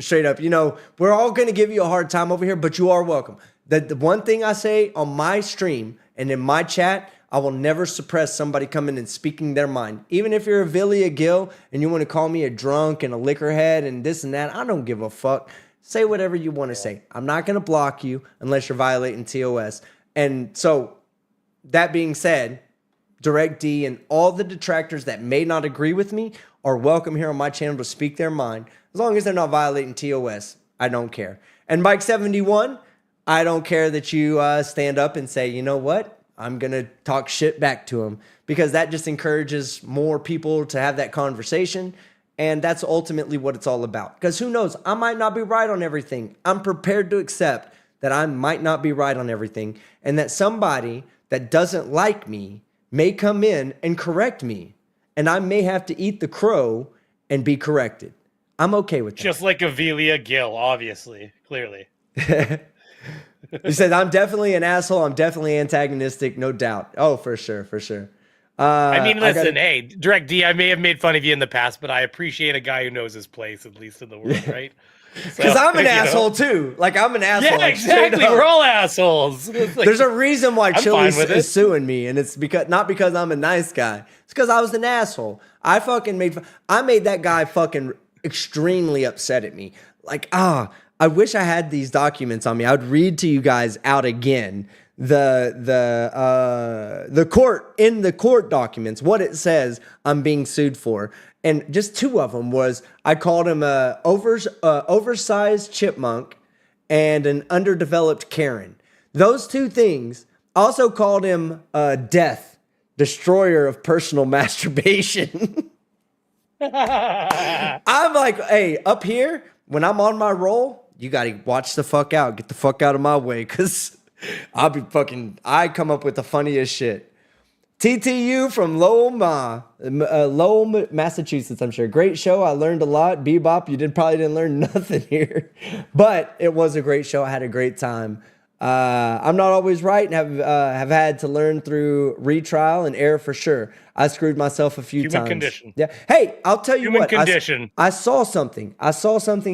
Straight up. You know, we're all going to give you a hard time over here, but you are welcome. The one thing I say on my stream and in my chat, I will never suppress somebody coming and speaking their mind. Even if you're a Villia Gill and you want to call me a drunk and a liquor head and this and that, I don't give a fuck. Say whatever you want to say. I'm not going to block you unless you're violating TOS. And so, that being said, Direct D and all the detractors that may not agree with me are welcome here on my channel to speak their mind. As long as they're not violating TOS, I don't care. And Mike71, I don't care that you stand up and say, you know what? I'm going to talk shit back to him, because that just encourages more people to have that conversation. And that's ultimately what it's all about. Because who knows? I might not be right on everything. I'm prepared to accept that I might not be right on everything, and that somebody that doesn't like me may come in and correct me, and I may have to eat the crow and be corrected. I'm okay with that. Just like a Velia Gill, obviously, clearly. He said, I'm definitely an asshole. I'm definitely antagonistic, no doubt. Oh, for sure, for sure. I mean, listen, hey, Direct D, I may have made fun of you in the past, but I appreciate a guy who knows his place, at least in the world, right? Because I'm an asshole too. Like, I'm an asshole. Yeah, like, exactly. We're all assholes. Like, there's a reason why Chille is suing me, and it's not because I'm a nice guy. It's because I was an asshole. I made that guy fucking extremely upset at me. Like, I wish I had these documents on me. I would read to you guys out again the court documents, what it says I'm being sued for. And just two of them was, I called him a oversized chipmunk and an underdeveloped Karen. Those two things. Also called him death, destroyer of personal masturbation. I'm like, hey, up here, when I'm on my roll, you got to watch the fuck out. Get the fuck out of my way, because I come up with the funniest shit. TTU from Lowell, Massachusetts, I'm sure. Great show. I learned a lot. Bebop, you probably didn't learn nothing here. But it was a great show. I had a great time. I'm not always right, and have had to learn through retrial and error for sure. I screwed myself a few times. Human condition. Yeah. Hey, I'll tell you what. Human condition. I saw something.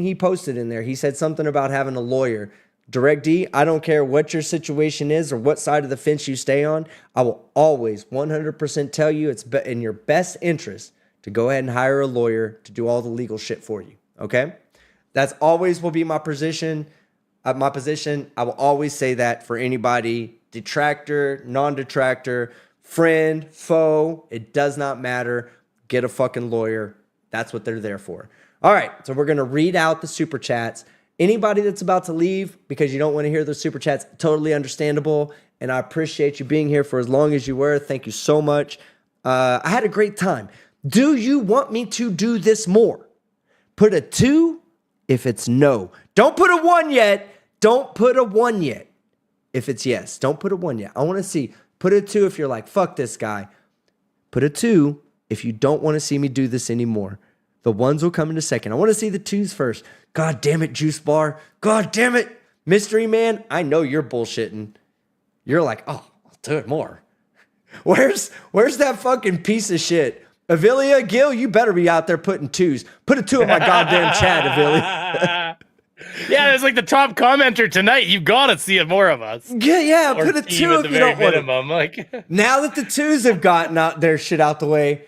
He posted in there. He said something about having a lawyer. Direct D, I don't care what your situation is or what side of the fence you stay on. I will always 100% tell you it's in your best interest to go ahead and hire a lawyer to do all the legal shit for you. Okay? That's always will be my position. I will always say that for anybody, detractor, non-detractor, friend, foe, it does not matter. Get a fucking lawyer. That's what they're there for. All right, so we're going to read out the super chats. Anybody that's about to leave because you don't want to hear those super chats, totally understandable. And I appreciate you being here for as long as you were. Thank you so much. I had a great time. Do you want me to do this more? Put a 2 if it's no. Don't put a 1 yet. Don't put a 1 yet. If it's yes, don't put a 1 yet. I want to see. Put a 2 if you're like, fuck this guy. Put a 2 if you don't want to see me do this anymore. The 1s will come in a second. I want to see the 2s first. God damn it, Juice Bar. God damn it, Mystery Man. I know you're bullshitting. You're like, oh, I'll do it more. Where's that fucking piece of shit? Avilia Gill, you better be out there putting 2s. Put a 2 in my goddamn chat, Avilia. Yeah, it's like the top commenter tonight. You've got to see it more of us. Yeah, put a 2 if you don't want it. Like, now that the 2s have gotten out their shit out the way,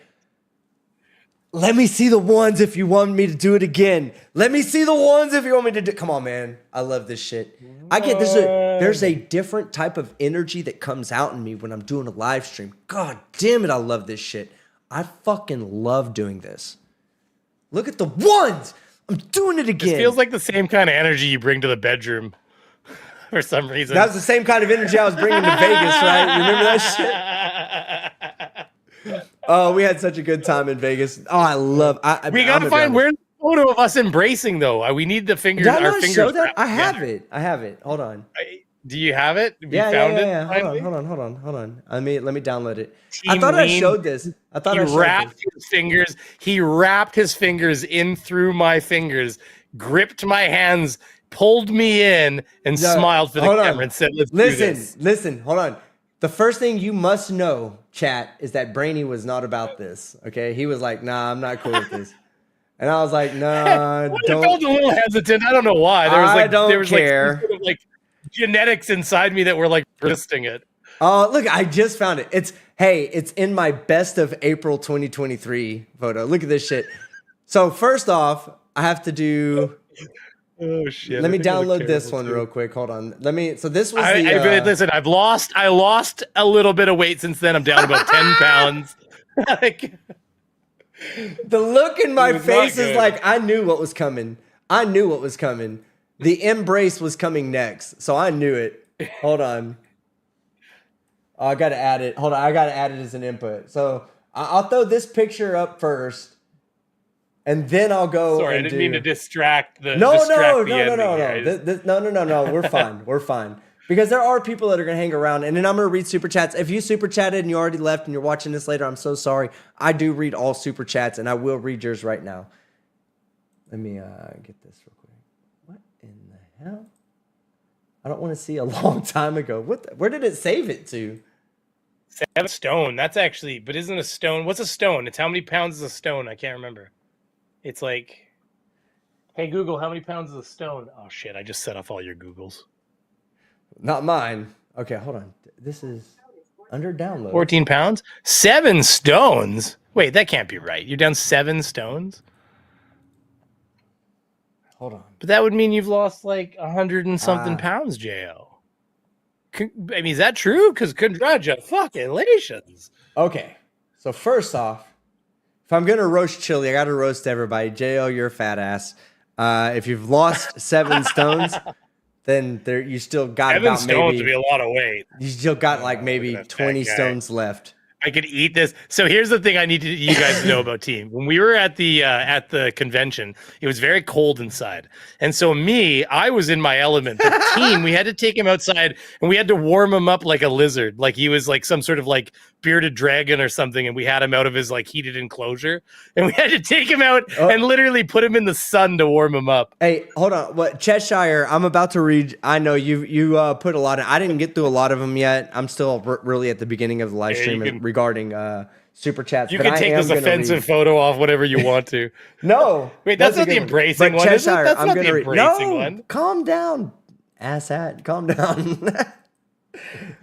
let me see the 1s if you want me to do it again. Let me see the 1s if you want me to do. Come on, man. I love this shit. I get this. There's a different type of energy that comes out in me when I'm doing a live stream. God damn it, I love this shit. I fucking love doing this. Look at the 1s. I'm doing it again. It feels like the same kind of energy you bring to the bedroom for some reason. That was the same kind of energy I was bringing to Vegas, right? You remember that shit? Oh, we had such a good time in Vegas. Oh, I love. We gotta find where's the photo of us embracing though. We need the fingers. Did I not show that? I have it. I have it. Hold on. Do you have it? Yeah. Hold on. Let me download it. I thought I showed this. He wrapped his fingers in through my fingers, gripped my hands, pulled me in, and smiled for the camera and said, "Let's do this." Listen. Hold on. The first thing you must know, chat, is that Brainy was not about this. Okay, he was like, "Nah, I'm not cool with this," and I was like, "Nah, I don't." felt a little hesitant. I don't know why. There was I like don't there was care. like some sort of like genetics inside me that were like resisting it. Oh, look, I just found it. It's in my best of April 2023 photo. Look at this shit. So first off, I have to do. Oh shit! Let me I think I look download this terrible, one too. real quick. Hold on. So this was Listen, I lost a little bit of weight since then. I'm down about 10 pounds. Like, the look in my It was not face is good. like I knew what was coming. I knew what was coming. The embrace was coming next, so I knew it. Hold on. Oh, I gotta add it. Hold on, I gotta add it as an input. So I'll throw this picture up first, and then I'll go. sorry, I and didn't mean to distract the No. ending here. No. We're fine. We're fine. Because there are people that are going to hang around, and then I'm going to read super chats. If you super chatted and you already left and you're watching this later, I'm so sorry. I do read all super chats, and I will read yours right now. Let me get this real quick. What in the hell? I don't want to see a long time ago. Where did it save it to? 7 stone. That's actually, but isn't a stone? What's a stone? It's how many pounds is a stone? I can't remember. It's like, hey Google, how many pounds is a stone? Oh shit! I just set off all your Googles. Not mine. Okay, hold on. This is under download. 14 pounds? 7 stones? Wait, that can't be right. You're down 7 stones? Hold on. But that would mean you've lost like 100 and something Ah. pounds, Jo. I mean, is that true? Because congratulations. Okay, so first off, if I'm gonna roast Chille, I gotta roast everybody. Jo, you're a fat ass. If you've lost 7 stones, then you still got 7 about stones maybe would be a lot of weight. you still got like maybe Look at that 20 fat guy. stones left. I could eat this. So here's the thing I need you guys to know about team. When we were at the convention, it was very cold inside. And so I was in my element. But team, we had to take him outside and we had to warm him up like a lizard. Like he was like some sort of like bearded dragon or something. And we had him out of his like heated enclosure. And we had to take him out and literally put him in the sun to warm him up. Hey, hold on. What Cheshire? I'm about to read. I know you put a lot of. I didn't get through a lot of them yet. I'm still really at the beginning of the live Yeah, stream regarding super chats. You but can I take am this gonna offensive read. photo off whatever you want to. No, Wait, that's a not the good embracing But one, is it? Cheshire, That's I'm not gonna the read. embracing No, one. calm down, asshat. Calm down.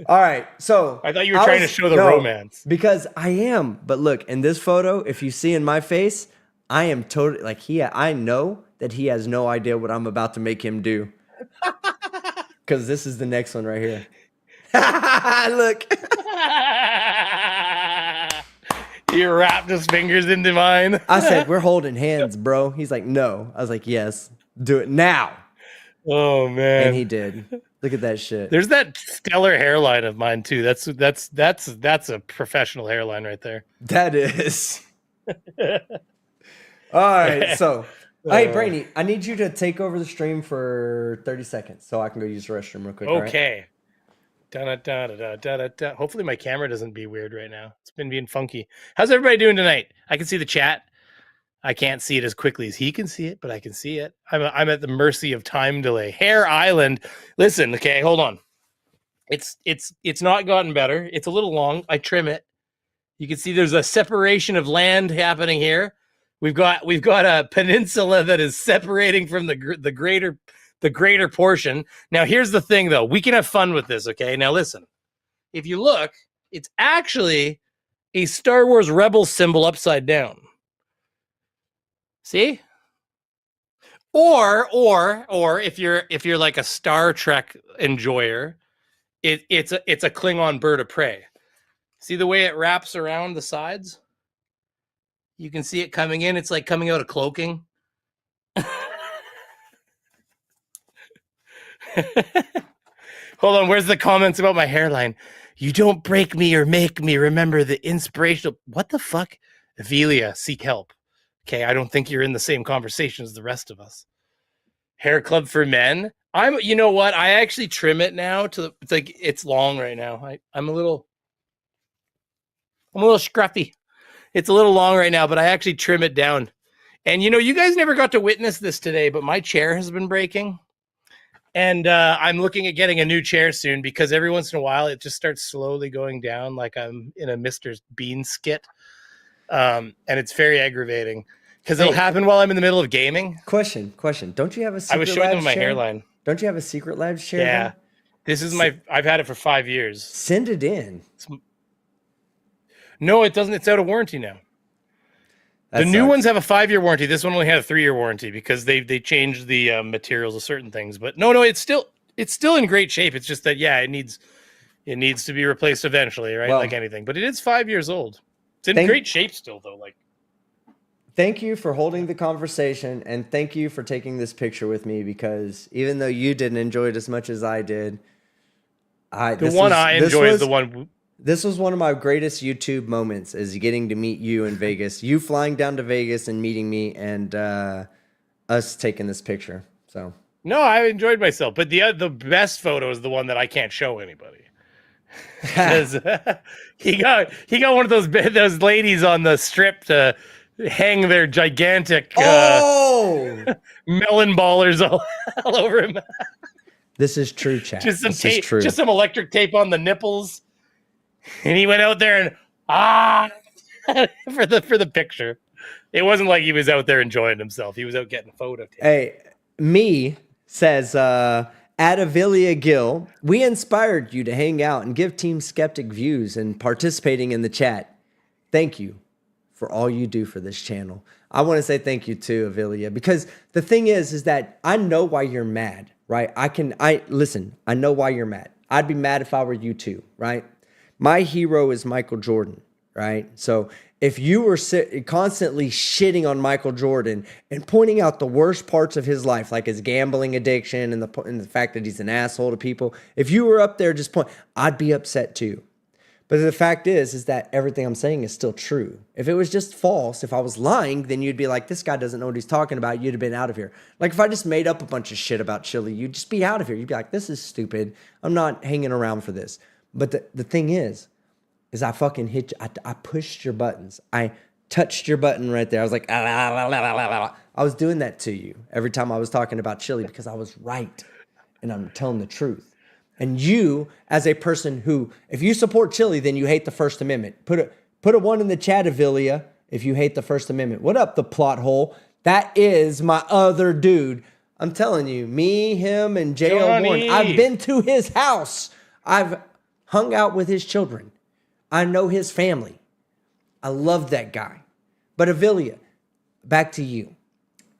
All right, so I thought you were trying to show the romance. because I am. But look, in this photo, if you see in my face, I am totally like I know that he has no idea what I'm about to make him do. Because this is the next one right here. Look. He wrapped his fingers into mine. I said, we're holding hands, bro. He's like, no. I was like, yes, do it now. Oh man. And he did. Look at that shit. There's that stellar hairline of mine too. That's a professional hairline right there. That is. All right. So, hey, Brainy, I need you to take over the stream for 30 seconds so I can go use the restroom real quick. all right? Okay. Da-da-da-da-da-da-da. Hopefully my camera doesn't be weird right now. It's been being funky. How's everybody doing tonight? I can see the chat. I can't see it as quickly as he can see it, but I can see it. I'm at the mercy of time delay. Hare Island. Listen, okay, hold on. It's not gotten better. It's a little long. I trim it. You can see there's a separation of land happening here. We've got a peninsula that is separating from the greater portion. Now, here's the thing, though. We can have fun with this, okay? Now, listen. If you look, it's actually a Star Wars Rebels symbol upside down. See? Or if you're like a Star Trek enjoyer, it's a Klingon bird of prey. See the way it wraps around the sides? You can see it coming in. It's like coming out of cloaking. Hold on, where's the comments about my hairline? You don't break me or make me remember the inspirational. What the fuck? Velia, seek help. Okay, I don't think you're in the same conversation as the rest of us. Hair club for men. You know what? I actually trim it now it's like it's long right now. I'm a little scruffy. It's a little long right now, but I actually trim it down. And you know, you guys never got to witness this today, but my chair has been breaking. And I'm looking at getting a new chair soon because every once in a while it just starts slowly going down like I'm in a Mr. Bean skit. And it's very aggravating because it'll happen while I'm in the middle of gaming. Question. Don't you have a Secret I was showing Labs them my chair? hairline. Don't you have a Secret Labs chair? Yeah. Then? This is I've had it for 5 years. Send it in. No, it doesn't. It's out of warranty now. The new ones have a 5-year warranty. This one only had a 3-year warranty because they changed the materials of certain things. But no, it's still in great shape. It's just that it needs to be replaced eventually, right? Well, like anything. But it is 5 years old. It's in great shape still, though. Like, thank you for holding the conversation, and thank you for taking this picture with me because even though you didn't enjoy it as much as I did, This was one of my greatest YouTube moments is getting to meet you in Vegas. You flying down to Vegas and meeting me and us taking this picture. So no, I enjoyed myself. But the best photo is the one that I can't show anybody. Because he got one of those ladies on the strip to hang their gigantic melon ballers all over him. This is true, chat. Just some tape, just some electric tape on the nipples. And he went out there and for the picture. It wasn't like he was out there enjoying himself. He was out getting a photo tape. Hey, me says Adavilia Gill, we inspired you to hang out and give Team Skeptic views and participating in the chat. Thank you for all you do for this channel. I want to say thank you too, Avilia, because the thing is that I know why you're mad, right? Listen, I know why you're mad. I'd be mad if I were you too, right? My hero is Michael Jordan, right? So if you were constantly shitting on Michael Jordan and pointing out the worst parts of his life, like his gambling addiction and the fact that he's an asshole to people, if you were up there just I'd be upset too. But the fact is that everything I'm saying is still true. If it was just false, if I was lying, then you'd be like, this guy doesn't know what he's talking about. You'd have been out of here. Like if I just made up a bunch of shit about Chille, you'd just be out of here. You'd be like, this is stupid. I'm not hanging around for this. But the thing is I fucking hit you. I pushed your buttons. I touched your button right there. I was like, I was doing that to you every time I was talking about Chille because I was right and I'm telling the truth. And you, as a person who, if you support Chille, then you hate the First Amendment. Put a 1 in the chat, Avilia, if you hate the First Amendment. What up, the plot hole? That is my other dude. I'm telling you, me, him, and J.L. Warren. I've been to his house. I've hung out with his children. I know his family. I love that guy. But Avilia, back to you.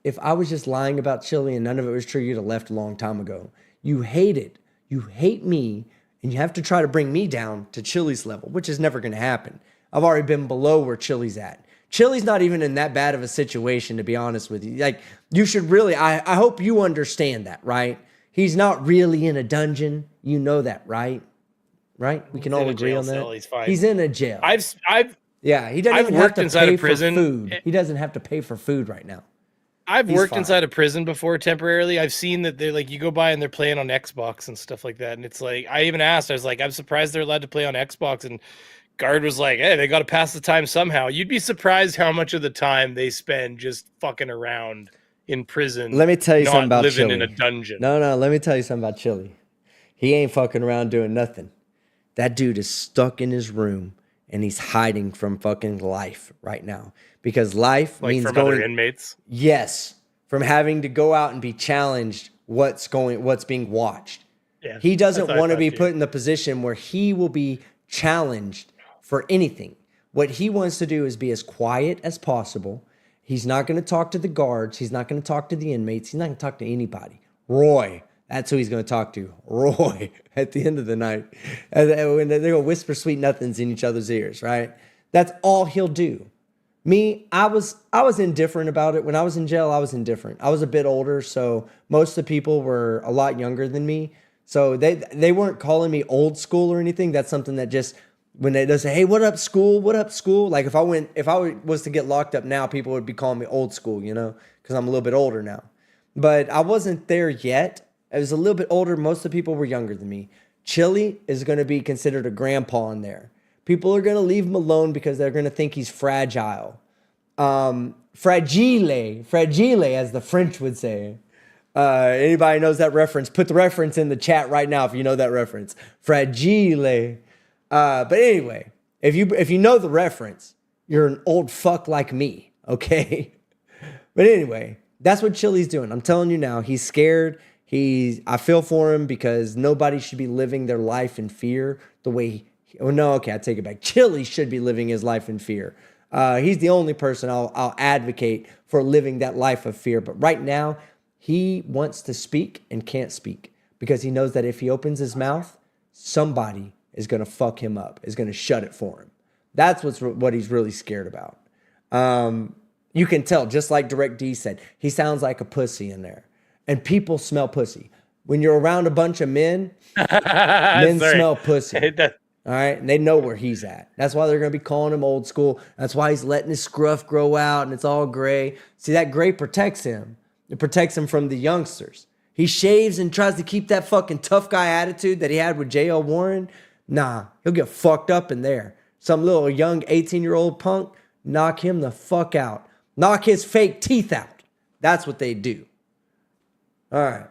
If I was just lying about Chille and none of it was true, you'd have left a long time ago. You hate it. You hate me, and you have to try to bring me down to Chille's level, which is never going to happen. I've already been below where Chille's at. Chille's not even in that bad of a situation, to be honest with you. Like, you should really, I hope you understand that, right? He's not really in a dungeon. You know that, right? Right? We can all agree on that. He's fine. He's in a jail. Yeah, he doesn't even have to pay for food. He doesn't have to pay for food right now. I've worked inside a prison before temporarily. I've seen that they're like, you go by and they're playing on Xbox and stuff like that. And it's like, I even asked, I was like, I'm surprised they're allowed to play on Xbox. And guard was like, hey, they got to pass the time somehow. You'd be surprised how much of the time they spend just fucking around in prison. Let me tell you something about living Chille. in a dungeon. No, let me tell you something about Chille. He ain't fucking around doing nothing. That dude is stuck in his room and he's hiding from fucking life right now. Because life means from going other inmates. Yes, from having to go out and be challenged what's being watched. Yeah, he doesn't want to be put in the position where he will be challenged for anything. What he wants to do is be as quiet as possible. He's not going to talk to the guards. He's not going to talk to the inmates. He's not going to talk to anybody. Roy, that's who he's going to talk to. Roy, at the end of the night. And they're going to whisper sweet nothings in each other's ears, right? That's all he'll do. Me, I was indifferent about it. When I was in jail, I was indifferent. I was a bit older, so most of the people were a lot younger than me. So they weren't calling me old school or anything. That's something that just, when they say, hey, what up, school? What up, school? Like if I was to get locked up now, people would be calling me old school, you know, because I'm a little bit older now. But I wasn't there yet. I was a little bit older. Most of the people were younger than me. Chille is going to be considered a grandpa in there. People are going to leave him alone because they're going to think he's fragile. Fragile, as the French would say. Anybody knows that reference? Put the reference in the chat right now if you know that reference. Fragile. But anyway, if you know the reference, you're an old fuck like me, okay? But anyway, that's what Chille's doing. I'm telling you now, he's scared. I feel for him because nobody should be living their life in fear the way I take it back. Chille should be living his life in fear. He's the only person I'll advocate for living that life of fear. But right now, he wants to speak and can't speak because he knows that if he opens his mouth, somebody is going to fuck him up, is going to shut it for him. That's what he's really scared about. You can tell, just like Direct D said, he sounds like a pussy in there. And people smell pussy. When you're around a bunch of men, men smell pussy. All right? And they know where he's at. That's why they're going to be calling him old school. That's why he's letting his scruff grow out and it's all gray. See, that gray protects him. It protects him from the youngsters. He shaves and tries to keep that fucking tough guy attitude that he had with J.L. Warren. Nah, he'll get fucked up in there. Some little young 18-year-old punk, knock him the fuck out. Knock his fake teeth out. That's what they do. All right.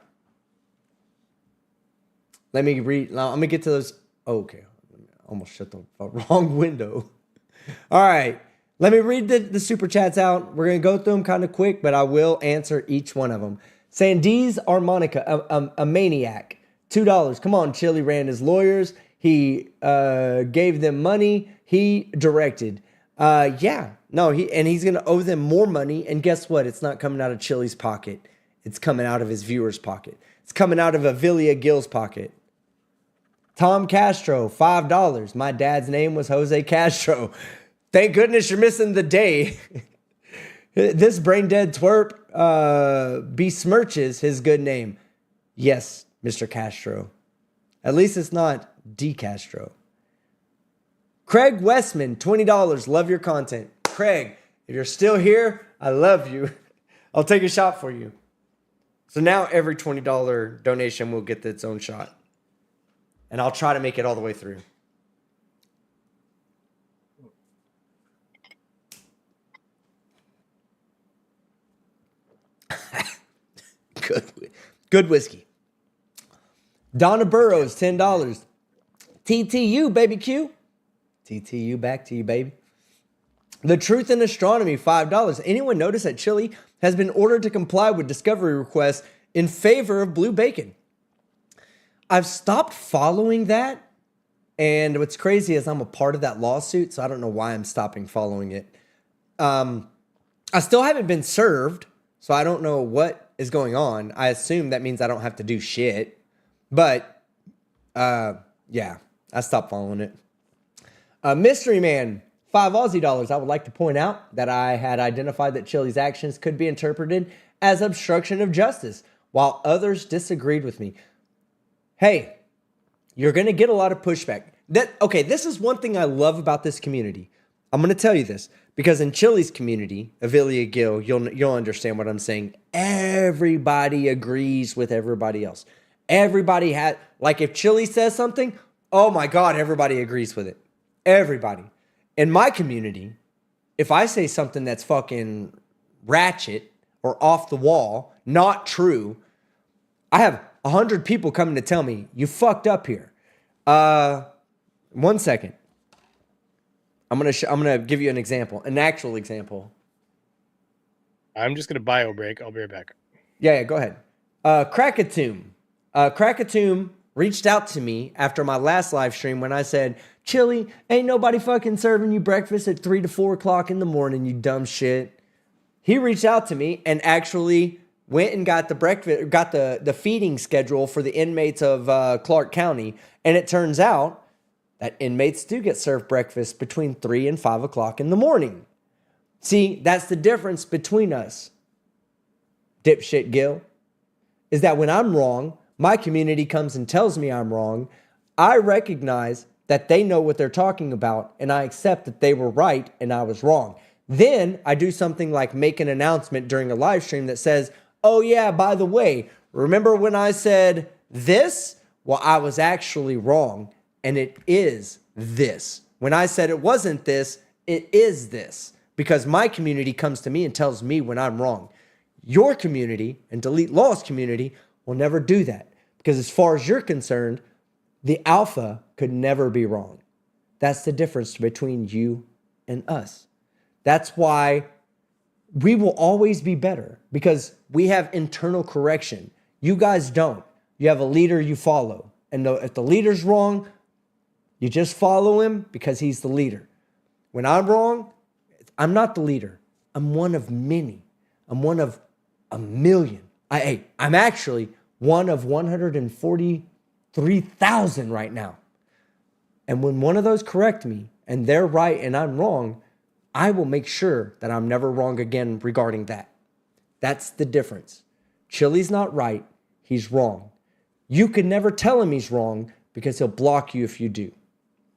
Let me read. Now, I'm going to get to those. Okay. I almost shut the wrong window. All right. Let me read the super chats out. We're going to go through them kind of quick, but I will answer each one of them. Sandees Armonica, a maniac. $2. Come on, Chille ran his lawyers. He gave them money. He directed. He's going to owe them more money. And guess what? It's not coming out of Chille's pocket. It's coming out of his viewer's pocket. It's coming out of Avilia Gill's pocket. Tom Castro, $5. My dad's name was Jose Castro. Thank goodness you're missing the day. This brain dead twerp besmirches his good name. Yes, Mr. Castro. At least it's not DeCastard. Craig Westman, $20. Love your content. Craig, if you're still here, I love you. I'll take a shot for you. So now every $20 donation will get its own shot. And I'll try to make it all the way through. Good whiskey. Donna Burrows, $10. TTU, baby Q. TTU, back to you, baby. The Truth in Astronomy, $5. Anyone notice that Chille has been ordered to comply with discovery requests in favor of blue bacon? I've stopped following that. And what's crazy is I'm a part of that lawsuit, so I don't know why I'm stopping following it. I still haven't been served, so I don't know what is going on. I assume that means I don't have to do shit. But, yeah, I stopped following it. Mystery Man, $5 Aussie. I would like to point out that I had identified that Chille's actions could be interpreted as obstruction of justice, while others disagreed with me. Hey, you're going to get a lot of pushback. This is one thing I love about this community. I'm going to tell you this, because in Chille's community, Avilia Gill, you'll understand what I'm saying. Everybody agrees with everybody else. Everybody had, like if Chille says something, oh my God, everybody agrees with it. Everybody. In my community, if I say something that's fucking ratchet or off the wall, not true, I have 100 people coming to tell me, you fucked up here. 1 second. I'm gonna give you an example, an actual example. I'm just gonna bio break. I'll be right back. Yeah, go ahead. Krakatoon. Krakatoon reached out to me after my last live stream when I said, Chille, ain't nobody fucking serving you breakfast at 3 to 4 o'clock in the morning, you dumb shit. He reached out to me and actually went and got the feeding schedule for the inmates of Clark County. And it turns out that inmates do get served breakfast between 3 and 5 o'clock in the morning. See, that's the difference between us, dipshit Gil, is that when I'm wrong, my community comes and tells me I'm wrong. I recognize that they know what they're talking about, and I accept that they were right and I was wrong. Then I do something like make an announcement during a live stream that says, oh yeah, by the way, remember when I said this? Well, I was actually wrong, and it is this. When I said it wasn't this, it is this. Because my community comes to me and tells me when I'm wrong. Your community and Delete Law's community will never do that. Because as far as you're concerned, the alpha could never be wrong. That's the difference between you and us. That's why we will always be better, because we have internal correction. You guys don't. You have a leader you follow. And if the leader's wrong, you just follow him because he's the leader. When I'm wrong, I'm not the leader. I'm one of many. I'm one of a million. I'm actually one of 143,000 right now. And when one of those correct me and they're right and I'm wrong, I will make sure that I'm never wrong again regarding that. That's the difference. Chille's not right. He's wrong. You could never tell him he's wrong because he'll block you if you do.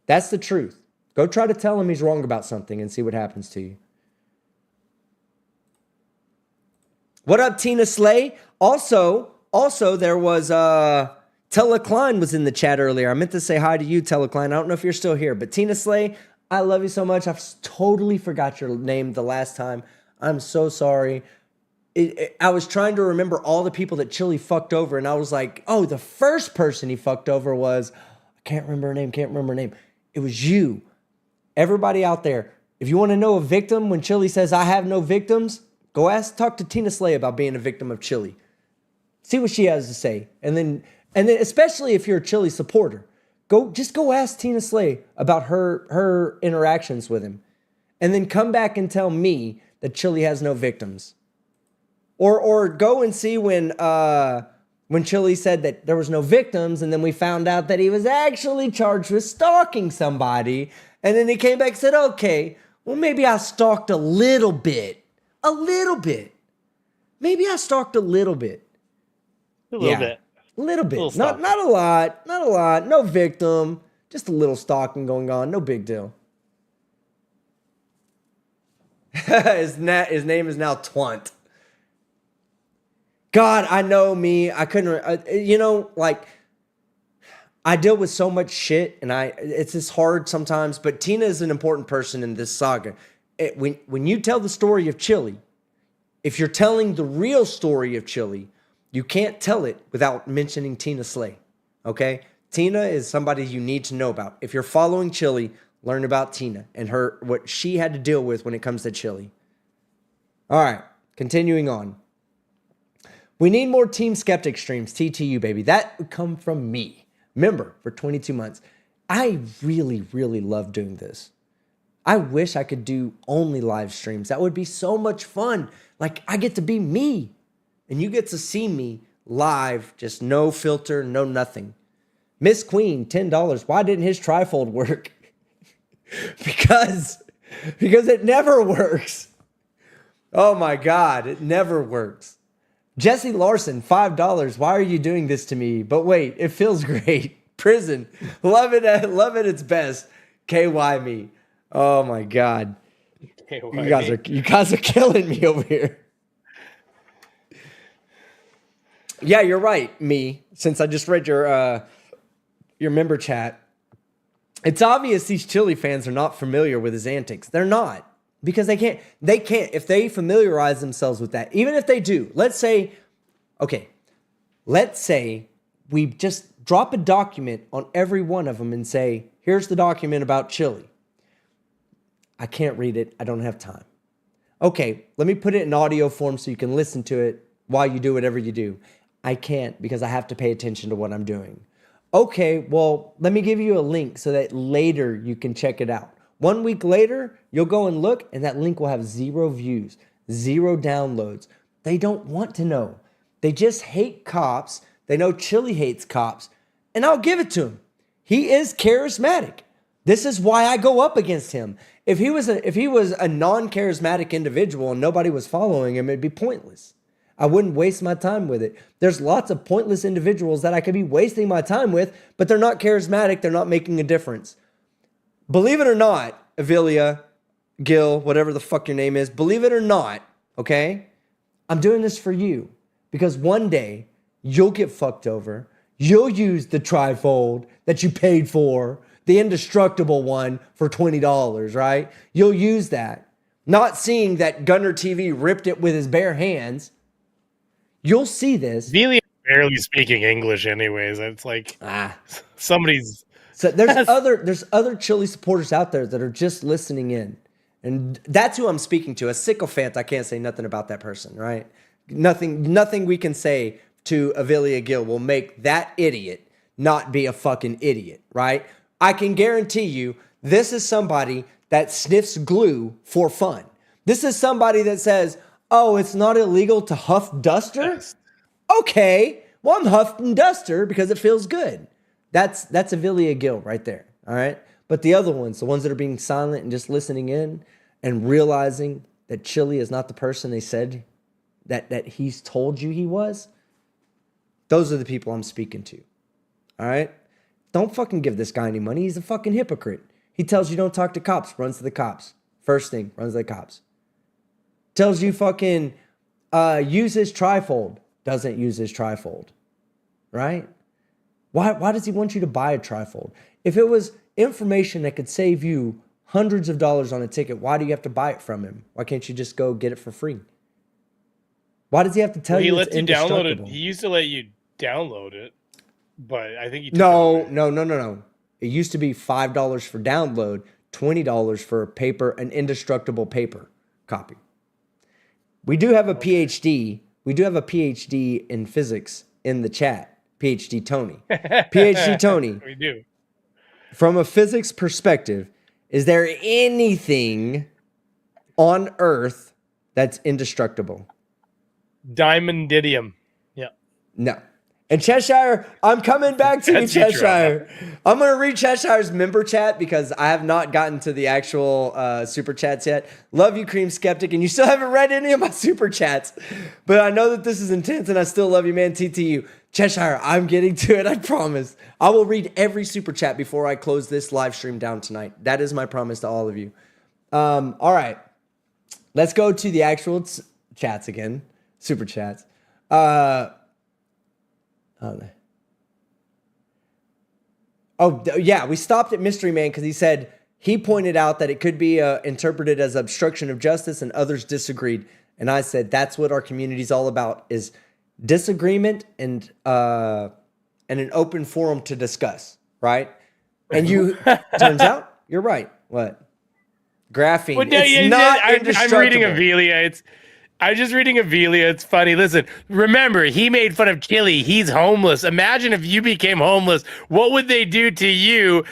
That's the truth. Go try to tell him he's wrong about something and see what happens to you. What up, Tina Slay? Also, there was Tella Klein was in the chat earlier. I meant to say hi to you, Tella Klein. I don't know if you're still here, but Tina Slay, I love you so much. I totally forgot your name the last time. I'm so sorry. I was trying to remember all the people that Chille fucked over, and I was like, oh, the first person he fucked over was, I can't remember her name. It was you. Everybody out there, if you want to know a victim, when Chille says, I have no victims, talk to Tina Slay about being a victim of Chille. See what she has to say. And then especially if you're a Chille supporter, go ask Tina Slay about her interactions with him. And then come back and tell me that Chille has no victims. Or go and see when Chille said that there was no victims, and then we found out that he was actually charged with stalking somebody. And then he came back and said, okay, well, maybe I stalked a little bit. Maybe I stalked a little bit. A little bit. A little bit. Not a lot. No victim. Just a little stalking going on. No big deal. His name is now Twant. God, I know me. I couldn't, I deal with so much shit, and it's just hard sometimes, but Tina is an important person in this saga. When you tell the story of Chille, if you're telling the real story of Chille, you can't tell it without mentioning Tina Slay, okay? Tina is somebody you need to know about. If you're following Chille, learn about Tina and what she had to deal with when it comes to Chille. All right, continuing on. We need more Team Skeptic streams, TTU, baby. That would come from me. Remember, for 22 months, I really, really love doing this. I wish I could do only live streams. That would be so much fun. Like, I get to be me, and you get to see me live, just no filter, no nothing. Miss Queen, $10. Why didn't his trifold work? because it never works. Oh my God, it never works. Jesse Larson, $5. Why are you doing this to me? But wait, it feels great. Prison, love it at its best. KY me. Oh my God, you guys are killing me over here. Yeah, you're right, me. Since I just read your member chat, it's obvious these Chille fans are not familiar with his antics. They're not. Because they can't, if they familiarize themselves with that, even if they do, let's say we just drop a document on every one of them and say, here's the document about Chille. I can't read it. I don't have time. Okay, let me put it in audio form so you can listen to it while you do whatever you do. I can't because I have to pay attention to what I'm doing. Okay, well, let me give you a link so that later you can check it out. 1 week later, you'll go and look, and that link will have 0 views, 0 downloads. They don't want to know. They just hate cops. They know Chille hates cops, and I'll give it to him. He is charismatic. This is why I go up against him. If he was a non-charismatic individual and nobody was following him, it'd be pointless. I wouldn't waste my time with it. There's lots of pointless individuals that I could be wasting my time with, but they're not charismatic. They're not making a difference. Believe it or not, Avilia, Gil, whatever the fuck your name is, believe it or not, okay? I'm doing this for you because one day you'll get fucked over. You'll use the trifold that you paid for, the indestructible one for $20, right? You'll use that. Not seeing that Gunner TV ripped it with his bare hands, You'll see this. Velia barely speaking English, anyways. It's like somebody's. So there's other Chille supporters out there that are just listening in, and that's who I'm speaking to. A sycophant, I can't say nothing about that person, right? Nothing we can say to Avelia Gill will make that idiot not be a fucking idiot, right? I can guarantee you this is somebody that sniffs glue for fun. This is somebody that says, oh, it's not illegal to huff duster? Yes. Okay, well, I'm huffing duster because it feels good. That's Avelia Gill right there, all right? But the other ones, the ones that are being silent and just listening in and realizing that Chille is not the person they said that he's told you he was, those are the people I'm speaking to, all right? Don't fucking give this guy any money. He's a fucking hypocrite. He tells you don't talk to cops, runs to the cops. First thing, runs to the cops. Tells you fucking use his trifold, doesn't use his trifold, right? Why does he want you to buy a trifold? If it was information that could save you hundreds of dollars on a ticket, why do you have to buy it from him? Why can't you just go get it for free? Why does he have to tell you it's indestructible? Download it. He used to let you download it, but I think he No. It used to be $5 for download, $20 for an indestructible paper copy. We do have a PhD. We do have a PhD in physics in the chat. PhD Tony. PhD Tony. We do. From a physics perspective, is there anything on Earth that's indestructible? Diamondidium. Yeah. No. And Cheshire, I'm coming back to you, Cheshire. I'm going to read Cheshire's member chat because I have not gotten to the actual super chats yet. Love you, Cream Skeptic, and you still haven't read any of my super chats. But I know that this is intense, and I still love you, man, TTU. Cheshire, I'm getting to it, I promise. I will read every super chat before I close this live stream down tonight. That is my promise to all of you. All right. Let's go to the actual chats again. Super chats. Yeah, we stopped at Mystery Man because he said he pointed out that it could be interpreted as obstruction of justice, and others disagreed. And I said that's what our community is all about: is disagreement and an open forum to discuss, right? And you turns out you're right. What? Graphene? Well, no, it's not indestructible. I'm reading Avelia. I'm just reading Avelia. It's funny. Listen, remember, he made fun of Chille. He's homeless. Imagine if you became homeless. What would they do to you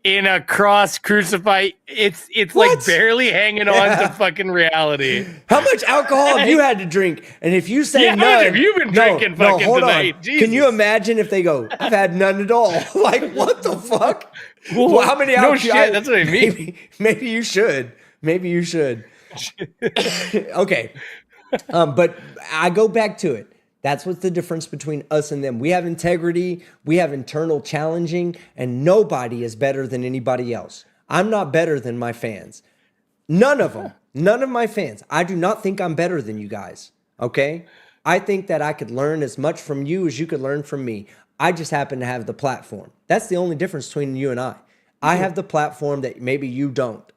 in a cross crucify? It's like barely hanging on to fucking reality. How much alcohol have you had to drink? And if you say none, how much have you been drinking fucking hold tonight? On. Jesus. Can you imagine if they go, I've had none at all? Like, what the fuck? Well, how many alcohol? No shit, that's what I mean. Maybe you should. Maybe you should. Okay. But I go back to it. That's what's the difference between us and them. We have integrity, we have internal challenging, and nobody is better than anybody else. I'm not better than my fans. None of them. None of my fans. I do not think I'm better than you guys. Okay? I think that I could learn as much from you as you could learn from me. I just happen to have the platform. That's the only difference between you and I. I have the platform that maybe you don't.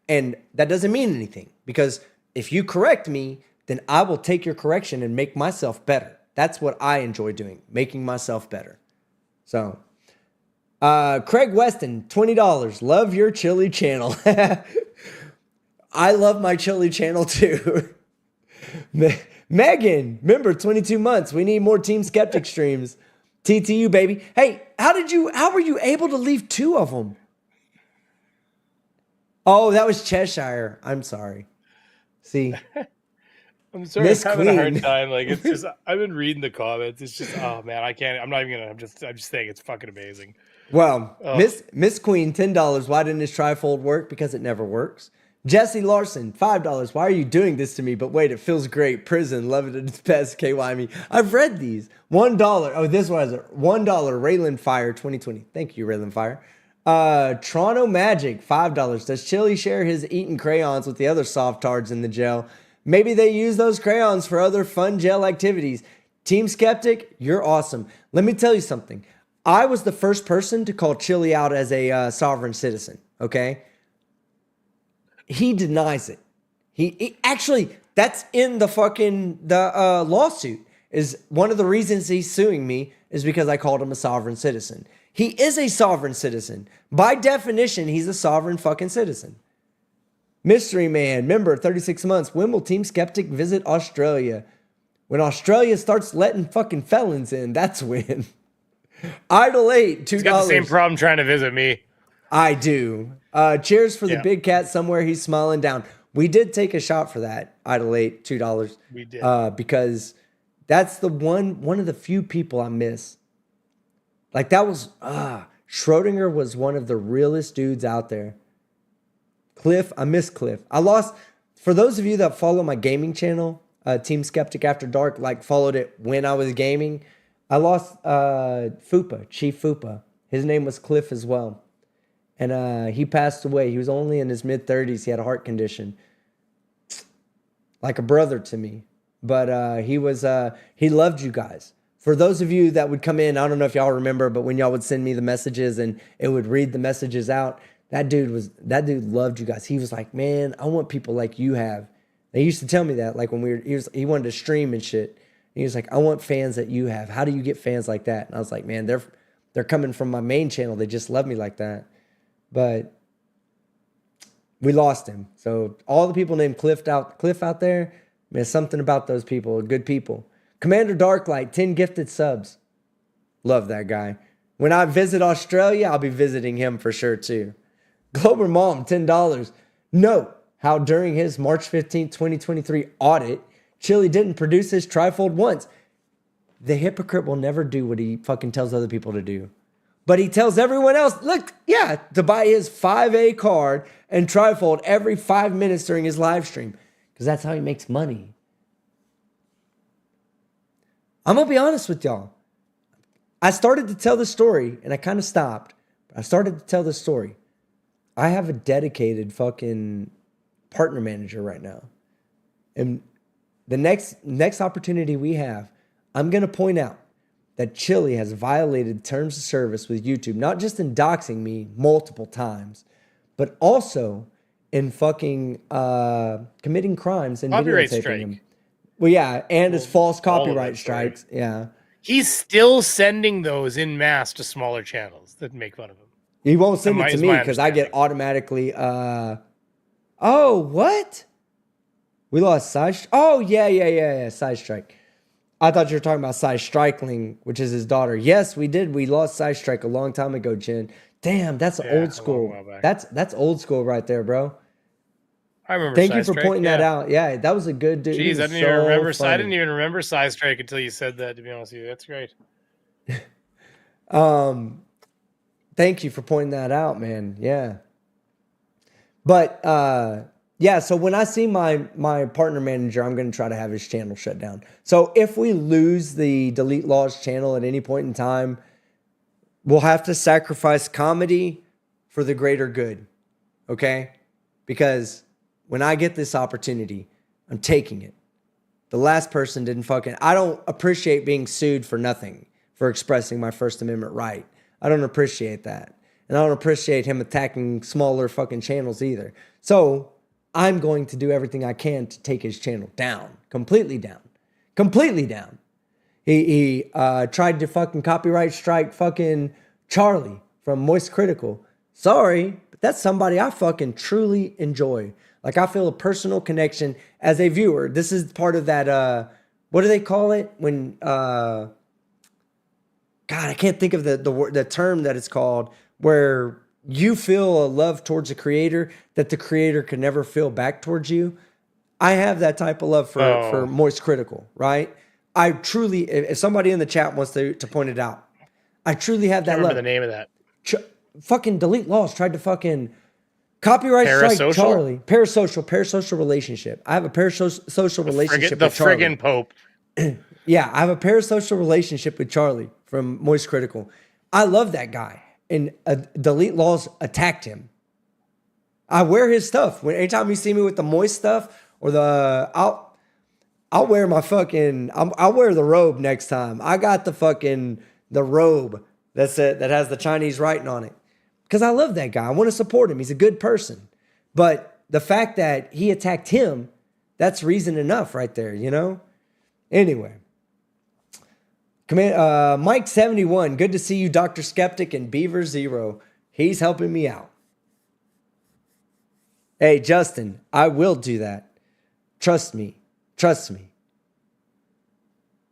And that doesn't mean anything, because if you correct me, then I will take your correction and make myself better. That's what I enjoy doing, making myself better. So, Craig Weston, $20. Love your Chille channel. I love my Chille channel too. Megan, remember 22 months. We need more Team Skeptic streams. TTU, baby. Hey, how were you able to leave 2 of them? Oh, that was Cheshire. I'm sorry. See. I'm sorry, I'm having a hard time. Like, it's just, I've been reading the comments. It's just, oh man, I can't. I'm not even gonna. I'm just saying, it's fucking amazing. Well, Miss Queen, $10. Why didn't his trifold work? Because it never works. Jesse Larson, $5. Why are you doing this to me? But wait, it feels great. Prison, love it at its best. KY me. I've read these. $1. Oh, this was $1. Raylan Fire 2020. Thank you, Raylan Fire. Toronto Magic, $5. Does Chille share his eaten crayons with the other soft tards in the jail? Maybe they use those crayons for other fun jail activities. Team Skeptic, you're awesome. Let me tell you something. I was the first person to call Chille out as a sovereign citizen, okay? He denies it. He actually, that's in the lawsuit. is one of the reasons he's suing me is because I called him a sovereign citizen. He is a sovereign citizen. By definition, he's a sovereign fucking citizen. Mystery Man, member, 36 months. When will Team Skeptic visit Australia? When Australia starts letting fucking felons in, that's when. Idle 8, $2. He's got the same problem trying to visit me. I do. Cheers for the big cat somewhere. He's smiling down. We did take a shot for that. Idle 8, $2. We did. Because that's the one of the few people I miss. Like that was, Schrodinger was one of the realest dudes out there. Cliff, I miss Cliff. I lost, for those of you that follow my gaming channel, Team Skeptic After Dark, like followed it when I was gaming, I lost Fupa, Chief Fupa. His name was Cliff as well. And he passed away. He was only in his mid-30s. He had a heart condition. Like a brother to me. But he loved you guys. For those of you that would come in, I don't know if y'all remember, but when y'all would send me the messages and it would read the messages out, that dude loved you guys. He was like, man, I want people like you have. They used to tell me that, like when he wanted to stream and shit. And he was like, I want fans that you have. How do you get fans like that? And I was like, man, they're coming from my main channel. They just love me like that. But we lost him. So all the people named Cliff out there, man, something about those people, good people. Commander Darklight, 10 gifted subs. Love that guy. When I visit Australia, I'll be visiting him for sure too. Glober Mom, $10. Note how during his March 15th, 2023 audit, Chille didn't produce his trifold once. The hypocrite will never do what he fucking tells other people to do. But he tells everyone else, look, to buy his 5A card and trifold every 5 minutes during his live stream. Because that's how he makes money. I'm going to be honest with y'all. I started to tell the story and I kind of stopped. I started to tell the story. I have a dedicated fucking partner manager right now. And the next opportunity we have, I'm going to point out that Chille has violated terms of service with YouTube, not just in doxing me multiple times, but also in fucking committing crimes and Copyright videotaping strike. him. Well, yeah, and his false copyright strikes. Yeah. He's still sending those in mass to smaller channels that make fun of him. He won't send it to me because I get automatically, oh, what? We lost Side Strike? Oh, yeah, Side Strike. I thought you were talking about Side Strikling, which is his daughter. Yes, we did. We lost Side Strike a long time ago, Jen. Damn, that's old school. That's old school right there, bro. I remember. Thank you for pointing that out. Yeah, that was a good dude. Jeez, I didn't even remember Side Strike until you said that. To be honest with you, that's great. Thank you for pointing that out, man. Yeah. But yeah, so when I see my partner manager, I'm going to try to have his channel shut down. So if we lose the Delete Laws channel at any point in time, we'll have to sacrifice comedy for the greater good. Okay? Because when I get this opportunity, I'm taking it. The last person didn't I don't appreciate being sued for nothing for expressing my First Amendment right. I don't appreciate that. And I don't appreciate him attacking smaller fucking channels either. So I'm going to do everything I can to take his channel down. Completely down. Completely down. He tried to fucking copyright strike fucking Charlie from Moist Critical. Sorry, but that's somebody I fucking truly enjoy. Like, I feel a personal connection as a viewer. This is part of that, what do they call it? When, God, I can't think of the term that it's called, where you feel a love towards a creator that the creator can never feel back towards you. I have that type of love for Moist Critical, right? I truly, if somebody in the chat wants to point it out, I truly have that love. Remember the name of that? Fucking Delete Laws tried to fucking copyright strike Charlie. Parasocial relationship. I have a parasocial relationship with Charlie. The friggin' Pope. Yeah, I have a parasocial relationship with Charlie from Moist Critical. I love that guy. And Delete Laws attacked him. I wear his stuff. Anytime you see me with the Moist stuff or I'll wear my fucking, I'll wear the robe next time. I got the robe that has the Chinese writing on it. Because I love that guy. I want to support him. He's a good person. But the fact that he attacked him, that's reason enough right there, you know? Anyway, Mike 71. Good to see you, Dr. Skeptic and Beaver Zero. He's helping me out. Hey, Justin, I will do that. Trust me. Trust me.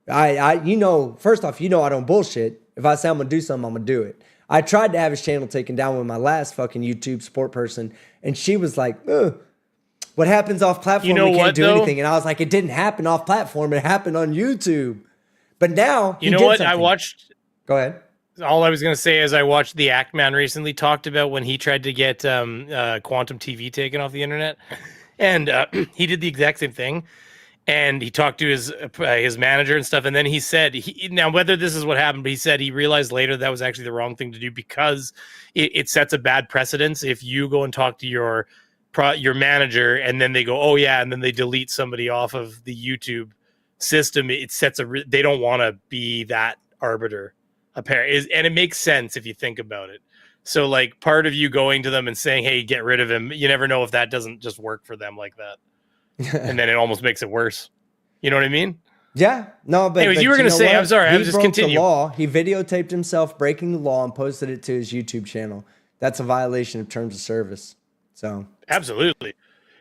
First off, I don't bullshit. If I say I'm going to do something, I'm going to do it. I tried to have his channel taken down with my last fucking YouTube support person, and she was like, ugh. What happens off platform, we can't do anything. And I was like, it didn't happen off platform. It happened on YouTube. But now, you know what? I watched. Go ahead. All I was going to say is I watched the Act Man recently talked about when he tried to get Quantum TV taken off the internet. And he did the exact same thing. And he talked to his manager and stuff. And then he said, now whether this is what happened, but he said he realized later that was actually the wrong thing to do because it sets a bad precedence. If you go and talk to your manager and then they go, oh yeah, and then they delete somebody off of the YouTube system, it sets they don't want to be that arbiter. And it makes sense if you think about it. So like part of you going to them and saying, hey, get rid of him, you never know if that doesn't just work for them like that. And then it almost makes it worse. You know what I mean? Yeah. No, but anyways, you were going to say, I'm sorry, I was just continuing. The law. He videotaped himself breaking the law and posted it to his YouTube channel. That's a violation of terms of service. So absolutely.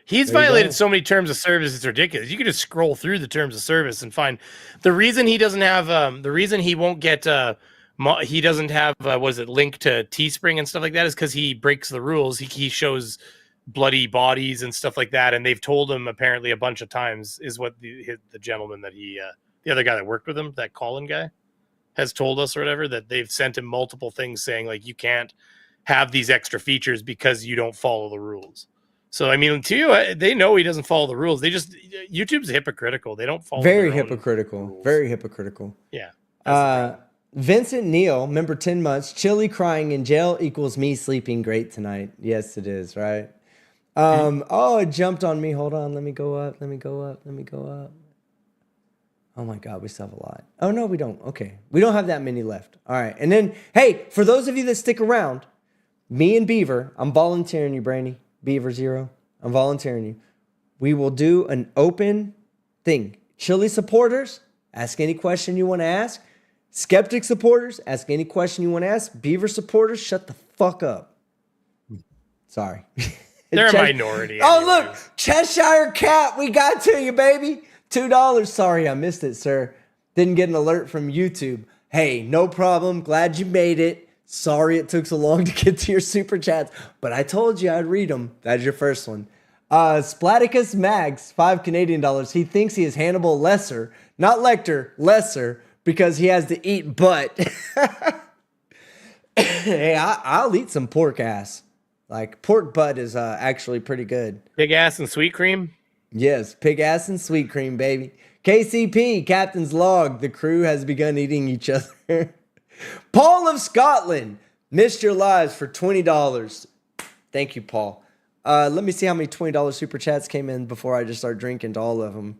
He's violated so many terms of service, it's ridiculous. You can just scroll through the terms of service and find the reason he doesn't have the reason he won't get he doesn't have linked to Teespring and stuff like that is because he breaks the rules. He shows bloody bodies and stuff like that, and they've told him apparently a bunch of times is what the gentleman that the other guy that worked with him, that Colin guy, has told us or whatever, that they've sent him multiple things saying like you can't have these extra features because you don't follow the rules. So I mean, to you, they know he doesn't follow the rules. YouTube's hypocritical. They don't follow. Very hypocritical. Very hypocritical. Yeah. Vincent Neal, member 10 months. Chille crying in jail equals me sleeping great tonight. Yes, it is, right? Oh, it jumped on me. Hold on. Let me go up. Oh my God, we still have a lot. Oh no, we don't. Okay. We don't have that many left. All right. And then, hey, for those of you that stick around, me and Beaver, I'm volunteering you, Brandy. Beaver Zero, I'm volunteering you. We will do an open thing. Chille supporters, ask any question you want to ask. Skeptic supporters, ask any question you want to ask. Beaver supporters, shut the fuck up. Sorry. They're a minority. Oh, look, Cheshire Cat, we got to you, baby. $2. Sorry, I missed it, sir. Didn't get an alert from YouTube. Hey, no problem. Glad you made it. Sorry it took so long to get to your super chats, but I told you I'd read them. That's your first one. Splaticus Mags, $5 Canadian. He thinks he is Hannibal Lesser, not Lecter, Lesser, because he has to eat butt. Hey, I'll eat some pork ass. Like, pork butt is actually pretty good. Pig ass and sweet cream? Yes, pig ass and sweet cream, baby. KCP, Captain's Log, the crew has begun eating each other. Paul of Scotland, missed your lives for $20. Thank you, Paul. Let me see how many $20 super chats came in before I just start drinking to all of them.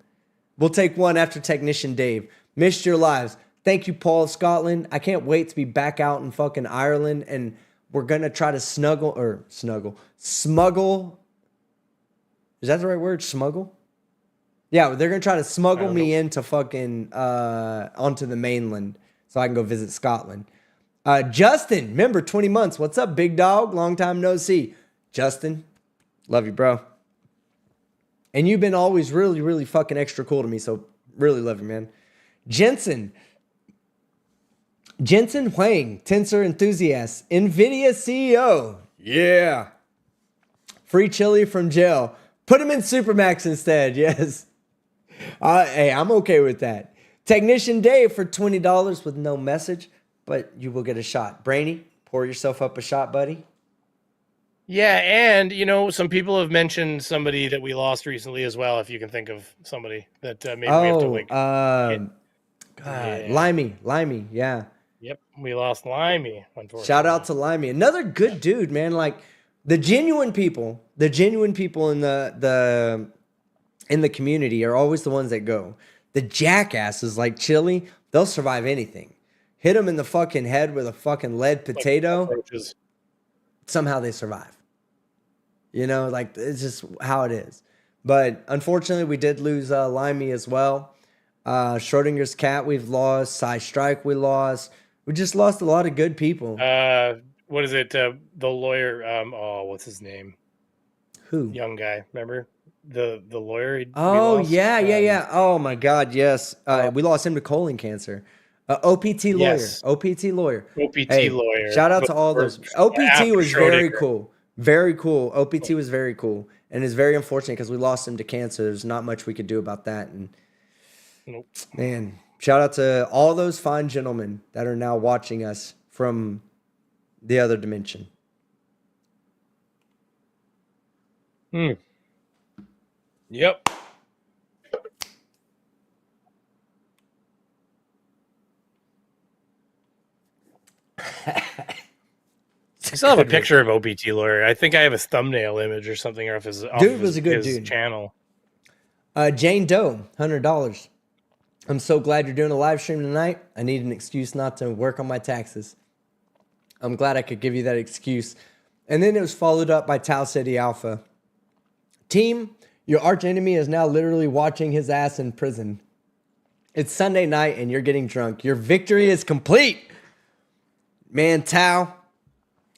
We'll take one after Technician Dave. Missed your lives. Thank you, Paul of Scotland. I can't wait to be back out in fucking Ireland, and we're going to try to smuggle. Is that the right word? Smuggle? Yeah, they're going to try to smuggle me into fucking, onto the mainland so I can go visit Scotland. Justin, member 20 months. What's up, big dog? Long time no see. Justin, love you, bro. And you've been always really, really fucking extra cool to me, so really love you, man. Jensen Huang, Tensor enthusiast, NVIDIA CEO. Yeah. Free Chille from jail. Put him in Supermax instead, yes. Hey, I'm okay with that. Technician Dave for $20 with no message, but you will get a shot. Brainy, pour yourself up a shot, buddy. Yeah, and, you know, some people have mentioned somebody that we lost recently as well, if you can think of somebody that maybe we have to link. Limey, yeah. Yep, we lost Limey, unfortunately. Shout out to Limey. Another good dude, man. Like, the genuine people in the community are always the ones that go. The jackasses like Chille, they'll survive anything. Hit them in the fucking head with a fucking lead potato. Somehow they survive. You know, like, it's just how it is. But unfortunately, we did lose Limey as well. Schrodinger's cat we've lost. Cy Strike we lost. We just lost a lot of good people. What is it? The lawyer. What's his name? Who? Young guy. Remember the lawyer? Oh yeah. Oh my God, yes. We lost him to colon cancer. OPT lawyer. Yes. OPT lawyer. OPT lawyer. Shout out to all those. OPT was very Schrodinger. cool. Very cool. OPT was very cool, and it's very unfortunate because we lost him to cancer. There's not much we could do about that. And Nope. man, shout out to all those fine gentlemen that are now watching us from the other dimension. Yep. I still have a picture of OPT lawyer. I think I have his thumbnail image or something off his Dude was a good dude. channel. Jane Doe, $100. I'm so glad you're doing a live stream tonight. I need an excuse not to work on my taxes. I'm glad I could give you that excuse. And then it was followed up by Tau City Alpha. Team, your arch enemy is now literally watching his ass in prison. It's Sunday night and you're getting drunk. Your victory is complete. Man, Tau,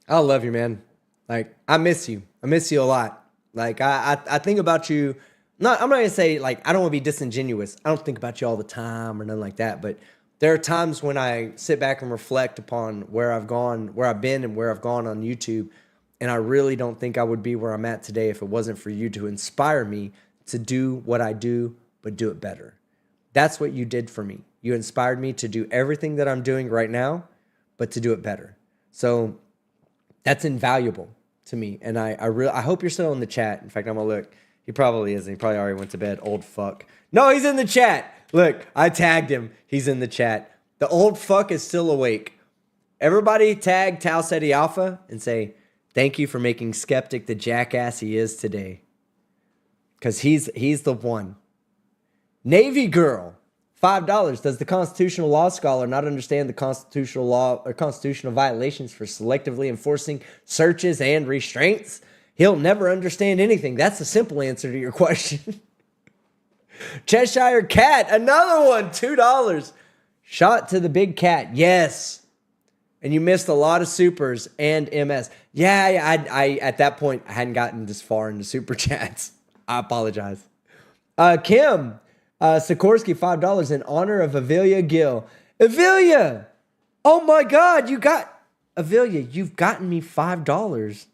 I love you, man. Like, I miss you. I miss you a lot. Like, I think about you. I'm not gonna say like I don't want to be disingenuous. I don't think about you all the time or nothing like that. But there are times when I sit back and reflect upon where I've gone, where I've been, and where I've gone on YouTube. And I really don't think I would be where I'm at today if it wasn't for you to inspire me to do what I do, but do it better. That's what you did for me. You inspired me to do everything that I'm doing right now, but to do it better. So that's invaluable to me. And I hope you're still in the chat. In fact, I'm gonna look. He probably isn't. He probably already went to bed. Old fuck. No, he's in the chat. Look, I tagged him. He's in the chat. The old fuck is still awake. Everybody tag Tau Ceti Alpha and say, thank you for making Skeptic the jackass he is today. Because he's the one. Navy Girl, $5. Does the constitutional law scholar not understand the constitutional law or constitutional violations for selectively enforcing searches and restraints? He'll never understand anything. That's the simple answer to your question. Cheshire Cat, another one, $2. Shot to the big cat, yes. And you missed a lot of supers and MS. Yeah, I at that point, I hadn't gotten this far into super chats. I apologize. Kim, Sikorsky, $5 in honor of Avilia Gill. Avilia! Oh my God, Avilia, you've gotten me $5.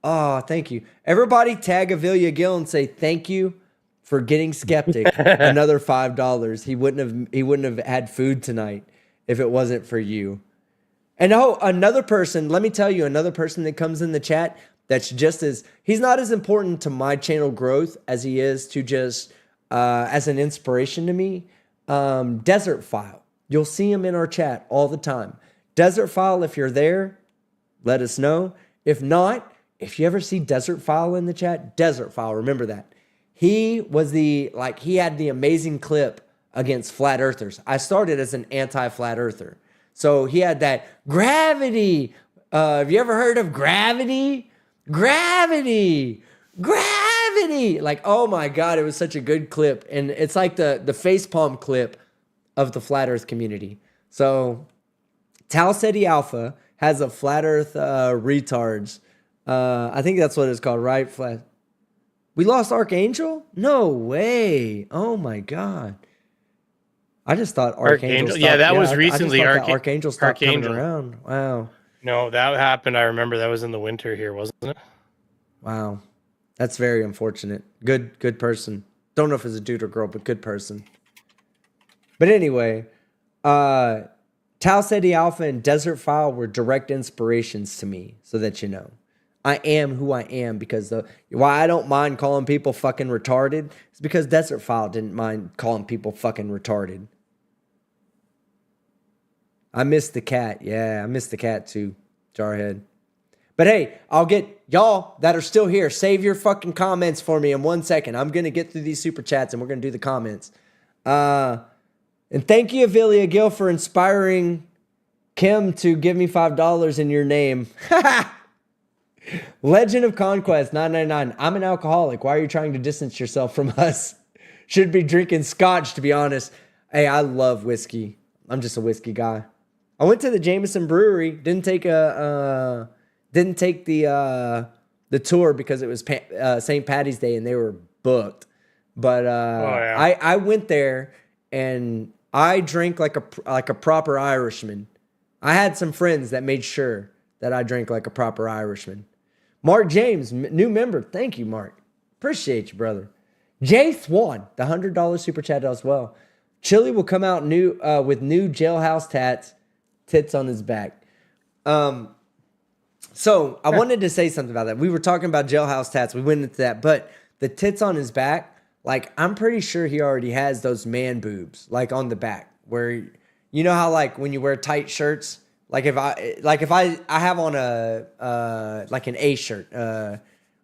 Oh, thank you. Everybody tag Avilia Gill and say thank you for getting Skeptic another $5. He wouldn't have had food tonight if it wasn't for you. And another person, let me tell you, another person that comes in the chat that's he's not as important to my channel growth as he is to just as an inspiration to me. Desert File. You'll see him in our chat all the time. Desert File, if you're there, let us know. If not, if you ever see Desert File in the chat, Desert File, remember that. He had the amazing clip against flat earthers. I started as an anti-flat earther. So he had that gravity. Have you ever heard of gravity? Gravity. Like, oh my God, it was such a good clip. And it's like the facepalm clip of the flat earth community. So Tau Ceti Alpha has a flat earth retards. I think that's what it's called, right? We lost Archangel? No way. Oh my God. I just thought Archangel stopped. Yeah, that was recently. Archangel stopped coming around. Wow. No, that happened. I remember that was in the winter here, wasn't it? Wow. That's very unfortunate. Good person. Don't know if it's a dude or girl, but good person. But anyway, Tau Ceti Alpha and Desert File were direct inspirations to me, so that you know. I am who I am because why I don't mind calling people fucking retarded is because Desert File didn't mind calling people fucking retarded. I miss the cat. Yeah, I miss the cat too, Jarhead. But hey, I'll get y'all that are still here. Save your fucking comments for me in 1 second. I'm going to get through these super chats and we're going to do the comments. And thank you, Avilia Gill, for inspiring Kim to give me $5 in your name. Legend of Conquest 999. I'm an alcoholic. Why are you trying to distance yourself from us? should be drinking scotch, to be honest. Hey, I love whiskey. I'm just a whiskey guy. I went to the Jameson Brewery. Didn't take the tour because it was St. Patty's Day and they were booked. But I went there and I drank like a proper Irishman. I had some friends that made sure that I drank like a proper Irishman. Mark James, new member. Thank you, Mark. Appreciate you, brother. Jay Swan, the $100 super chat as well. Chille will come out with new jailhouse tits on his back. So I wanted to say something about that. We were talking about jailhouse tats. We went into that, but the tits on his back, like I'm pretty sure he already has those man boobs, like on the back, where you know how like when you wear tight shirts, like if I have on a like an A shirt,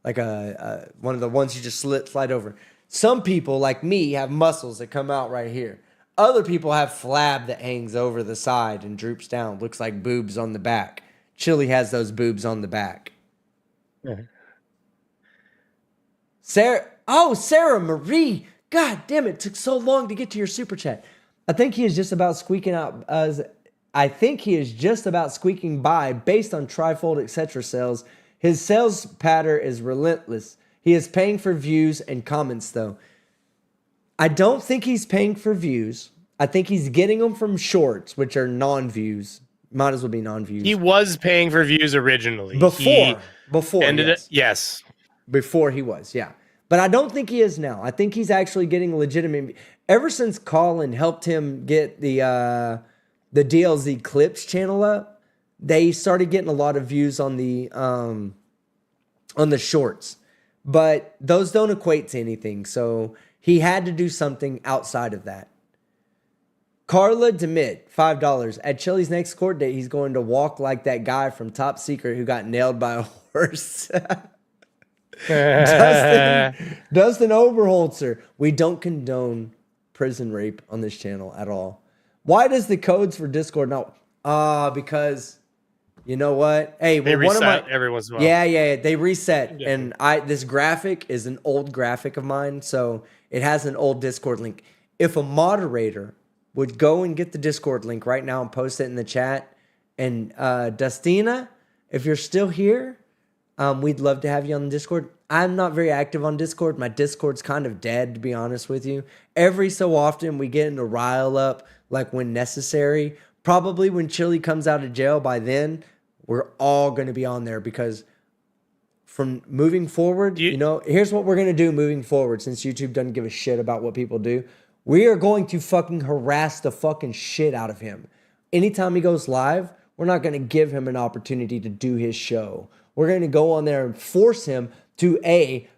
like a one of the ones you just slide over. Some people like me have muscles that come out right here. Other people have flab that hangs over the side and droops down. Looks like boobs on the back. Chille has those boobs on the back. Yeah. Sarah Marie. God damn it. Took so long to get to your super chat. I think he is just about squeaking by based on trifold, etc. sales. His sales pattern is relentless. He is paying for views and comments, though. I don't think he's paying for views. I think he's getting them from shorts, which are non-views. Might as well be non-views. He was paying for views originally. Before yes. Before he was, yeah. But I don't think he is now. I think he's actually getting legitimate. Ever since Colin helped him get the DLZ Clips channel up, they started getting a lot of views on the shorts. But those don't equate to anything. So he had to do something outside of that. Carla DeMitt, $5. At Chille's next court date, he's going to walk like that guy from Top Secret who got nailed by a horse. Dustin Oberholzer. We don't condone prison rape on this channel at all. Why does the codes for Discord not? Because you know what? Hey, they reset every once in a while. Yeah. They reset, and this graphic is an old graphic of mine, so it has an old Discord link. If a moderator would go and get the Discord link right now and post it in the chat, and Dustina, if you're still here, we'd love to have you on the Discord. I'm not very active on Discord. My Discord's kind of dead, to be honest with you. Every so often, we get into rile up, like when necessary. Probably when Chille comes out of jail, by then, we're all going to be on there because from moving forward, here's what we're going to do moving forward since YouTube doesn't give a shit about what people do. We are going to fucking harass the fucking shit out of him. Anytime he goes live, we're not going to give him an opportunity to do his show. We're going to go on there and force him to A,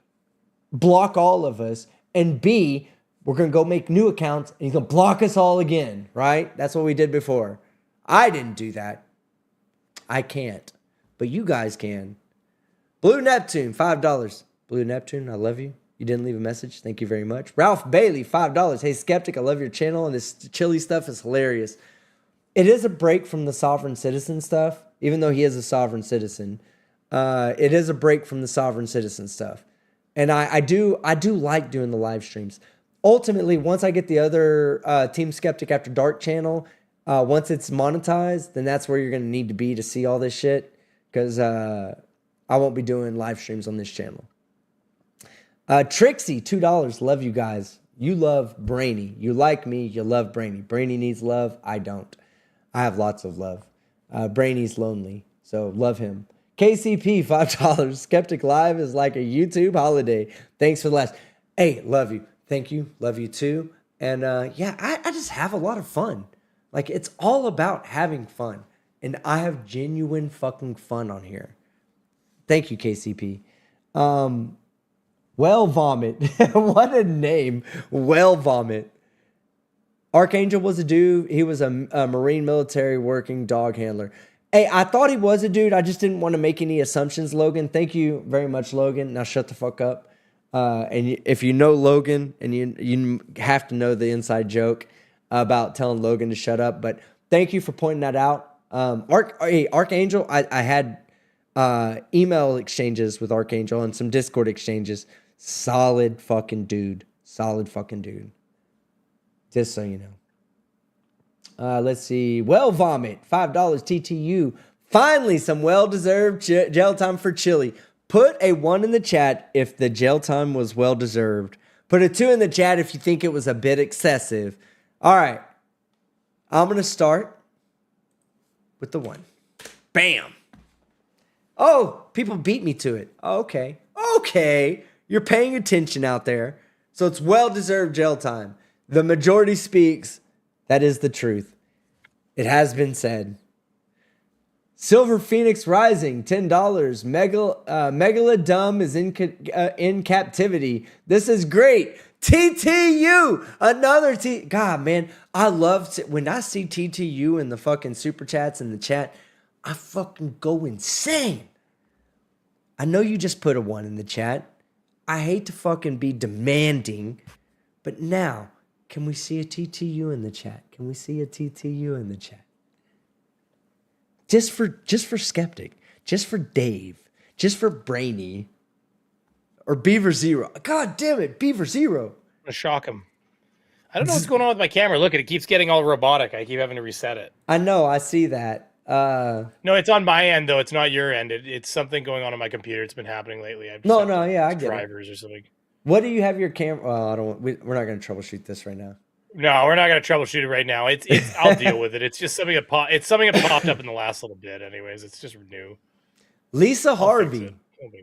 block all of us, and B, we're going to go make new accounts and he's going to block us all again, right? That's what we did before. I didn't do that. I can't. But you guys can. Blue Neptune, $5. Blue Neptune, I love you. You didn't leave a message. Thank you very much. Ralph Bailey, $5. Hey, Skeptic, I love your channel, and this Chille stuff is hilarious. It is a break from the sovereign citizen stuff, even though he is a sovereign citizen. It is a break from the sovereign citizen stuff. And I do like doing the live streams. Ultimately, once I get the other Team Skeptic After Dark channel, once it's monetized, then that's where you're going to need to be to see all this shit. Because I won't be doing live streams on this channel. Trixie, $2. Love you guys. You love Brainy. You like me. You love Brainy. Brainy needs love. I don't. I have lots of love. Brainy's lonely. So love him. KCP, $5. Skeptic Live is like a YouTube holiday. Thanks for the last. Hey, love you. Thank you. Love you too. And I just have a lot of fun. Like, it's all about having fun. And I have genuine fucking fun on here. Thank you, KCP. Well Vomit. What a name. Well Vomit. Archangel was a dude. He was a Marine military working dog handler. Hey, I thought he was a dude. I just didn't want to make any assumptions, Logan. Thank you very much, Logan. Now shut the fuck up. And if you know Logan, and you have to know the inside joke about telling Logan to shut up. But thank you for pointing that out. Archangel, I had email exchanges with Archangel and some Discord exchanges. Solid fucking dude. Solid fucking dude. Just so you know. Let's see. Well Vomit, $5 TTU. Finally, some well-deserved jail time for Chille. Put a 1 in the chat if the jail time was well-deserved. Put a 2 in the chat if you think it was a bit excessive. All right. I'm going to start with the 1. Bam. Oh, people beat me to it. Okay. Okay. You're paying attention out there. So it's well-deserved jail time. The majority speaks. That is the truth. It has been said. Silver Phoenix Rising, $10. Megalodum is in captivity. This is great. TTU, another God, man, I love when I see TTU in the fucking super chats in the chat. I fucking go insane. I know you just put a 1 in the chat. I hate to fucking be demanding, but now, can we see a TTU in the chat? Can we see a TTU in the chat? Just for Skeptic, just for Dave, just for Brainy, or Beaver Zero. God damn it, Beaver Zero. I'm gonna shock him. I don't know what's going on with my camera. Look, it keeps getting all robotic. I keep having to reset it. I know, I see that. No, it's on my end though. It's not your end. It's something going on my computer. It's been happening lately. I get drivers or something. What do you have your camera? Well, we're not going to troubleshoot this right now. No, we're not going to troubleshoot it right now. It's I'll deal with it. It's just something that popped up in the last little bit. Anyways, it's just new. Lisa Harvey.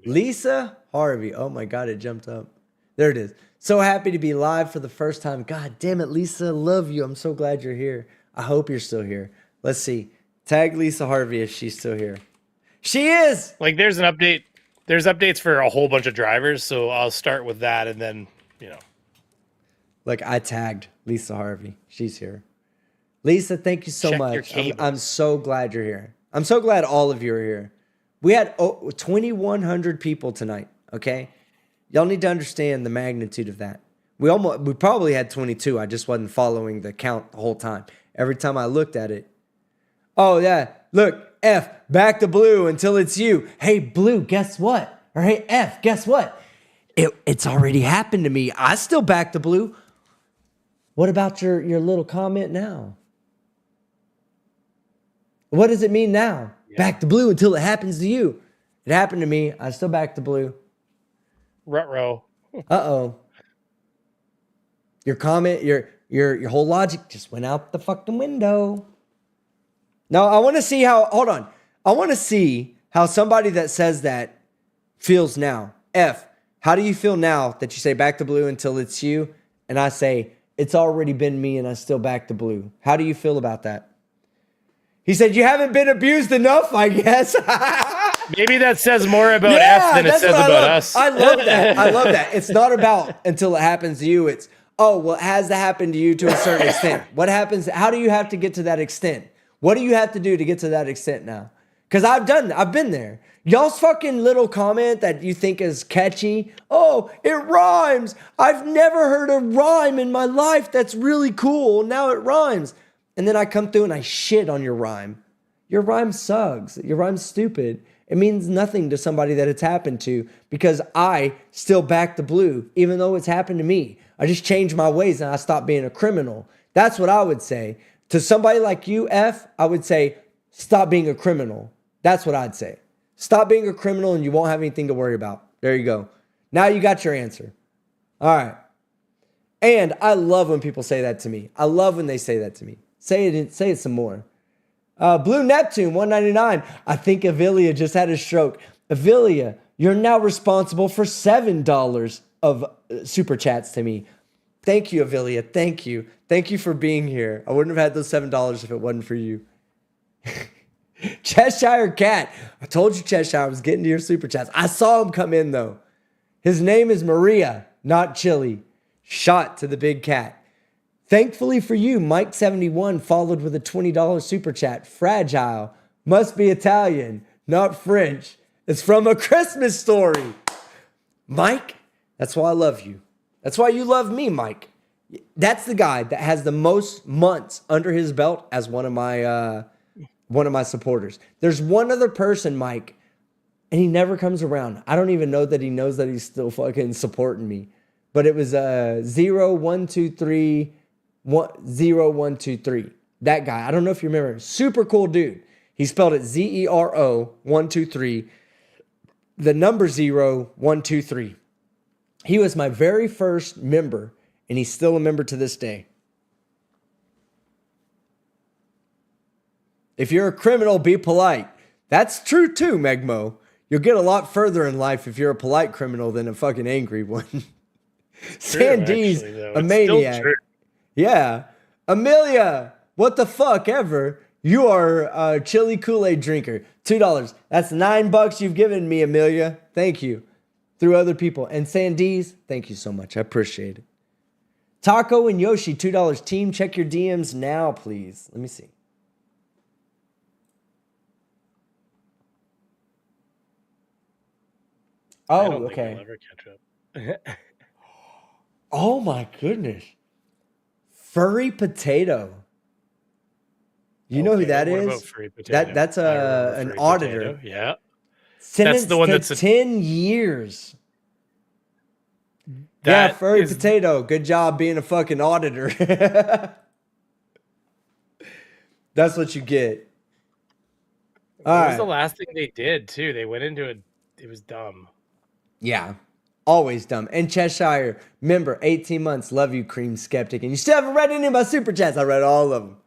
Lisa Harvey. Oh my God, it jumped up. There it is. So happy to be live for the first time. God damn it, Lisa. Love you. I'm so glad you're here. I hope you're still here. Let's see. Tag Lisa Harvey if she's still here. She is. Like there's an update. There's updates for a whole bunch of drivers. So I'll start with that and then, Like I tagged Lisa Harvey. She's here. Lisa, thank you so much. I'm so glad you're here. I'm so glad all of you are here. We had 2,100 people tonight, okay? Y'all need to understand the magnitude of that. We probably had 22. I just wasn't following the count the whole time. Every time I looked at it. Oh, yeah. Look, F, back to Blue until it's you. Hey, Blue, guess what? Or hey, F, guess what? It's already happened to me. I still back to Blue. What about your little comment now? What does it mean now? Yeah. Back to Blue until it happens to you. It happened to me. I still back to Blue. Ruh-roh. Uh-oh. Your comment, your whole logic just went out the fucking window. Now, I want to see hold on. I want to see how somebody that says that feels now. F, how do you feel now that you say back to Blue until it's you? And I say, it's already been me and I still back to Blue. How do you feel about that? He said, you haven't been abused enough, I guess. Maybe that says more about F than it says about us. I love that. I love that. It's not about until it happens to you. It's, oh, well, it has to happen to you to a certain extent. What happens? How do you have to get to that extent? What do you have to do to get to that extent now? Because I've been there. Y'all's fucking little comment that you think is catchy. Oh, it rhymes. I've never heard a rhyme in my life that's really cool. Now it rhymes. And then I come through and I shit on your rhyme. Your rhyme sucks. Your rhyme's stupid. It means nothing to somebody that it's happened to because I still back the Blue, even though it's happened to me. I just changed my ways and I stopped being a criminal. That's what I would say. To somebody like you, F, I would say, stop being a criminal. That's what I'd say. Stop being a criminal and you won't have anything to worry about. There you go. Now you got your answer. All right. And I love when people say that to me. I love when they say that to me. Say it some more. Blue Neptune, 199. I think Avilia just had a stroke. Avilia, you're now responsible for $7 of super chats to me. Thank you, Avilia. Thank you. Thank you for being here. I wouldn't have had those $7 if it wasn't for you. Cheshire Cat. I told you, Cheshire, I was getting to your super chats. I saw him come in, though. His name is Maria, not Chille. Shot to the big cat. Thankfully for you, Mike71 followed with a $20 super chat. Fragile. Must be Italian, not French. It's from A Christmas Story. Mike, that's why I love you. That's why you love me, Mike. That's the guy that has the most months under his belt as one of my supporters. There's one other person, Mike, and he never comes around. I don't even know that he knows that he's still fucking supporting me. but it was 0123 0123. That guy, I don't know if you remember, super cool dude. He spelled it ZERO 123, the number 0123. He was my very first member, and he's still a member to this day. If you're a criminal, be polite. That's true too, Megmo. You'll get a lot further in life if you're a polite criminal than a fucking angry one. Sandy's a maniac. Yeah. Amelia, what the fuck ever? You are a chili Kool-Aid drinker. $2. That's $9 you've given me, Amelia. Thank you. Through other people. And Sandy's, thank you so much. I appreciate it. Taco and Yoshi, $2. Team, check your DMs now, please. Let me see. Oh, okay. I'll ever catch up. Oh my goodness. Furry Potato. You know who that what is? about Furry Potato? That's an auditor. Potato. Yeah. Sentenced the one to that's 10 years. Yeah, Furry is- Potato. Good job being a fucking auditor. That's what you get. All What right. was the last thing they did too? They went into it. It was dumb. Yeah. Always dumb. And Cheshire, member, 18 months. Love you, Cream Skeptic. And you still haven't read any of my super chats. I read all of them.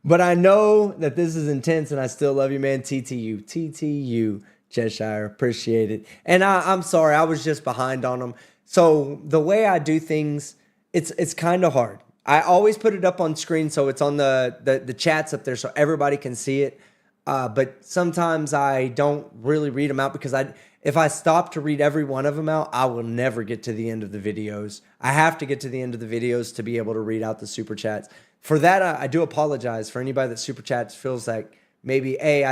But I know that this is intense and I still love you, man. TTU. TTU, Cheshire. Appreciate it. And I'm sorry. I was just behind on them. So the way I do things, it's kind of hard. I always put it up on screen so it's on the chats up there so everybody can see it. But sometimes I don't really read them out because if I stop to read every one of them out, I will never get to the end of the videos. I have to get to the end of the videos to be able to read out the super chats. For that, I do apologize for anybody that super chats feels like maybe, he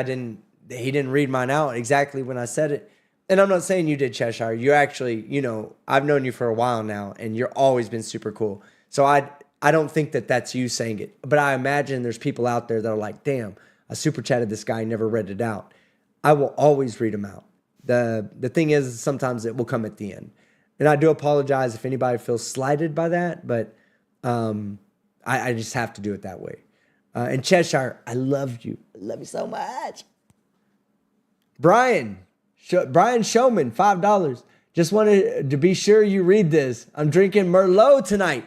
didn't read mine out exactly when I said it. And I'm not saying you did, Cheshire. You actually, I've known you for a while now and you're always been super cool. So I don't think that that's you saying it, but I imagine there's people out there that are like, damn, I super chatted this guy, never read it out. I will always read them out. The thing is, sometimes it will come at the end. And I do apologize if anybody feels slighted by that, but I just have to do it that way. And Cheshire, I love you. I love you so much. Brian Showman, $5. Just wanted to be sure you read this. I'm drinking Merlot tonight.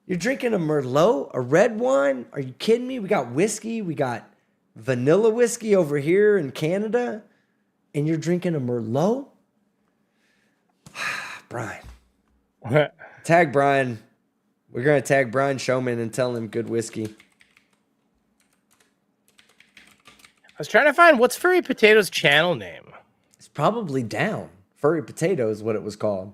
You're drinking a Merlot? A red wine? Are you kidding me? We got whiskey. We got vanilla whiskey over here in Canada. And you're drinking a Merlot? Brian. Tag Brian. We're going to tag Brian Showman and tell him good whiskey. I was trying to find what's Furry Potato's channel name. It's probably down. Furry Potato is what it was called.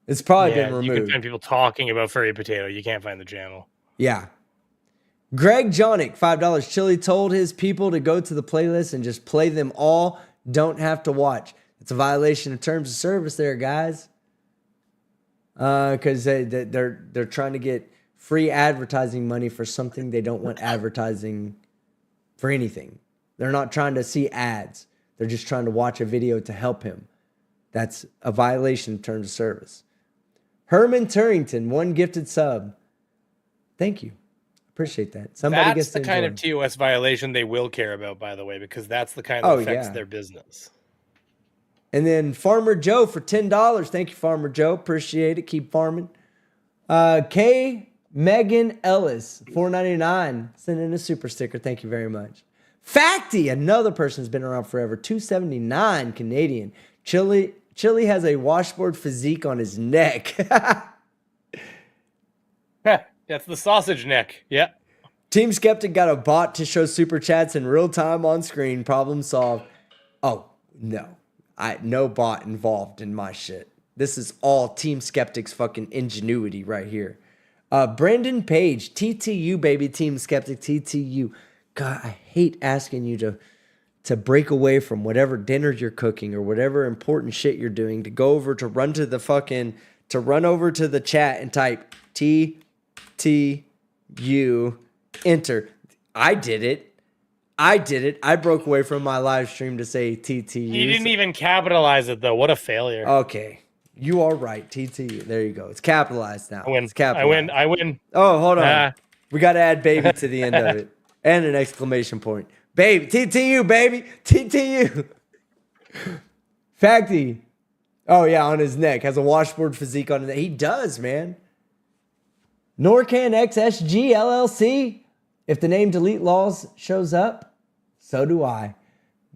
It's probably been removed. You can find people talking about Furry Potato. You can't find the channel. Yeah. Greg Jonick, $5. Chille told his people to go to the playlist and just play them all. Don't have to watch. It's a violation of terms of service there, guys. Because they're trying to get free advertising money for something they don't want advertising for anything. They're not trying to see ads. They're just trying to watch a video to help him. That's a violation of terms of service. Herman Turrington, one gifted sub. Thank you. Appreciate that. Somebody That's gets the to kind enjoy. of TOS violation they will care about, by the way, because that's the kind that affects their business. And then Farmer Joe for $10. Thank you, Farmer Joe. Appreciate it. Keep farming. K. Megan Ellis, $4.99. Send in a super sticker. Thank you very much. Facty, another person who's been around forever. $2.79 Canadian. Chille has a washboard physique on his neck. That's the sausage neck. Yeah. Team Skeptic got a bot to show super chats in real time on screen. Problem solved. Oh, no. No bot involved in my shit. This is all Team Skeptic's fucking ingenuity right here. Brandon Page, TTU, baby. Team Skeptic, TTU. God, I hate asking you to break away from whatever dinner you're cooking or whatever important shit you're doing to go over to run over to the chat and type TTU, enter. I did it. I broke away from my live stream to say TTU. He didn't even capitalize it, though. What a failure. Okay. You are right. TT. There you go. It's capitalized now. I win. It's capitalized. I win. Oh, hold on. We got to add baby to the end of it. And an exclamation point. Baby. TTU, baby. TTU. Facty. Oh, yeah, on his neck. Has a washboard physique on it. He does, man. Norcan XSG LLC. If the name Delete Laws shows up, so do I.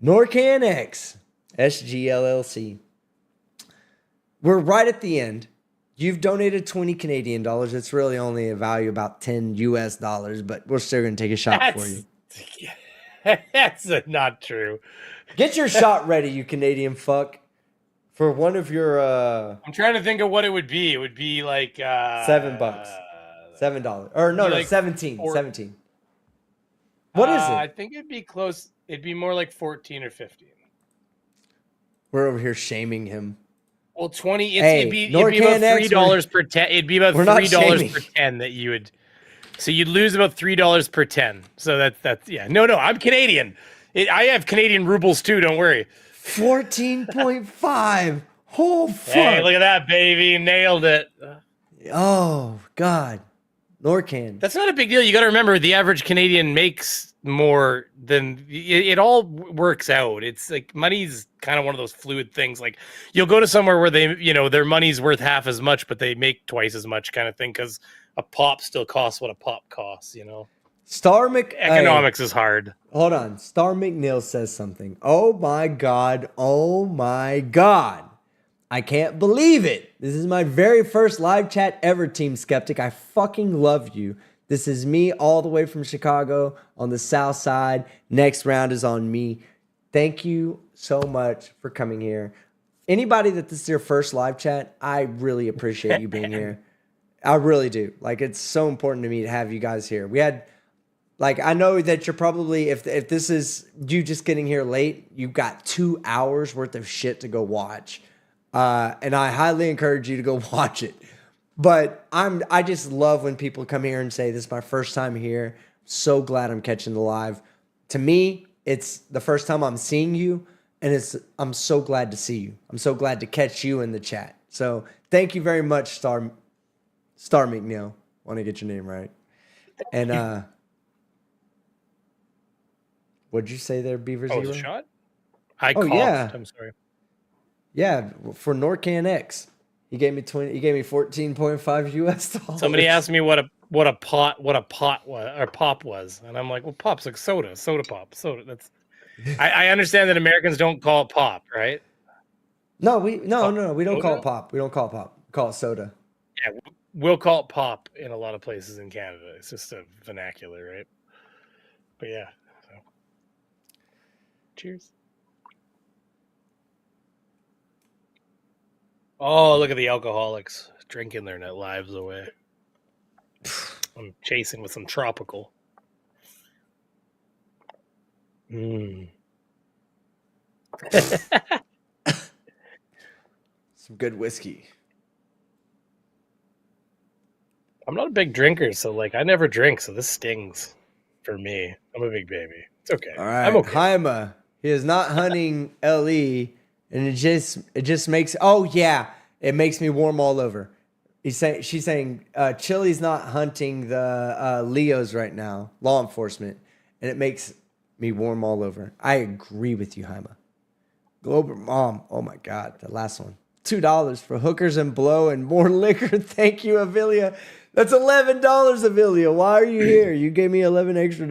Norcan X SG LLC. We're right at the end. You've donated 20 Canadian dollars. It's really only a value about 10 US dollars, but we're still going to take a shot for you. That's not true. Get your shot ready, you Canadian fuck. For one of your I'm trying to think of what it would be. It would be like $7. $7. Or no, like 17. 17. What is it? I think it'd be close. It'd be more like 14 or 15. We're over here shaming him. Well, 20. Hey, it'd be about $3 per 10. It'd be about $3 per 10 that you would. So you'd lose about $3 per 10. So that's yeah. No, I'm Canadian. I have Canadian rubles too. Don't worry. 14.5. Oh fuck! Hey, look at that, baby! Nailed it. Oh God, Norcan. That's not a big deal. You got to remember, the average Canadian makes more than it all works out. It's like money's kind of one of those fluid things. Like you'll go to somewhere where they, their money's worth half as much, but they make twice as much, kind of thing, because a pop still costs what a pop costs. Economics is hard. Hold on. Star McNeil says something. Oh my God. Oh my God. I can't believe it. This is my very first live chat ever, Team Skeptic. I fucking love you. This is me all the way from Chicago on the south side. Next round is on me. Thank you so much for coming here. Anybody that this is your first live chat, I really appreciate you being here. I really do. Like, it's so important to me to have you guys here. We had, like, I know that you're probably, if this is you just getting here late, you've got 2 hours worth of shit to go watch. And I highly encourage you to go watch it. But I just love when people come here and say, this is my first time here. So glad I'm catching the live. To me, it's the first time I'm seeing you, and I'm so glad to see you. I'm so glad to catch you in the chat. So thank you very much, Star McNeil. Want to get your name right. And what'd you say there, Beaver Zero? Oh, shot? I coughed. Yeah. I'm sorry. Yeah, for Norcan X. He gave me 20. He gave me 14.5 US dollars. Somebody asked me what a pot was, or pop was, and I'm like, well, pop's like soda pop. That's. I understand that Americans don't call it pop, right? No, we don't call it pop. We don't call it pop. We call it soda. Yeah, we'll call it pop in a lot of places in Canada. It's just a vernacular, right? But yeah. So. Cheers. Oh, look at the alcoholics drinking their lives away. I'm chasing with some tropical. Some good whiskey. I'm not a big drinker, so I never drink, so this stings for me. I'm a big baby. It's okay. All right. I'm okay. Jaime, he is not hunting LE, and it just makes it makes me warm all over. She's saying Chille's not hunting the Leos right now, law enforcement, and it makes me warm all over. I agree with you, Jaime. Global Mom, oh my God, the last one. $2 for hookers and blow and more liquor. Thank you, Avilia. That's $11, Avilia. Why are you here? You gave me $11 extra.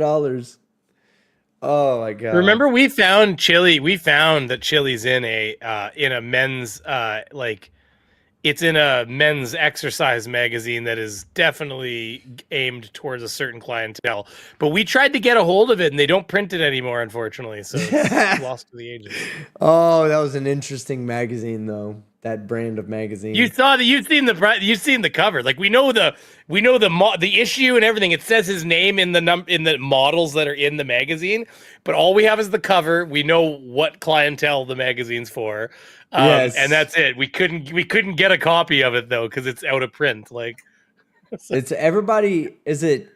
Oh my God. Remember, we found Chille. We found that Chille's in a men's it's in a men's exercise magazine that is definitely aimed towards a certain clientele. But we tried to get a hold of it, and they don't print it anymore, unfortunately. So it's lost to the ages. Oh, that was an interesting magazine, though. That brand of magazine. You've seen the cover. Like, we know the issue and everything. It says his name in the models that are in the magazine, but all we have is the cover. We know what clientele the magazine's for. Yes. And that's it. We couldn't get a copy of it though, because it's out of print. It's everybody. Is it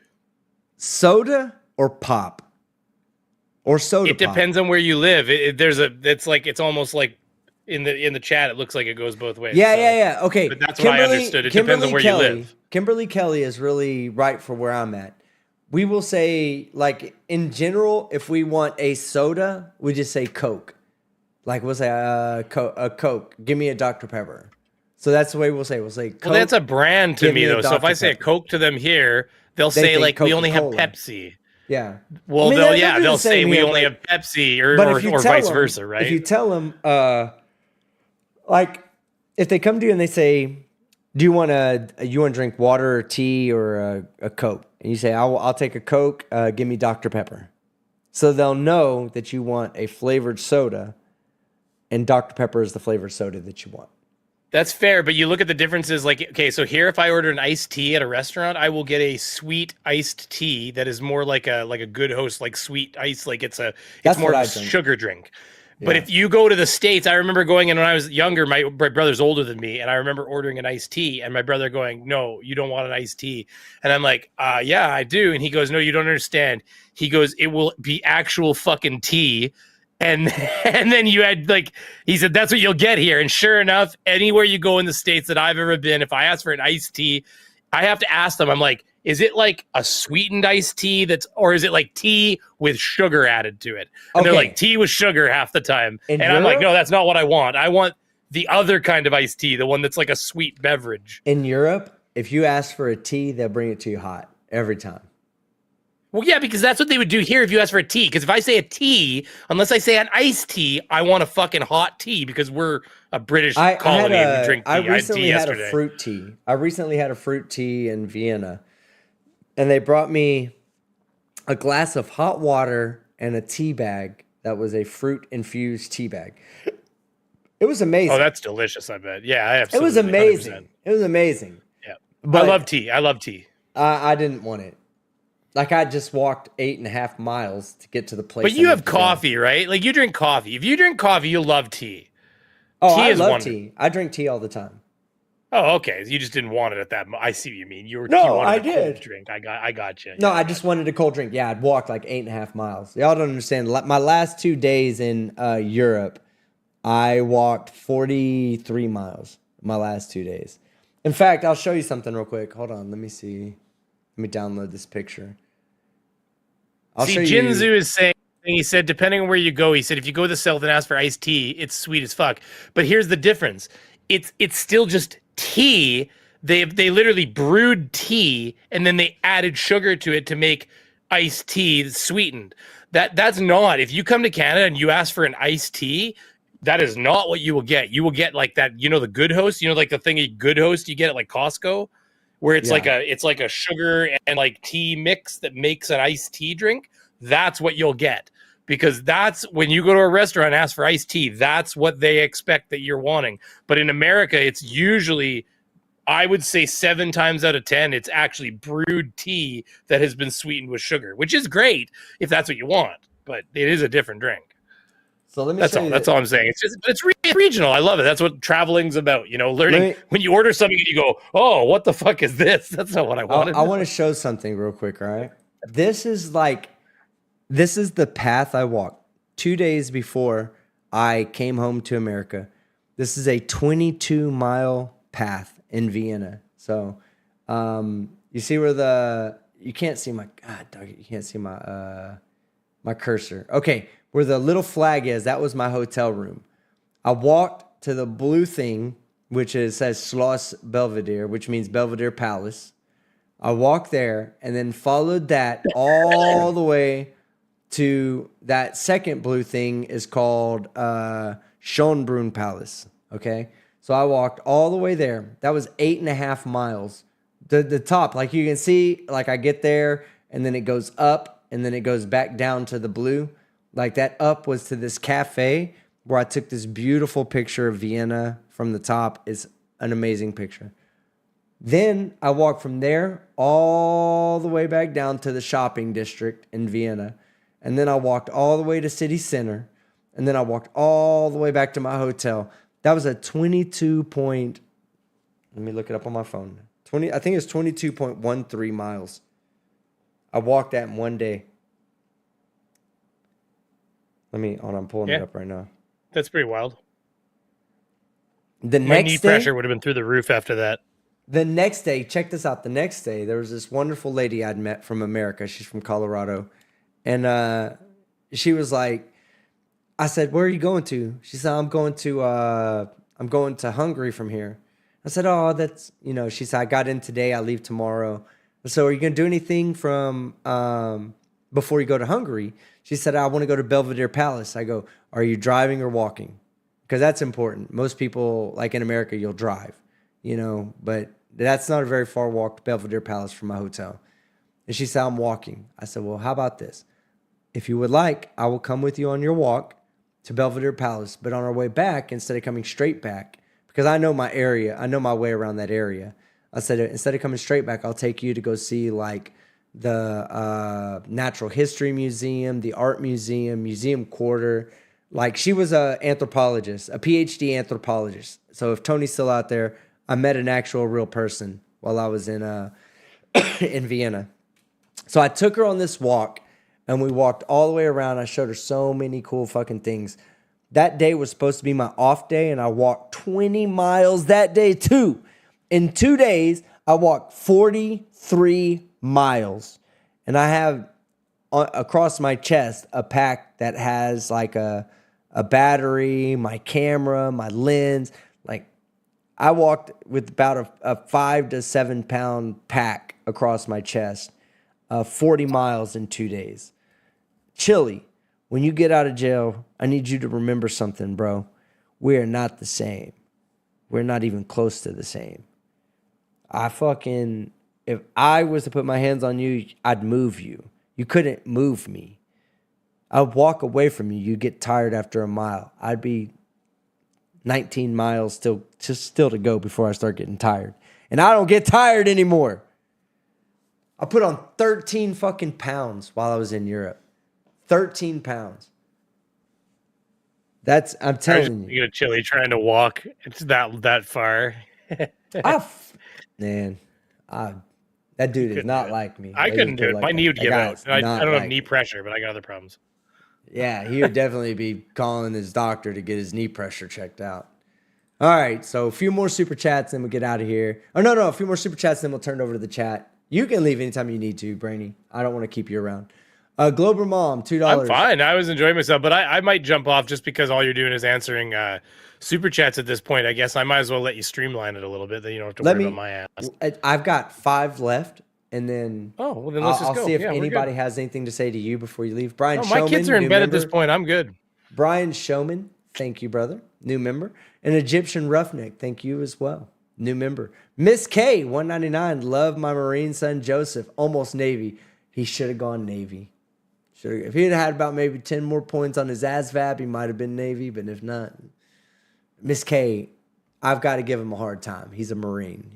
soda or pop? Or soda? It depends on where you live. It's almost like In the chat, it looks like it goes both ways. Yeah. Okay. But that's what I understood. It depends on where you live. Kimberly Kelly is really right for where I'm at. We will say, like, in general, if we want a soda, we just say Coke. Like, we'll say a Coke. Give me a Dr. Pepper. So that's the way we'll say. We'll say Coke. Well, that's a brand to me, though. So if I say a Coke to them here, they'll say, like, we only have Pepsi. Yeah. Well, they'll say we only have Pepsi or vice versa, right? If you tell them, like, if they come to you and they say, do you want to drink water or tea or a Coke? And you say, I'll take a Coke, give me Dr. Pepper. So they'll know that you want a flavored soda, and Dr. Pepper is the flavored soda that you want. That's fair, but you look at the differences. Like, okay, so here, if I order an iced tea at a restaurant, I will get a sweet iced tea that is more like a Good Host, like sweet ice, like it's more of a sugar drink. Yeah. But if you go to the States, I remember going in when I was younger. My brother's older than me, and I remember ordering an iced tea, and my brother going, "No, you don't want an iced tea," and I'm like, "Yeah, I do," and he goes, "No, you don't understand." He goes, "It will be actual fucking tea." And then you had, like, he said, that's what you'll get here. And sure enough, anywhere you go in the States that I've ever been, if I ask for an iced tea, I have to ask them, I'm like, is it like a sweetened iced tea or is it like tea with sugar added to it? And they're like, tea with sugar half the time. I'm like, no, that's not what I want. I want the other kind of iced tea, the one that's like a sweet beverage. In Europe, if you ask for a tea, they'll bring it to you hot every time. Well, yeah, because that's what they would do here if you ask for a tea. Because if I say a tea, unless I say an iced tea, I want a fucking hot tea because we're a British colony and we drink tea. I recently had a fruit tea. I recently had a fruit tea in Vienna, and they brought me a glass of hot water and a tea bag that was a fruit-infused tea bag. It was amazing. Oh, that's delicious, I bet. Yeah, I absolutely. It was amazing. 100%. It was amazing. Yeah. But I love tea. I didn't want it. Like, I just walked 8.5 miles to get to the place. But you have coffee, right? Like, you drink coffee. If you drink coffee, you love tea. Oh, I love tea. I drink tea all the time. Oh, okay. You just didn't want it at that. I see what you mean. You wanted I did. Cold drink. I got you. No, I just wanted a cold drink. Yeah, I'd walked like 8.5 miles. Y'all don't understand. My last 2 days in Europe, I walked 43 miles. My last 2 days. In fact, I'll show you something real quick. Hold on. Let me see. Let me download this picture. Jinzu is saying, he said, depending on where you go, he said, if you go to the south and ask for iced tea, it's sweet as fuck. But here's the difference. It's still just tea. They literally brewed tea and then they added sugar to it to make iced tea sweetened. That's not, if you come to Canada and you ask for an iced tea, that is not what you will get. You will get like that, the Good Host, like the thing at Good Host you get at like Costco, where it's like a sugar and like tea mix that makes an iced tea drink. That's what you'll get, because that's when you go to a restaurant and ask for iced tea, that's what they expect that you're wanting. But in America, it's usually, I would say 7 times out of 10, it's actually brewed tea that has been sweetened with sugar, which is great if that's what you want, but it is a different drink. So let me that's show all. you That's all I'm saying. It's regional. I love it. That's what traveling's about. Learning when you order something and you go, "Oh, what the fuck is this?" That's not what I wanted. I want to show something real quick. All right, this is the path I walked 2 days before I came home to America. This is a 22-mile path in Vienna. So, you see where you can't see my you can't see my my cursor. Okay. Where the little flag is, that was my hotel room. I walked to the blue thing, which says Schloss Belvedere, which means Belvedere Palace. I walked there and then followed that all the way to that second blue thing is called Schönbrunn Palace. Okay, so I walked all the way there. That was 8.5 miles. The top, like you can see, like I get there and then it goes up and then it goes back down to the blue. Like that up was to this cafe where I took this beautiful picture of Vienna from the top. It's an amazing picture. Then I walked from there all the way back down to the shopping district in Vienna. And then I walked all the way to city center. And then I walked all the way back to my hotel. That was a 22 point, let me look it up on my phone. I think it's 22.13 miles. I walked that in one day. I'm pulling it up right now. That's pretty wild. The My next knee day, pressure would have been through the roof after that. the next day, check this out. The next day, there was this wonderful lady I'd met from America. She's from Colorado. And she was like, I said, where are you going to? She said, I'm going to Hungary from here. I said, oh, that's, she said, I got in today. I leave tomorrow. So are you going to do anything from before you go to Hungary? She said, I want to go to Belvedere Palace. I go, are you driving or walking? Because that's important. Most people, like in America, you'll drive, but that's not a very far walk to Belvedere Palace from my hotel. And she said, I'm walking. I said, well, how about this? If you would like, I will come with you on your walk to Belvedere Palace. But on our way back, instead of coming straight back, because I know my area, I know my way around that area. I said, instead of coming straight back, I'll take you to go see like the Natural History Museum, the Art Museum, Museum Quarter. Like she was a anthropologist, a PhD anthropologist. So if Tony's still out there, I met an actual real person while I was in in Vienna. So I took her on this walk and we walked all the way around. I showed her so many cool fucking things. That day was supposed to be my off day and I walked 20 miles that day too. In 2 days, I walked 43 miles. And I have across my chest a pack that has like a battery, my camera, my lens. Like I walked with about a 5 to 7 pound pack across my chest, 40 miles in 2 days. Chille, when you get out of jail, I need you to remember something, bro. We are not the same. We're not even close to the same. If I was to put my hands on you, I'd move you. You couldn't move me. I'd walk away from you. You get tired after a mile. I'd be 19 miles still to go before I start getting tired. And I don't get tired anymore. I put on 13 fucking pounds while I was in Europe. 13 pounds. I'm telling you. You're Chille trying to walk. It's that far. That dude is not like me. I couldn't do it. My knee would give out. I don't have knee pressure, but I got other problems. Yeah, he would definitely be calling his doctor to get his knee pressure checked out. All right, so a few more super chats, then we'll get out of here. Oh, no, a few more super chats, then we'll turn it over to the chat. You can leave anytime you need to, Brainy. I don't want to keep you around. Glober Mom, $2. I'm fine. I was enjoying myself, but I might jump off just because all you're doing is answering super chats at this point. I guess I might as well let you streamline it a little bit. Then you don't have to worry about my ass. I've got 5 left, and then let's just go. I'll see if anybody has anything to say to you before you leave. Brian, my kids are in bed at this point. I'm good. Brian Showman, thank you, brother. New member. An Egyptian Roughneck, thank you as well. New member. Miss K, 199. Love my Marine son Joseph. Almost Navy. He should have gone Navy. If he had about maybe 10 more points on his ASVAB, he might have been Navy, but if not, Miss K, I've got to give him a hard time. He's a Marine,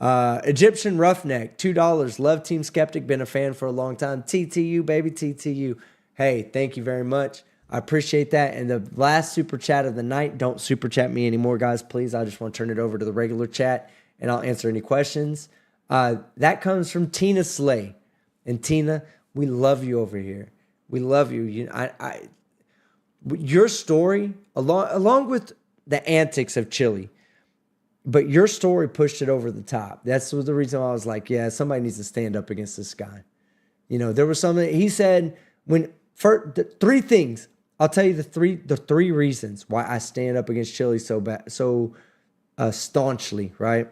Egyptian Roughneck, $2. Love Team Skeptic, been a fan for a long time. TTU, baby, TTU. Hey, thank you very much. I appreciate that. And the last super chat of the night, don't super chat me anymore, guys, please. I just want to turn it over to the regular chat, and I'll answer any questions. That comes from Tina Slay. And Tina, we love you over here. We love you. Your story, along with the antics of Chille, but your story pushed it over the top. That's the reason why I was like, yeah, somebody needs to stand up against this guy. There was something he said for the 3 things. I'll tell you the three reasons why I stand up against Chille so staunchly. Right.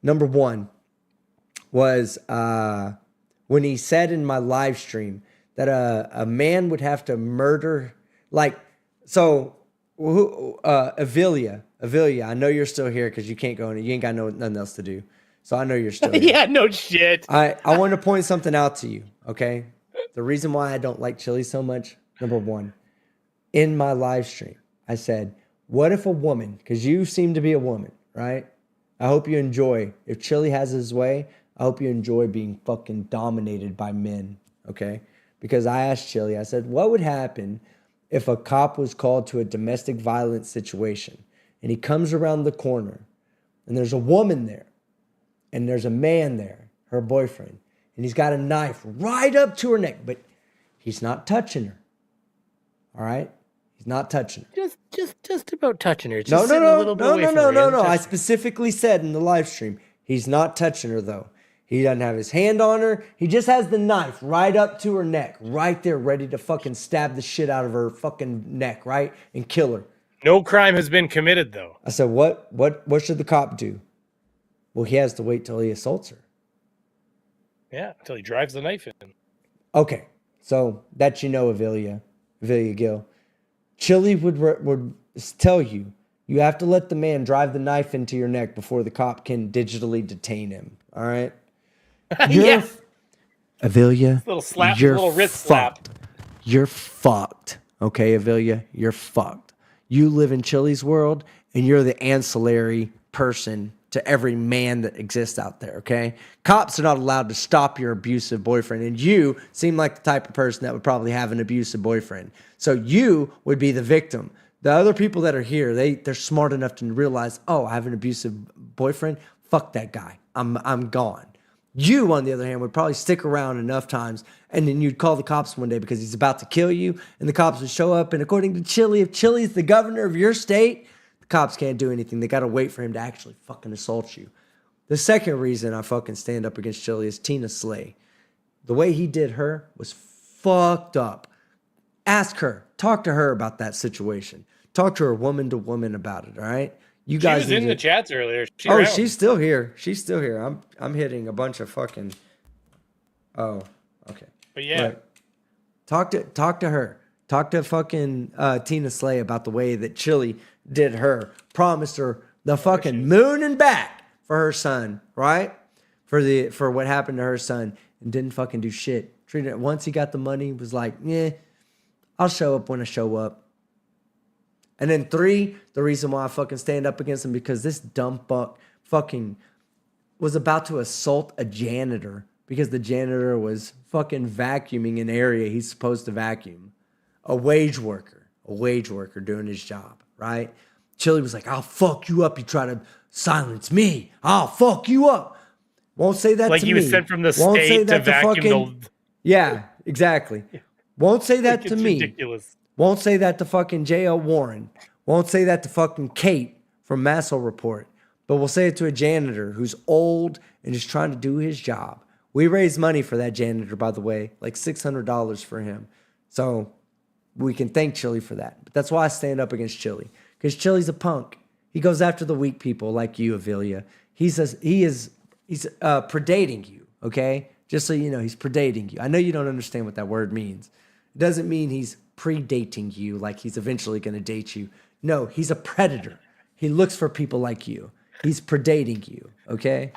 Number 1 was when he said in my live stream that a man would have to murder, Avilia, I know you're still here because you can't go in. You ain't got nothing else to do. So I know you're still here. Yeah, no shit. I want to point something out to you, okay? The reason why I don't like Chille so much, number 1, in my live stream, I said, what if a woman, because you seem to be a woman, right? I hope you enjoy, if Chille has his way, I hope you enjoy being fucking dominated by men, okay? Because I asked Chille, I said, what would happen if a cop was called to a domestic violence situation and he comes around the corner and there's a woman there and there's a man there, her boyfriend, and he's got a knife right up to her neck, but he's not touching her, all right? He's not touching her. Just about touching her. No. No. I specifically said in the live stream, he's not touching her though. He doesn't have his hand on her. He just has the knife right up to her neck, right there, ready to fucking stab the shit out of her fucking neck, right? And kill her. No crime has been committed though. I said, what should the cop do? Well, he has to wait till he assaults her. Yeah, until he drives the knife in. Okay, so that Avilia Gill. Chille would tell you have to let the man drive the knife into your neck before the cop can digitally detain him. All right? Yeah. Avilia, Little slap, you're little wrist fucked. slap. You're fucked. Okay, Avilia, you're fucked. You live in Chille's world, and you're the ancillary person to every man that exists out there, okay? Cops are not allowed to stop your abusive boyfriend, and you seem like the type of person that would probably have an abusive boyfriend. So you would be the victim. The other people that are here, they're smart enough to realize, oh, I have an abusive boyfriend. Fuck that guy. I'm gone. You, on the other hand, would probably stick around enough times, and then you'd call the cops one day because he's about to kill you, and the cops would show up, and according to Chille, if Chille's the governor of your state, the cops can't do anything. They got to wait for him to actually fucking assault you. The second reason I fucking stand up against Chille is Tina Slay. The way he did her was fucked up. Ask her. Talk to her about that situation. Talk to her woman to woman about it, all right? You guys She was in the chats earlier. She's still here. She's still here. I'm hitting a bunch of fucking. Oh, okay. But yeah. Look, talk to her. Talk to fucking Tina Slay about the way that Chille did her. Promised her the fucking moon and back for her son, right? For what happened to her son, and didn't fucking do shit. Treated it once he got the money, was like, yeah, I'll show up when I show up. And then 3, the reason why I fucking stand up against him, because this dumb fuck fucking was about to assault a janitor because the janitor was fucking vacuuming an area he's supposed to vacuum. A wage worker doing his job, right? Chille was like, I'll fuck you up. You try to silence me. I'll fuck you up. Won't say that like to he me. was sent from the Won't say state to that vacuum the... Yeah, exactly. Won't say that to me. Ridiculous. Won't say that to fucking J.L. Warren. Won't say that to fucking Kate from Massel Report. But we'll say it to a janitor who's old and is trying to do his job. We raised money for that janitor, by the way, like $600 for him. So we can thank Chille for that. But that's why I stand up against Chille. Because Chille's a punk. He goes after the weak people like you, Avilia. He's predating you, okay? Just so you know, he's predating you. I know you don't understand what that word means. It doesn't mean he's predating you like he's eventually going to date you. No, he's a predator. He looks for people like you. He's predating you, okay?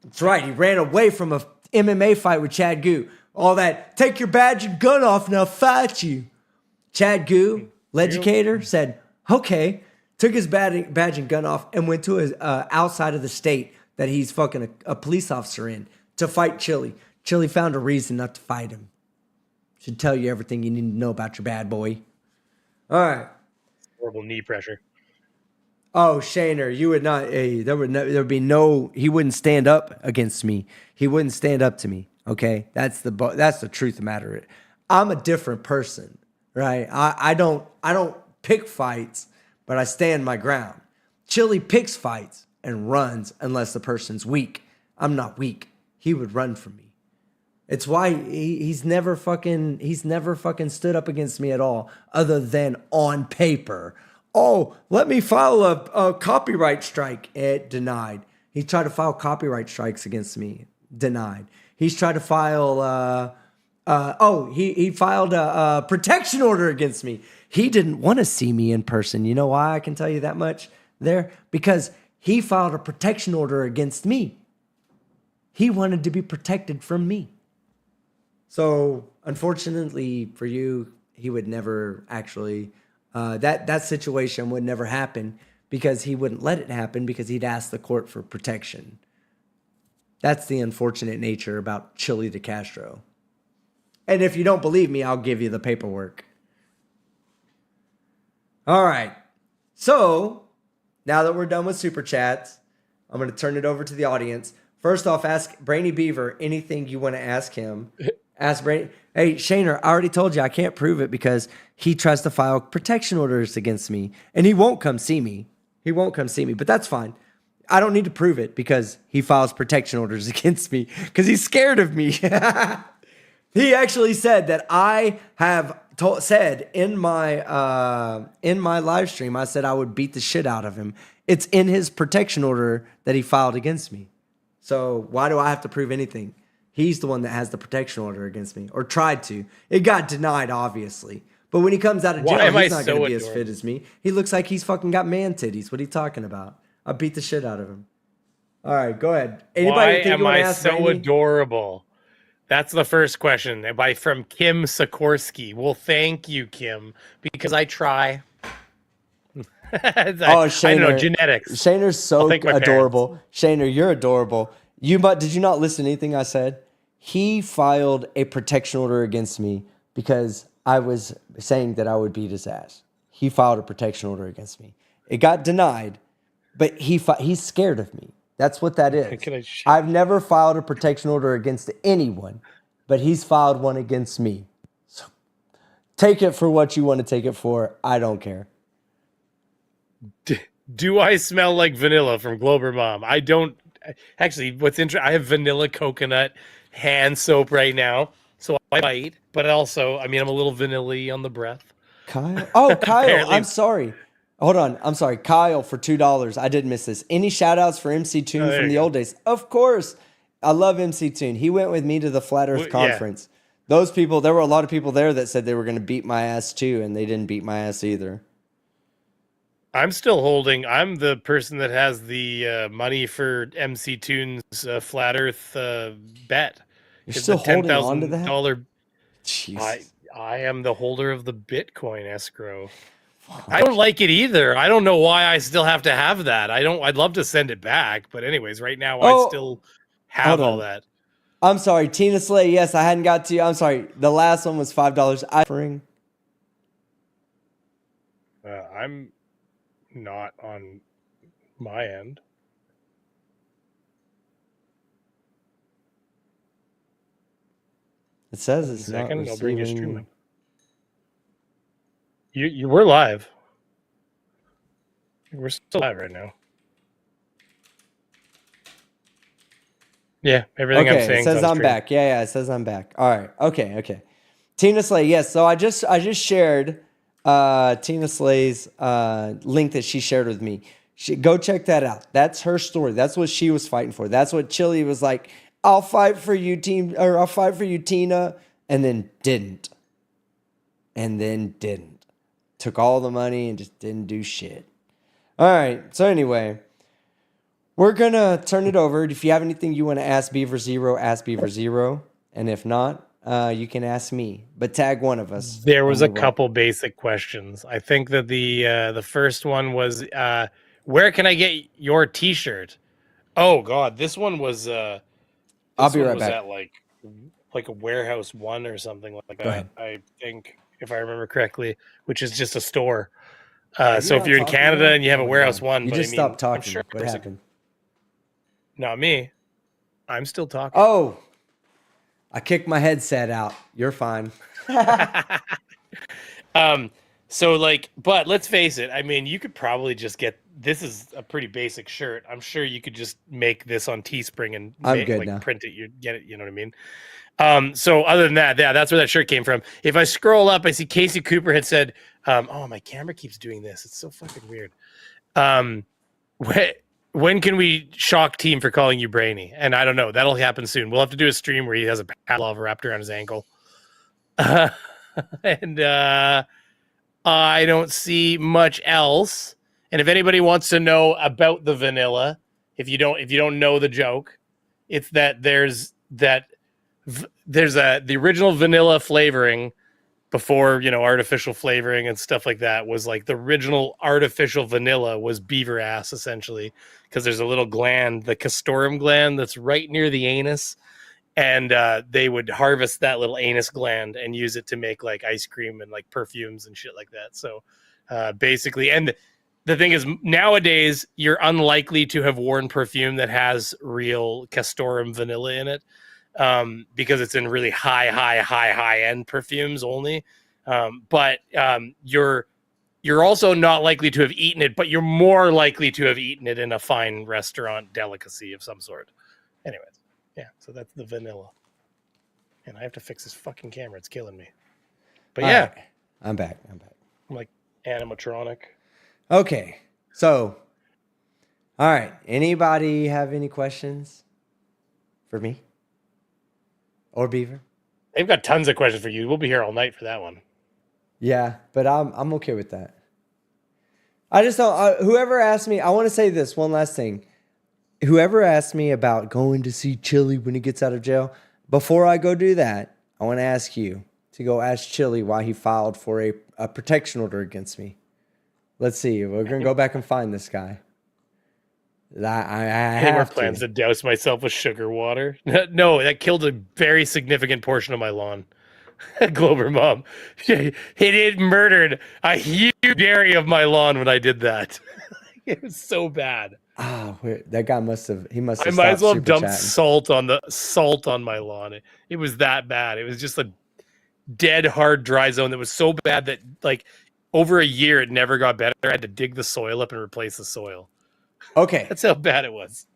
That's right. He ran away from a MMA fight with Chad Gu. All that, take your badge and gun off and I'll fight you. Chad Gu, legicator, said, okay, took his badge and gun off and went to outside of the state that he's fucking a police officer in to fight Chille. Chille found a reason not to fight him. Should tell you everything you need to know about your bad boy. All right. Horrible knee pressure. Oh, Shaner, you would not. Hey, there would be no. He wouldn't stand up against me. He wouldn't stand up to me. Okay, that's the truth of the matter. I'm a different person, right? I don't pick fights, but I stand my ground. Chille picks fights and runs unless the person's weak. I'm not weak. He would run from me. It's why he's never fucking stood up against me at all, other than on paper. Oh, let me file a copyright strike. It denied. He tried to file copyright strikes against me. Denied. He's tried to file. He filed a protection order against me. He didn't want to see me in person. You know why I can tell you that much there? Because he filed a protection order against me. He wanted to be protected from me. So, unfortunately for you, he would never actually, that situation would never happen because he wouldn't let it happen because he'd ask the court for protection. That's the unfortunate nature about Chille DeCastard. And if you don't believe me, I'll give you the paperwork. All right. So, now that we're done with Super Chats, I'm going to turn it over to the audience. First off, ask Brainy Beaver anything you want to ask him. Ask Brady. Hey, Shaner, I already told you I can't prove it because he tries to file protection orders against me, and he won't come see me. He won't come see me, but that's fine. I don't need to prove it because he files protection orders against me because he's scared of me. He actually said that I have said in my live stream, I said I would beat the shit out of him. It's in his protection order that he filed against me. So why do I have to prove anything? He's the one that has the protection order against me, or tried to. It got denied, obviously. But when he comes out of jail, he's not going to be as fit as me. He looks like he's fucking got man titties. What are you talking about? I beat the shit out of him. All right, go ahead. Why am I so adorable? That's the first question. From Kim Sikorsky. Well, thank you, Kim, because I try. I don't know, genetics. Shaner's so adorable. Shaner, you're adorable. Did you not listen to anything I said? He filed a protection order against me because I was saying that I would beat his ass. He filed a protection order against me. It got denied, but he's scared of me. That's what that is. I've never filed a protection order against anyone, but he's filed one against me. So take it for what you want to take it for. I don't care. Do I smell like vanilla from Glober Mom? I don't. Actually, what's interesting, I have vanilla coconut hand soap right now, so I bite, but also, I mean, I'm a little vanilla-y on the breath. Kyle? Oh, Kyle, I'm sorry. Hold on, I'm sorry. Kyle for $2. I did miss this. Any shout-outs for MC Toon from the old days? Of course. I love MC Toon. He went with me to the Flat Earth Conference. Yeah. Those people, there were a lot of people there that said they were going to beat my ass too, and they didn't beat my ass either. I'm still holding. I'm the person that has the money for MC Toon's Flat Earth bet. You're still holding on to that? Jeez. I am the holder of the Bitcoin escrow. I don't like it either. I don't know why I still have to have that. I'd love to send it back, but anyways, right now I still have all that. I'm sorry, Tina Slay. Yes, I hadn't got to you. I'm sorry. The last one was $5. I'm not on my end. It says it's not receiving. I'll bring you streaming. We're live. We're still live right now. Yeah, everything I'm saying. It says I'm back. Yeah, it says I'm back. All right. Okay. Tina Slay. Yes. So I just shared Tina Slay's link that she shared with me. Go check that out. That's her story. That's what she was fighting for. That's what Chille was like. I'll fight for you, I'll fight for you, Tina, and then didn't. Took all the money and just didn't do shit. All right. So anyway, we're going to turn it over. If you have anything you want to ask Beaver Zero, ask Beaver Zero. And if not, you can ask me. But tag one of us. There was a couple basic questions. I think that the first one was, where can I get your T-shirt? Oh, God. This one was... I'll be right back. At like a Warehouse 1 or something like that. I think, if I remember correctly, which is just a store. So if you're in Canada and you have a Warehouse 1, you just stopped talking. Sure what happened? Not me. I'm still talking. Oh, I kicked my headset out. You're fine. But let's face it. I mean, you could probably just get. This is a pretty basic shirt. I'm sure you could just make this on Teespring and print it. You get it. You know what I mean? So other than that, that's where that shirt came from. If I scroll up, I see Casey Cooper had said, oh, my camera keeps doing this. It's so fucking weird. When can we shock Team for calling you Brainy? And I don't know. That'll happen soon. We'll have to do a stream where he has a paddle wrapped around his ankle. And I don't see much else. And if anybody wants to know about the vanilla, if you don't know the joke, it's that there's the original vanilla flavoring before, artificial flavoring and stuff like that was like the original artificial vanilla was beaver ass, essentially, because there's a little gland, the castoreum gland, that's right near the anus. And they would harvest that little anus gland and use it to make like ice cream and like perfumes and shit like that. So basically, and the thing is, nowadays, you're unlikely to have worn perfume that has real castoreum vanilla in it. because it's in really high end perfumes only. But you're also not likely to have eaten it, but you're more likely to have eaten it in a fine restaurant delicacy of some sort. Anyways, yeah, so that's the vanilla. And I have to fix this fucking camera. It's killing me. But All yeah. right. I'm back. I'm like animatronic. Okay. So, all right. Anybody have any questions for me or Beaver? They've got tons of questions for you. We'll be here all night for that one. Yeah, but I'm okay with that. I just don't. Whoever asked me, I want to say this one last thing. Whoever asked me about going to see Chille when he gets out of jail, before I go do that, I want to ask you to go ask Chille why he filed for a protection order against me. Let's see. We're gonna go back and find this guy. I have plans to douse myself with sugar water. No, that killed a very significant portion of my lawn. Glober Mom. It murdered a huge area of my lawn when I did that. It was so bad. Oh, that guy must have. He must have. I might as well have dumped chatting. salt on my lawn. It was that bad. It was just a dead, hard, dry zone that was so bad that like over a year it never got better. I had to dig the soil up and replace the soil. Okay, that's how bad it was.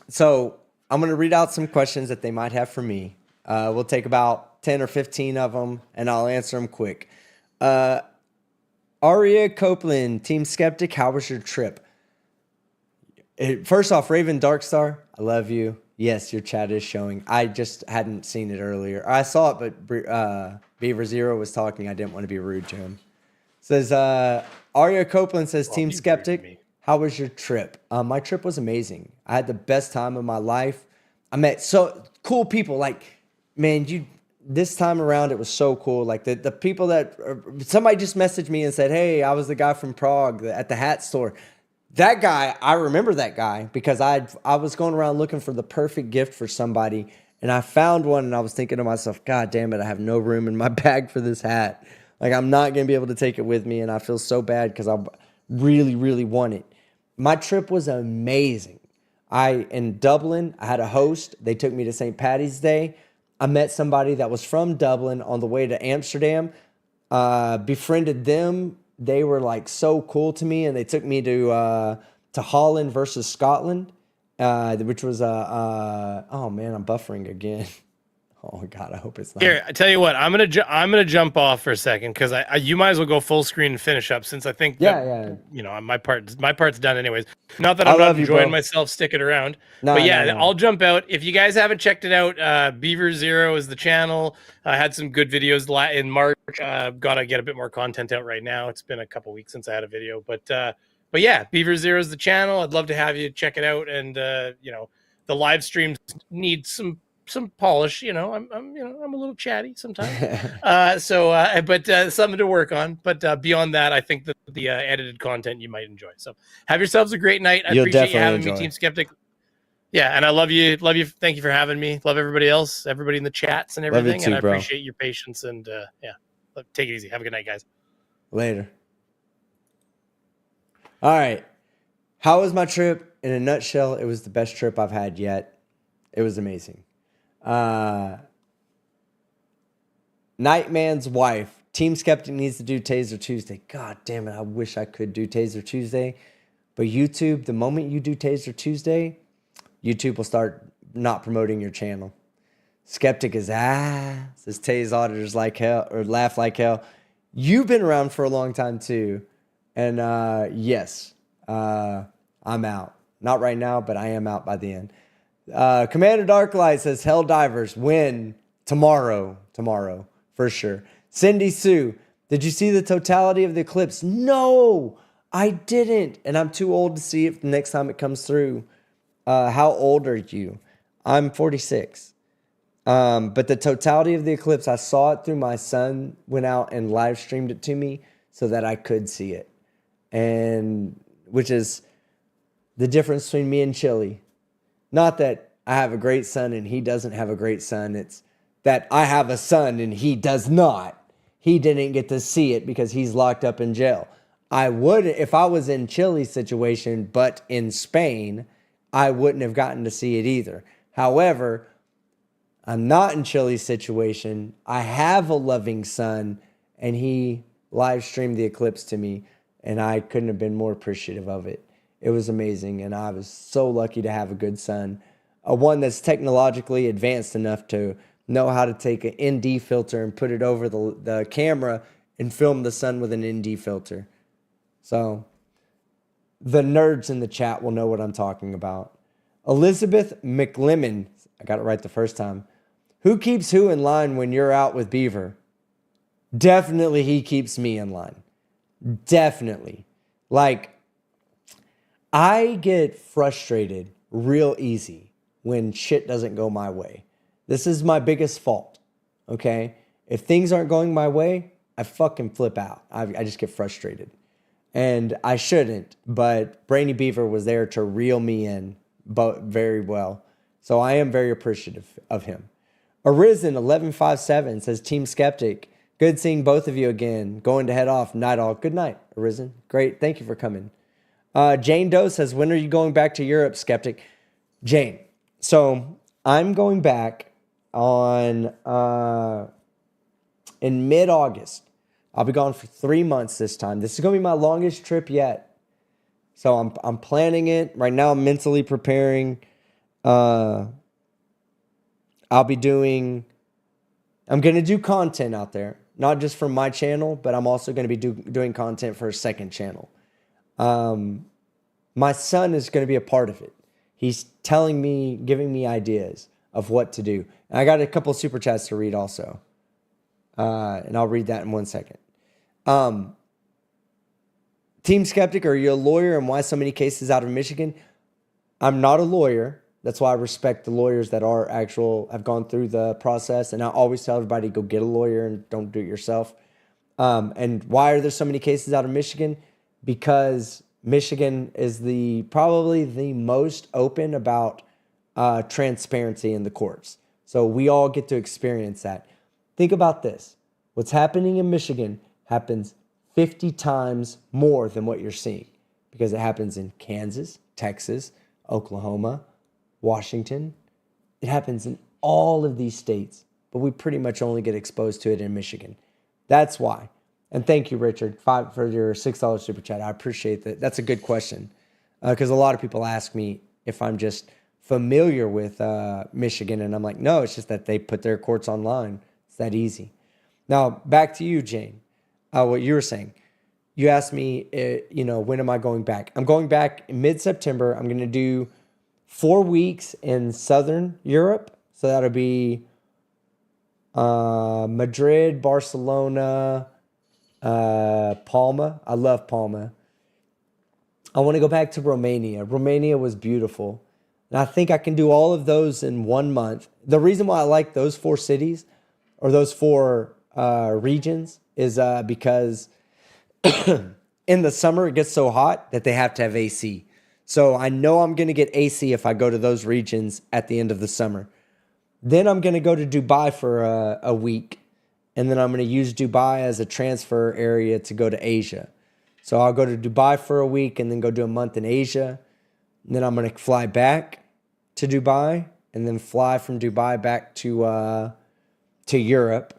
So I'm gonna read out some questions that they might have for me. We'll take about 10 or 15 of them, and I'll answer them quick. Aria Copeland, Team Skeptic, how was your trip? First off, Raven Darkstar, I love you. Yes, your chat is showing. I just hadn't seen it earlier. I saw it, but Beaver Zero was talking. I didn't want to be rude to him. Says Aria Copeland says, Team Skeptic, how was your trip? My trip was amazing. I had the best time of my life. I met so cool people. Like, man, this time around, it was so cool. Like the people that somebody just messaged me and said, hey, I was the guy from Prague at the hat store. That guy, I remember that guy because I was going around looking for the perfect gift for somebody, and I found one, and I was thinking to myself, God damn it, I have no room in my bag for this hat. Like, I'm not going to be able to take it with me, and I feel so bad because I really, really want it. My trip was amazing. In Dublin, I had a host. They took me to St. Paddy's Day. I met somebody that was from Dublin on the way to Amsterdam, befriended them. They were like so cool to me, and they took me to Holland versus Scotland, which was oh man, I'm buffering again. Oh God, I hope it's not. Here, I tell you what, I'm gonna jump off for a second because you might as well go full screen and finish up since I think you know my part's done anyways. Not that I'm not enjoying myself sticking around, but yeah, I'll jump out. If you guys haven't checked it out, Beaver Zero is the channel. I had some good videos in March. Gotta get a bit more content out right now. It's been a couple weeks since I had a video, but yeah, Beaver Zero is the channel. I'd love to have you check it out, and you know, the live streams need some polish, you know. I'm a little chatty sometimes. But something to work on. But beyond that, I think that the edited content you might enjoy. So have yourselves a great night. I appreciate you having me, Team Skeptic. Yeah, and I love you. Love you. Thank you for having me. Love everybody else, everybody in the chats and everything. Too, and I appreciate your patience and yeah. Take it easy. Have a good night, guys. Later. All right. How was my trip? In a nutshell, it was the best trip I've had yet. It was amazing. Nightman's wife, Team Skeptic needs to do Taser Tuesday. God damn it, I wish I could do Taser Tuesday. But YouTube, the moment you do Taser Tuesday, YouTube will start not promoting your channel. Skeptic is says Tase auditors like hell or laugh like hell. You've been around for a long time too. And yes, I'm out. Not right now, but I am out by the end. Commander Darklight says Hell Divers win tomorrow for sure. Cindy Sue, did you see the totality of the eclipse? No, I didn't, and I'm too old to see it the next time it comes through. How old are you? I'm 46. But the totality of the eclipse, I saw it through my son, went out and live streamed it to me so that I could see it, and which is the difference between me and Chille. Not that I have a great son and he doesn't have a great son. It's that I have a son and he does not. He didn't get to see it because he's locked up in jail. I would, if I was in Chille's situation, but in Spain, I wouldn't have gotten to see it either. However, I'm not in Chille's situation. I have a loving son, and he live streamed the eclipse to me, and I couldn't have been more appreciative of it. It was amazing, and I was so lucky to have a good son, one that's technologically advanced enough to know how to take an ND filter and put it over the camera and film the sun with an ND filter. So the nerds in the chat will know what I'm talking about. Elizabeth McLemmon, I got it right the first time. Who keeps who in line when you're out with Beaver? Definitely he keeps me in line. Definitely. Like, I get frustrated real easy when shit doesn't go my way. This is my biggest fault, okay? If things aren't going my way, I fucking flip out. I just get frustrated. And I shouldn't, but Brainy Beaver was there to reel me in very well. So I am very appreciative of him. Arisen1157 says, Team Skeptic, good seeing both of you again. Going to head off. Night all. Good night, Arisen. Great. Thank you for coming. Jane Doe says, when are you going back to Europe, Skeptic? Jane, so I'm going back on in mid-August. I'll be gone for 3 months this time. This is going to be my longest trip yet. So I'm planning it. Right now I'm mentally preparing. I'm going to do content out there. Not just for my channel, but I'm also going to be doing content for a second channel. My son is going to be a part of it. He's telling me, giving me ideas of what to do. And I got a couple of super chats to read also. And I'll read that in 1 second. Team Skeptic, are you a lawyer, and why so many cases out of Michigan? I'm not a lawyer. That's why I respect the lawyers that have gone through the process. And I always tell everybody, go get a lawyer and don't do it yourself. And why are there so many cases out of Michigan? Because Michigan is probably the most open about transparency in the courts. So we all get to experience that. Think about this. What's happening in Michigan happens 50 times more than what you're seeing, because it happens in Kansas, Texas, Oklahoma, Washington. It happens in all of these states, but we pretty much only get exposed to it in Michigan. That's why. And thank you, Richard, for your $6 super chat. I appreciate that. That's a good question, because a lot of people ask me if I'm just familiar with Michigan, and I'm like, no, it's just that they put their courts online. It's that easy. Now, back to you, Jane. What you were saying. You asked me, when am I going back? I'm going back in mid-September. I'm going to do 4 weeks in Southern Europe. So that'll be Madrid, Barcelona, Palma. I love Palma. I want to go back to Romania. Romania was beautiful. And I think I can do all of those in 1 month. The reason why I like those 4 cities or those 4 regions is because in the summer it gets so hot that they have to have AC. So I know I'm going to get AC if I go to those regions at the end of the summer. Then I'm going to go to Dubai for a week. And then I'm going to use Dubai as a transfer area to go to Asia. So I'll go to Dubai for a week and then go do a month in Asia. And then I'm going to fly back to Dubai and then fly from Dubai back to Europe.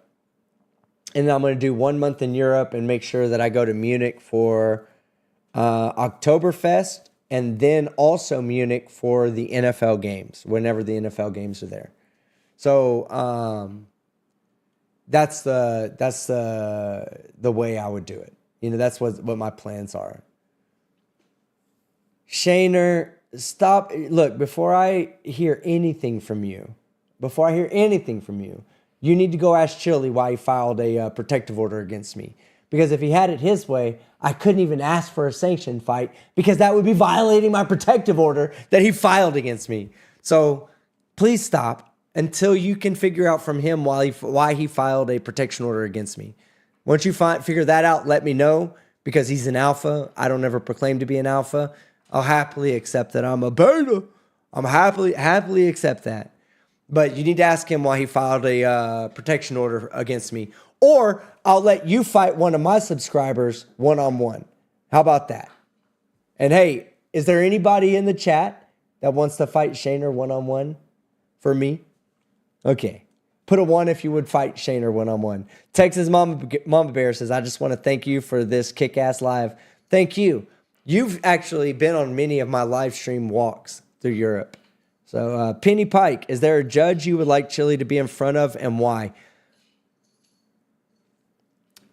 And then I'm going to do 1 month in Europe and make sure that I go to Munich for Oktoberfest, and then also Munich for the NFL games, whenever the NFL games are there. So that's the way I would do it. That's what my plans are. Shaner, stop. Look, before I hear anything from you, you need to go ask Chille why he filed a protective order against me. Because if he had it his way, I couldn't even ask for a sanctioned fight, because that would be violating my protective order that he filed against me. So please stop until you can figure out from him why he filed a protection order against me. Once you figure that out, let me know, because he's an alpha. I don't ever proclaim to be an alpha. I'll happily accept that I'm a beta. I'm happily accept that. But you need to ask him why he filed a protection order against me. Or I'll let you fight one of my subscribers one-on-one. How about that? And hey, is there anybody in the chat that wants to fight Shaner one-on-one for me? Okay. Put a 1 if you would fight Shaner one-on-one. Texas Mama Bear says, I just want to thank you for this kick-ass live. Thank you. You've actually been on many of my live stream walks through Europe. So, Penny Pike, is there a judge you would like Chille to be in front of and why?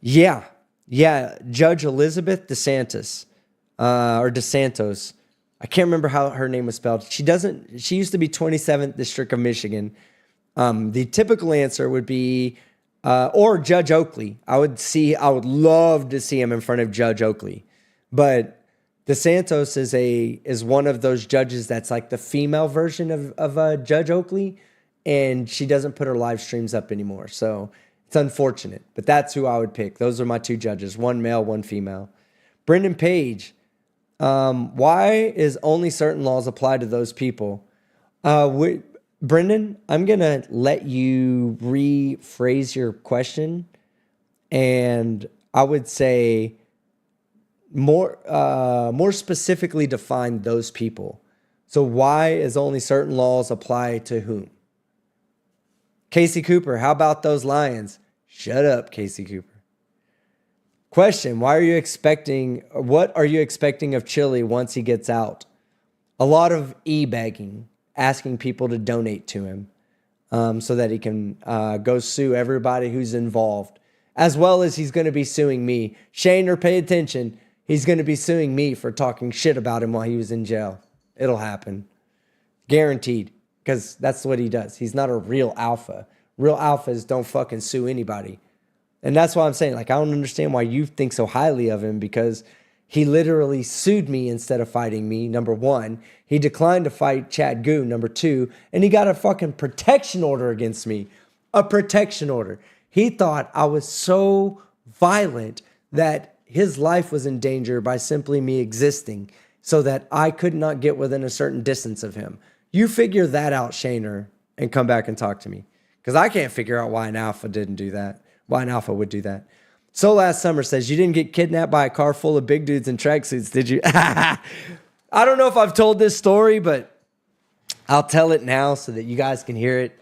Yeah. Judge Elizabeth DeSantis, or DeSantos. I can't remember how her name was spelled. She used to be 27th District of Michigan. The typical answer would be, or Judge Oakley. I would love to see him in front of Judge Oakley, but DeSantos is one of those judges that's like the female version of Judge Oakley, and she doesn't put her live streams up anymore. So it's unfortunate, but that's who I would pick. Those are my 2 judges, 1 male, 1 female. Brendan Page, why is only certain laws apply to those people? Brendan, I'm going to let you rephrase your question, and I would say more specifically define those people. So why is only certain laws apply to whom? Casey Cooper, how about those Lions? Shut up, Casey Cooper. Question, what are you expecting of Chille once he gets out? A lot of e-begging, asking people to donate to him so that he can go sue everybody who's involved, as well as he's going to be suing me. Shaner, pay attention. He's going to be suing me for talking shit about him while he was in jail. It'll happen. Guaranteed, because that's what he does. He's not a real alpha. Real alphas don't fucking sue anybody. And that's why I'm saying, like, I don't understand why you think so highly of him, because he literally sued me instead of fighting me, number 1. He declined to fight Chad Goo, number 2. And he got a fucking protection order against me. A protection order. He thought I was so violent that his life was in danger by simply me existing, so that I could not get within a certain distance of him. You figure that out, Shaner, and come back and talk to me. Because I can't figure out why an alpha didn't do that. Why an alpha would do that. So Last Summer says, you didn't get kidnapped by a car full of big dudes in tracksuits, did you? I don't know if I've told this story, but I'll tell it now so that you guys can hear it.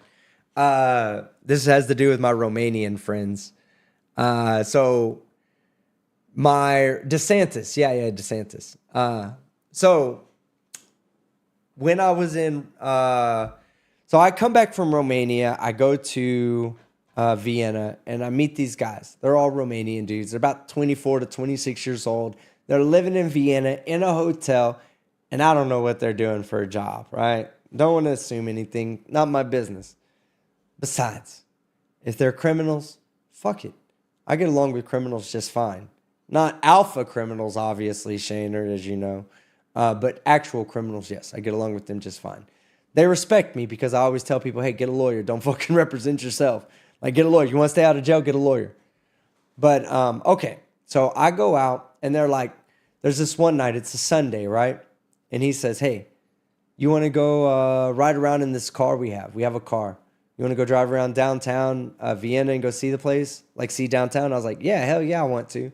This has to do with my Romanian friends. So my DeSantis. DeSantis. So when I was in, so I come back from Romania, I go to Vienna, and I meet these guys. They're all Romanian dudes. They're about 24 to 26 years old. They're living in Vienna in a hotel, and I don't know what they're doing for a job, right? Don't want to assume anything. Not my business. Besides, if they're criminals, fuck it. I get along with criminals just fine. Not alpha criminals, obviously, Shaner, as you know. But actual criminals, yes. I get along with them just fine. They respect me because I always tell people, hey, get a lawyer. Don't fucking represent yourself. Like, get a lawyer. You want to stay out of jail? Get a lawyer. But, okay. So I go out, and they're like, there's this one night. It's a Sunday, right? And he says, hey, you want to go ride around in this car we have? We have a car. You want to go drive around downtown Vienna and go see the place? Like, see downtown? I was like, yeah, hell yeah, I want to.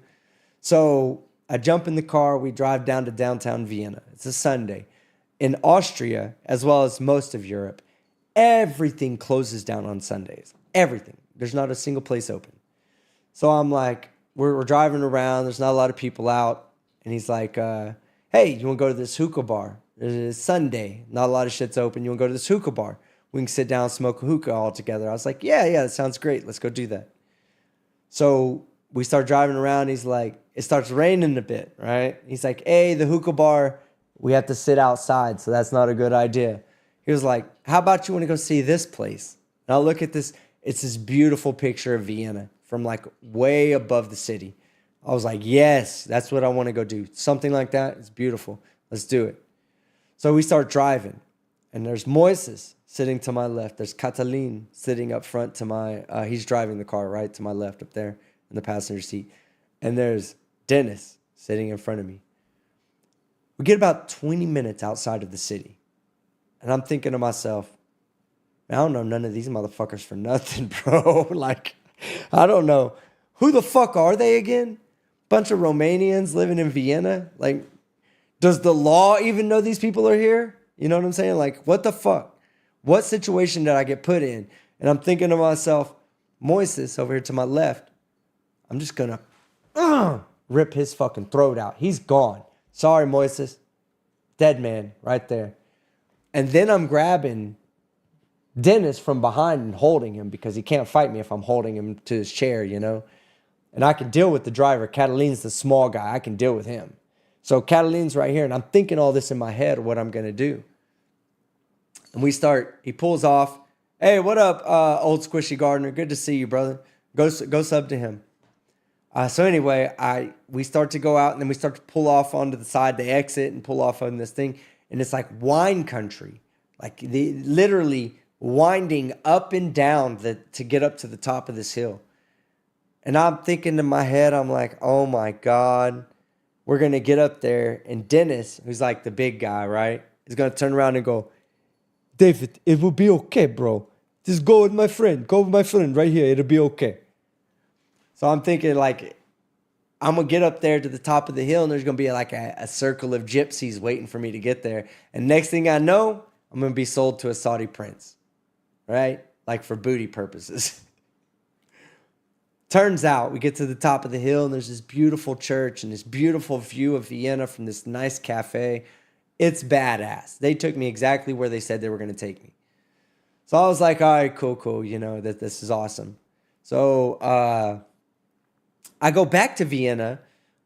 So I jump in the car. We drive down to downtown Vienna. It's a Sunday. In Austria, as well as most of Europe, everything closes down on Sundays. Everything. There's not a single place open. So I'm like, we're driving around. There's not a lot of people out. And he's like, hey, you want to go to this hookah bar? It's Sunday. Not a lot of shit's open. You want to go to this hookah bar? We can sit down and smoke a hookah all together. I was like, yeah, that sounds great. Let's go do that. So we start driving around. He's like, it starts raining a bit, right? He's like, hey, the hookah bar, we have to sit outside, so that's not a good idea. He was like, how about you want to go see this place? And I'll look at this. It's this beautiful picture of Vienna from like way above the city. I was like, yes, that's what I want to go do. Something like that. It's beautiful. Let's do it. So we start driving, and there's Moises sitting to my left. There's Catalin sitting up front to my, he's driving the car, right, to my left up there in the passenger seat. And there's Dennis sitting in front of me. We get about 20 minutes outside of the city. And I'm thinking to myself, I don't know none of these motherfuckers for nothing, bro. Like, I don't know. Who the fuck are they again? Bunch of Romanians living in Vienna? Like, does the law even know these people are here? You know what I'm saying? Like, what the fuck? What situation did I get put in? And I'm thinking to myself, Moises over here to my left, I'm just going to rip his fucking throat out. He's gone. Sorry, Moises. Dead man right there. And then I'm grabbing Dennis from behind and holding him because he can't fight me if I'm holding him to his chair, you know. And I can deal with the driver. Catalin's the small guy. I can deal with him. So Catalin's right here, and I'm thinking all this in my head of what I'm going to do. And he pulls off. Hey, what up, old Squishy Gardner? Good to see you, brother. Go sub to him. So anyway, we start to go out, and then we start to pull off onto the side. They exit and pull off on this thing. And it's like wine country. Like literally winding up and down to get up to the top of this hill. And I'm thinking in my head, I'm like, oh my God, we're going to get up there. And Dennis, who's like the big guy, right, is going to turn around and go, David, it will be okay, bro. Just go with my friend. Go with my friend right here. It'll be okay. So I'm thinking like, I'm going to get up there to the top of the hill and there's going to be like a circle of gypsies waiting for me to get there. And next thing I know, I'm going to be sold to a Saudi prince, right? Like for booty purposes. Turns out we get to the top of the hill and there's this beautiful church and this beautiful view of Vienna from this nice cafe. It's badass. They took me exactly where they said they were going to take me. So I was like, all right, cool. You know, that this is awesome. So I go back to Vienna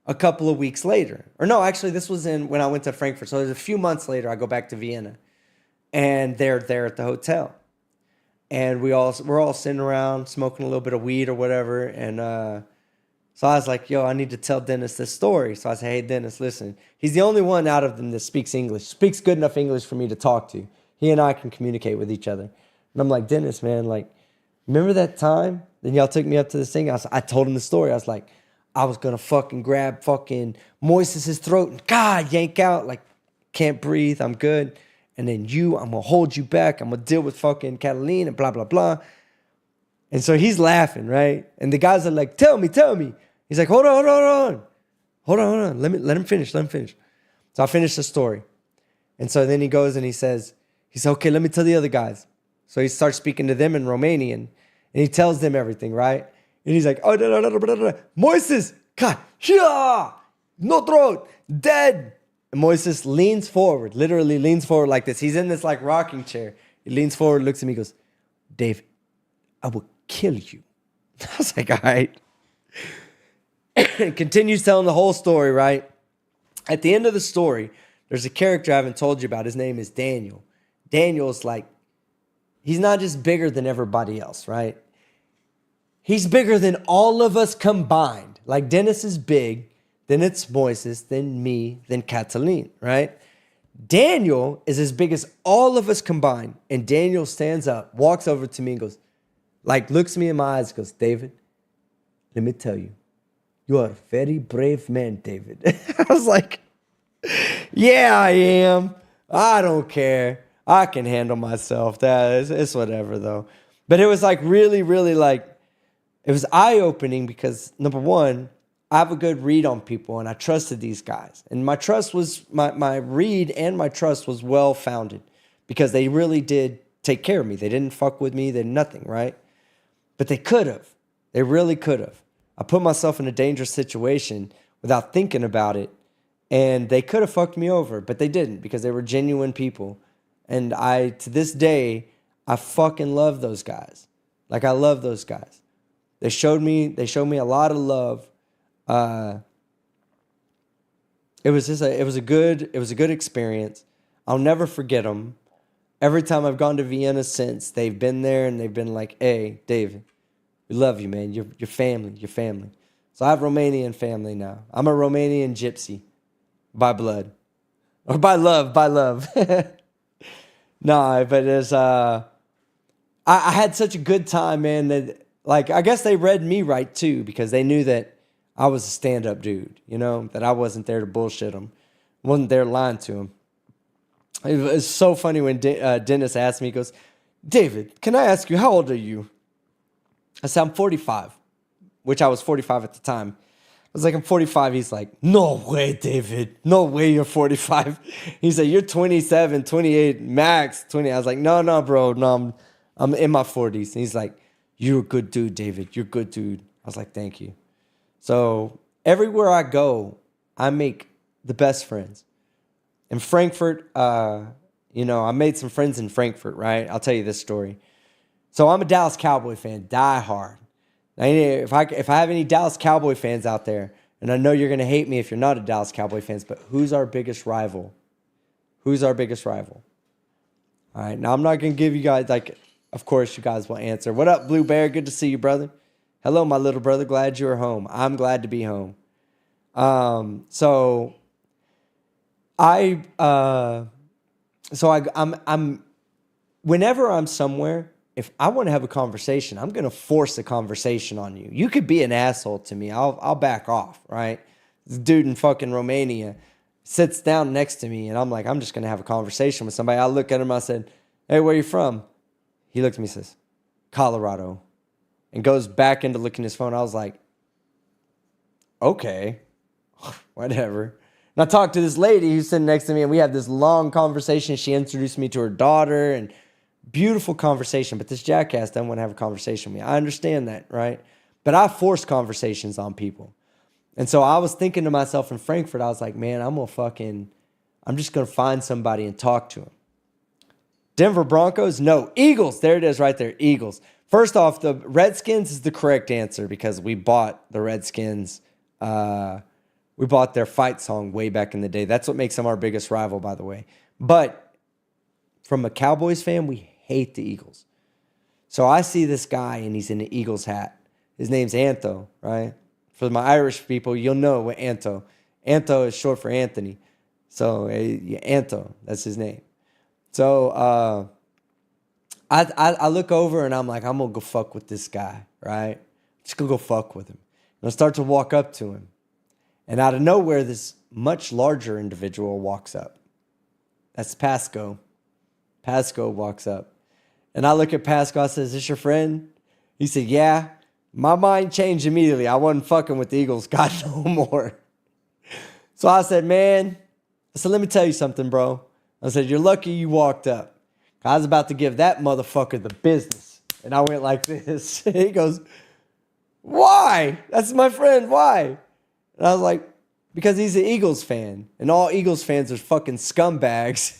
a couple of weeks later. Or no, actually, this was when I went to Frankfurt. So it was a few months later, I go back to Vienna. And they're there at the hotel. And we're all sitting around smoking a little bit of weed or whatever. And so I was like, yo, I need to tell Dennis this story. So I said, hey, Dennis, listen. He's the only one out of them that speaks English. Speaks good enough English for me to talk to. He and I can communicate with each other. And I'm like, Dennis, man, like, remember that time? Then y'all took me up to this thing. I told him the story. I was like, I was going to fucking grab fucking Moises' throat and God, yank out. Like, can't breathe. I'm good. And then I'm going to hold you back. I'm going to deal with fucking Catalina and blah, blah, blah. And so he's laughing, right? And the guys are like, tell me. He's like, hold on. Let him finish. So I finished the story. And so then he goes and he says, okay, let me tell the other guys. So he starts speaking to them in Romanian. And he tells them everything, right? And he's like, Moises, God, no throat, dead. And Moises leans forward, literally leans forward like this. He's in this like rocking chair. He leans forward, looks at me, goes, Dave, I will kill you. I was like, all right. Continues telling the whole story, right? At the end of the story, there's a character I haven't told you about. His name is Daniel. Daniel's like, he's not just bigger than everybody else, right? He's bigger than all of us combined. Like Dennis is big, then it's Moises, then me, then Catalin, right? Daniel is as big as all of us combined. And Daniel stands up, walks over to me and goes, like looks me in my eyes, goes, David, let me tell you, you are a very brave man, David. I was like, yeah, I am. I don't care. I can handle myself. It's whatever though. But it was like really, really like, it was eye-opening because number one, I have a good read on people and I trusted these guys. And my trust was, my read and my trust was well-founded because they really did take care of me. They didn't fuck with me. They did nothing, right? But they could have. They really could have. I put myself in a dangerous situation without thinking about it. And they could have fucked me over, but they didn't because they were genuine people. And to this day, I fucking love those guys. Like I love those guys. They showed me a lot of love. It was a good experience. I'll never forget them. Every time I've gone to Vienna since, they've been there and they've been like, hey, David, we love you, man. You're family. So I have Romanian family now. I'm a Romanian gypsy by blood or by love. No, but it's, I had such a good time, man, that like, I guess they read me right too, because they knew that I was a stand-up dude, you know, that I wasn't there to bullshit them. Wasn't there lying to them. It was so funny when Dennis asked me, he goes, David, can I ask you, how old are you? I said, I'm 45, which I was 45 at the time. I was like, I'm 45. He's like, no way, David. No way you're 45. He said, you're 27, 28, max 20. I was like, no, bro. No, I'm in my 40s. And he's like, you're a good dude, David. You're a good dude. I was like, thank you. So everywhere I go, I make the best friends. In Frankfurt, you know, I made some friends in Frankfurt, right? I'll tell you this story. So I'm a Dallas Cowboy fan, die hard. Now, if I have any Dallas Cowboy fans out there, and I know you're going to hate me if you're not a Dallas Cowboy fan, but who's our biggest rival? Who's our biggest rival? All right, now I'm not going to give you guys, like, of course you guys will answer. What up, Blue Bear? Good to see you, brother. Hello, my little brother. Glad you are home. I'm glad to be home. Whenever I'm somewhere, if I want to have a conversation, I'm going to force a conversation on you. You could be an asshole to me. I'll back off, right? This dude in fucking Romania sits down next to me, and I'm like, I'm just going to have a conversation with somebody. I look at him, I said, hey, where you from? He looked at me and says, Colorado, and goes back into looking at his phone. I was like, okay, whatever. And I talked to this lady who's sitting next to me, and we had this long conversation. She introduced me to her daughter, and beautiful conversation. But this jackass doesn't want to have a conversation with me. I understand that, right? But I force conversations on people. And so I was thinking to myself in Frankfurt, I was like, man, I'm just going to find somebody and talk to him. Denver Broncos? No. Eagles. There it is right there. Eagles. First off, the Redskins is the correct answer because we bought the Redskins. We bought their fight song way back in the day. That's what makes them our biggest rival, by the way. But from a Cowboys fan, we hate the Eagles. So I see this guy, and he's in an Eagles hat. His name's Anto, right? For my Irish people, you'll know what Anto. Anto is short for Anthony. So Anto, that's his name. So I look over, and I'm like, I'm going to go fuck with this guy, right? Just going to go fuck with him. And I start to walk up to him. And out of nowhere, this much larger individual walks up. That's Pasco. Pasco walks up. And I look at Pasco. I said, is this your friend? He said, yeah. My mind changed immediately. I wasn't fucking with the Eagles. God, no more. So I said, man, let me tell you something, bro. I said, you're lucky you walked up. I was about to give that motherfucker the business. And I went like this. He goes, why? That's my friend. Why? And I was like, because he's an Eagles fan. And all Eagles fans are fucking scumbags.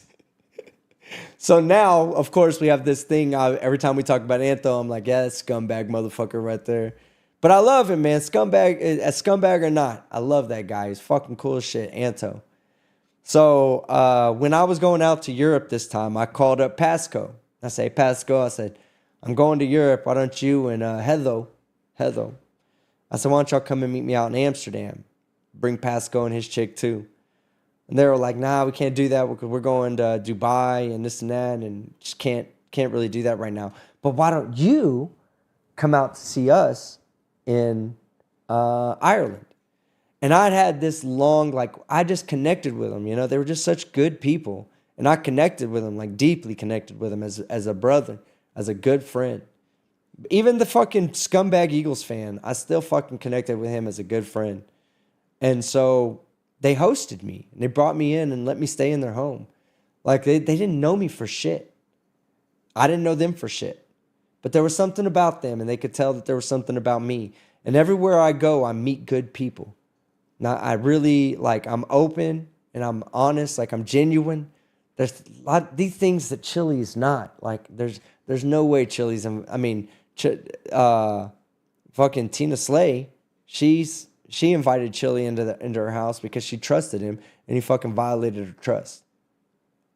So now, of course, we have this thing. Every time we talk about Anto, I'm like, yeah, that's scumbag motherfucker right there. But I love him, man. Scumbag, a scumbag or not, I love that guy. He's fucking cool as shit, Anto. So when I was going out to Europe this time, I called up Pasco. I say, Pasco, I said, I'm going to Europe. Why don't you and Heather. I said, why don't y'all come and meet me out in Amsterdam? Bring Pasco and his chick too. And they were like, nah, we can't do that because we're going to Dubai and this and that, and just can't really do that right now. But why don't you come out to see us in Ireland? And I'd had this long, like, I just connected with them. You know, they were just such good people. And I connected with them, like deeply connected with them as a brother, as a good friend. Even the fucking scumbag Eagles fan, I still fucking connected with him as a good friend. And so they hosted me, and they brought me in and let me stay in their home. Like, they didn't know me for shit. I didn't know them for shit. But there was something about them, and they could tell that there was something about me. And everywhere I go, I meet good people. Now, I really, like, I'm open, and I'm honest, like, I'm genuine. There's a lot these things that Chille is not. Like, there's no way Chille's, fucking Tina Slay, she invited Chille into her house because she trusted him, and he fucking violated her trust.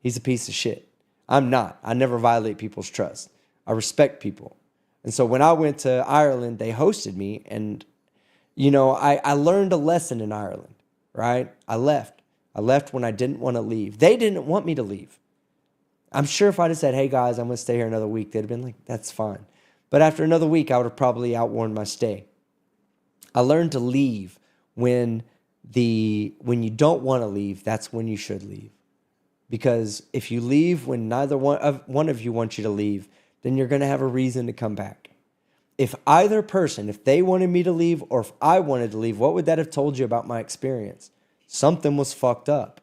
He's a piece of shit. I'm not. I never violate people's trust. I respect people. And so when I went to Ireland, they hosted me, and, you know, I learned a lesson in Ireland, right? I left. I left when I didn't want to leave. They didn't want me to leave. I'm sure if I'd have said, hey, guys, I'm going to stay here another week, they'd have been like, that's fine. But after another week, I would have probably outworn my stay. I learned to leave when you don't want to leave, that's when you should leave. Because if you leave when neither one of you wants you to leave, then you're going to have a reason to come back. If either person, if they wanted me to leave or if I wanted to leave, what would that have told you about my experience? Something was fucked up.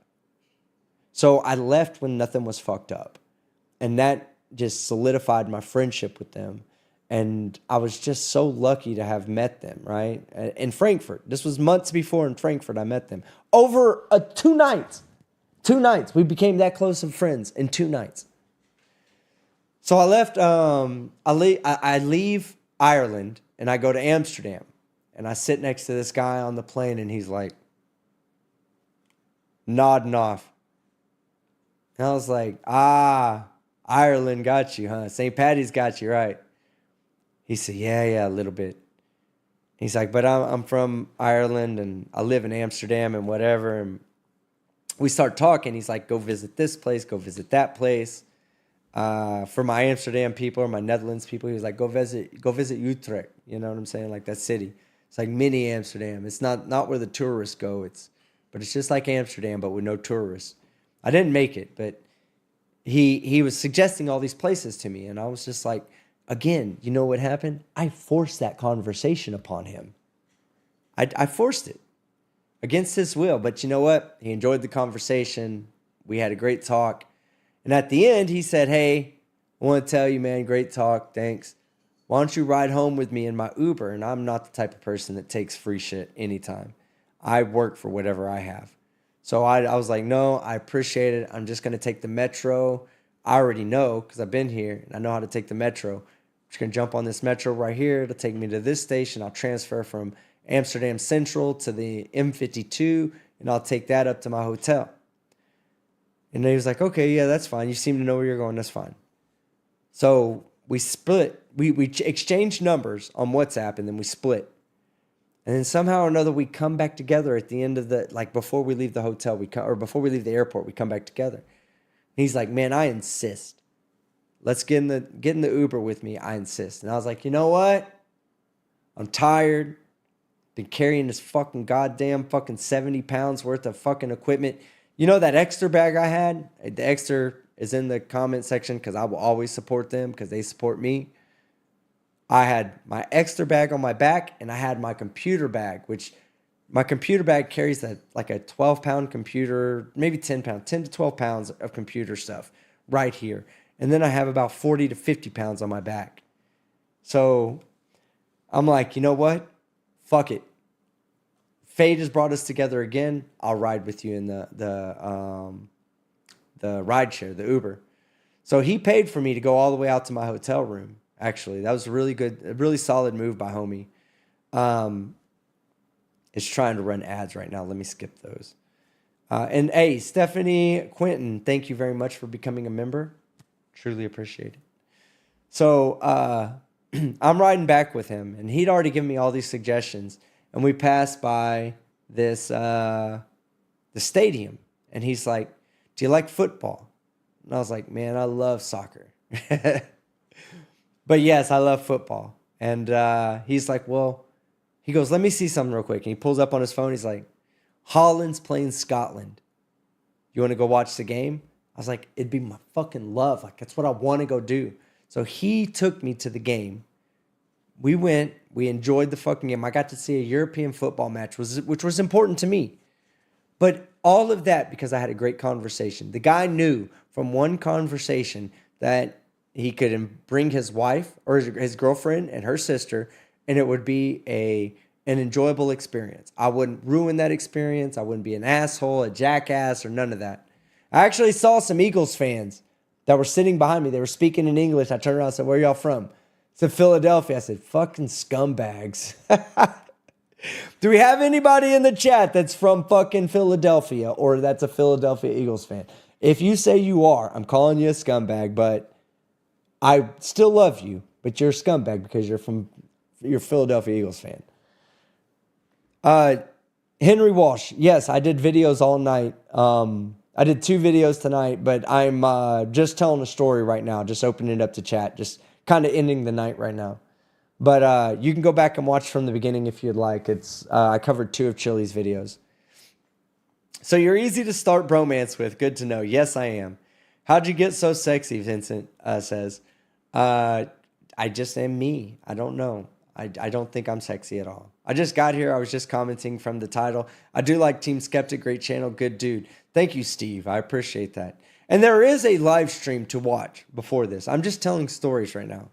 So I left when nothing was fucked up. And that just solidified my friendship with them. And I was just so lucky to have met them, right? In Frankfurt. This was months before in Frankfurt I met them. Over 2 nights. 2 nights. We became that close of friends in 2 nights. So I left, I leave Ireland and I go to Amsterdam. And I sit next to this guy on the plane and he's like nodding off. And I was like, Ireland got you, huh? St. Patty's got you, right? He said, yeah, a little bit. He's like, but I'm from Ireland and I live in Amsterdam and whatever. And we start talking. He's like, go visit this place, go visit that place. For my Amsterdam people or my Netherlands people, he was like, go visit Utrecht. You know what I'm saying? Like that city. It's like mini Amsterdam. It's not where the tourists go. But it's just like Amsterdam, but with no tourists. I didn't make it, but he was suggesting all these places to me. And I was just like, again, you know what happened? I forced that conversation upon him. I forced it against his will. But you know what? He enjoyed the conversation. We had a great talk. And at the end, he said, hey, I want to tell you, man, great talk. Thanks. Why don't you ride home with me in my Uber? And I'm not the type of person that takes free shit anytime. I work for whatever I have. So I was like, no, I appreciate it. I'm just going to take the metro. I already know because I've been here and I know how to take the metro. I'm just going to jump on this metro right here. It'll take me to this station. I'll transfer from Amsterdam Central to the M52 and I'll take that up to my hotel. And he was like, okay, yeah, that's fine. You seem to know where you're going. That's fine. So we split. We exchanged numbers on WhatsApp and then we split. And then somehow or another, we come back together at the end of the, like before we leave the hotel, or before we leave the airport, we come back together. And he's like, man, I insist. Let's get in the Uber with me. I insist. And I was like, you know what? I'm tired. Been carrying this fucking goddamn fucking 70 pounds worth of fucking equipment. You know that extra bag I had? The extra is in the comment section because I will always support them because they support me. I had my extra bag on my back and I had my computer bag, which my computer bag carries like a 12-pound computer, maybe 10 to 12 pounds of computer stuff right here. And then I have about 40 to 50 pounds on my back. So I'm like, you know what? Fuck it. Fate has brought us together again. I'll ride with you in the ride share, the Uber. So he paid for me to go all the way out to my hotel room. Actually, that was a really solid move by homie. It's trying to run ads right now. Let me skip those. And hey, Stephanie Quinton, thank you very much for becoming a member. Truly appreciate it. So I'm riding back with him, and he'd already given me all these suggestions. And we passed by this the stadium, and he's like, "Do you like football?" And I was like, "Man, I love soccer." But yes, I love football. And he's like, well, he goes, let me see something real quick. And he pulls up on his phone. He's like, Holland's playing Scotland. You want to go watch the game? I was like, it'd be my fucking love. Like, that's what I want to go do. So he took me to the game. We went. We enjoyed the fucking game. I got to see a European football match, which was important to me. But all of that because I had a great conversation. The guy knew from one conversation that he could bring his wife or his girlfriend and her sister, and it would be an enjoyable experience. I wouldn't ruin that experience. I wouldn't be an asshole, a jackass, or none of that. I actually saw some Eagles fans that were sitting behind me. They were speaking in English. I turned around and said, where y'all from? I said, Philadelphia. I said, fucking scumbags. Do we have anybody in the chat that's from fucking Philadelphia or that's a Philadelphia Eagles fan? If you say you are, I'm calling you a scumbag, but I still love you, but you're a scumbag because you're a Philadelphia Eagles fan. Henry Walsh. Yes, I did videos all night. I did 2 videos tonight, but I'm just telling a story right now, just opening it up to chat, just kind of ending the night right now. But you can go back and watch from the beginning if you'd like. I covered 2 of Chille's videos. So you're easy to start bromance with. Good to know. Yes, I am. How'd you get so sexy, Vincent says. I just am me. I don't know. I don't think I'm sexy at all. I just got here. I was just commenting from the title. I do like Team Skeptic. Great channel. Good dude. Thank you, Steve. I appreciate that. And there is a live stream to watch before this. I'm just telling stories right now.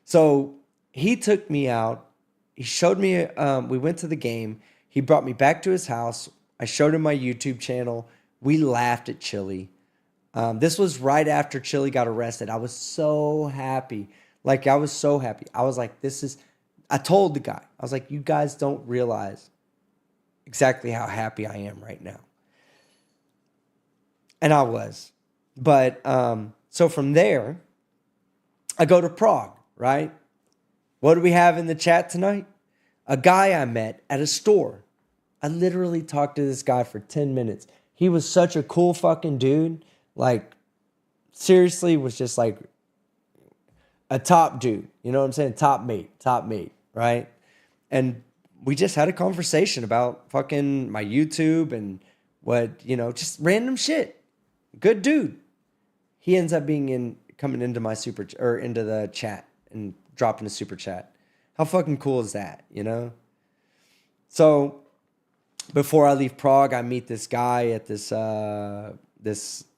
So he took me out. He showed me, we went to the game. He brought me back to his house. I showed him my YouTube channel. We laughed at Chille. This was right after Chille got arrested. I was so happy. Like, I was so happy. I was like, I told the guy, I was like, you guys don't realize exactly how happy I am right now. And I was. But, so from there, I go to Prague, right? What do we have in the chat tonight? A guy I met at a store. I literally talked to this guy for 10 minutes. He was such a cool fucking dude. Like, seriously, was just like a top dude. You know what I'm saying? Top mate, right? And we just had a conversation about fucking my YouTube and what, just random shit. Good dude. He ends up coming into my into the chat and dropping a super chat. How fucking cool is that, So before I leave Prague, I meet this guy at this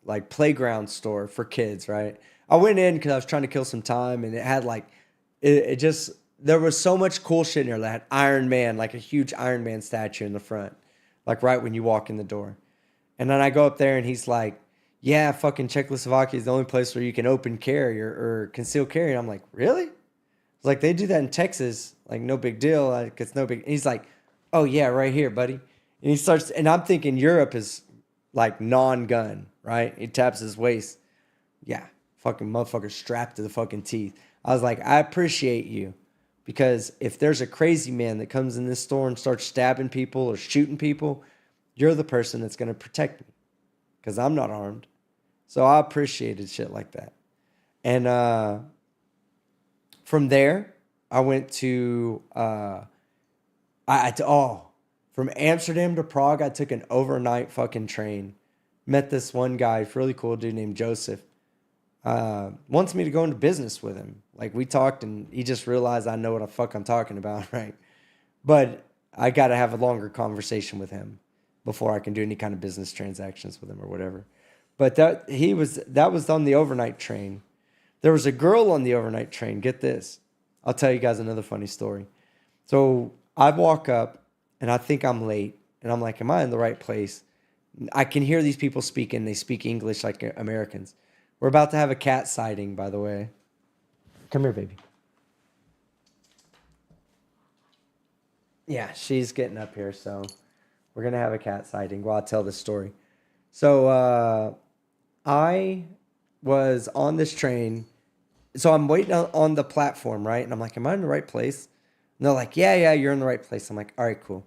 like playground store for kids, right? I went in because I was trying to kill some time, and it had like, there was so much cool shit in there. That had Iron Man, like a huge Iron Man statue in the front, like right when you walk in the door. And then I go up there and he's like, yeah, fucking Czechoslovakia is the only place where you can open carry or conceal carry. And I'm like, really? It's like, they do that in Texas. Like, no big deal. Like, it's no big. And he's like, oh yeah, right here, buddy. And he starts, and I'm thinking Europe is like non-gun, right? He taps his waist. Yeah, fucking motherfucker strapped to the fucking teeth. I was like, I appreciate you, because if there's a crazy man that comes in this store and starts stabbing people or shooting people, you're the person that's going to protect me, because I'm not armed. So I appreciated shit like that. And from there, I went to, from Amsterdam to Prague, I took an overnight fucking train. Met this one guy, really cool dude named Joseph. Wants me to go into business with him. Like, we talked, and he just realized I know what the fuck I'm talking about, right? But I got to have a longer conversation with him before I can do any kind of business transactions with him or whatever. But that was on the overnight train. There was a girl on the overnight train. Get this. I'll tell you guys another funny story. So I walk up, and I think I'm late. And I'm like, am I in the right place? I can hear these people speaking. They speak English like Americans. We're about to have a cat sighting, by the way. Come here, baby. Yeah, she's getting up here, so we're going to have a cat sighting while I tell this story. So I was on this train. So I'm waiting on the platform, right? And I'm like, am I in the right place? And they're like, yeah, you're in the right place. I'm like, all right, cool.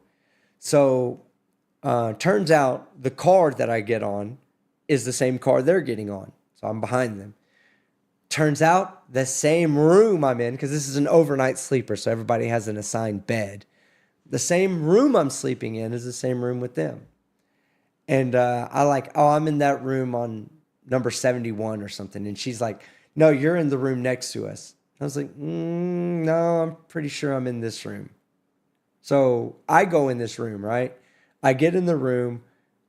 So turns out the car that I get on is the same car they're getting on. So I'm behind them. Turns out the same room I'm in, because this is an overnight sleeper, so everybody has an assigned bed. The same room I'm sleeping in is the same room with them. And I'm in that room on number 71 or something. And she's like, no, you're in the room next to us. I was like, no, I'm pretty sure I'm in this room. So I go in this room, right? I get in the room,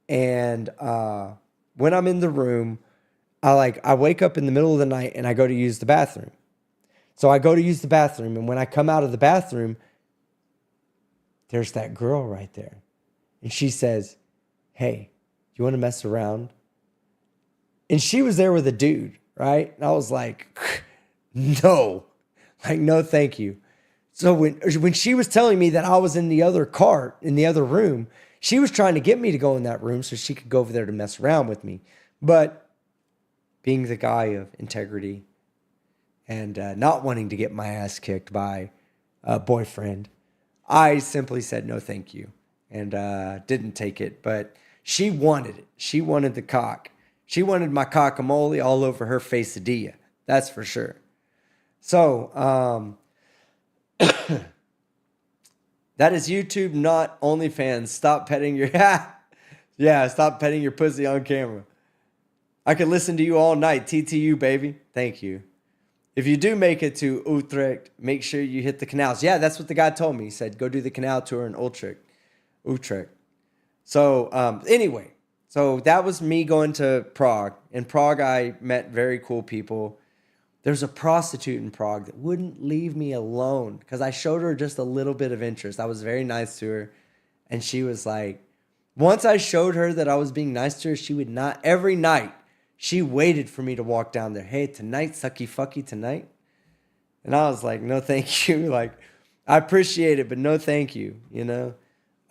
and when I'm in the room, I wake up in the middle of the night and I go to use the bathroom. So I go to use the bathroom, and when I come out of the bathroom, there's that girl right there. And she says, hey, do you want to mess around? And she was there with a dude, right? And I was like, no, thank you. So when she was telling me that I was in the other cart, in the other room, she was trying to get me to go in that room so she could go over there to mess around with me. But being the guy of integrity and not wanting to get my ass kicked by a boyfriend, I simply said no thank you and didn't take it. But she wanted it. She wanted the cock. She wanted my cockamole all over her quesadilla. That's for sure. So that is YouTube, not OnlyFans. Stop petting your stop petting your pussy on camera. I could listen to you all night. TTU, baby. Thank you. If you do make it to Utrecht, make sure you hit the canals. Yeah, that's what the guy told me. He said, go do the canal tour in Utrecht. So anyway, So that was me going to Prague. In Prague, I met very cool people. There's a prostitute in Prague that wouldn't leave me alone because I showed her just a little bit of interest. I was very nice to her. And she was like, once I showed her that I was being nice to her, she would not, every night, she waited for me to walk down there. Hey, tonight, sucky fucky tonight. And I was like, no, thank you. Like, I appreciate it, but no, thank you, you know?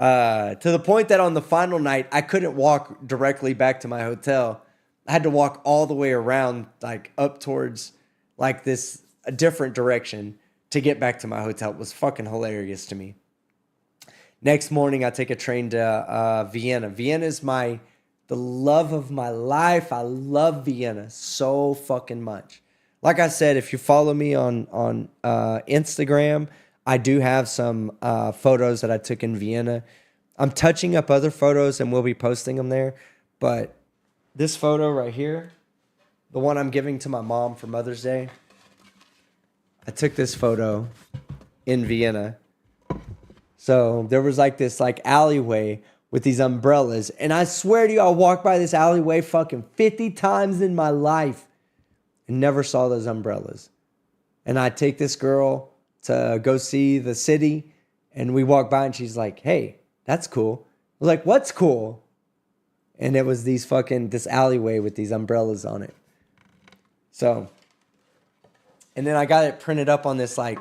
To the point that on the final night, I couldn't walk directly back to my hotel. I had to walk all the way around, like up towards like a different direction to get back to my hotel. It was fucking hilarious to me. Next morning, I take a train to Vienna. Vienna is the love of my life. I love Vienna so fucking much. Like I said, if you follow me on Instagram, I do have some photos that I took in Vienna. I'm touching up other photos and we'll be posting them there. But this photo right here, the one I'm giving to my mom for Mother's Day, I took this photo in Vienna. So there was like this like alleyway with these umbrellas. And I swear to you, I walked by this alleyway fucking 50 times in my life and never saw those umbrellas. And I take this girl to go see the city. And we walk by and she's like, hey, that's cool. I was like, what's cool? And it was this alleyway with these umbrellas on it. So, and then I got it printed up on this, like,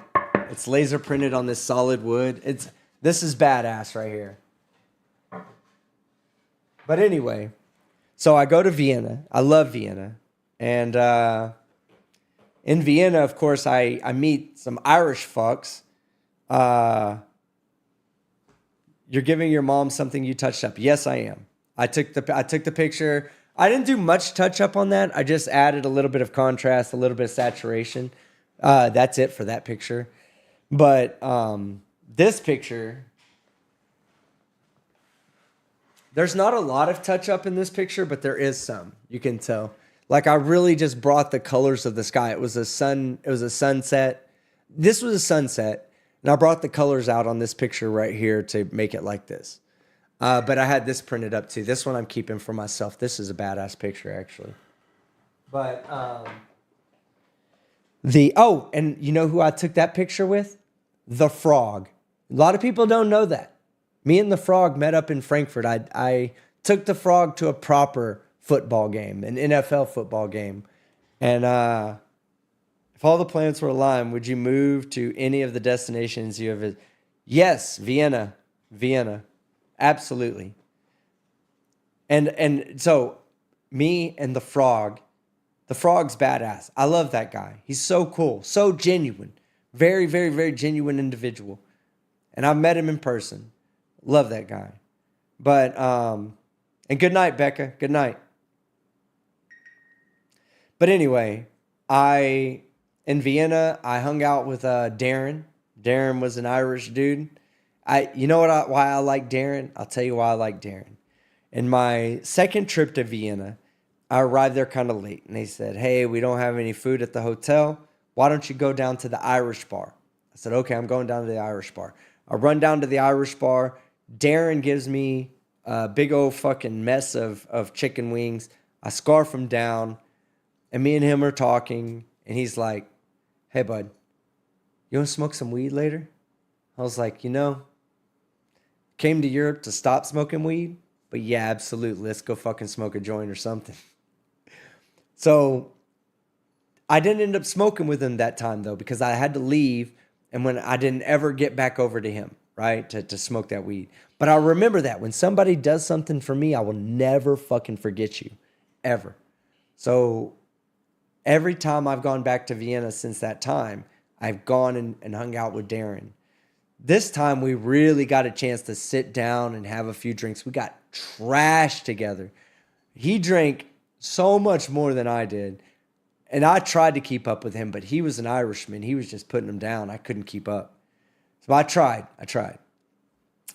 it's laser printed on this solid wood. This is badass right here. But anyway, so I go to Vienna. I love Vienna. And in Vienna, of course, I meet some Irish fucks. You're giving your mom something you touched up. Yes, I am. I took the picture. I didn't do much touch up on that. I just added a little bit of contrast, a little bit of saturation. That's it for that picture. But this picture, there's not a lot of touch up in this picture, but there is some. You can tell. Like I really just brought the colors of the sky. It was a sunset. This was a sunset, and I brought the colors out on this picture right here to make it like this. But I had this printed up too. This one I'm keeping for myself. This is a badass picture actually. But and you know who I took that picture with? The Frog. A lot of people don't know that. Me and the Frog met up in Frankfurt. I took the Frog to a proper football game, an NFL football game. And if all the planets were aligned, would you move to any of the destinations you have visited? Yes, Vienna. Absolutely. And so me and the Frog's badass. I love that guy. He's so cool, so genuine. Very, very, very genuine individual. And I've met him in person. Love that guy. But, and good night, Becca. Good night. But anyway, in Vienna, I hung out with Darren. Darren was an Irish dude. You know why I like Darren? I'll tell you why I like Darren. In my second trip to Vienna, I arrived there kind of late. And they said, hey, we don't have any food at the hotel. Why don't you go down to the Irish bar? I said, okay, I'm going down to the Irish bar. I run down to the Irish bar. Darren gives me a big old fucking mess of chicken wings. I scarf them down. And me and him are talking. And he's like, hey, bud, you want to smoke some weed later? I was like, came to Europe to stop smoking weed. But yeah, absolutely. Let's go fucking smoke a joint or something. So I didn't end up smoking with him that time, though, because I had to leave. And when I didn't ever get back over to him, right, to smoke that weed. But I remember that when somebody does something for me, I will never fucking forget you, ever. So every time I've gone back to Vienna since that time, I've gone and hung out with Darren. This time we really got a chance to sit down and have a few drinks. We got trashed together. He drank so much more than I did. And I tried to keep up with him, but he was an Irishman. He was just putting him down. I couldn't keep up. So I tried.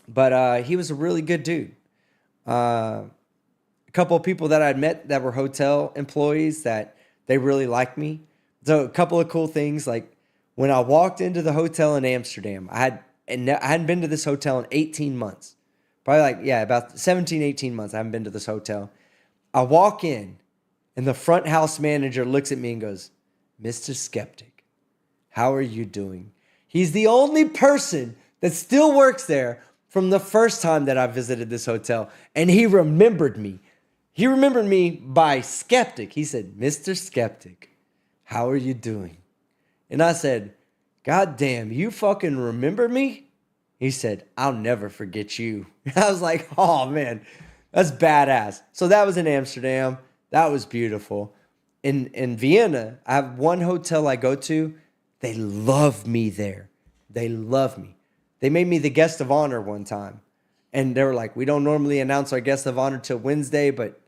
But he was a really good dude. A couple of people that I'd met that were hotel employees that they really liked me. So a couple of cool things, like when I walked into the hotel in Amsterdam, I hadn't been to this hotel in 18 months. Probably about 17, 18 months I haven't been to this hotel. I walk in, and the front house manager looks at me and goes, Mr. Skeptic, how are you doing? He's the only person that still works there from the first time that I visited this hotel. And he remembered me. He remembered me by Skeptic. He said, Mr. Skeptic, how are you doing? And I said, God damn, you fucking remember me? He said, I'll never forget you. I was like, oh man, that's badass. So that was in Amsterdam. That was beautiful. In Vienna, I have one hotel I go to. They love me there. They love me. They made me the guest of honor one time. And they were like, we don't normally announce our guest of honor till Wednesday, but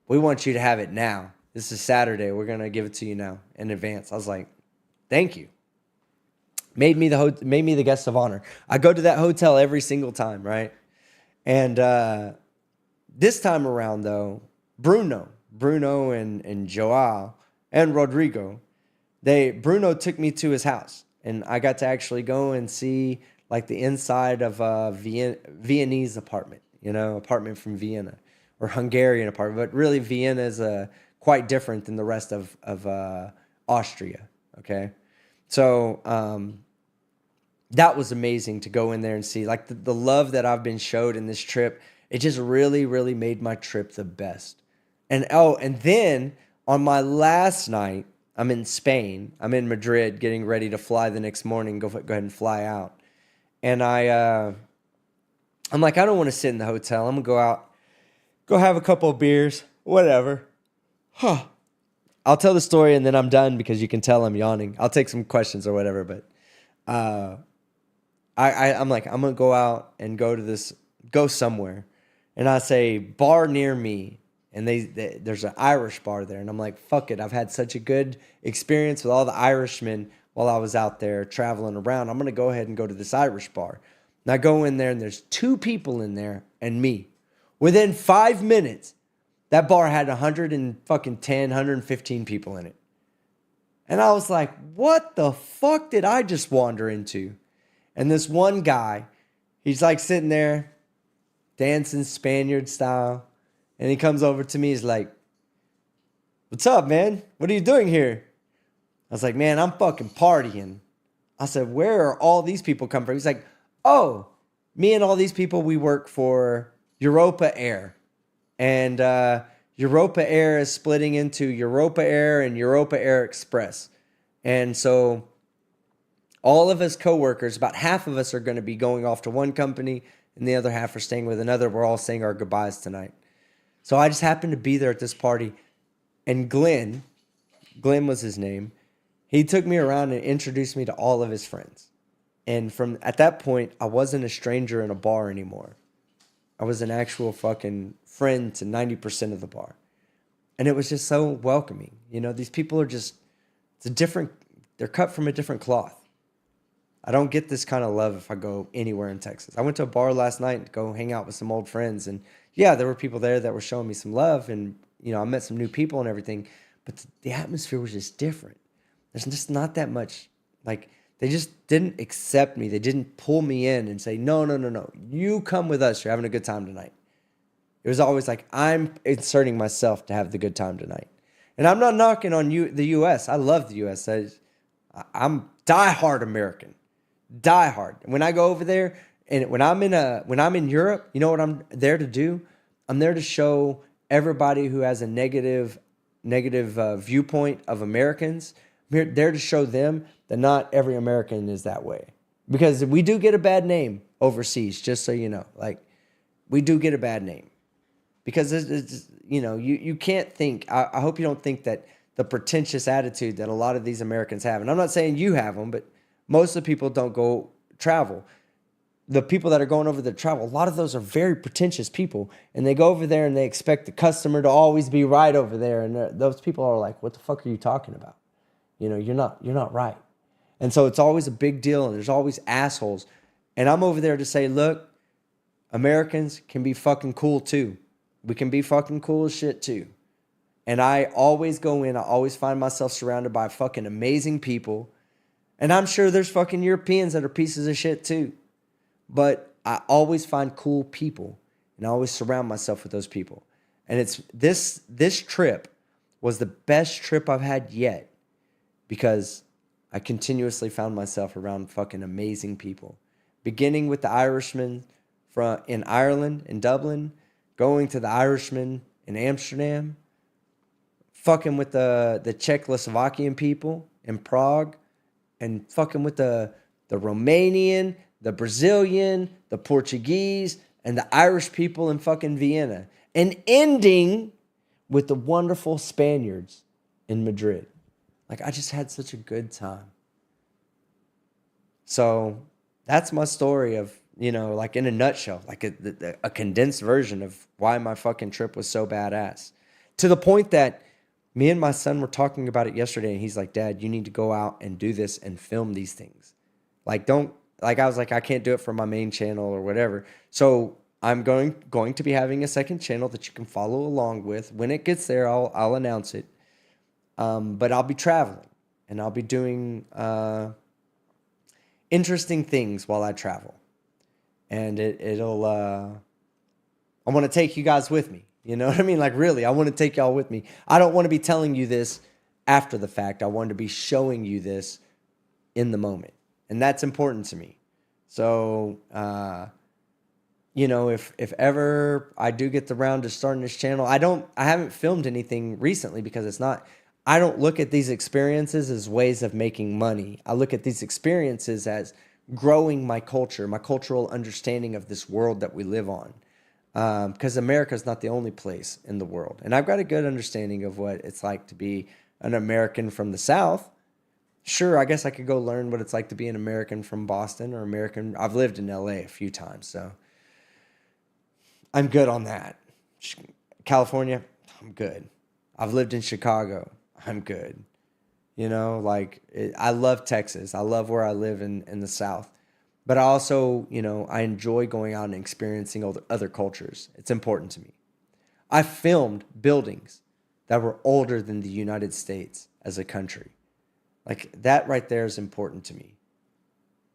we want you to have it now. This is Saturday. We're going to give it to you now in advance. I was like, thank you. Made me the guest of honor. I go to that hotel every single time, right? And this time around, though, Bruno and Joao and Rodrigo, Bruno took me to his house, and I got to actually go and see like the inside of a Viennese apartment, apartment from Vienna, or Hungarian apartment. But really, Vienna is quite different than the rest of Austria. Okay, so that was amazing to go in there and see like the love that I've been showed in this trip. It just really, really made my trip the best. And then on my last night, I'm in Spain. I'm in Madrid, getting ready to fly the next morning. Go ahead and fly out. And I'm like, I don't want to sit in the hotel. I'm gonna go out, go have a couple of beers, whatever. I'll tell the story and then I'm done because you can tell I'm yawning. I'll take some questions or whatever. But I'm like, I'm gonna go out and go somewhere. And I say bar near me. And there's an Irish bar there. And I'm like, fuck it. I've had such a good experience with all the Irishmen while I was out there traveling around. I'm going to go ahead and go to this Irish bar. And I go in there and there's 2 people in there and me. Within 5 minutes, that bar had 115 people in it. And I was like, what the fuck did I just wander into? And this one guy, he's like sitting there dancing Spaniard style. And he comes over to me. He's like, what's up, man? What are you doing here? I was like, man, I'm fucking partying. I said, where are all these people come from? He's like, oh, me and all these people, we work for Europa Air. And Europa Air is splitting into Europa Air and Europa Air Express. And so all of us coworkers, about half of us are going to be going off to one company and the other half are staying with another. We're all saying our goodbyes tonight. So I just happened to be there at this party, and Glenn was his name. He took me around and introduced me to all of his friends. And from at that point, I wasn't a stranger in a bar anymore. I was an actual fucking friend to 90% of the bar. And it was just so welcoming. These people are just, they're cut from a different cloth. I don't get this kind of love if I go anywhere in Texas. I went to a bar last night to go hang out with some old friends, and yeah, there were people there that were showing me some love, and I met some new people and everything, but the atmosphere was just different. There's just not that much, like, they just didn't accept me. They didn't pull me in and say, no, you come with us. You're having a good time tonight. It was always like, I'm inserting myself to have the good time tonight. And I'm not knocking on the U.S. I love the U.S. I'm diehard American. Diehard. When I go over there, and when I'm in Europe, you know what I'm there to do? I'm there to show everybody who has a negative viewpoint of Americans. I'm there to show them that not every American is that way. Because we do get a bad name overseas, just so you know. Like, we do get a bad name. Because it's you can't think. I hope you don't think that the pretentious attitude that a lot of these Americans have, and I'm not saying you have them, but most of the people don't go travel. The people that are going over there to travel, a lot of those are very pretentious people, and they go over there and they expect the customer to always be right over there, and those people are like, what the fuck are you talking about? You're not right. And so it's always a big deal, and there's always assholes. And I'm over there to say, look, Americans can be fucking cool too. We can be fucking cool as shit too. And I always go in, I always find myself surrounded by fucking amazing people. And I'm sure there's fucking Europeans that are pieces of shit too. But I always find cool people, and I always surround myself with those people. And it's this trip was the best trip I've had yet because I continuously found myself around fucking amazing people. Beginning with the Irishman in Ireland, in Dublin, going to the Irishman in Amsterdam, fucking with the Czechoslovakian people in Prague, and fucking with the Romanian, the Brazilian, the Portuguese, and the Irish people in fucking Vienna. And ending with the wonderful Spaniards in Madrid. Like, I just had such a good time. So that's my story of, you know, like in a nutshell, like a condensed version of why my fucking trip was so badass. To the point that me and my son were talking about it yesterday, and he's like, Dad, you need to go out and do this and film these things. Like, I was like, I can't do it for my main channel or whatever. So I'm going to be having a second channel that you can follow along with. When it gets there, I'll announce it. But I'll be traveling, and I'll be doing interesting things while I travel. And it'll I want to take you guys with me. You know what I mean? Like, really, I want to take y'all with me. I don't want to be telling you this after the fact. I want to be showing you this in the moment. And that's important to me. So, you know, if ever I do get the round to starting this channel, I haven't filmed anything recently because I don't look at these experiences as ways of making money. I look at these experiences as growing my culture, my cultural understanding of this world that we live on. Because America is not the only place in the world. And I've got a good understanding of what it's like to be an American from the South. Sure, I guess I could go learn what it's like to be an American from Boston or American. I've lived in LA a few times, so I'm good on that. California, I'm good. I've lived in Chicago. I'm good. You know, like, I love Texas. I love where I live in the South. But I also, you know, I enjoy going out and experiencing other cultures. It's important to me. I filmed buildings that were older than the United States as a country. Like, that right there is important to me.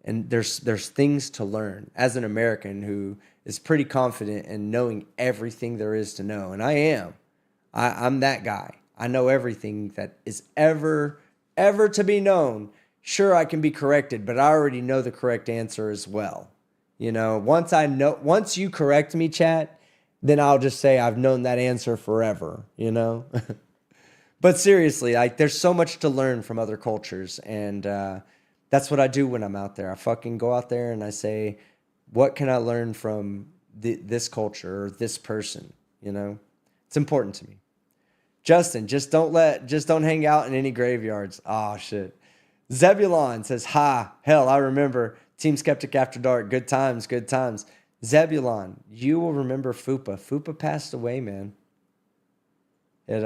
And there's things to learn as an American who is pretty confident in knowing everything there is to know. And I am. I'm that guy. I know everything that is ever to be known. Sure, I can be corrected, but I already know the correct answer as well. You know, once you correct me, chat, then I'll just say I've known that answer forever, you know? But seriously, like, there's so much to learn from other cultures, and that's what I do when I'm out there. I fucking go out there and I say, what can I learn from this culture or this person, you know? It's important to me. Justin, just don't hang out in any graveyards. Oh, shit. Zebulon says, hell, I remember Team Skeptic After Dark. Good times, good times. Zebulon, you will remember Fupa. Fupa passed away, man. It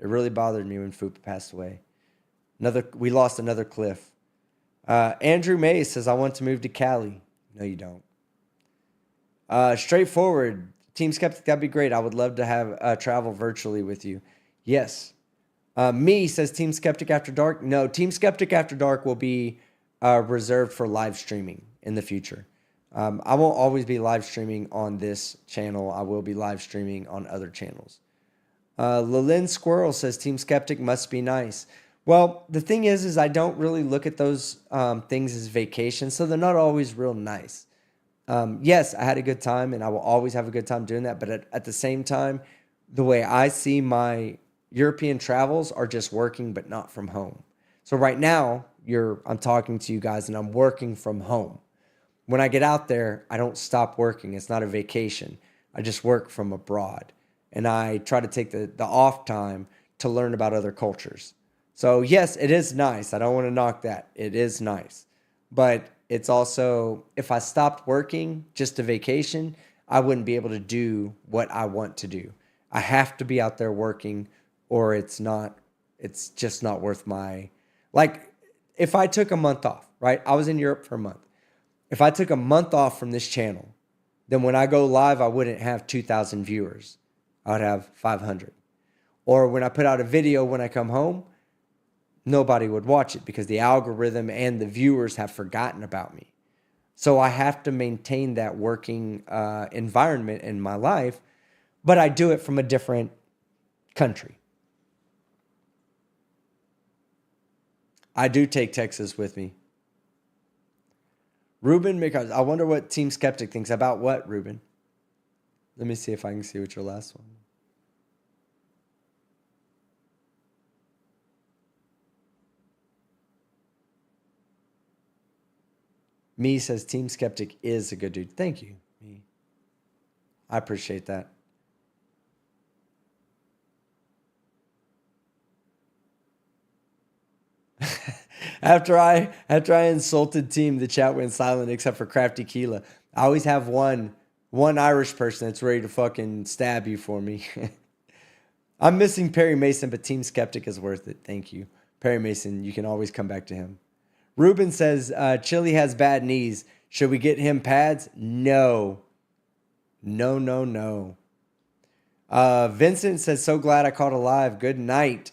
really bothered me when Fupa passed away. We lost another Cliff. Andrew May says, I want to move to Cali. No, you don't. Straightforward. Team Skeptic, that'd be great. I would love to have travel virtually with you. Yes. Me says Team Skeptic After Dark. No, Team Skeptic After Dark will be reserved for live streaming in the future. I won't always be live streaming on this channel. I will be live streaming on other channels. Lalyn Squirrel says Team Skeptic must be nice. Well, the thing is I don't really look at those things as vacations, so they're not always real nice. Yes, I had a good time, and I will always have a good time doing that. But at the same time, the way I see my European travels are just working, but not from home. So right now, I'm talking to you guys, and I'm working from home. When I get out there, I don't stop working. It's not a vacation. I just work from abroad, and I try to take the off time to learn about other cultures. So yes, it is nice. I don't want to knock that. It is nice, but it's also, if I stopped working just a vacation, I wouldn't be able to do what I want to do. I have to be out there working, or it's just not worth my, like, if I took a month off, right? I was in Europe for a month. If I took a month off from this channel, then when I go live, I wouldn't have 2,000 viewers. I would have 500. Or when I put out a video when I come home, nobody would watch it because the algorithm and the viewers have forgotten about me. So I have to maintain that working environment in my life. but I do it from a different country. I do take Texas with me. Ruben McCarthy. I wonder what Team Skeptic thinks about what, Ruben? Let me see if I can see what your last one. Me says Team Skeptic is a good dude. Thank you, me. I appreciate that. After I insulted Team, the chat went silent except for Crafty Keela. I always have one Irish person that's ready to fucking stab you for me. I'm missing Perry Mason, but Team Skeptic is worth it. Thank you. Perry Mason, you can always come back to him. Ruben says, Chille has bad knees. Should we get him pads? No. No. Vincent says, so glad I caught alive. Good night.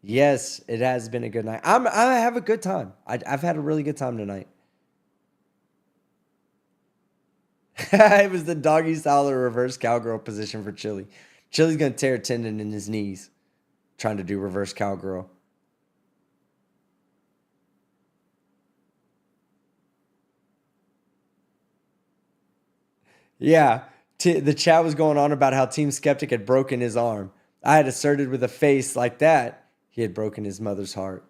Yes, it has been a good night. I have a good time. I've had a really good time tonight. It was the doggy style or reverse cowgirl position for Chille. Chille's going to tear a tendon in his knees trying to do reverse cowgirl. Yeah, the chat was going on about how Team Skeptic had broken his arm. I had asserted with a face like that, he had broken his mother's heart.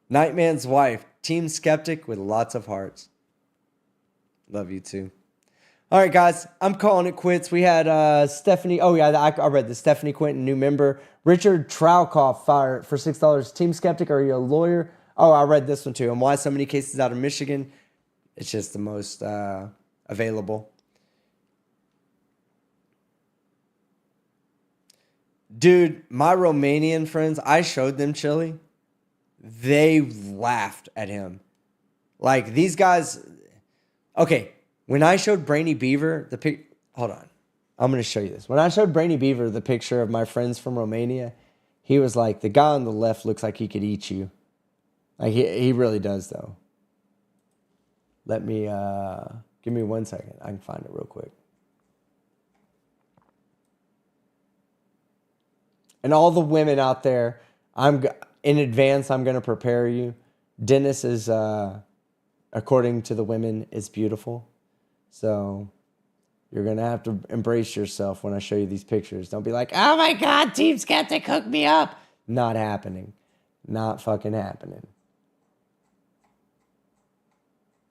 Nightman's wife, Team Skeptic with lots of hearts. Love you too. All right, guys, I'm calling it quits. We had Stephanie. Oh, yeah, I read this. Stephanie Quinton, new member. Richard Traukoff fired for $6. Team Skeptic, are you a lawyer? Oh, I read this one too. And why so many cases out of Michigan? It's just the most available. Dude, my Romanian friends, I showed them Chille. They laughed at him. Like, these guys... Okay, when I showed Brainy Beaver the pic... Hold on. I'm going to show you this. When I showed Brainy Beaver the picture of my friends from Romania, he was like, the guy on the left looks like he could eat you. Like, he really does, though. Let me... give me 1 second. I can find it real quick. And all the women out there, in advance, I'm going to prepare you. Dennis is, according to the women, is beautiful. So you're going to have to embrace yourself when I show you these pictures. Don't be like, oh my God, Team Skeptic, hook me up. Not happening. Not fucking happening.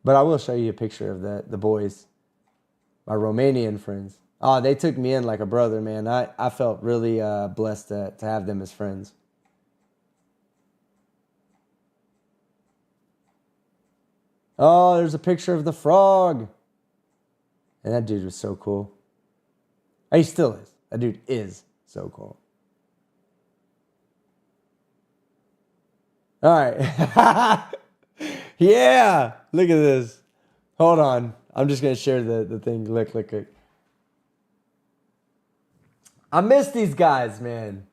But I will show you a picture of the boys, my Romanian friends. Oh, they took me in like a brother, man. I felt really blessed to have them as friends. Oh, there's a picture of the frog. And that dude was so cool. He still is. That dude is so cool. All right. Yeah. Look at this. Hold on. I'm just going to share the thing. Look. I miss these guys, man.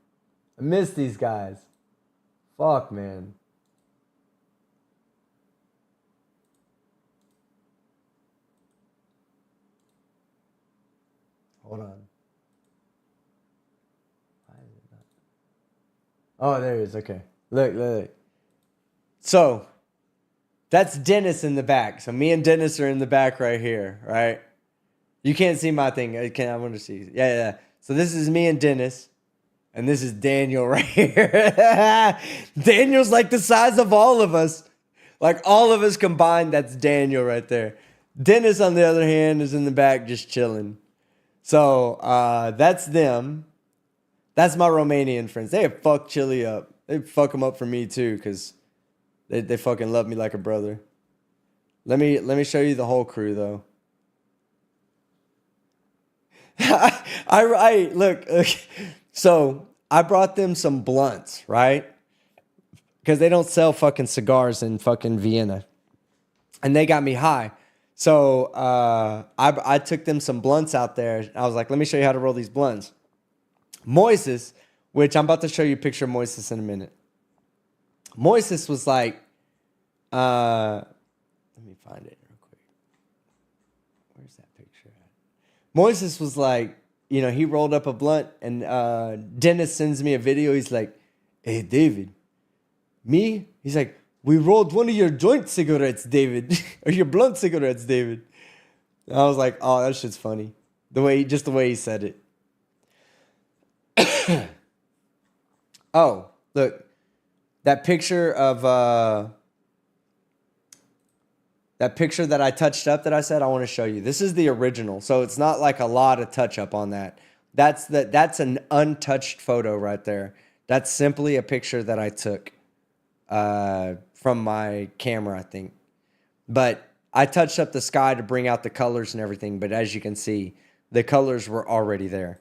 I miss these guys. Fuck, man. Hold on. Why is it not? Oh, there it is. Okay. Look. So, that's Dennis in the back. So, me and Dennis are in the back right here, right? You can't see my thing. I want to see. Yeah. So this is me and Dennis. And this is Daniel right here. Daniel's like the size of all of us. Like all of us combined, that's Daniel right there. Dennis, on the other hand, is in the back just chilling. So that's them. That's my Romanian friends. They have fucked Chille up. They fuck them up for me too, because they fucking love me like a brother. Let me show you the whole crew though. I look. So I brought them some blunts, right? Because they don't sell fucking cigars in fucking Vienna, and they got me high. So I took them some blunts out there. I was like, let me show you how to roll these blunts. Moises, which I'm about to show you a picture of Moises in a minute. Moises was like, let me find it real quick. Where's that picture at? Moises was like, you know, he rolled up a blunt, and Dennis sends me a video. He's like, "Hey, David, me?" He's like, "We rolled one of your joint cigarettes, David, or your blunt cigarettes, David." And I was like, "Oh, that shit's funny." The way he said it. Oh, look, that picture that I touched up that I said I want to show you. This is the original, so it's not like a lot of touch up on that. That's an untouched photo right there. That's simply a picture that I took from my camera, I think. But I touched up the sky to bring out the colors and everything. But as you can see, the colors were already there.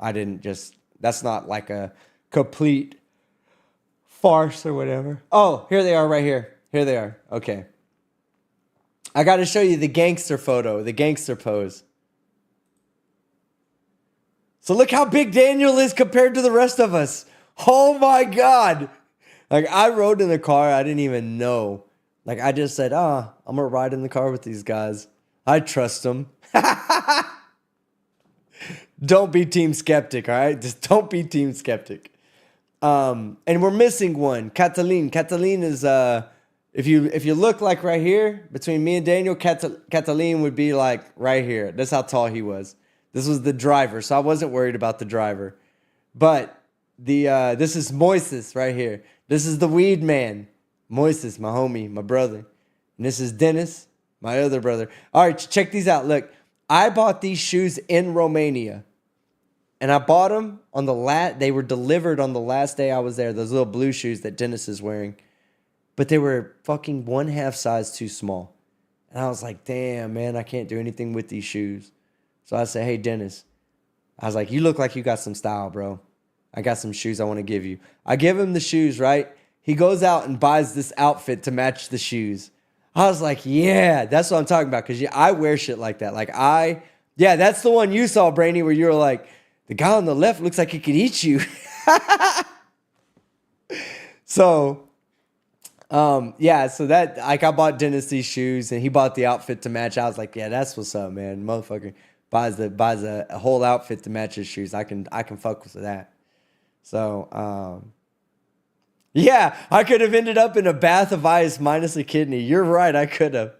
I didn't just. That's not like a complete farce or whatever. Oh, here they are right here. Here they are. Okay. I got to show you the gangster photo, the gangster pose. So look how big Daniel is compared to the rest of us. Oh my God. Like, I rode in the car. I didn't even know. Like, I just said, I'm going to ride in the car with these guys. I trust them. Don't be Team Skeptic, all right? Just don't be Team Skeptic. And we're missing one. Catalin. Catalin is, if you look like right here, between me and Daniel, Catalin would be like right here. That's how tall he was. This was the driver, so I wasn't worried about the driver. But this is Moises right here. This is the weed man. Moises, my homie, my brother. And this is Dennis, my other brother. All right, check these out. Look, I bought these shoes in Romania. And I bought them on they were delivered on the last day I was there. Those little blue shoes that Dennis is wearing. But they were fucking 1/2 size too small. And I was like, damn, man, I can't do anything with these shoes. So I said, hey, Dennis. I was like, you look like you got some style, bro. I got some shoes I want to give you. I give him the shoes, right? He goes out and buys this outfit to match the shoes. I was like, yeah, that's what I'm talking about. Because I wear shit like that. Yeah, that's the one you saw, Brainy, where you were like, the guy on the left looks like he could eat you. So that, like, I bought Dennis these shoes and he bought the outfit to match. I was like, yeah, that's what's up, man. Motherfucker buys a whole outfit to match his shoes. I can fuck with that. So, yeah, I could have ended up in a bath of ice minus a kidney. You're right, I could have.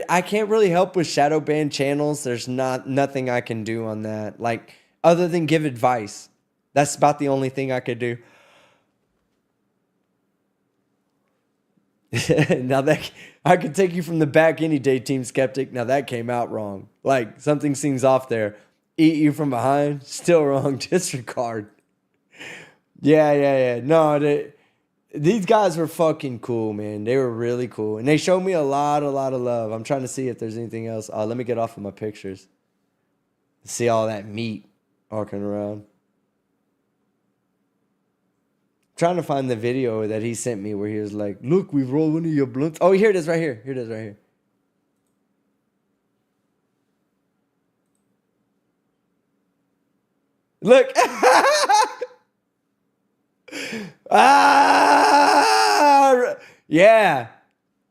I can't really help with shadow ban channels. There's nothing I can do on that. Like, other than give advice. That's about the only thing I could do. Now that I could take you from the back any day, Team Skeptic. Now that came out wrong. Like, something seems off there. Eat you from behind. Still wrong. Disregard. Yeah. No, these guys were fucking cool, man. They were really cool. And they showed me a lot of love. I'm trying to see if there's anything else. Let me get off of my pictures. See all that meat walking around. Trying to find the video that he sent me where he was like, look, we've rolled one of your blunts. Oh, here it is right here. Here it is right here. Look. Yeah.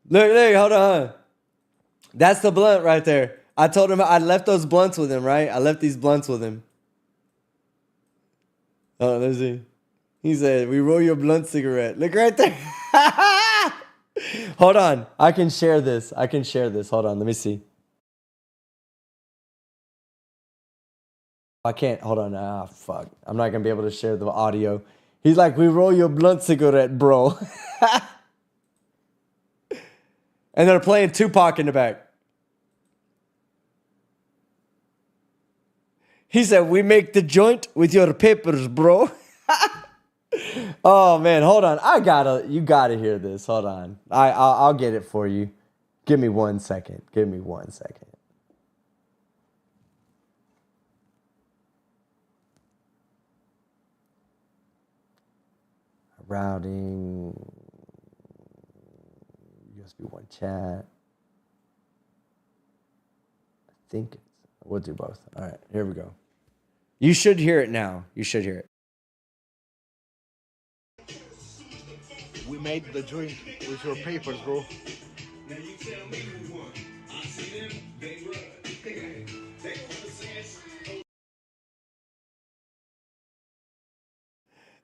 Look, hold on. That's the blunt right there. I told him I left those blunts with him, right? I left these blunts with him. Oh, let's see. He said, we roll your blunt cigarette. Look right there. Hold on. I can share this. Hold on. Let me see. I can't. Hold on. Fuck. I'm not going to be able to share the audio. He's like, we roll your blunt cigarette, bro. And they're playing Tupac in the back. He said, we make the joint with your papers, bro. Oh, man. Hold on. You gotta hear this. Hold on. I'll get it for you. Give me 1 second. Routing. USB 1 chat. I think we'll do both. All right, here we go. You should hear it now. You should hear it. We made the joint with your papers, bro.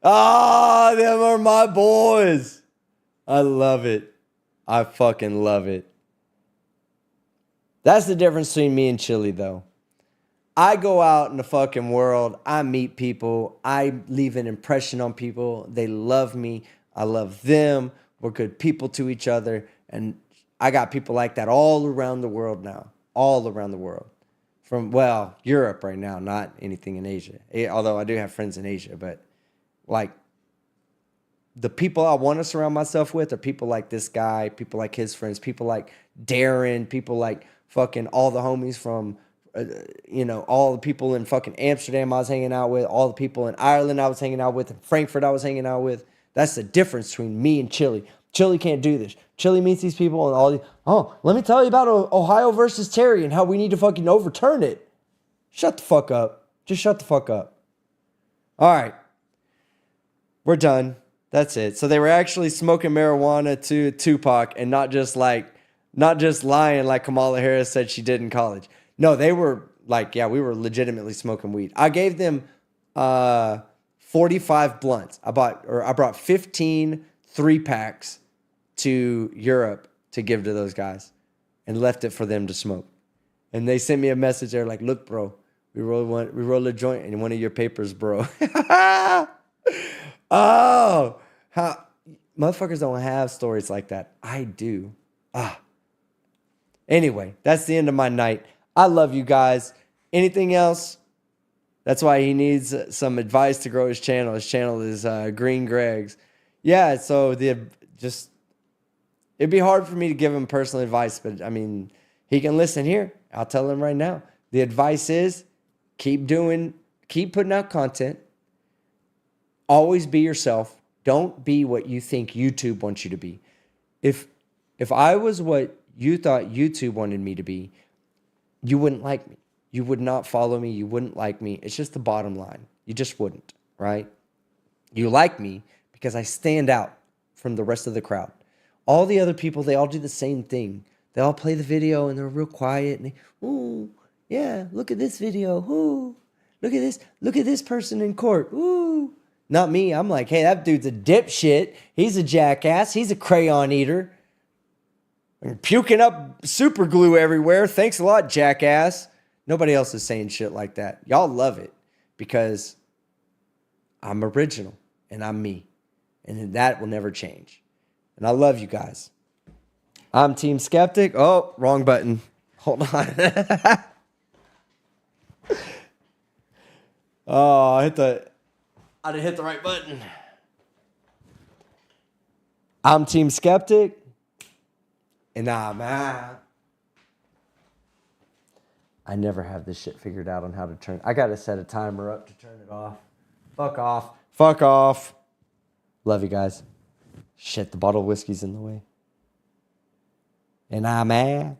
Ah, them are my boys. I love it. I fucking love it. That's the difference between me and Chille, though. I go out in the fucking world. I meet people. I leave an impression on people. They love me. I love them. We're good people to each other. And I got people like that all around the world now. All around the world. From, well, Europe right now, not anything in Asia. Although I do have friends in Asia. But, like, the people I want to surround myself with are people like this guy, people like his friends, people like Darren, people like fucking all the homies from, all the people in fucking Amsterdam I was hanging out with, all the people in Ireland I was hanging out with, in Frankfurt I was hanging out with. That's the difference between me and Chille. Chille can't do this. Chille meets these people and let me tell you about Ohio versus Terry and how we need to fucking overturn it. Shut the fuck up. Just shut the fuck up. All right. We're done. That's it. So they were actually smoking marijuana to Tupac and not just lying like Kamala Harris said she did in college. No, they were like, yeah, we were legitimately smoking weed. I gave them 45 blunts. I brought 15 3-packs to Europe to give to those guys and left it for them to smoke. And they sent me a message. They're like, look, bro, we roll a joint in one of your papers, bro. Oh, how motherfuckers don't have stories like that. I do. Anyway, that's the end of my night. I love you guys. Anything else? That's why he needs some advice to grow his channel. His channel is Green Greg's. Yeah, so it'd be hard for me to give him personal advice, but I mean, he can listen here. I'll tell him right now. The advice is keep putting out content. Always be yourself. Don't be what you think YouTube wants you to be. If I was what you thought YouTube wanted me to be, you wouldn't like me. You would not follow me. You wouldn't like me. It's just the bottom line. You just wouldn't, right? You like me because I stand out from the rest of the crowd. All the other people, they all do the same thing. They all play the video and they're real quiet. And ooh, yeah, look at this video. Ooh, look at this. Look at this person in court. Ooh. Not me. I'm like, hey, that dude's a dipshit. He's a jackass. He's a crayon eater. I'm puking up super glue everywhere. Thanks a lot, jackass. Nobody else is saying shit like that. Y'all love it because I'm original and I'm me. And that will never change. And I love you guys. I'm Team Skeptic. Oh, wrong button. Hold on. Oh, I didn't hit the right button. I'm Team Skeptic. And I'm out. I never have this shit figured out on how to turn. I got to set a timer up to turn it off. Fuck off. Fuck off. Love you guys. Shit, the bottle of whiskey's in the way. And I'm out.